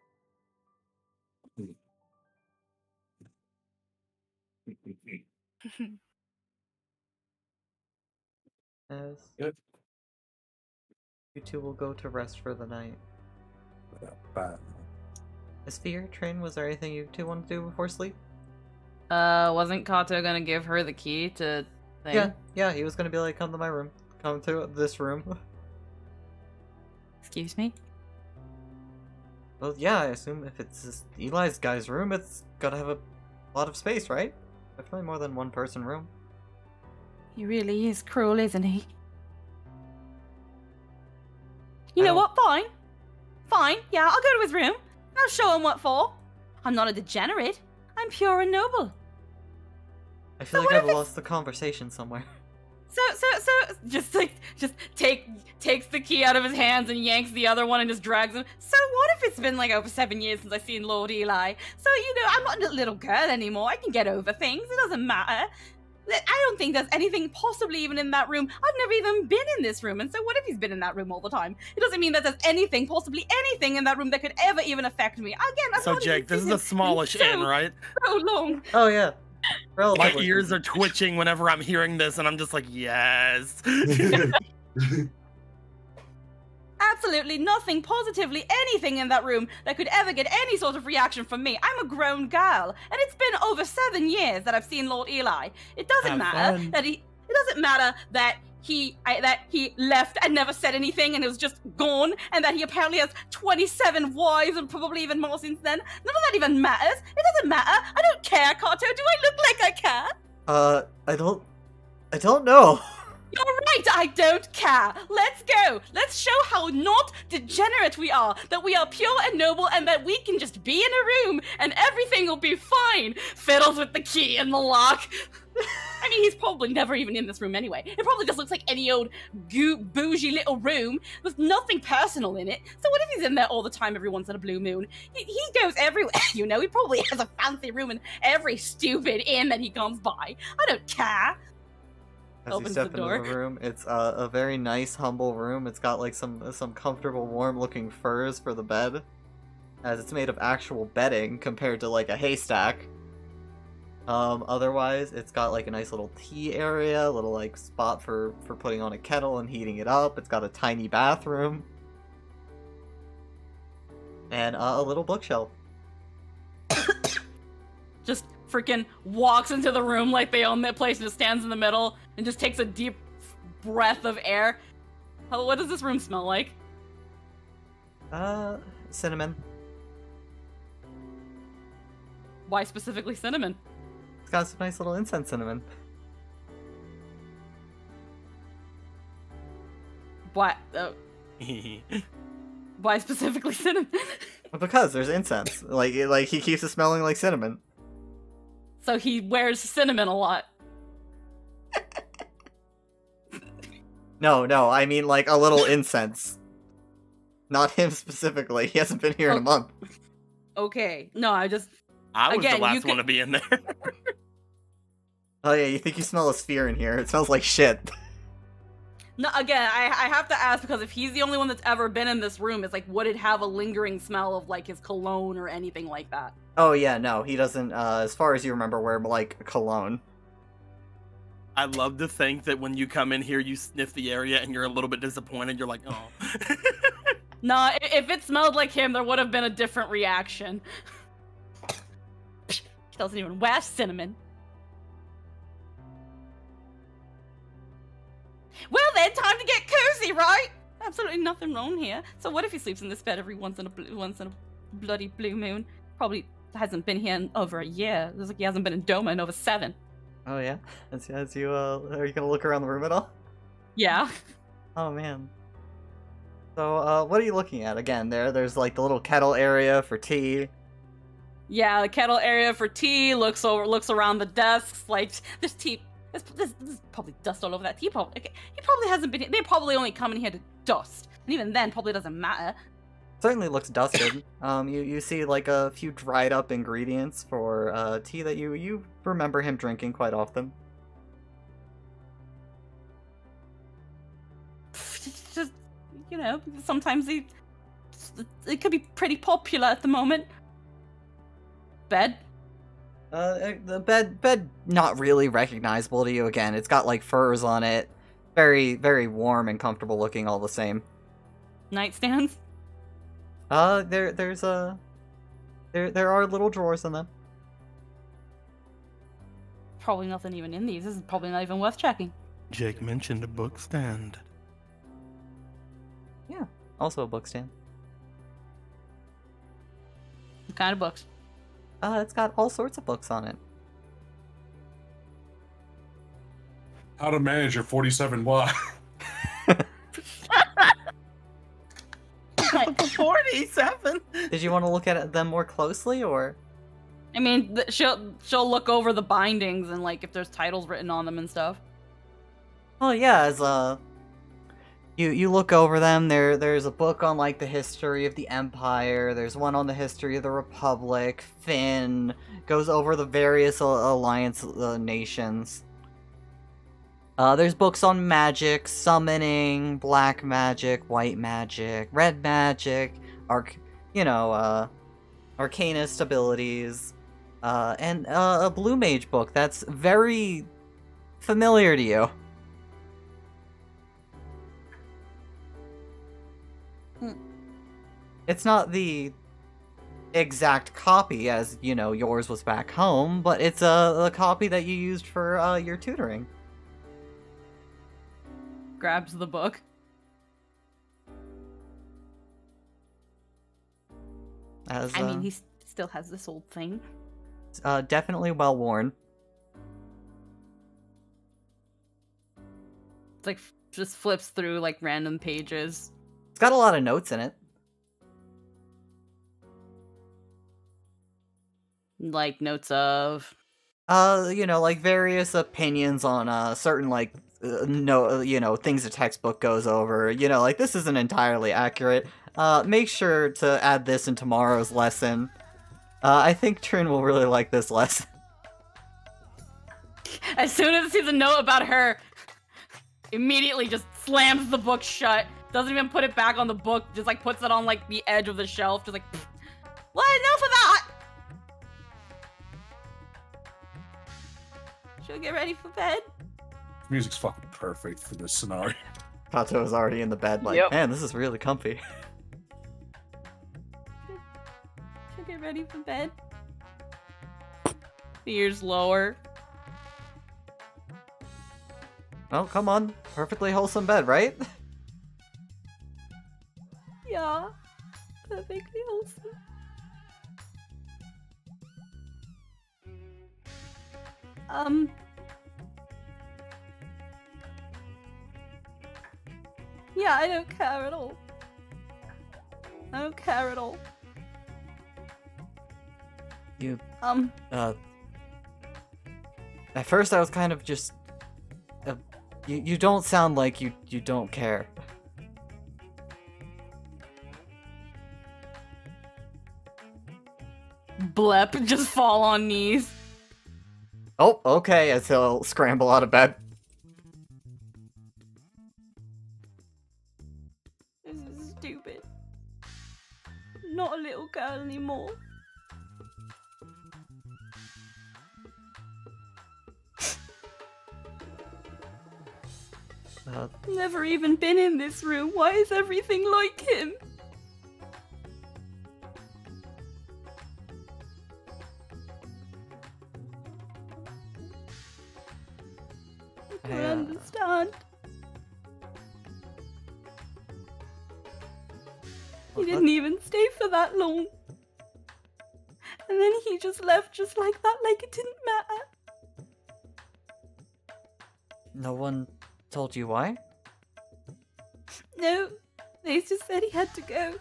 As Good. you two will go to rest for the night. Bye. Sphere, Train, was there anything you two want to do before sleep? Wasn't Kato gonna give her the key to thing? Yeah, he was gonna be like, come to my room. Come to this room. Excuse me? Well, yeah, I assume if it's just Eli's guy's room, it's gotta have a lot of space, right? Definitely more than one person room. He really is cruel, isn't he? You know what? Fine. Fine, yeah, I'll go to his room. I'll show him what for. I'm not a degenerate. I'm pure and noble. I feel like I've lost the conversation somewhere. So, just takes the key out of his hands and yanks the other one and just drags him. So what if it's been like over 7 years since I've seen Lord Eli? So, you know, I'm not a little girl anymore. I can get over things. It doesn't matter. I don't think there's anything possibly even in that room. I've never even been in this room, and so what if he's been in that room all the time? It doesn't mean that there's anything, possibly anything in that room that could ever even affect me. Again, I'm so not Jake, this is a smallish inn, right? So long. Oh yeah. My ears are twitching whenever I'm hearing this, and I'm just like, yes. Absolutely nothing, positively anything in that room that could ever get any sort of reaction from me. I'm a grown girl, and it's been over 7 years that I've seen Lord Eli. It doesn't matter that he left and never said anything and was just gone, and that he apparently has 27 wives and probably even more since then. None of that even matters. It doesn't matter. I don't care, Kato. Do I look like I care? I don't know. You're right, I don't care. Let's go. Let's show how not degenerate we are, that we are pure and noble, and that we can just be in a room and everything will be fine. Fiddles with the key and the lock. I mean, he's probably never even in this room anyway. It probably just looks like any old bougie little room with nothing personal in it. So what if he's in there all the time every once in a blue moon? He goes everywhere, you know. He probably has a fancy room in every stupid inn that he comes by. I don't care. As you step into the room, it's a very nice, humble room. It's got like some comfortable, warm-looking furs for the bed, as it's made of actual bedding compared to like a haystack. Otherwise, it's got like a nice little tea area, a little like spot for putting on a kettle and heating it up. It's got a tiny bathroom. And a little bookshelf. Just freaking walks into the room like they own that place and just stands in the middle and just takes a deep breath of air. What does this room smell like? Cinnamon. Why specifically cinnamon? It's got some nice little incense cinnamon. Why? Why specifically cinnamon? Because there's incense. Like he keeps it smelling like cinnamon. So he wears cinnamon a lot. No, I mean like a little incense. Not him specifically. He hasn't been here in a month. Okay. No, I was the last one to be in there. Oh yeah, you think you smell a sphere in here. It smells like shit. No, again, I have to ask because if he's the only one that's ever been in this room, it's like, would it have a lingering smell of like his cologne or anything like that? Oh yeah, no, he doesn't, as far as you remember, wear like cologne. I love to think that when you come in here, you sniff the area and you're a little bit disappointed. You're like, oh. No, if it smelled like him, there would have been a different reaction. He doesn't even wear cinnamon. Well then, time to get cozy, right? Absolutely nothing wrong here. So what if he sleeps in this bed every once in a bloody blue moon? Probably hasn't been here in over a year. Looks like he hasn't been in Doma in over 7. Oh yeah? As you, are you gonna look around the room at all? Yeah. Oh man. So, what are you looking at? Again, there's like the little kettle area for tea. Yeah, the kettle area for tea, looks around the desks, like, there's tea. There's probably dust all over that tea. He probably hasn't been. They probably only come in here to dust, and even then, probably doesn't matter. Certainly looks dusted. You see like a few dried up ingredients for tea that you remember him drinking quite often. Just, you know, sometimes it could be pretty popular at the moment. Bed. The bed not really recognizable to you again. It's got like furs on it. Very, very warm and comfortable looking all the same. Nightstands? There are little drawers in them. Probably nothing even in these. This is probably not even worth checking. Jake mentioned a book stand. Yeah, also a book stand. What kind of books? It's got all sorts of books on it. How to manage your 47Y. 47? Did you want to look at them more closely, or? I mean, she'll look over the bindings and like if there's titles written on them and stuff. Oh yeah, as you look over them. There's a book on like the history of the Empire. There's one on the history of the Republic. Finn goes over the various alliance nations. There's books on magic, summoning, black magic, white magic, red magic, arcanist abilities, and a blue mage book that's very familiar to you. It's not the exact copy as, you know, yours was back home, but it's a copy that you used for your tutoring. Grabs the book. I mean, he still has this old thing. Definitely well worn. It's like, just flips through, like, random pages. It's got a lot of notes in it. Like, notes of... you know, like, various opinions on, certain, like, things the textbook goes over. You know, like, this isn't entirely accurate. Make sure to add this in tomorrow's lesson. I think Trin will really like this lesson. As soon as he sees a note about her, immediately just slams the book shut. Doesn't even put it back on the book, just, like, puts it on, like, the edge of the shelf. Just like, well, enough of that! Should we get ready for bed? Music's fucking perfect for this scenario. Kato is already in the bed, like, Yep. man, this is really comfy. Should we get ready for bed? Ears lower. Oh, come on. Perfectly wholesome bed, right? Yeah. Perfectly wholesome. Yeah, I don't care at all. I don't care at all. You, Um, at first I was kind of just... you don't sound like you don't care. blep, just fall on knees. Oh, okay, as he'll scramble out of bed. This is stupid. Not a little girl anymore. Never even been in this room. Why is everything like him? I don't understand. He didn't even stay for that long. And then he just left just like that, like it didn't matter. No one told you why? No, they just said he had to go.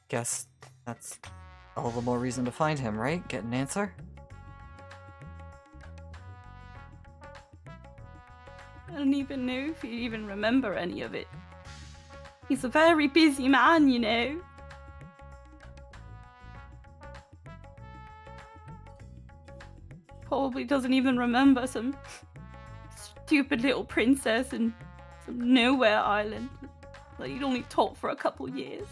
Guess that's all the more reason to find him, right? Get an answer? I don't even know if he'd even remember any of it. He's a very busy man, you know. Probably doesn't even remember some stupid little princess in some nowhere island that he'd only taught for a couple years.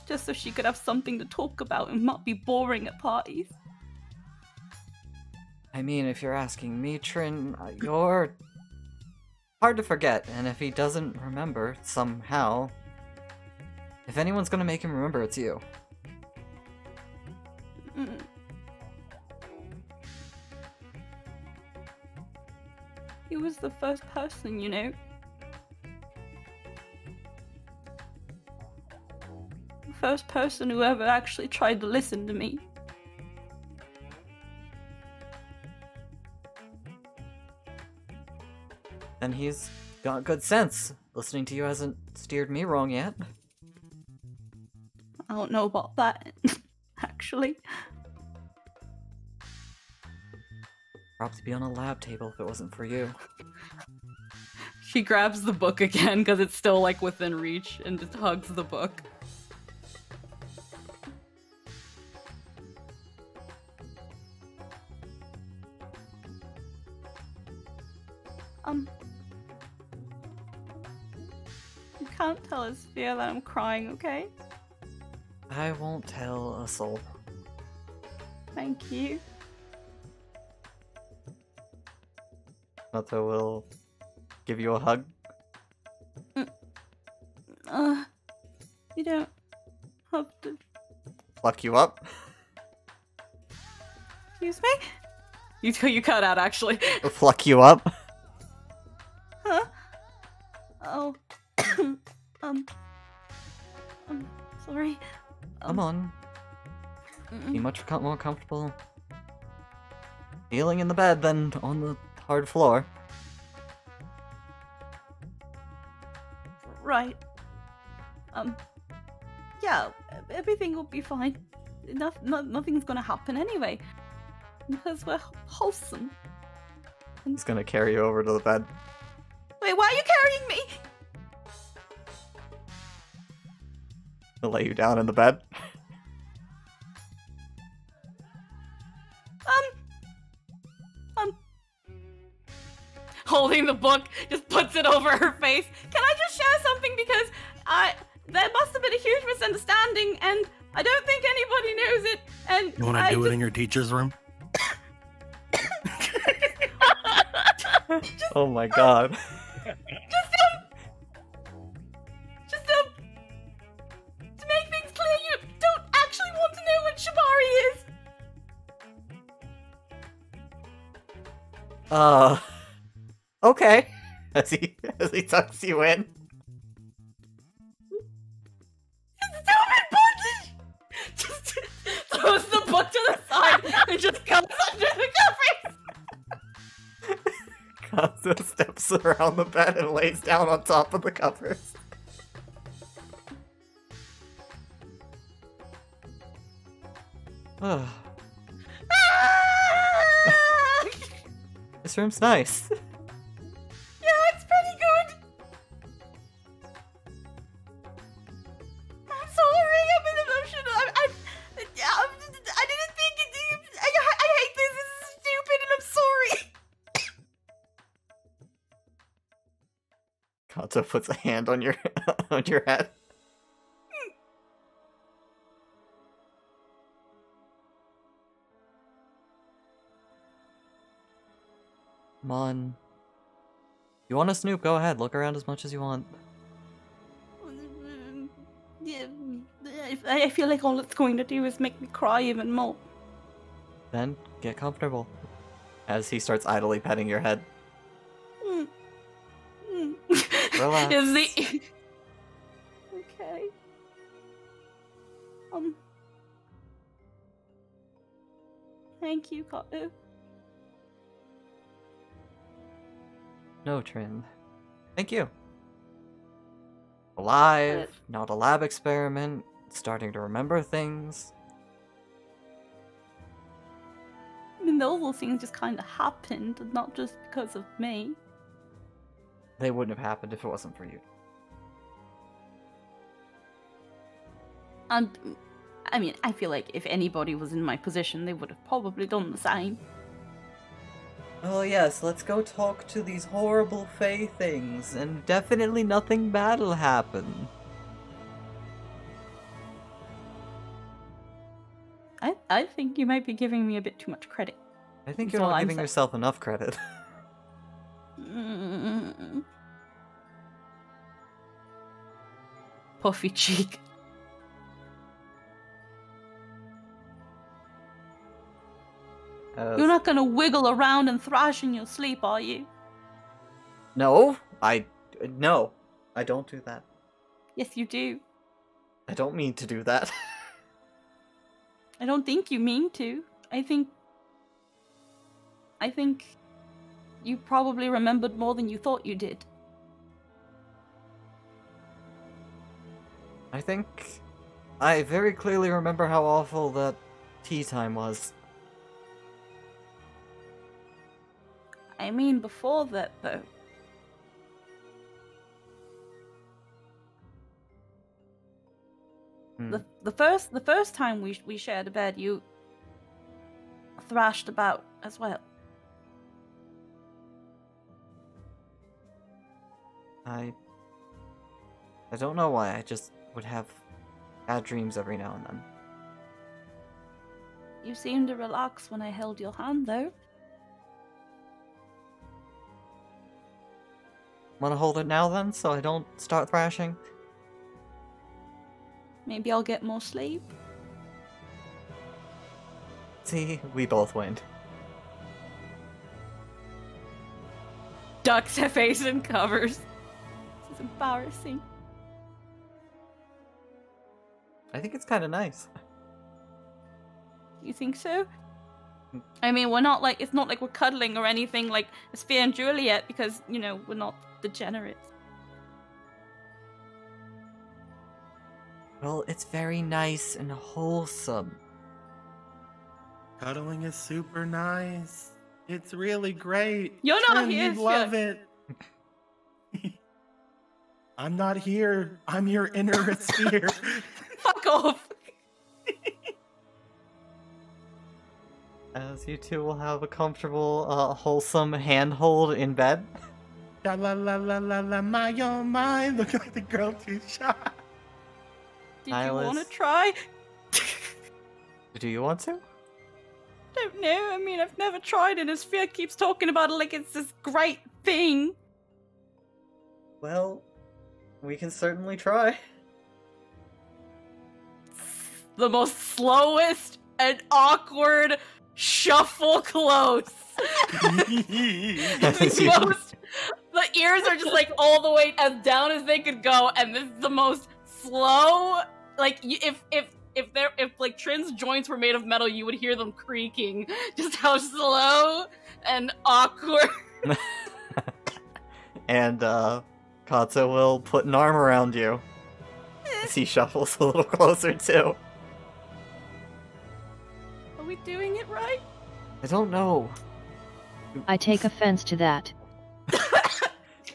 Just so she could have something to talk about and not be boring at parties. I mean, if you're asking me, Trin, you're hard to forget, and if he doesn't remember somehow, if anyone's gonna make him remember, it's you. Mm. He was the first person, you know. The first person who ever actually tried to listen to me. And he's got good sense. Listening to you hasn't steered me wrong yet. I don't know about that, actually. Probably be on a lab table if it wasn't for you. She grabs the book again because it's still like within reach and just hugs the book. You can't tell Asphia that I'm crying, okay? I won't tell a soul. Thank you. Nato will give you a hug. You don't have to. Pluck you up. Excuse me? You cut out, actually. Pluck you up. Huh? Oh. Sorry. Come on. Be much more comfortable kneeling in the bed than on the hard floor. Right. Yeah, everything will be fine. Nothing's gonna happen anyway. Because we're wholesome. He's gonna carry you over to the bed. Wait, why are you carrying me? He'll lay you down in the bed. Holding the book, just puts it over her face. Can I just share something? Because there must have been a huge misunderstanding, and I don't think anybody knows it. And You want to do it in your teacher's room? Oh my god. Just to make things clear, you don't actually want to know what Shibari is. Okay. As he tucks you in. Stupid button! Just throws the book to the side and just comes under the covers. Kazuo steps around the bed and lays down on top of the covers. This room's nice. Yeah, it's pretty good. I'm sorry, I'm emotional. I didn't think it. I hate this. This is stupid, and I'm sorry. Kato puts a hand on your on your head. Come on. You want to snoop? Go ahead. Look around as much as you want. Yeah, I feel like all it's going to do is make me cry even more. Then get comfortable. As he starts idly petting your head. Relax. Is the okay? Thank you, Kato. No, Trin. Thank you. Alive, not a lab experiment, starting to remember things. I mean, those little things just kind of happened, not just because of me. They wouldn't have happened if it wasn't for you. And, I mean, I feel like if anybody was in my position, they would have probably done the same. Oh yes, let's go talk to these horrible Fae things, and definitely nothing bad'll happen. I think you might be giving me a bit too much credit. I think you're not giving yourself enough credit. Puffy cheek. You're not gonna wiggle around and thrash in your sleep, are you? No, no, I don't do that. Yes, you do. I don't mean to do that. I don't think you mean to. I think you probably remembered more than you thought you did. I think I very clearly remember how awful that tea time was. I mean, before that, though. The first time we shared a bed, you thrashed about as well. I don't know why. I just would have bad dreams every now and then. You seemed to relax when I held your hand, though. Want to hold it now then, so I don't start thrashing? Maybe I'll get more sleep. See, we both win. Ducks her face in covers. This is embarrassing. I think it's kind of nice. You think so? I mean, we're not like, it's not like we're cuddling or anything like Sphere and Juliet because, you know, we're not degenerates. Well, it's very nice and wholesome. Cuddling is super nice. It's really great. You're not Trin, here. You love it. I'm not here. I'm your inner sphere. Fuck off. As you two will have a comfortable, wholesome handhold in bed. La la la la la la, my oh my. Looking like the girl too shy. Did you want to try? Do you want to? Don't know. I mean, I've never tried it. Sphere keeps talking about it like it's this great thing. Well, we can certainly try. The most slowest and awkward shuffle close. The ears are just like all the way as down as they could go, and this is the most slow. Like if like Trin's joints were made of metal, you would hear them creaking. Just how slow and awkward. And Katsu will put an arm around you as he shuffles a little closer too. Are we doing it right? I don't know. I take offense to that.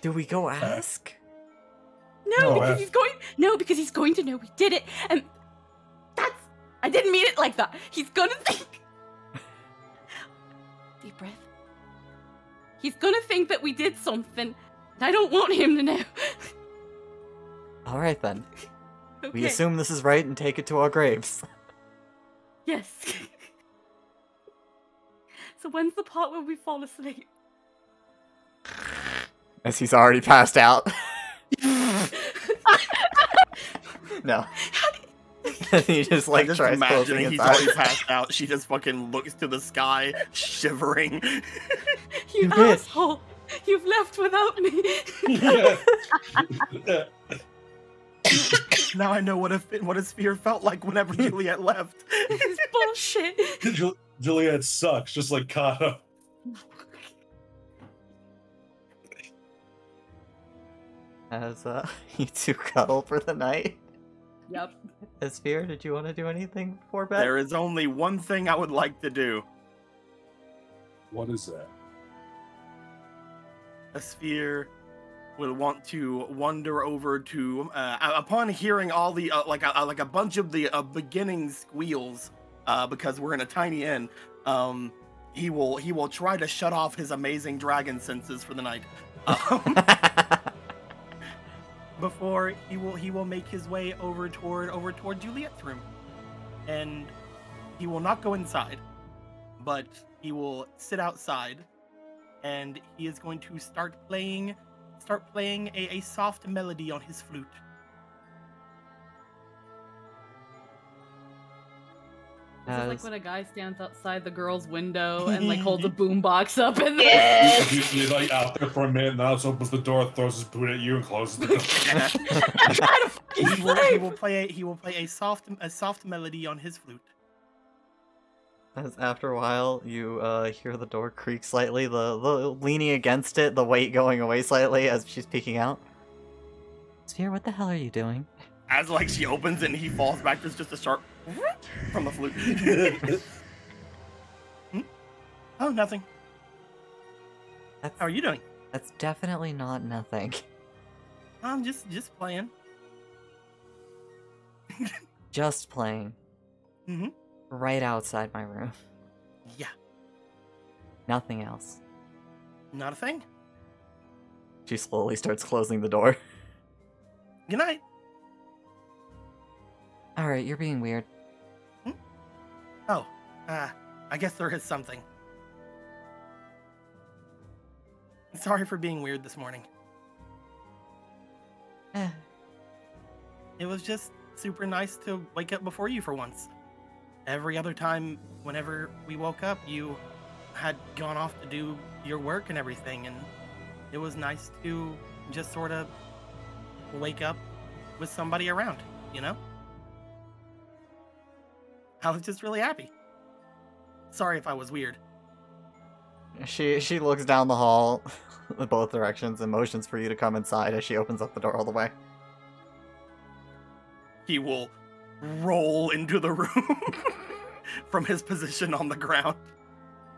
Do we go ask? No, because he's going. No, because he's going to know we did it, and that's. I didn't mean it like that. He's gonna think. Deep breath. He's gonna think that we did something, and I don't want him to know. All right then. Okay. We assume this is right and take it to our graves. Yes. So when's the part where we fall asleep? As he's already passed out. No. He just like just tries closing imagining his he's eyes. already passed out. She just fucking looks to the sky, shivering. You asshole! You've left without me. Now I know what a sphere felt like whenever Juliet left. This is bullshit. Juliet sucks, just like Kata. As you two cuddle for the night. Yep. Sphere, did you want to do anything before bed? There is only one thing I would like to do. What is that? A sphere will want to wander over to, upon hearing all the, like a bunch of the beginning squeals, because we're in a tiny inn, he will try to shut off his amazing dragon senses for the night. Before he will make his way over toward Juliet's room, and he will not go inside, but he will sit outside, and he is going to start playing a soft melody on his flute. This is like when a guy stands outside the girl's window and like holds a boombox up and then He's like out there for a minute, and then also opens the door, throws his boot at you, and closes the door. He will play a soft melody on his flute. As after a while, you hear the door creak slightly, the leaning against it, the weight going away slightly as she's peeking out. Sphere, what the hell are you doing? As like she opens it and he falls back, there's just a sharp from the flute. Oh, nothing. How are you doing? That's definitely not nothing. I'm just playing. Just playing. Mm-hmm. Right outside my room. Yeah. Nothing else. Not a thing. She slowly starts closing the door. Good night. Alright, you're being weird. Oh, I guess there is something. Sorry for being weird this morning. It was just super nice to wake up before you for once. Every other time, whenever we woke up, you had gone off to do your work and everything, and it was nice to just sort of wake up with somebody around, you know? I was just really happy. Sorry if I was weird. She looks down the hall in both directions and motions for you to come inside as she opens up the door all the way. He will roll into the room from his position on the ground.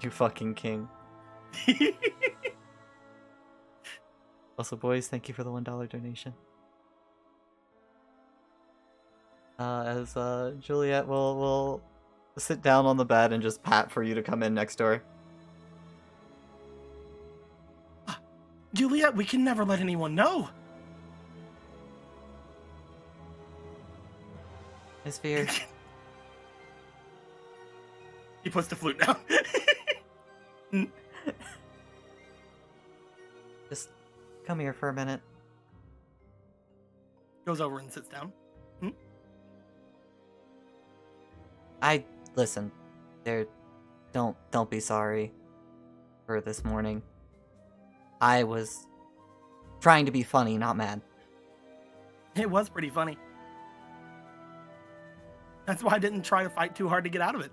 You fucking king. Also, boys, thank you for the $1 donation. As Juliet will sit down on the bed and just pat for you to come in next door. Juliet, we can never let anyone know. Miss Fear. He puts the flute down. Just come here for a minute. Goes over and sits down. Listen. Don't be sorry for this morning. I was trying to be funny, not mad. It was pretty funny. That's why I didn't try to fight too hard to get out of it.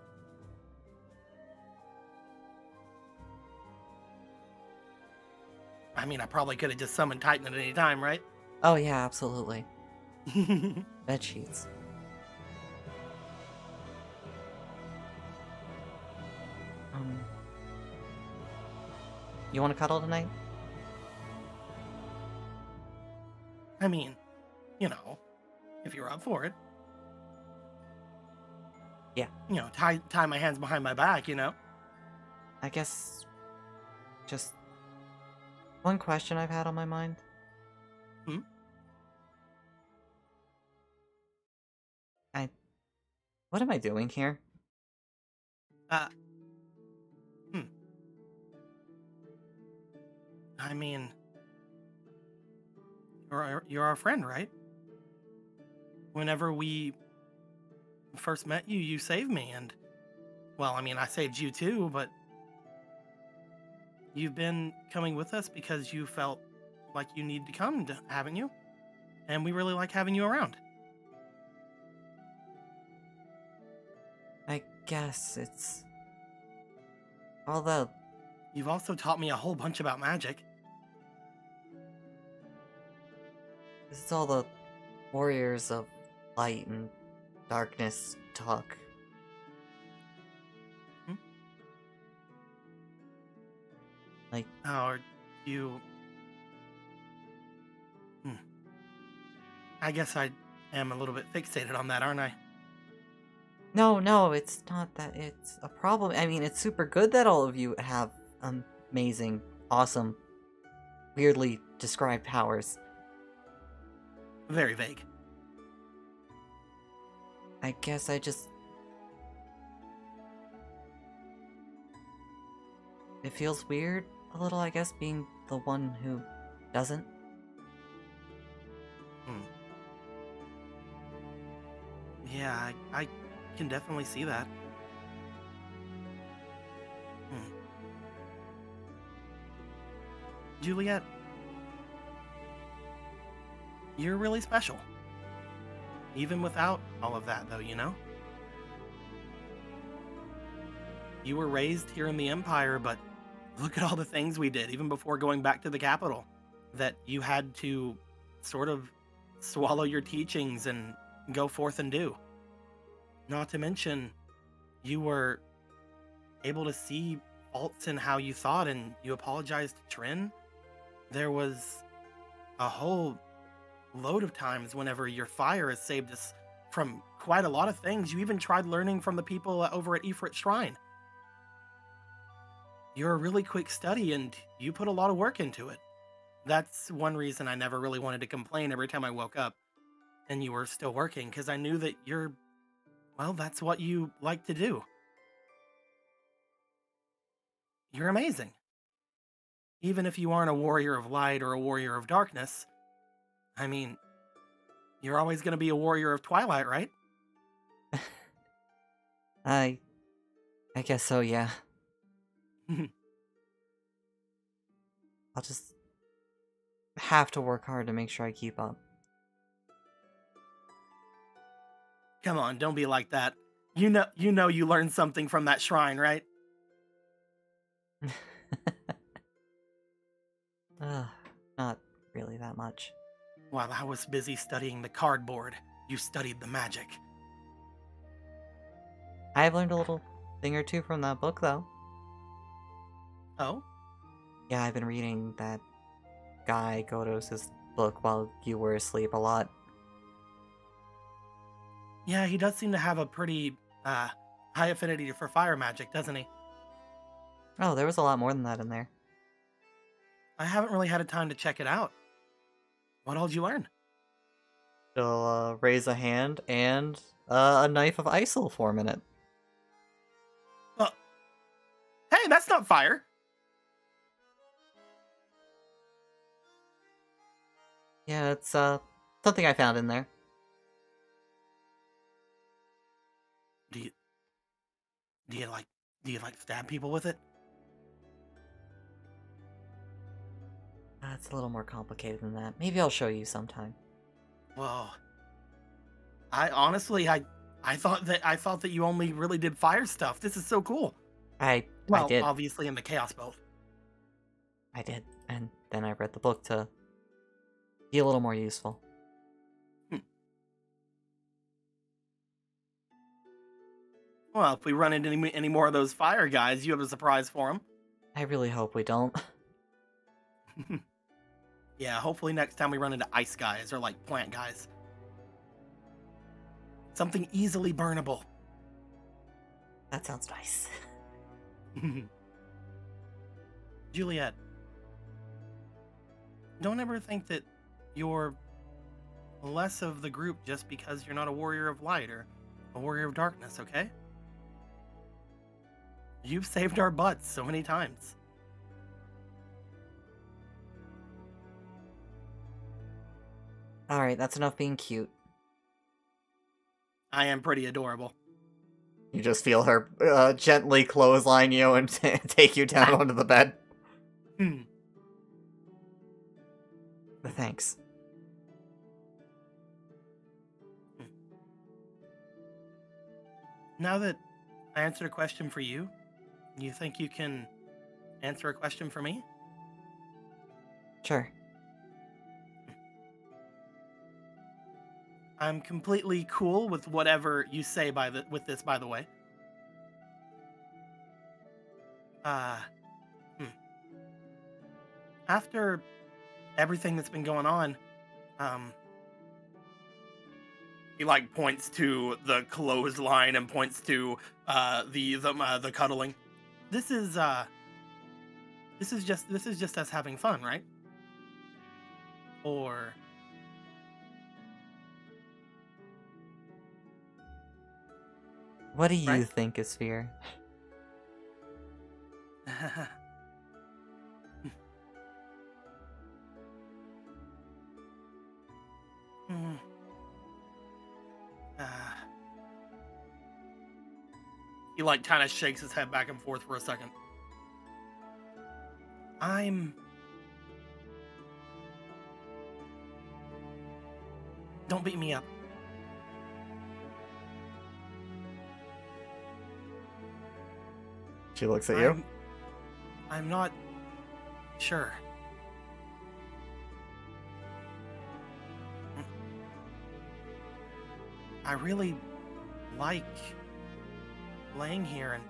I mean, I probably could have just summoned Titan at any time, right? Oh yeah, absolutely. Bed sheets. You want to cuddle tonight? I mean, you know, if you're up for it. Yeah. You know, tie my hands behind my back, you know? I guess just one question I've had on my mind. What am I doing here? I mean, you're our friend, right? Whenever we first met you, you saved me, and, well, I mean, I saved you too, but you've been coming with us because you felt like you need to come, haven't you? And we really like having you around. I guess it's although you've also taught me a whole bunch about magic. This is all the warriors of light and darkness talk. Like, are you... I guess I am a little bit fixated on that, aren't I? No, it's not that it's a problem. I mean, it's super good that all of you have amazing, awesome, weirdly described powers. Very vague. I guess I just... It feels weird a little, I guess, being the one who doesn't. Yeah, I can definitely see that. Juliet, you're really special. Even without all of that, though, you know? You were raised here in the Empire, but look at all the things we did, even before going back to the capital, that you had to sort of swallow your teachings and go forth and do. Not to mention, you were able to see faults in how you thought, and you apologized to Trin. There was a whole load of times whenever your fire has saved us from quite a lot of things. You even tried learning from the people over at Ifrit Shrine. You're a really quick study, and you put a lot of work into it. That's one reason I never really wanted to complain every time I woke up and you were still working, because I knew that well, that's what you like to do. You're amazing. Even if you aren't a warrior of light or a warrior of darkness, I mean, you're always going to be a warrior of twilight, right? I guess so, yeah. I'll just have to work hard to make sure I keep up. Come on, don't be like that. You know you learned something from that shrine, right? Not really that much. While I was busy studying the cardboard, you studied the magic. I've learned a little thing or two from that book, though. Oh? Yeah, I've been reading that guy Godos' book while you were asleep a lot. Yeah, he does seem to have a pretty high affinity for fire magic, doesn't he? Oh, there was a lot more than that in there. I haven't really had a time to check it out. What all did you learn? She'll raise a hand, and a knife of ice will form in it. Hey, that's not fire. Yeah, it's something I found in there. Do you like stab people with it? It's a little more complicated than that. Maybe I'll show you sometime. Well, I honestly thought that you only really did fire stuff. This is so cool. I did. Obviously in the Chaos Bolt. I did, and then I read the book to be a little more useful. Well, if we run into any more of those fire guys, you have a surprise for them. I really hope we don't. Yeah, hopefully next time we run into ice guys or like plant guys. Something easily burnable. That sounds nice. Juliet, don't ever think that you're less of the group just because you're not a warrior of light or a warrior of darkness, okay? You've saved our butts so many times. Alright, that's enough being cute. I am pretty adorable. You just feel her gently clothesline you and take you down onto the bed. Thanks. Now that I answered a question for you, you think you can answer a question for me? Sure. I'm completely cool with whatever you say with this, by the way. After everything that's been going on, he like points to the clothesline and points to the cuddling. This is just us having fun, right? Or what do you think is fear? He like kind of shakes his head back and forth for a second. Don't beat me up. She looks at you. I'm not sure. I really like laying here and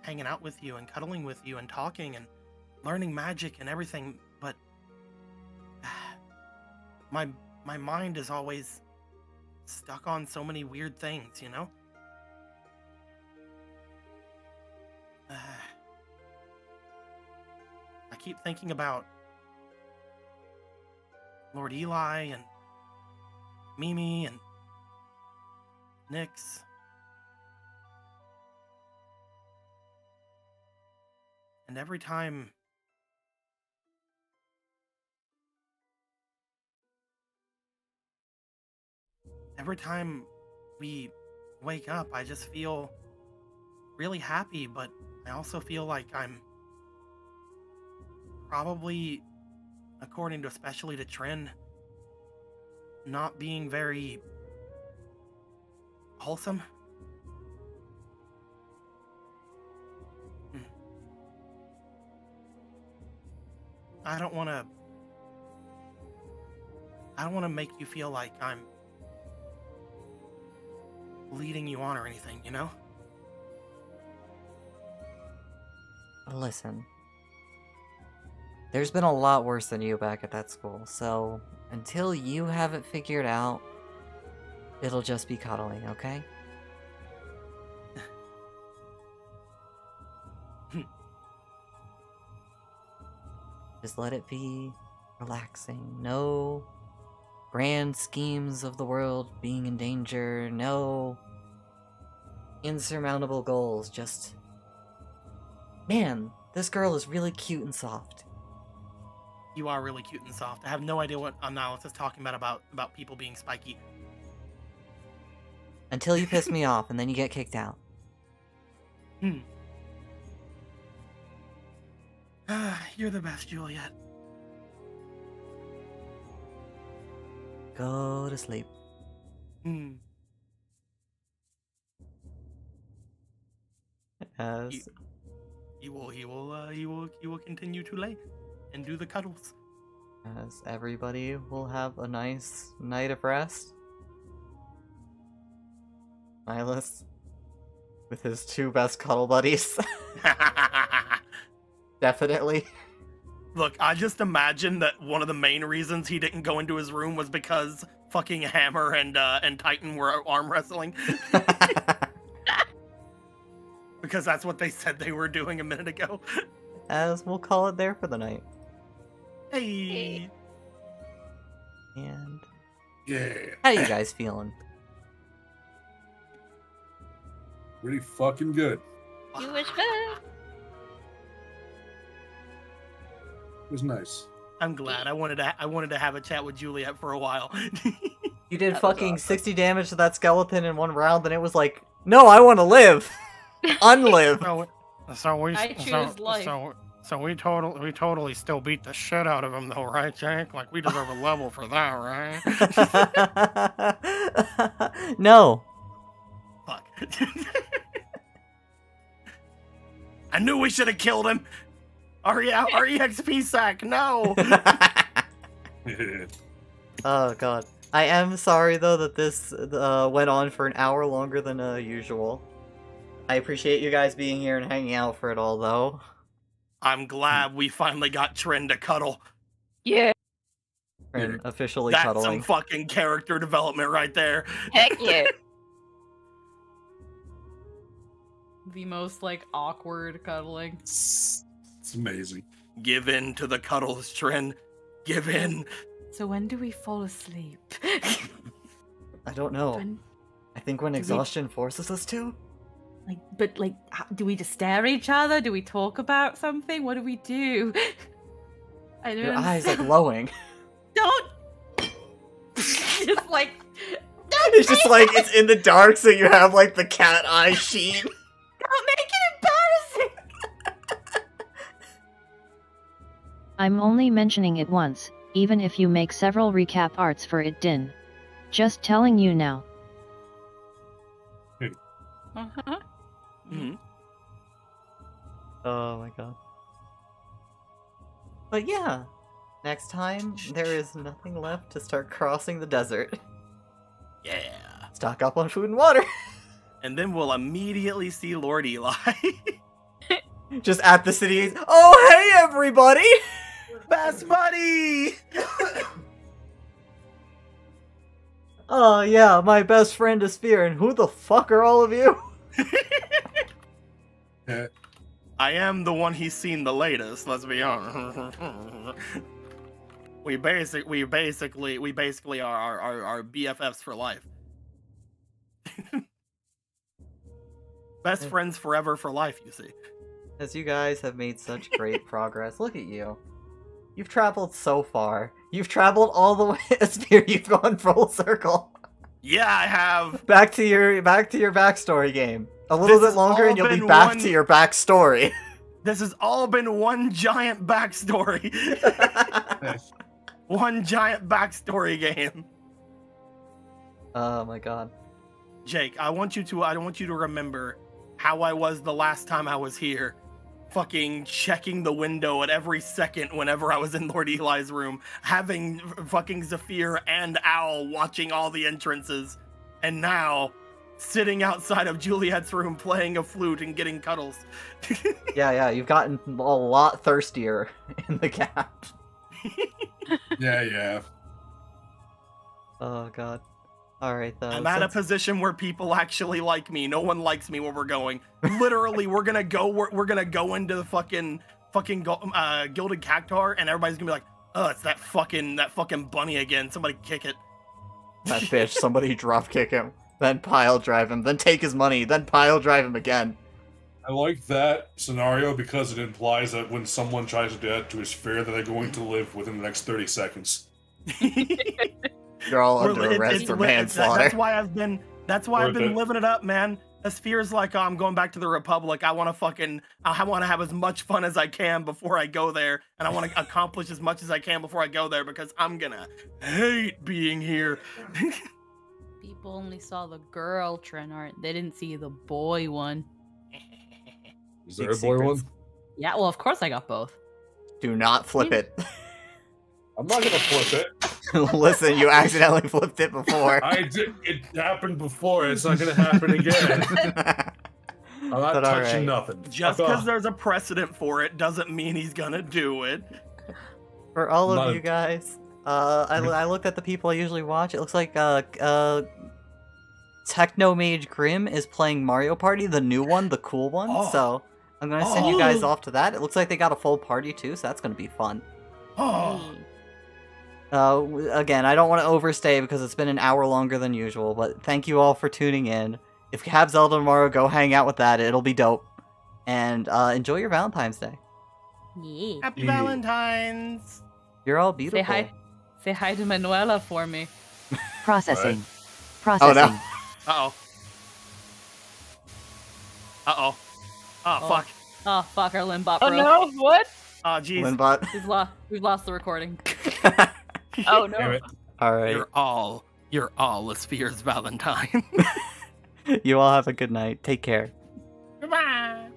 hanging out with you and cuddling with you and talking and learning magic and everything, but my mind is always stuck on so many weird things, you know? I keep thinking about Lord Eli and Mimi and Nyx. And every time we wake up, I just feel really happy, but I also feel like I'm probably, according to especially to Trin, not being very wholesome. I don't want to make you feel like I'm leading you on or anything, you know? Listen. There's been a lot worse than you back at that school, so until you have it figured out, it'll just be cuddling, okay? Just let it be relaxing. No grand schemes of the world being in danger, no insurmountable goals, just... Man, this girl is really cute and soft. You are really cute and soft. I have no idea what Nihilus is talking about people being spiky. Until you piss me off, and then you get kicked out. You're the best, Juliet. Go to sleep. As... He will continue to lay and do the cuddles. As everybody will have a nice night of rest. Nihilus, with his 2 best cuddle buddies. Definitely. Look, I just imagine that one of the main reasons he didn't go into his room was because fucking Hammer and Titan were arm wrestling. Because that's what they said they were doing a minute ago. As we'll call it there for the night. Hey. And Yeah. how you guys feeling? Pretty fucking good. You wish bad. It was nice. I'm glad. I wanted to have a chat with Juliet for a while. You did That was fucking awesome. 60 damage to that skeleton in 1 round, and it was like, no, I want to live. Unlive. So we totally still beat the shit out of him though, right, Jake? Like we deserve a level for that, right? No. Fuck. I knew we should have killed him. REXP sack, no. Oh god. I am sorry though that this went on for an hour longer than usual. I appreciate you guys being here and hanging out for it all though. I'm glad we finally got Trin to cuddle. Yeah. And officially That's cuddling. some fucking character development right there. Heck yeah. The most, like, awkward cuddling. It's amazing. Give in to the cuddles, Trin. Give in. So when do we fall asleep? I don't know. When- I think when exhaustion forces us to. Do we just stare at each other? Do we talk about something? What do we do? I don't Your eyes are understand. glowing. Don't! Just like... It's just like, it's in the dark, so you have like the cat eye sheen. Don't make it embarrassing! I'm only mentioning it once, even if you make several recap arts for it, Din. Just telling you now. Uh-huh. Mm-hmm. Oh my god. But yeah, next time there is nothing left to start crossing the desert. Yeah. Stock up on food and water. And then we'll immediately see Lord Eli. Just at the city gates. Oh hey everybody! Best buddy! Oh yeah, my best friend is Fear, and who the fuck are all of you? I am the one he's seen the latest, let's be honest. we basically are BFFs for life. Best friends forever for life, you see. As you guys have made such great progress. Look at you. You've traveled so far. You've traveled all the way Spear, you've gone full circle. Yeah, I have. Back to your backstory game. A little bit longer and you'll be back to your backstory. This has all been one giant backstory. One giant backstory game. Oh my god. Jake, I want you to remember how I was the last time I was here. Fucking checking the window at every second whenever I was in Lord Eli's room, having fucking Zephyr and Owl watching all the entrances, and now sitting outside of Juliet's room playing a flute and getting cuddles. Yeah, you've gotten a lot thirstier in the gap. Yeah. Oh god. Alright though. I'm at a position where people actually like me. No one likes me where we're going. Literally, we're gonna go into the fucking Gilded Cactuar, and everybody's gonna be like, Oh, it's that fucking bunny again. Somebody kick it. That fish, somebody drop kick him, then pile drive him, then take his money, then pile drive him again. I like that scenario because it implies that when someone tries to do that to his fear, that they're going to live within the next 30 seconds. You're all under arrest for manslaughter. That's why I've been living it up, man. This fear's like, oh, I'm going back to the Republic. I want to have as much fun as I can before I go there, and I want to accomplish as much as I can before I go there because I'm gonna hate being here. People only saw the girl Trenart. They didn't see the boy one. Is there a boy one? Yeah, well, of course I got both. Do not flip it. I'm not gonna flip it. Listen, you accidentally flipped it before. I did. It happened before. It's not gonna happen again. I'm not touching nothing. Just because there's a precedent for it doesn't mean he's gonna do it. For all of you guys, I looked at the people I usually watch. It looks like Technomage Grim is playing Mario Party, the new one, the cool one. Oh. So I'm gonna send you guys off to that. It looks like they got a full party too, so that's gonna be fun. Again, I don't want to overstay because it's been an hour longer than usual, but thank you all for tuning in. If you have Zelda tomorrow, go hang out with that. It'll be dope. And enjoy your Valentine's Day. Yeah. Happy Valentine's. You're all beautiful. Say hi to Manuela for me. Processing. Oh Processing. no. Uh-oh. Uh-oh. Oh, fuck. Oh, fuck, our Limbot Oh broke. no, what? Oh, jeez. Linbot. We've lost the recording. Oh Damn no. it. Alright. You're all a Sphere's Valentine. You all have a good night. Take care. Goodbye.